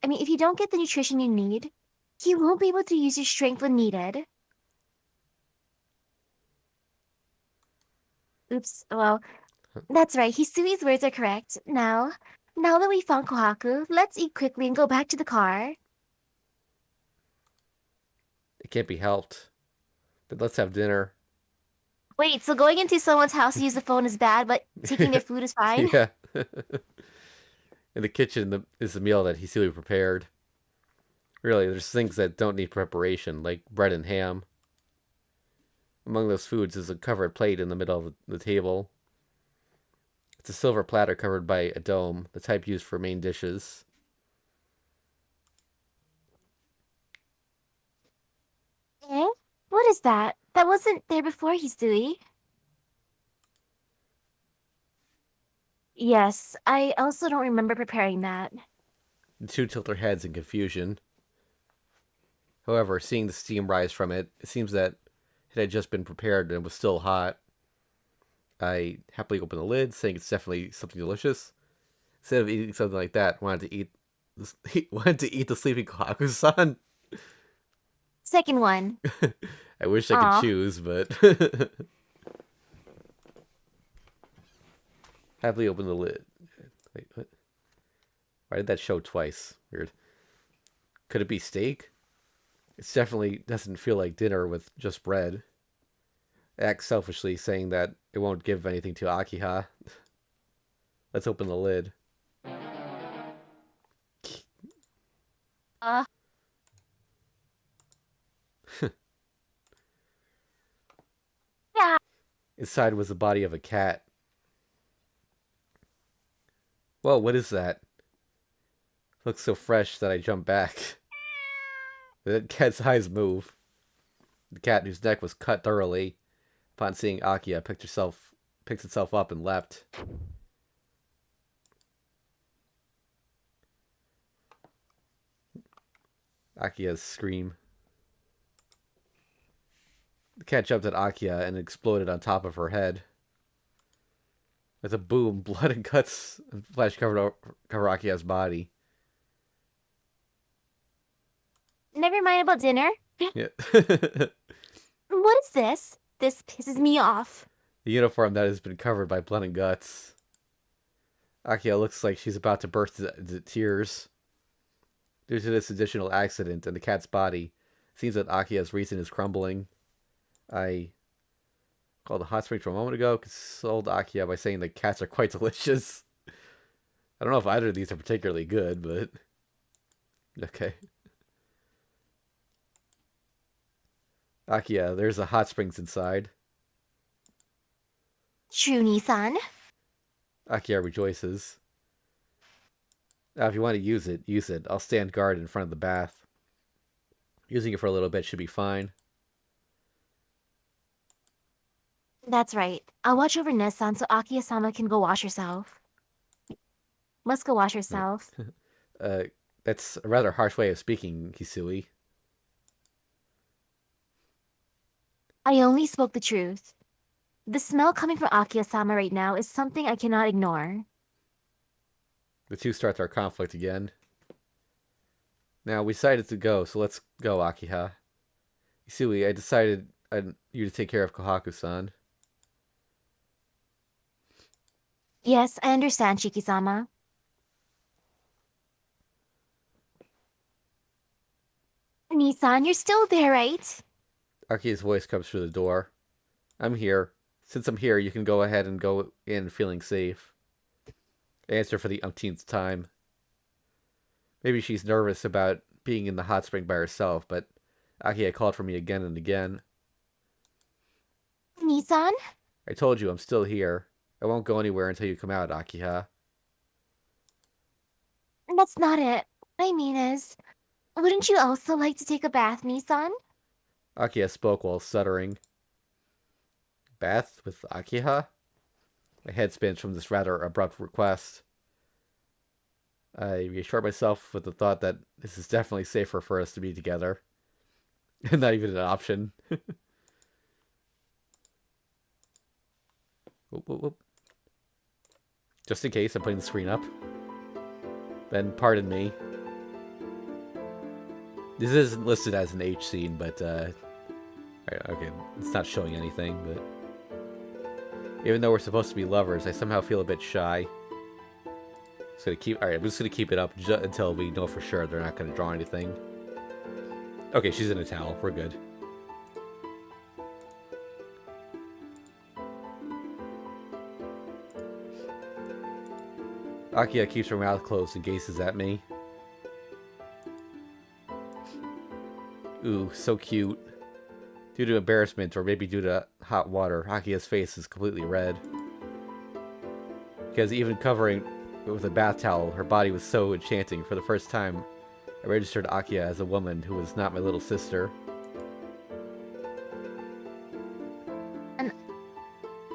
if you don't get the nutrition you need, you won't be able to use your strength when needed. Oops, well, that's right. Hisui's words are correct. Now that we found Kohaku, let's eat quickly and go back to the car. It can't be helped. Then let's have dinner. Wait, so going into someone's house to use the phone is bad, but taking their food is fine? Yeah. In the kitchen is the meal that Hisui prepared. Really, there's things that don't need preparation, like bread and ham. Among those foods is a covered plate in the middle of the table. It's a silver platter covered by a dome, the type used for main dishes. Eh? What is that? That wasn't there before, Hisui. Yes, I also don't remember preparing that. The two tilt their heads in confusion. However, seeing the steam rise from it, it seems that it had just been prepared and was still hot. I happily opened the lid, saying it's definitely something delicious. Instead of eating something like that, wanted to eat the sleeping Kohaku-san. Second one. I wish I Aw. could choose, but happily opened the lid. Wait, what? Why did that show twice? Weird. Could it be steak? It definitely doesn't feel like dinner with just bread. I act selfishly, saying that it won't give anything to Akiha. Let's open the lid. Uh, yeah. Inside was the body of a cat. Whoa, what is that? Looks so fresh that I jump back. The cat's eyes move. The cat, whose neck was cut thoroughly, upon seeing Akiya, picked itself up and leapt. Akiya's scream. The cat jumped at Akiya and exploded on top of her head. With a boom, blood and guts and flesh cover Akiya's body. Never mind about dinner. Yeah. What is this? This pisses me off. The uniform that has been covered by blood and guts. Akiya looks like she's about to burst into tears. Due to this additional accident and the cat's body, it seems that Akiya's reason is crumbling. I called the hot spring from a moment ago, consoled Akiya by saying that cats are quite delicious. I don't know if either of these are particularly good, but okay. Akiya, there's a hot springs inside. True, Nissan. Akiya rejoices. Now, if you want to use it, use it. I'll stand guard in front of the bath. Using it for a little bit should be fine. That's right. I'll watch over Nessan so Akiya-sama can go wash herself. Must go wash herself. Uh, that's a rather harsh way of speaking, Hisui. I only spoke the truth. The smell coming from Akiya-sama right now is something I cannot ignore. The two start their conflict again. Now, we decided to go, so let's go, Akiha. Hisui, I decided you to take care of Kohaku-san. Yes, I understand, Shiki-sama. Nissan, you're still there, right? Akiha's voice comes through the door. I'm here. Since I'm here, you can go ahead and go in feeling safe. I answer for the umpteenth time. Maybe she's nervous about being in the hot spring by herself, but Akiha called for me again and again. Nissan? I told you I'm still here. I won't go anywhere until you come out, Akiha. That's not it. What I mean is, wouldn't you also like to take a bath, Nissan? Akiha spoke while stuttering. Bath with Akiha? My head spins from this rather abrupt request. I reassure myself with the thought that this is definitely safer for us to be together. Not even an option. Whoop, whoop, whoop. Just in case, I'm putting the screen up. Then pardon me. This isn't listed as an H scene, but okay, it's not showing anything, but even though we're supposed to be lovers, I somehow feel a bit shy. I'm just gonna keep it up until we know for sure they're not gonna draw anything. Okay, she's in a towel. We're good. Akiha keeps her mouth closed and gazes at me. Ooh, so cute. Due to embarrassment, or maybe due to hot water, Akiha's face is completely red. Because even covering with a bath towel, her body was so enchanting. For the first time, I registered Akiha as a woman who was not my little sister. And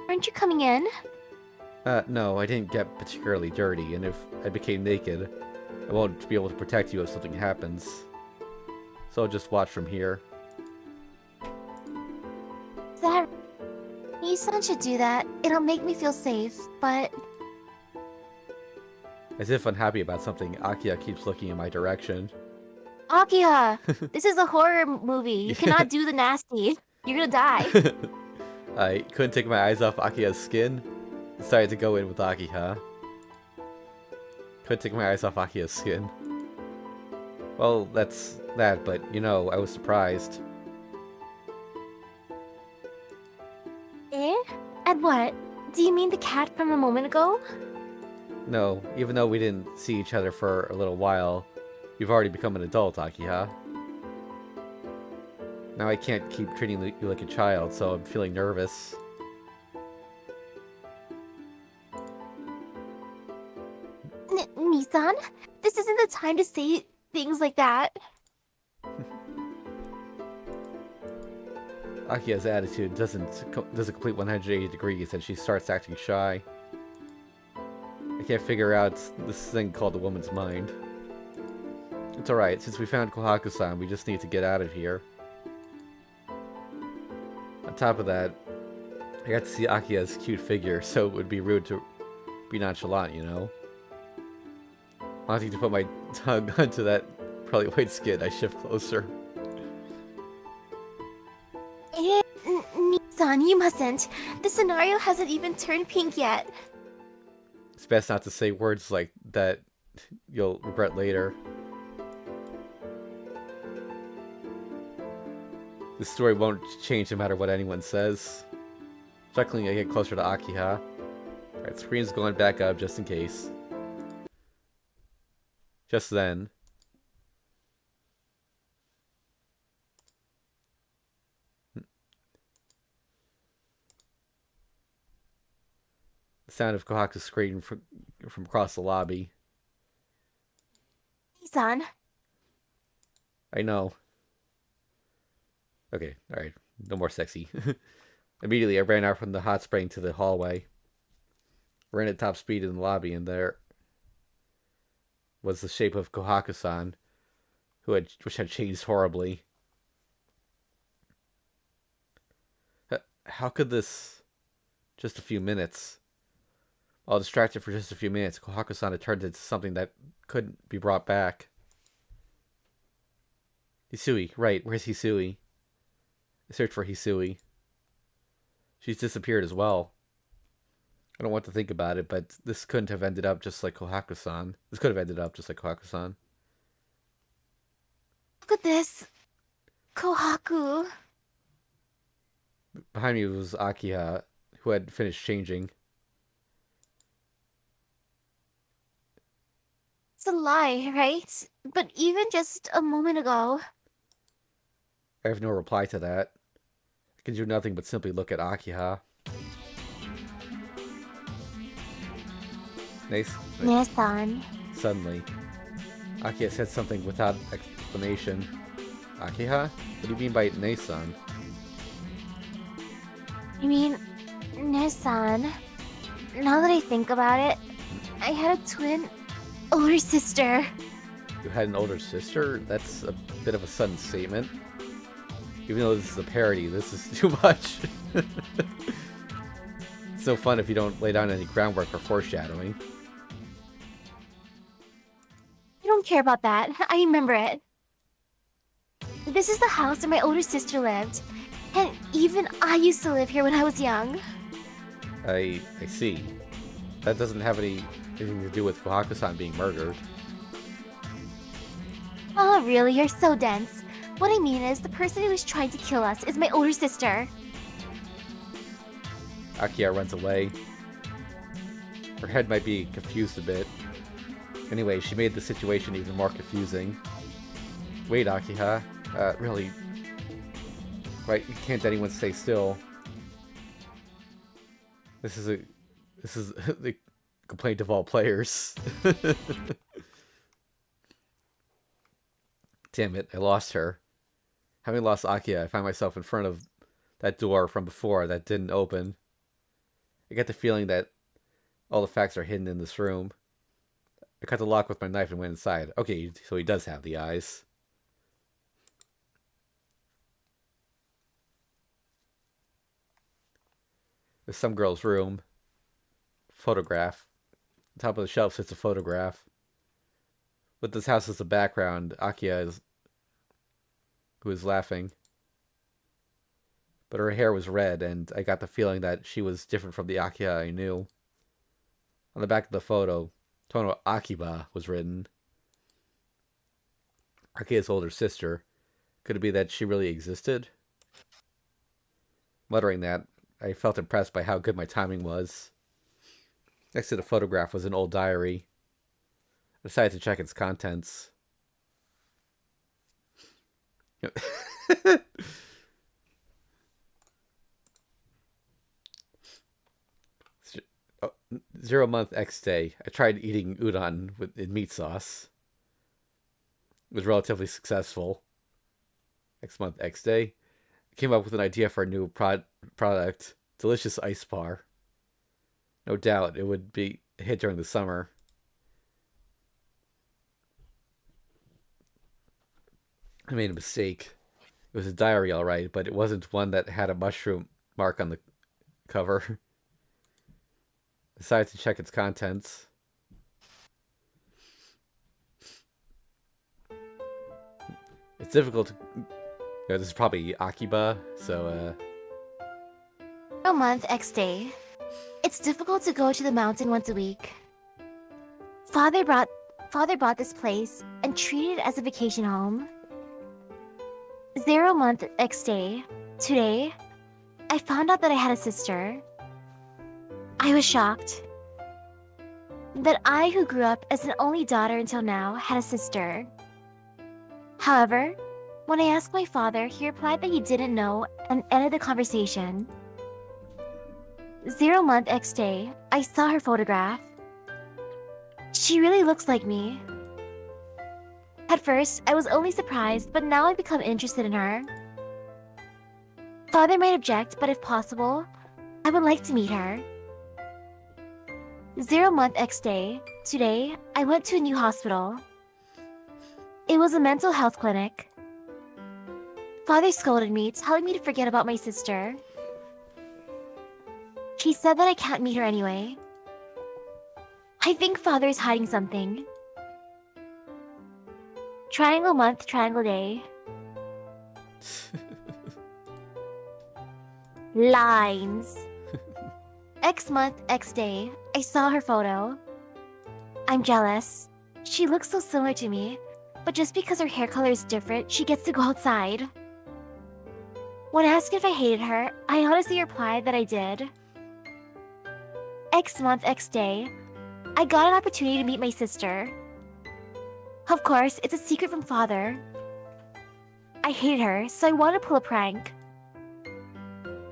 aren't you coming in? No, I didn't get particularly dirty, and if I became naked, I won't be able to protect you if something happens. So I'll just watch from here. That... Nissan should do that. It'll make me feel safe, but... As if unhappy about something, Akiha keeps looking in my direction. Akiha! This is a horror movie. You cannot do the nasty. You're gonna die. I couldn't take my eyes off Akiha's skin. Decided to go in with Akiha. Couldn't take my eyes off Akiha's skin. Well, that's that, but you know, I was surprised. Eh? At what? Do you mean the cat from a moment ago? No, even though we didn't see each other for a little while, you've already become an adult, Akiha. Now I can't keep treating you like a child, so I'm feeling nervous. Nissan? This isn't the time to say things like that. Akiha's attitude doesn't complete 180 degrees and she starts acting shy. I can't figure out this thing called the woman's mind. It's alright, since we found Kohaku-san, we just need to get out of here. On top of that, I got to see Akiha's cute figure, so it would be rude to be nonchalant, you know? Wanting to put my tongue onto that probably white skin, I shift closer. Nissan, you mustn't. The scenario hasn't even turned pink yet. It's best not to say words like that you'll regret later. The story won't change no matter what anyone says. Chuckling, I get closer to Akiha. Alright, screen's going back up just in case. Just then, the sound of Kohaku's screaming from across the lobby. Nissan, I know. Okay, alright. No more sexy. Immediately, I ran out from the hot spring to the hallway. Ran at top speed in the lobby, and there was the shape of Kohaku-san, which had changed horribly. How could this... Just a few minutes. While distracted for just a few minutes, Kohaku-san had turned into something that couldn't be brought back. Hisui, right, where's Hisui? I searched for Hisui. She's disappeared as well. I don't want to think about it, but this couldn't have ended up just like Kohaku-san. This could have ended up just like Kohaku-san. Look at this. Kohaku. Behind me was Akiha, who had finished changing. It's a lie, right? But even just a moment ago. I have no reply to that. I can do nothing but simply look at Akiha. Nice. Nesan. Suddenly, Akiha said something without explanation. Akiha? What do you mean by Nesan? I mean, Nesan. Now that I think about it, I had a twin older sister. You had an older sister? That's a bit of a sudden statement. Even though this is a parody, this is too much. It's no fun if you don't lay down any groundwork or foreshadowing. I don't care about that. I remember it. This is the house where my older sister lived. And even I used to live here when I was young. I see. That doesn't have anything to do with Kohaku-san being murdered. Oh, really? You're so dense. What I mean is, the person who was trying to kill us is my older sister. Akiha runs away. Her head might be confused a bit. Anyway, she made the situation even more confusing. Wait, Akiha. Really? Right, can't anyone stay still? This is the complaint of all players. Damn it, I lost her. Having lost Akiha, I find myself in front of that door from before that didn't open. I get the feeling that all the facts are hidden in this room. I cut the lock with my knife and went inside. Okay, so he does have the eyes. There's some girl's room. Photograph. On top of the shelf sits a photograph. With this house as a background, who is laughing. But her hair was red, and I got the feeling that she was different from the Akiha I knew. On the back of the photo, Tono Akiba was written. Akiha's older sister. Could it be that she really existed? Muttering that, I felt impressed by how good my timing was. Next to the photograph was an old diary. I decided to check its contents. 0 month X day. I tried eating udon in meat sauce. It was relatively successful. Next month X day. I came up with an idea for a new product. Delicious ice bar. No doubt it would be a hit during the summer. I made a mistake. It was a diary, all right, but it wasn't one that had a mushroom mark on the cover. Decided to check its contents. It's difficult to... this is probably Akiba, so, A month, X day. It's difficult to go to the mountain once a week. Father bought this place and treated it as a vacation home. 0 month, X day. Today, I found out that I had a sister. I was shocked. That I, who grew up as an only daughter until now, had a sister. However, when I asked my father, he replied that he didn't know and ended the conversation. 0 month X day, I saw her photograph. She really looks like me. At first, I was only surprised, but now I've become interested in her. Father might object, but if possible, I would like to meet her. 0-month X day. Today, I went to a new hospital. It was a mental health clinic. Father scolded me, telling me to forget about my sister. He said that I can't meet her anyway. I think Father is hiding something. Triangle month, triangle day. Lines. X month, X day. I saw her photo. I'm jealous. She looks so similar to me, but just because her hair color is different, she gets to go outside. When asked if I hated her, I honestly replied that I did. X month, X day. I got an opportunity to meet my sister. Of course, it's a secret from Father. I hated her, so I wanted to pull a prank.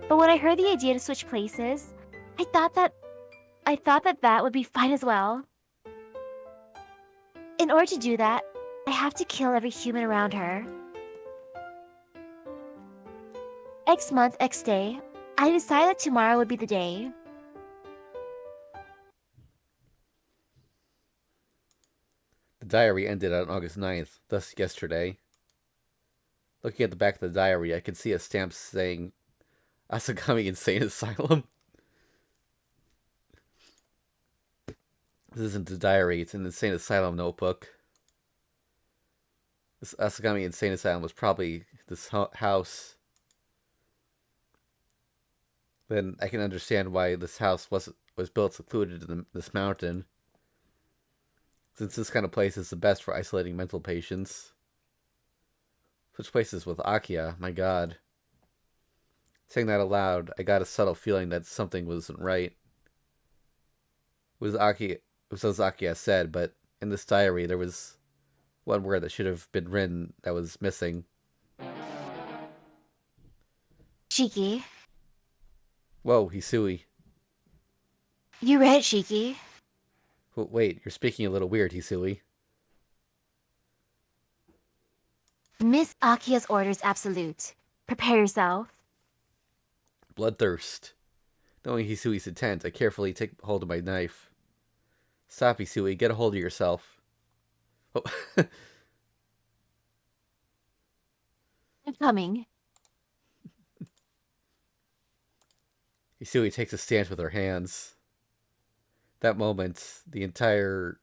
But when I heard the idea to switch places, I thought that would be fine as well. In order to do that, I have to kill every human around her. X month, X day. I decided that tomorrow would be the day. The diary ended on August 9th, thus yesterday. Looking at the back of the diary, I can see a stamp saying Asagami Insane Asylum. This isn't the diary, it's an Insane Asylum notebook. This Asagami Insane Asylum was probably this house. Then I can understand why this house was built secluded in this mountain. Since this kind of place is the best for isolating mental patients. Such places with Akiya, my god. Saying that aloud, I got a subtle feeling that something wasn't right. It was as Akiya said, but in this diary there was one word that should have been written that was missing. Shiki. Whoa, Hisui. You read it, Shiki. Wait, you're speaking a little weird, Hisui. Miss Akiya's order is absolute. Prepare yourself. Bloodthirst. Knowing Hisui's intent, I carefully take hold of my knife. Stop, Hisui. Get a hold of yourself. Oh. I'm coming. Hisui takes a stance with her hands. That moment, the entire...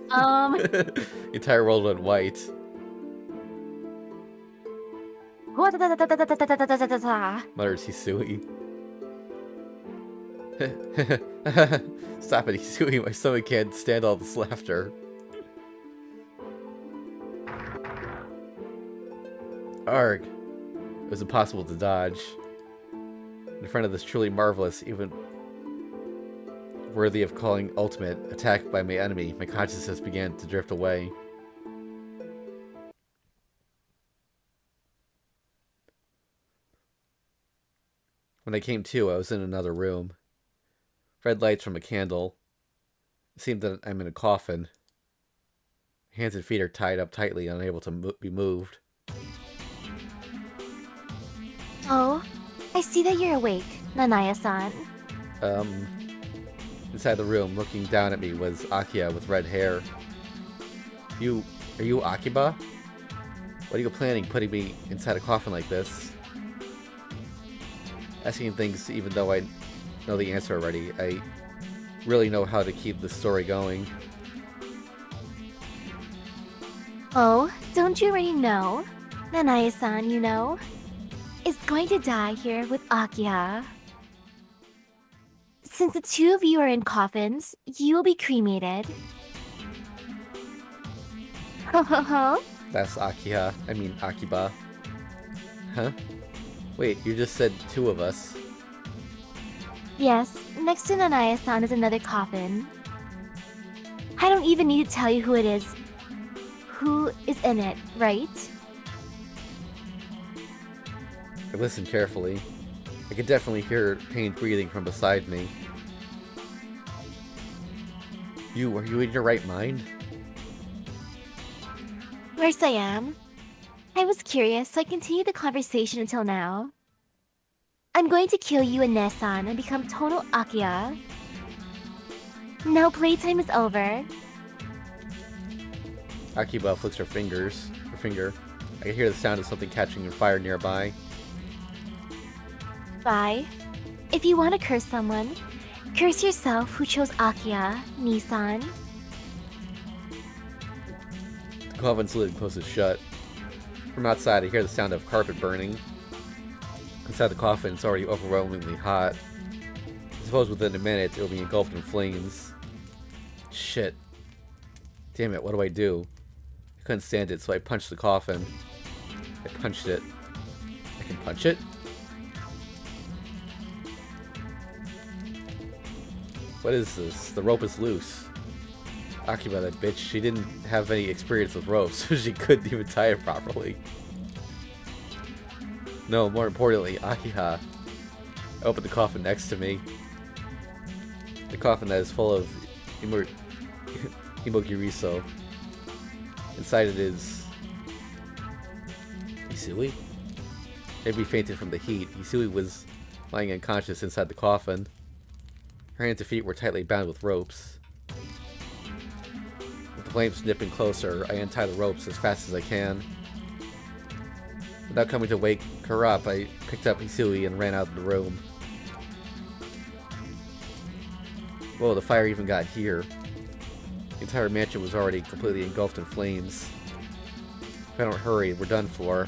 the entire world went white. Mutters Hisui. Stop it, Hisui. My stomach can't stand all this laughter. Arg. It was impossible to dodge. In front of this truly marvelous, even worthy of calling ultimate, attack by my enemy, my consciousness began to drift away. When I came to, I was in another room. Red lights from a candle. It seemed that I'm in a coffin. Hands and feet are tied up tightly, unable to be moved. Oh, I see that you're awake, Nanaya-san. Inside the room, looking down at me, was Akiya with red hair. Are you Akiba? What are you planning, putting me inside a coffin like this? Asking things even though I know the answer already. I really know how to keep the story going. Oh, don't you already know? Nanaya-san, you know, is going to die here with Akiya. Since the two of you are in coffins, you will be cremated. Ho ho ho. That's Akiya. I mean Akiba. Huh? Wait, you just said two of us. Yes, next to Nanaya-san is another coffin. I don't even need to tell you who it is. Who is in it, right? I listened carefully. I could definitely hear pain breathing from beside me. Of course I am. I was curious, so I continued the conversation until now. I'm going to kill you and Nesan and become total Akia. Now playtime is over. Akiba flicks her finger. I can hear the sound of something catching on fire nearby. Bye. If you want to curse someone, curse yourself who chose Akia, Nisan. The coffin's lid closes shut. From outside, I hear the sound of carpet burning. Inside the coffin, it's already overwhelmingly hot. I suppose within a minute, it'll be engulfed in flames. Shit. Damn it, what do? I couldn't stand it, so I punched the coffin. I punched it. I can punch it? What is this? The rope is loose. Akiba, that bitch, she didn't have any experience with ropes, so she couldn't even tie it properly. No, more importantly, Akiha. I opened the coffin next to me. The coffin that is full of Imogiriso. Inside it is Hisui? Maybe fainted from the heat. Hisui was lying unconscious inside the coffin. Her hands and feet were tightly bound with ropes. With the flames nipping closer, I untie the ropes as fast as I can. Without coming to wake her up, I picked up Hisui and ran out of the room. Whoa, the fire even got here. The entire mansion was already completely engulfed in flames. If I don't hurry, we're done for.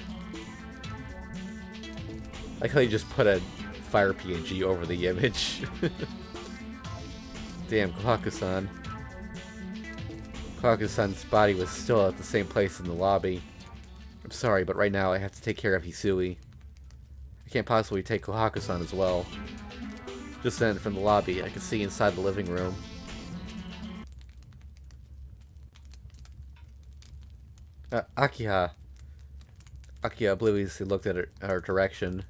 I like how you just put a fire PNG over the image. Damn, Kohaku-san. Kohaku-san's body was still at the same place in the lobby. I'm sorry, but right now I have to take care of Hisui. I can't possibly take Kohaku-san as well. Just then, from the lobby, I could see inside the living room. Akiha. Akiha obliviously looked at our direction.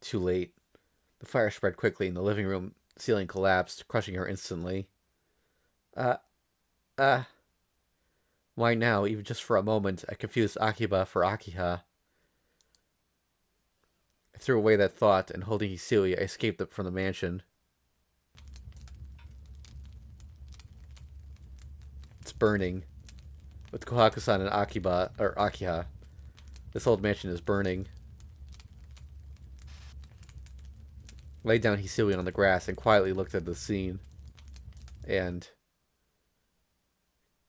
Too late. The fire spread quickly and the living room ceiling collapsed, crushing her instantly. Why now? Even just for a moment, I confused Akiba for Akiha. I threw away that thought, and holding Hisui, I escaped from the mansion. It's burning. With Kohaku-san and Akiha, this old mansion is burning. I laid down Hisui on the grass and quietly looked at the scene. And...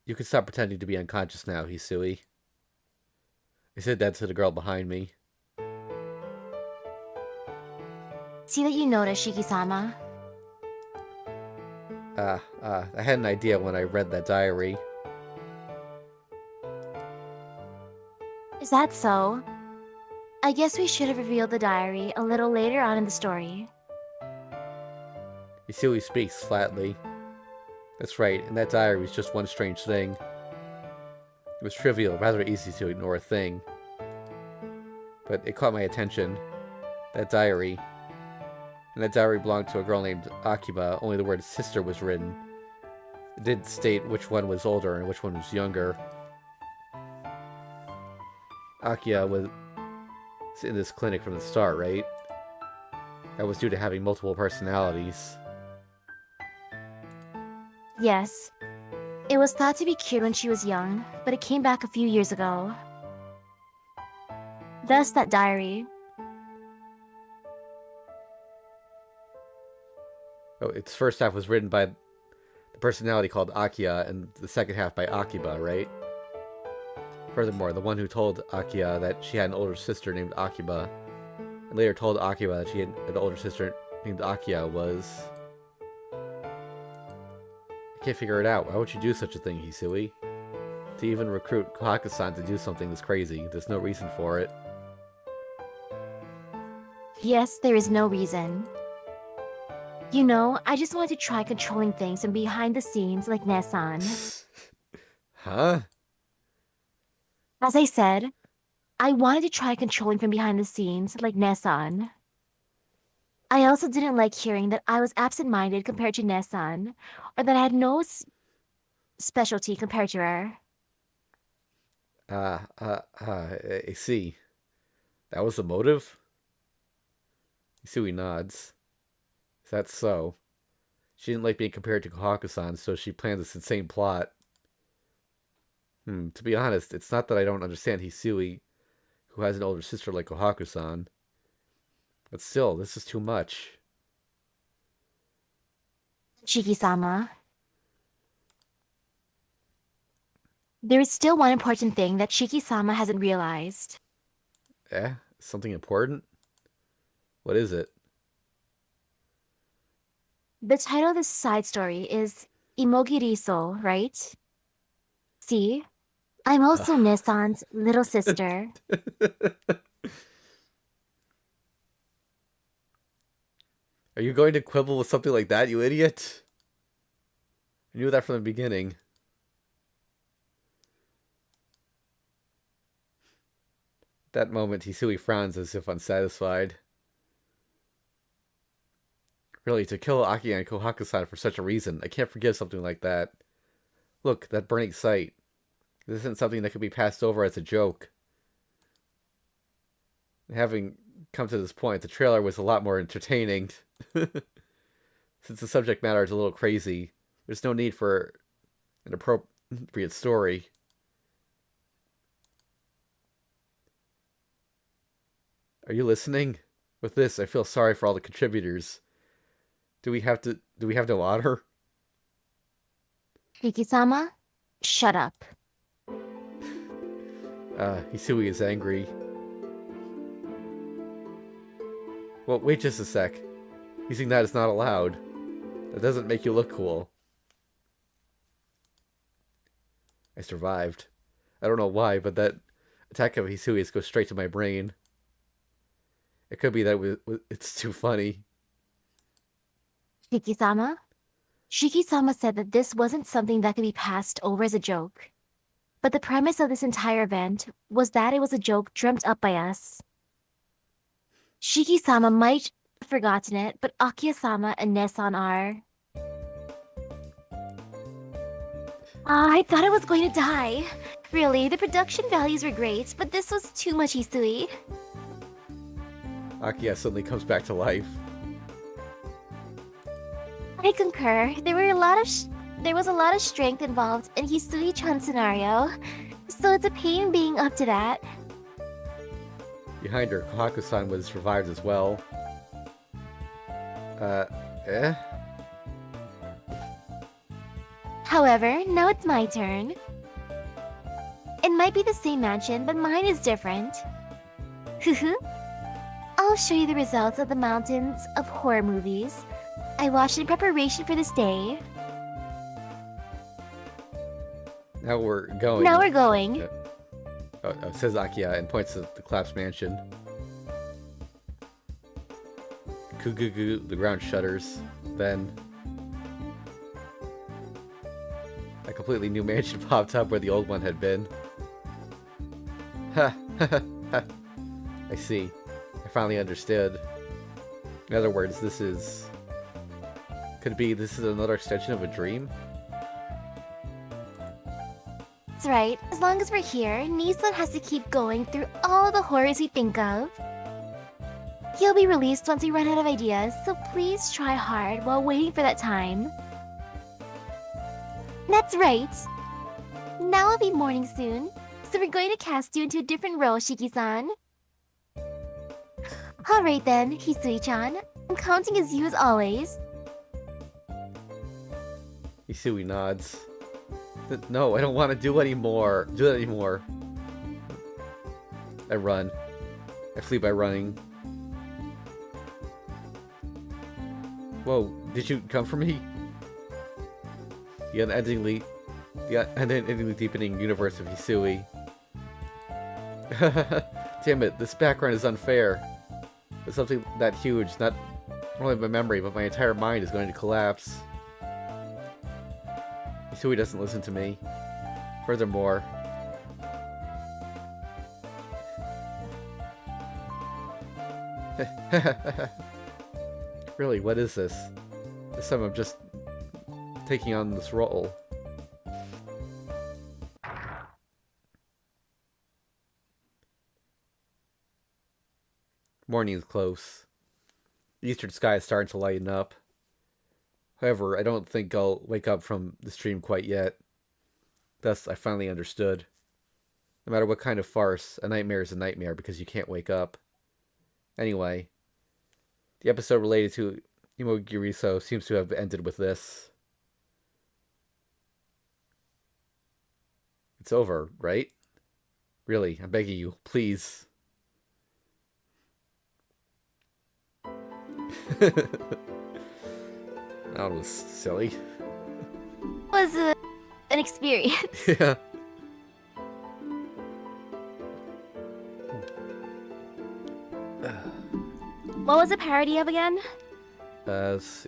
You can stop pretending to be unconscious now, Hisui. I said that to the girl behind me. See that you notice, Shiki-sama. I had an idea when I read that diary. Is that so? I guess we should have revealed the diary a little later on in the story. Hisui speaks flatly. That's right, and that diary was just one strange thing. It was trivial, rather easy to ignore a thing. But it caught my attention. That diary. And that diary belonged to a girl named Akiba, only the word sister was written. It didn't state which one was older and which one was younger. Akiba was in this clinic from the start, right? That was due to having multiple personalities. Yes. It was thought to be cured when she was young, but it came back a few years ago. Thus that diary. Oh, its first half was written by the personality called Akiya, and the second half by Akiba, right? Furthermore, the one who told Akiya that she had an older sister named Akiba, and later told Akiba that she had an older sister named Akiya was... I can't figure it out. Why would you do such a thing, Hisui? To even recruit Kohaku-san to do something this crazy, there's no reason for it. Yes, there is no reason. You know, I just wanted to try controlling things from behind the scenes like Nesan. Huh? As I said, I wanted to try controlling from behind the scenes like Nesan. I also didn't like hearing that I was absent-minded compared to Nesan, or that I had no specialty compared to her. I see. That was the motive? Hisui nods. Is that so? She didn't like being compared to Kohaku-san, so she planned this insane plot. To be honest, it's not that I don't understand Hisui, who has an older sister like Kohaku-san. But still, this is too much. Shiki-sama. There is still one important thing that Shiki-sama hasn't realized. Something important? What is it? The title of this side story is Imogiriso, right? See? I'm also Nissan's little sister. Are you going to quibble with something like that, you idiot? I knew that from the beginning. At that moment, Hisui frowns as if unsatisfied. Really, to kill Aki and Kohaku-san for such a reason, I can't forgive something like that. Look, that burning sight. This isn't something that could be passed over as a joke. Having come to this point, the trailer was a lot more entertaining. Since the subject matter is a little crazy, there's no need for an appropriate story. Are you listening? With this, I feel sorry for all the contributors. Do we have no honor? Shiki-sama, shut up. Hisui is angry. Well, wait just a sec. Using that is not allowed. That doesn't make you look cool. I survived. I don't know why, but that attack of Hisui's goes straight to my brain. It could be that it's too funny. Shiki-sama? Shiki-sama said that this wasn't something that could be passed over as a joke. But the premise of this entire event was that it was a joke dreamt up by us. Shiki-sama might have forgotten it, but Akiya-sama and Nesan are. I thought I was going to die. Really, the production values were great, but this was too much Hisui. Akiya suddenly comes back to life. I concur. There was a lot of strength involved in Hisui-chan's scenario, so it's a pain being up to that. Behind her, Kohaku-san was revived as well. However, now it's my turn. It might be the same mansion, but mine is different. I'll show you the results of the Mountains of Horror movies I watched in preparation for this day. Now we're going. Says Akiya and points to the collapsed mansion. Kugugu, the ground shudders. Then a completely new mansion popped up where the old one had been. Ha ha ha. I see. I finally understood. In other words, this is another extension of a dream? That's right. As long as we're here, Nissan has to keep going through all the horrors we think of. He'll be released once we run out of ideas, so please try hard while waiting for that time. That's right. Now it'll be morning soon, so we're going to cast you into a different role, Shiki-san. Alright then, Hisui-chan. I'm counting as you as always. Hisui nods. No, I don't want to do that anymore. I run. I flee by running. Whoa, did you come for me? The unendingly deepening universe of Hisui. Damn it, this background is unfair. With something that huge, not only my memory, but my entire mind is going to collapse. Hisui doesn't listen to me. Furthermore, really, what is this? This time I'm just taking on this role. Morning is close. The eastern sky is starting to lighten up. However, I don't think I'll wake up from the stream quite yet. Thus, I finally understood. No matter what kind of farce, a nightmare is a nightmare because you can't wake up. Anyway, the episode related to Imogiriso seems to have ended with this. It's over, right? Really, I'm begging you, please. That was silly. It was an experience. Yeah. What was a parody of again? It was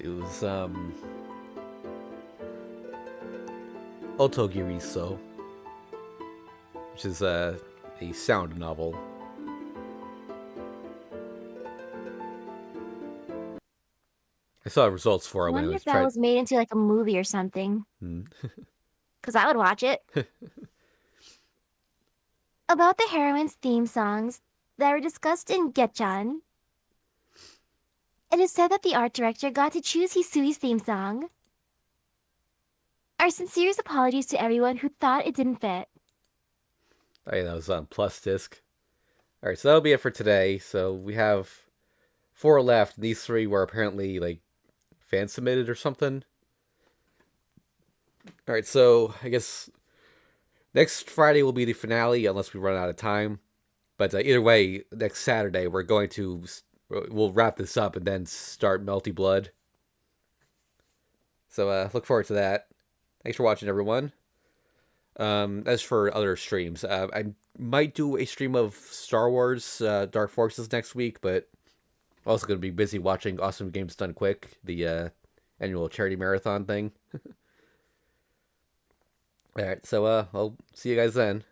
Otogiriso, which is a sound novel. I saw results for I it when it wonder was if that was made into like a movie or something. Because I would watch it. About the heroine's theme songs that were discussed in Getchan, it is said that the art director got to choose Hisui's theme song. Our sincerest apologies to everyone who thought it didn't fit. Oh yeah, that was on Plus Disc. Alright, so that'll be it for today. So we have 4 left. These 3 were apparently like fan submitted or something. Alright, so I guess next Friday will be the finale unless we run out of time. But either way, next Saturday we'll wrap this up and then start Melty Blood. So look forward to that. Thanks for watching, everyone. As for other streams, I might do a stream of Star Wars Dark Forces next week, but I'm also going to be busy watching Awesome Games Done Quick, the annual charity marathon thing. Alright, so I'll see you guys then.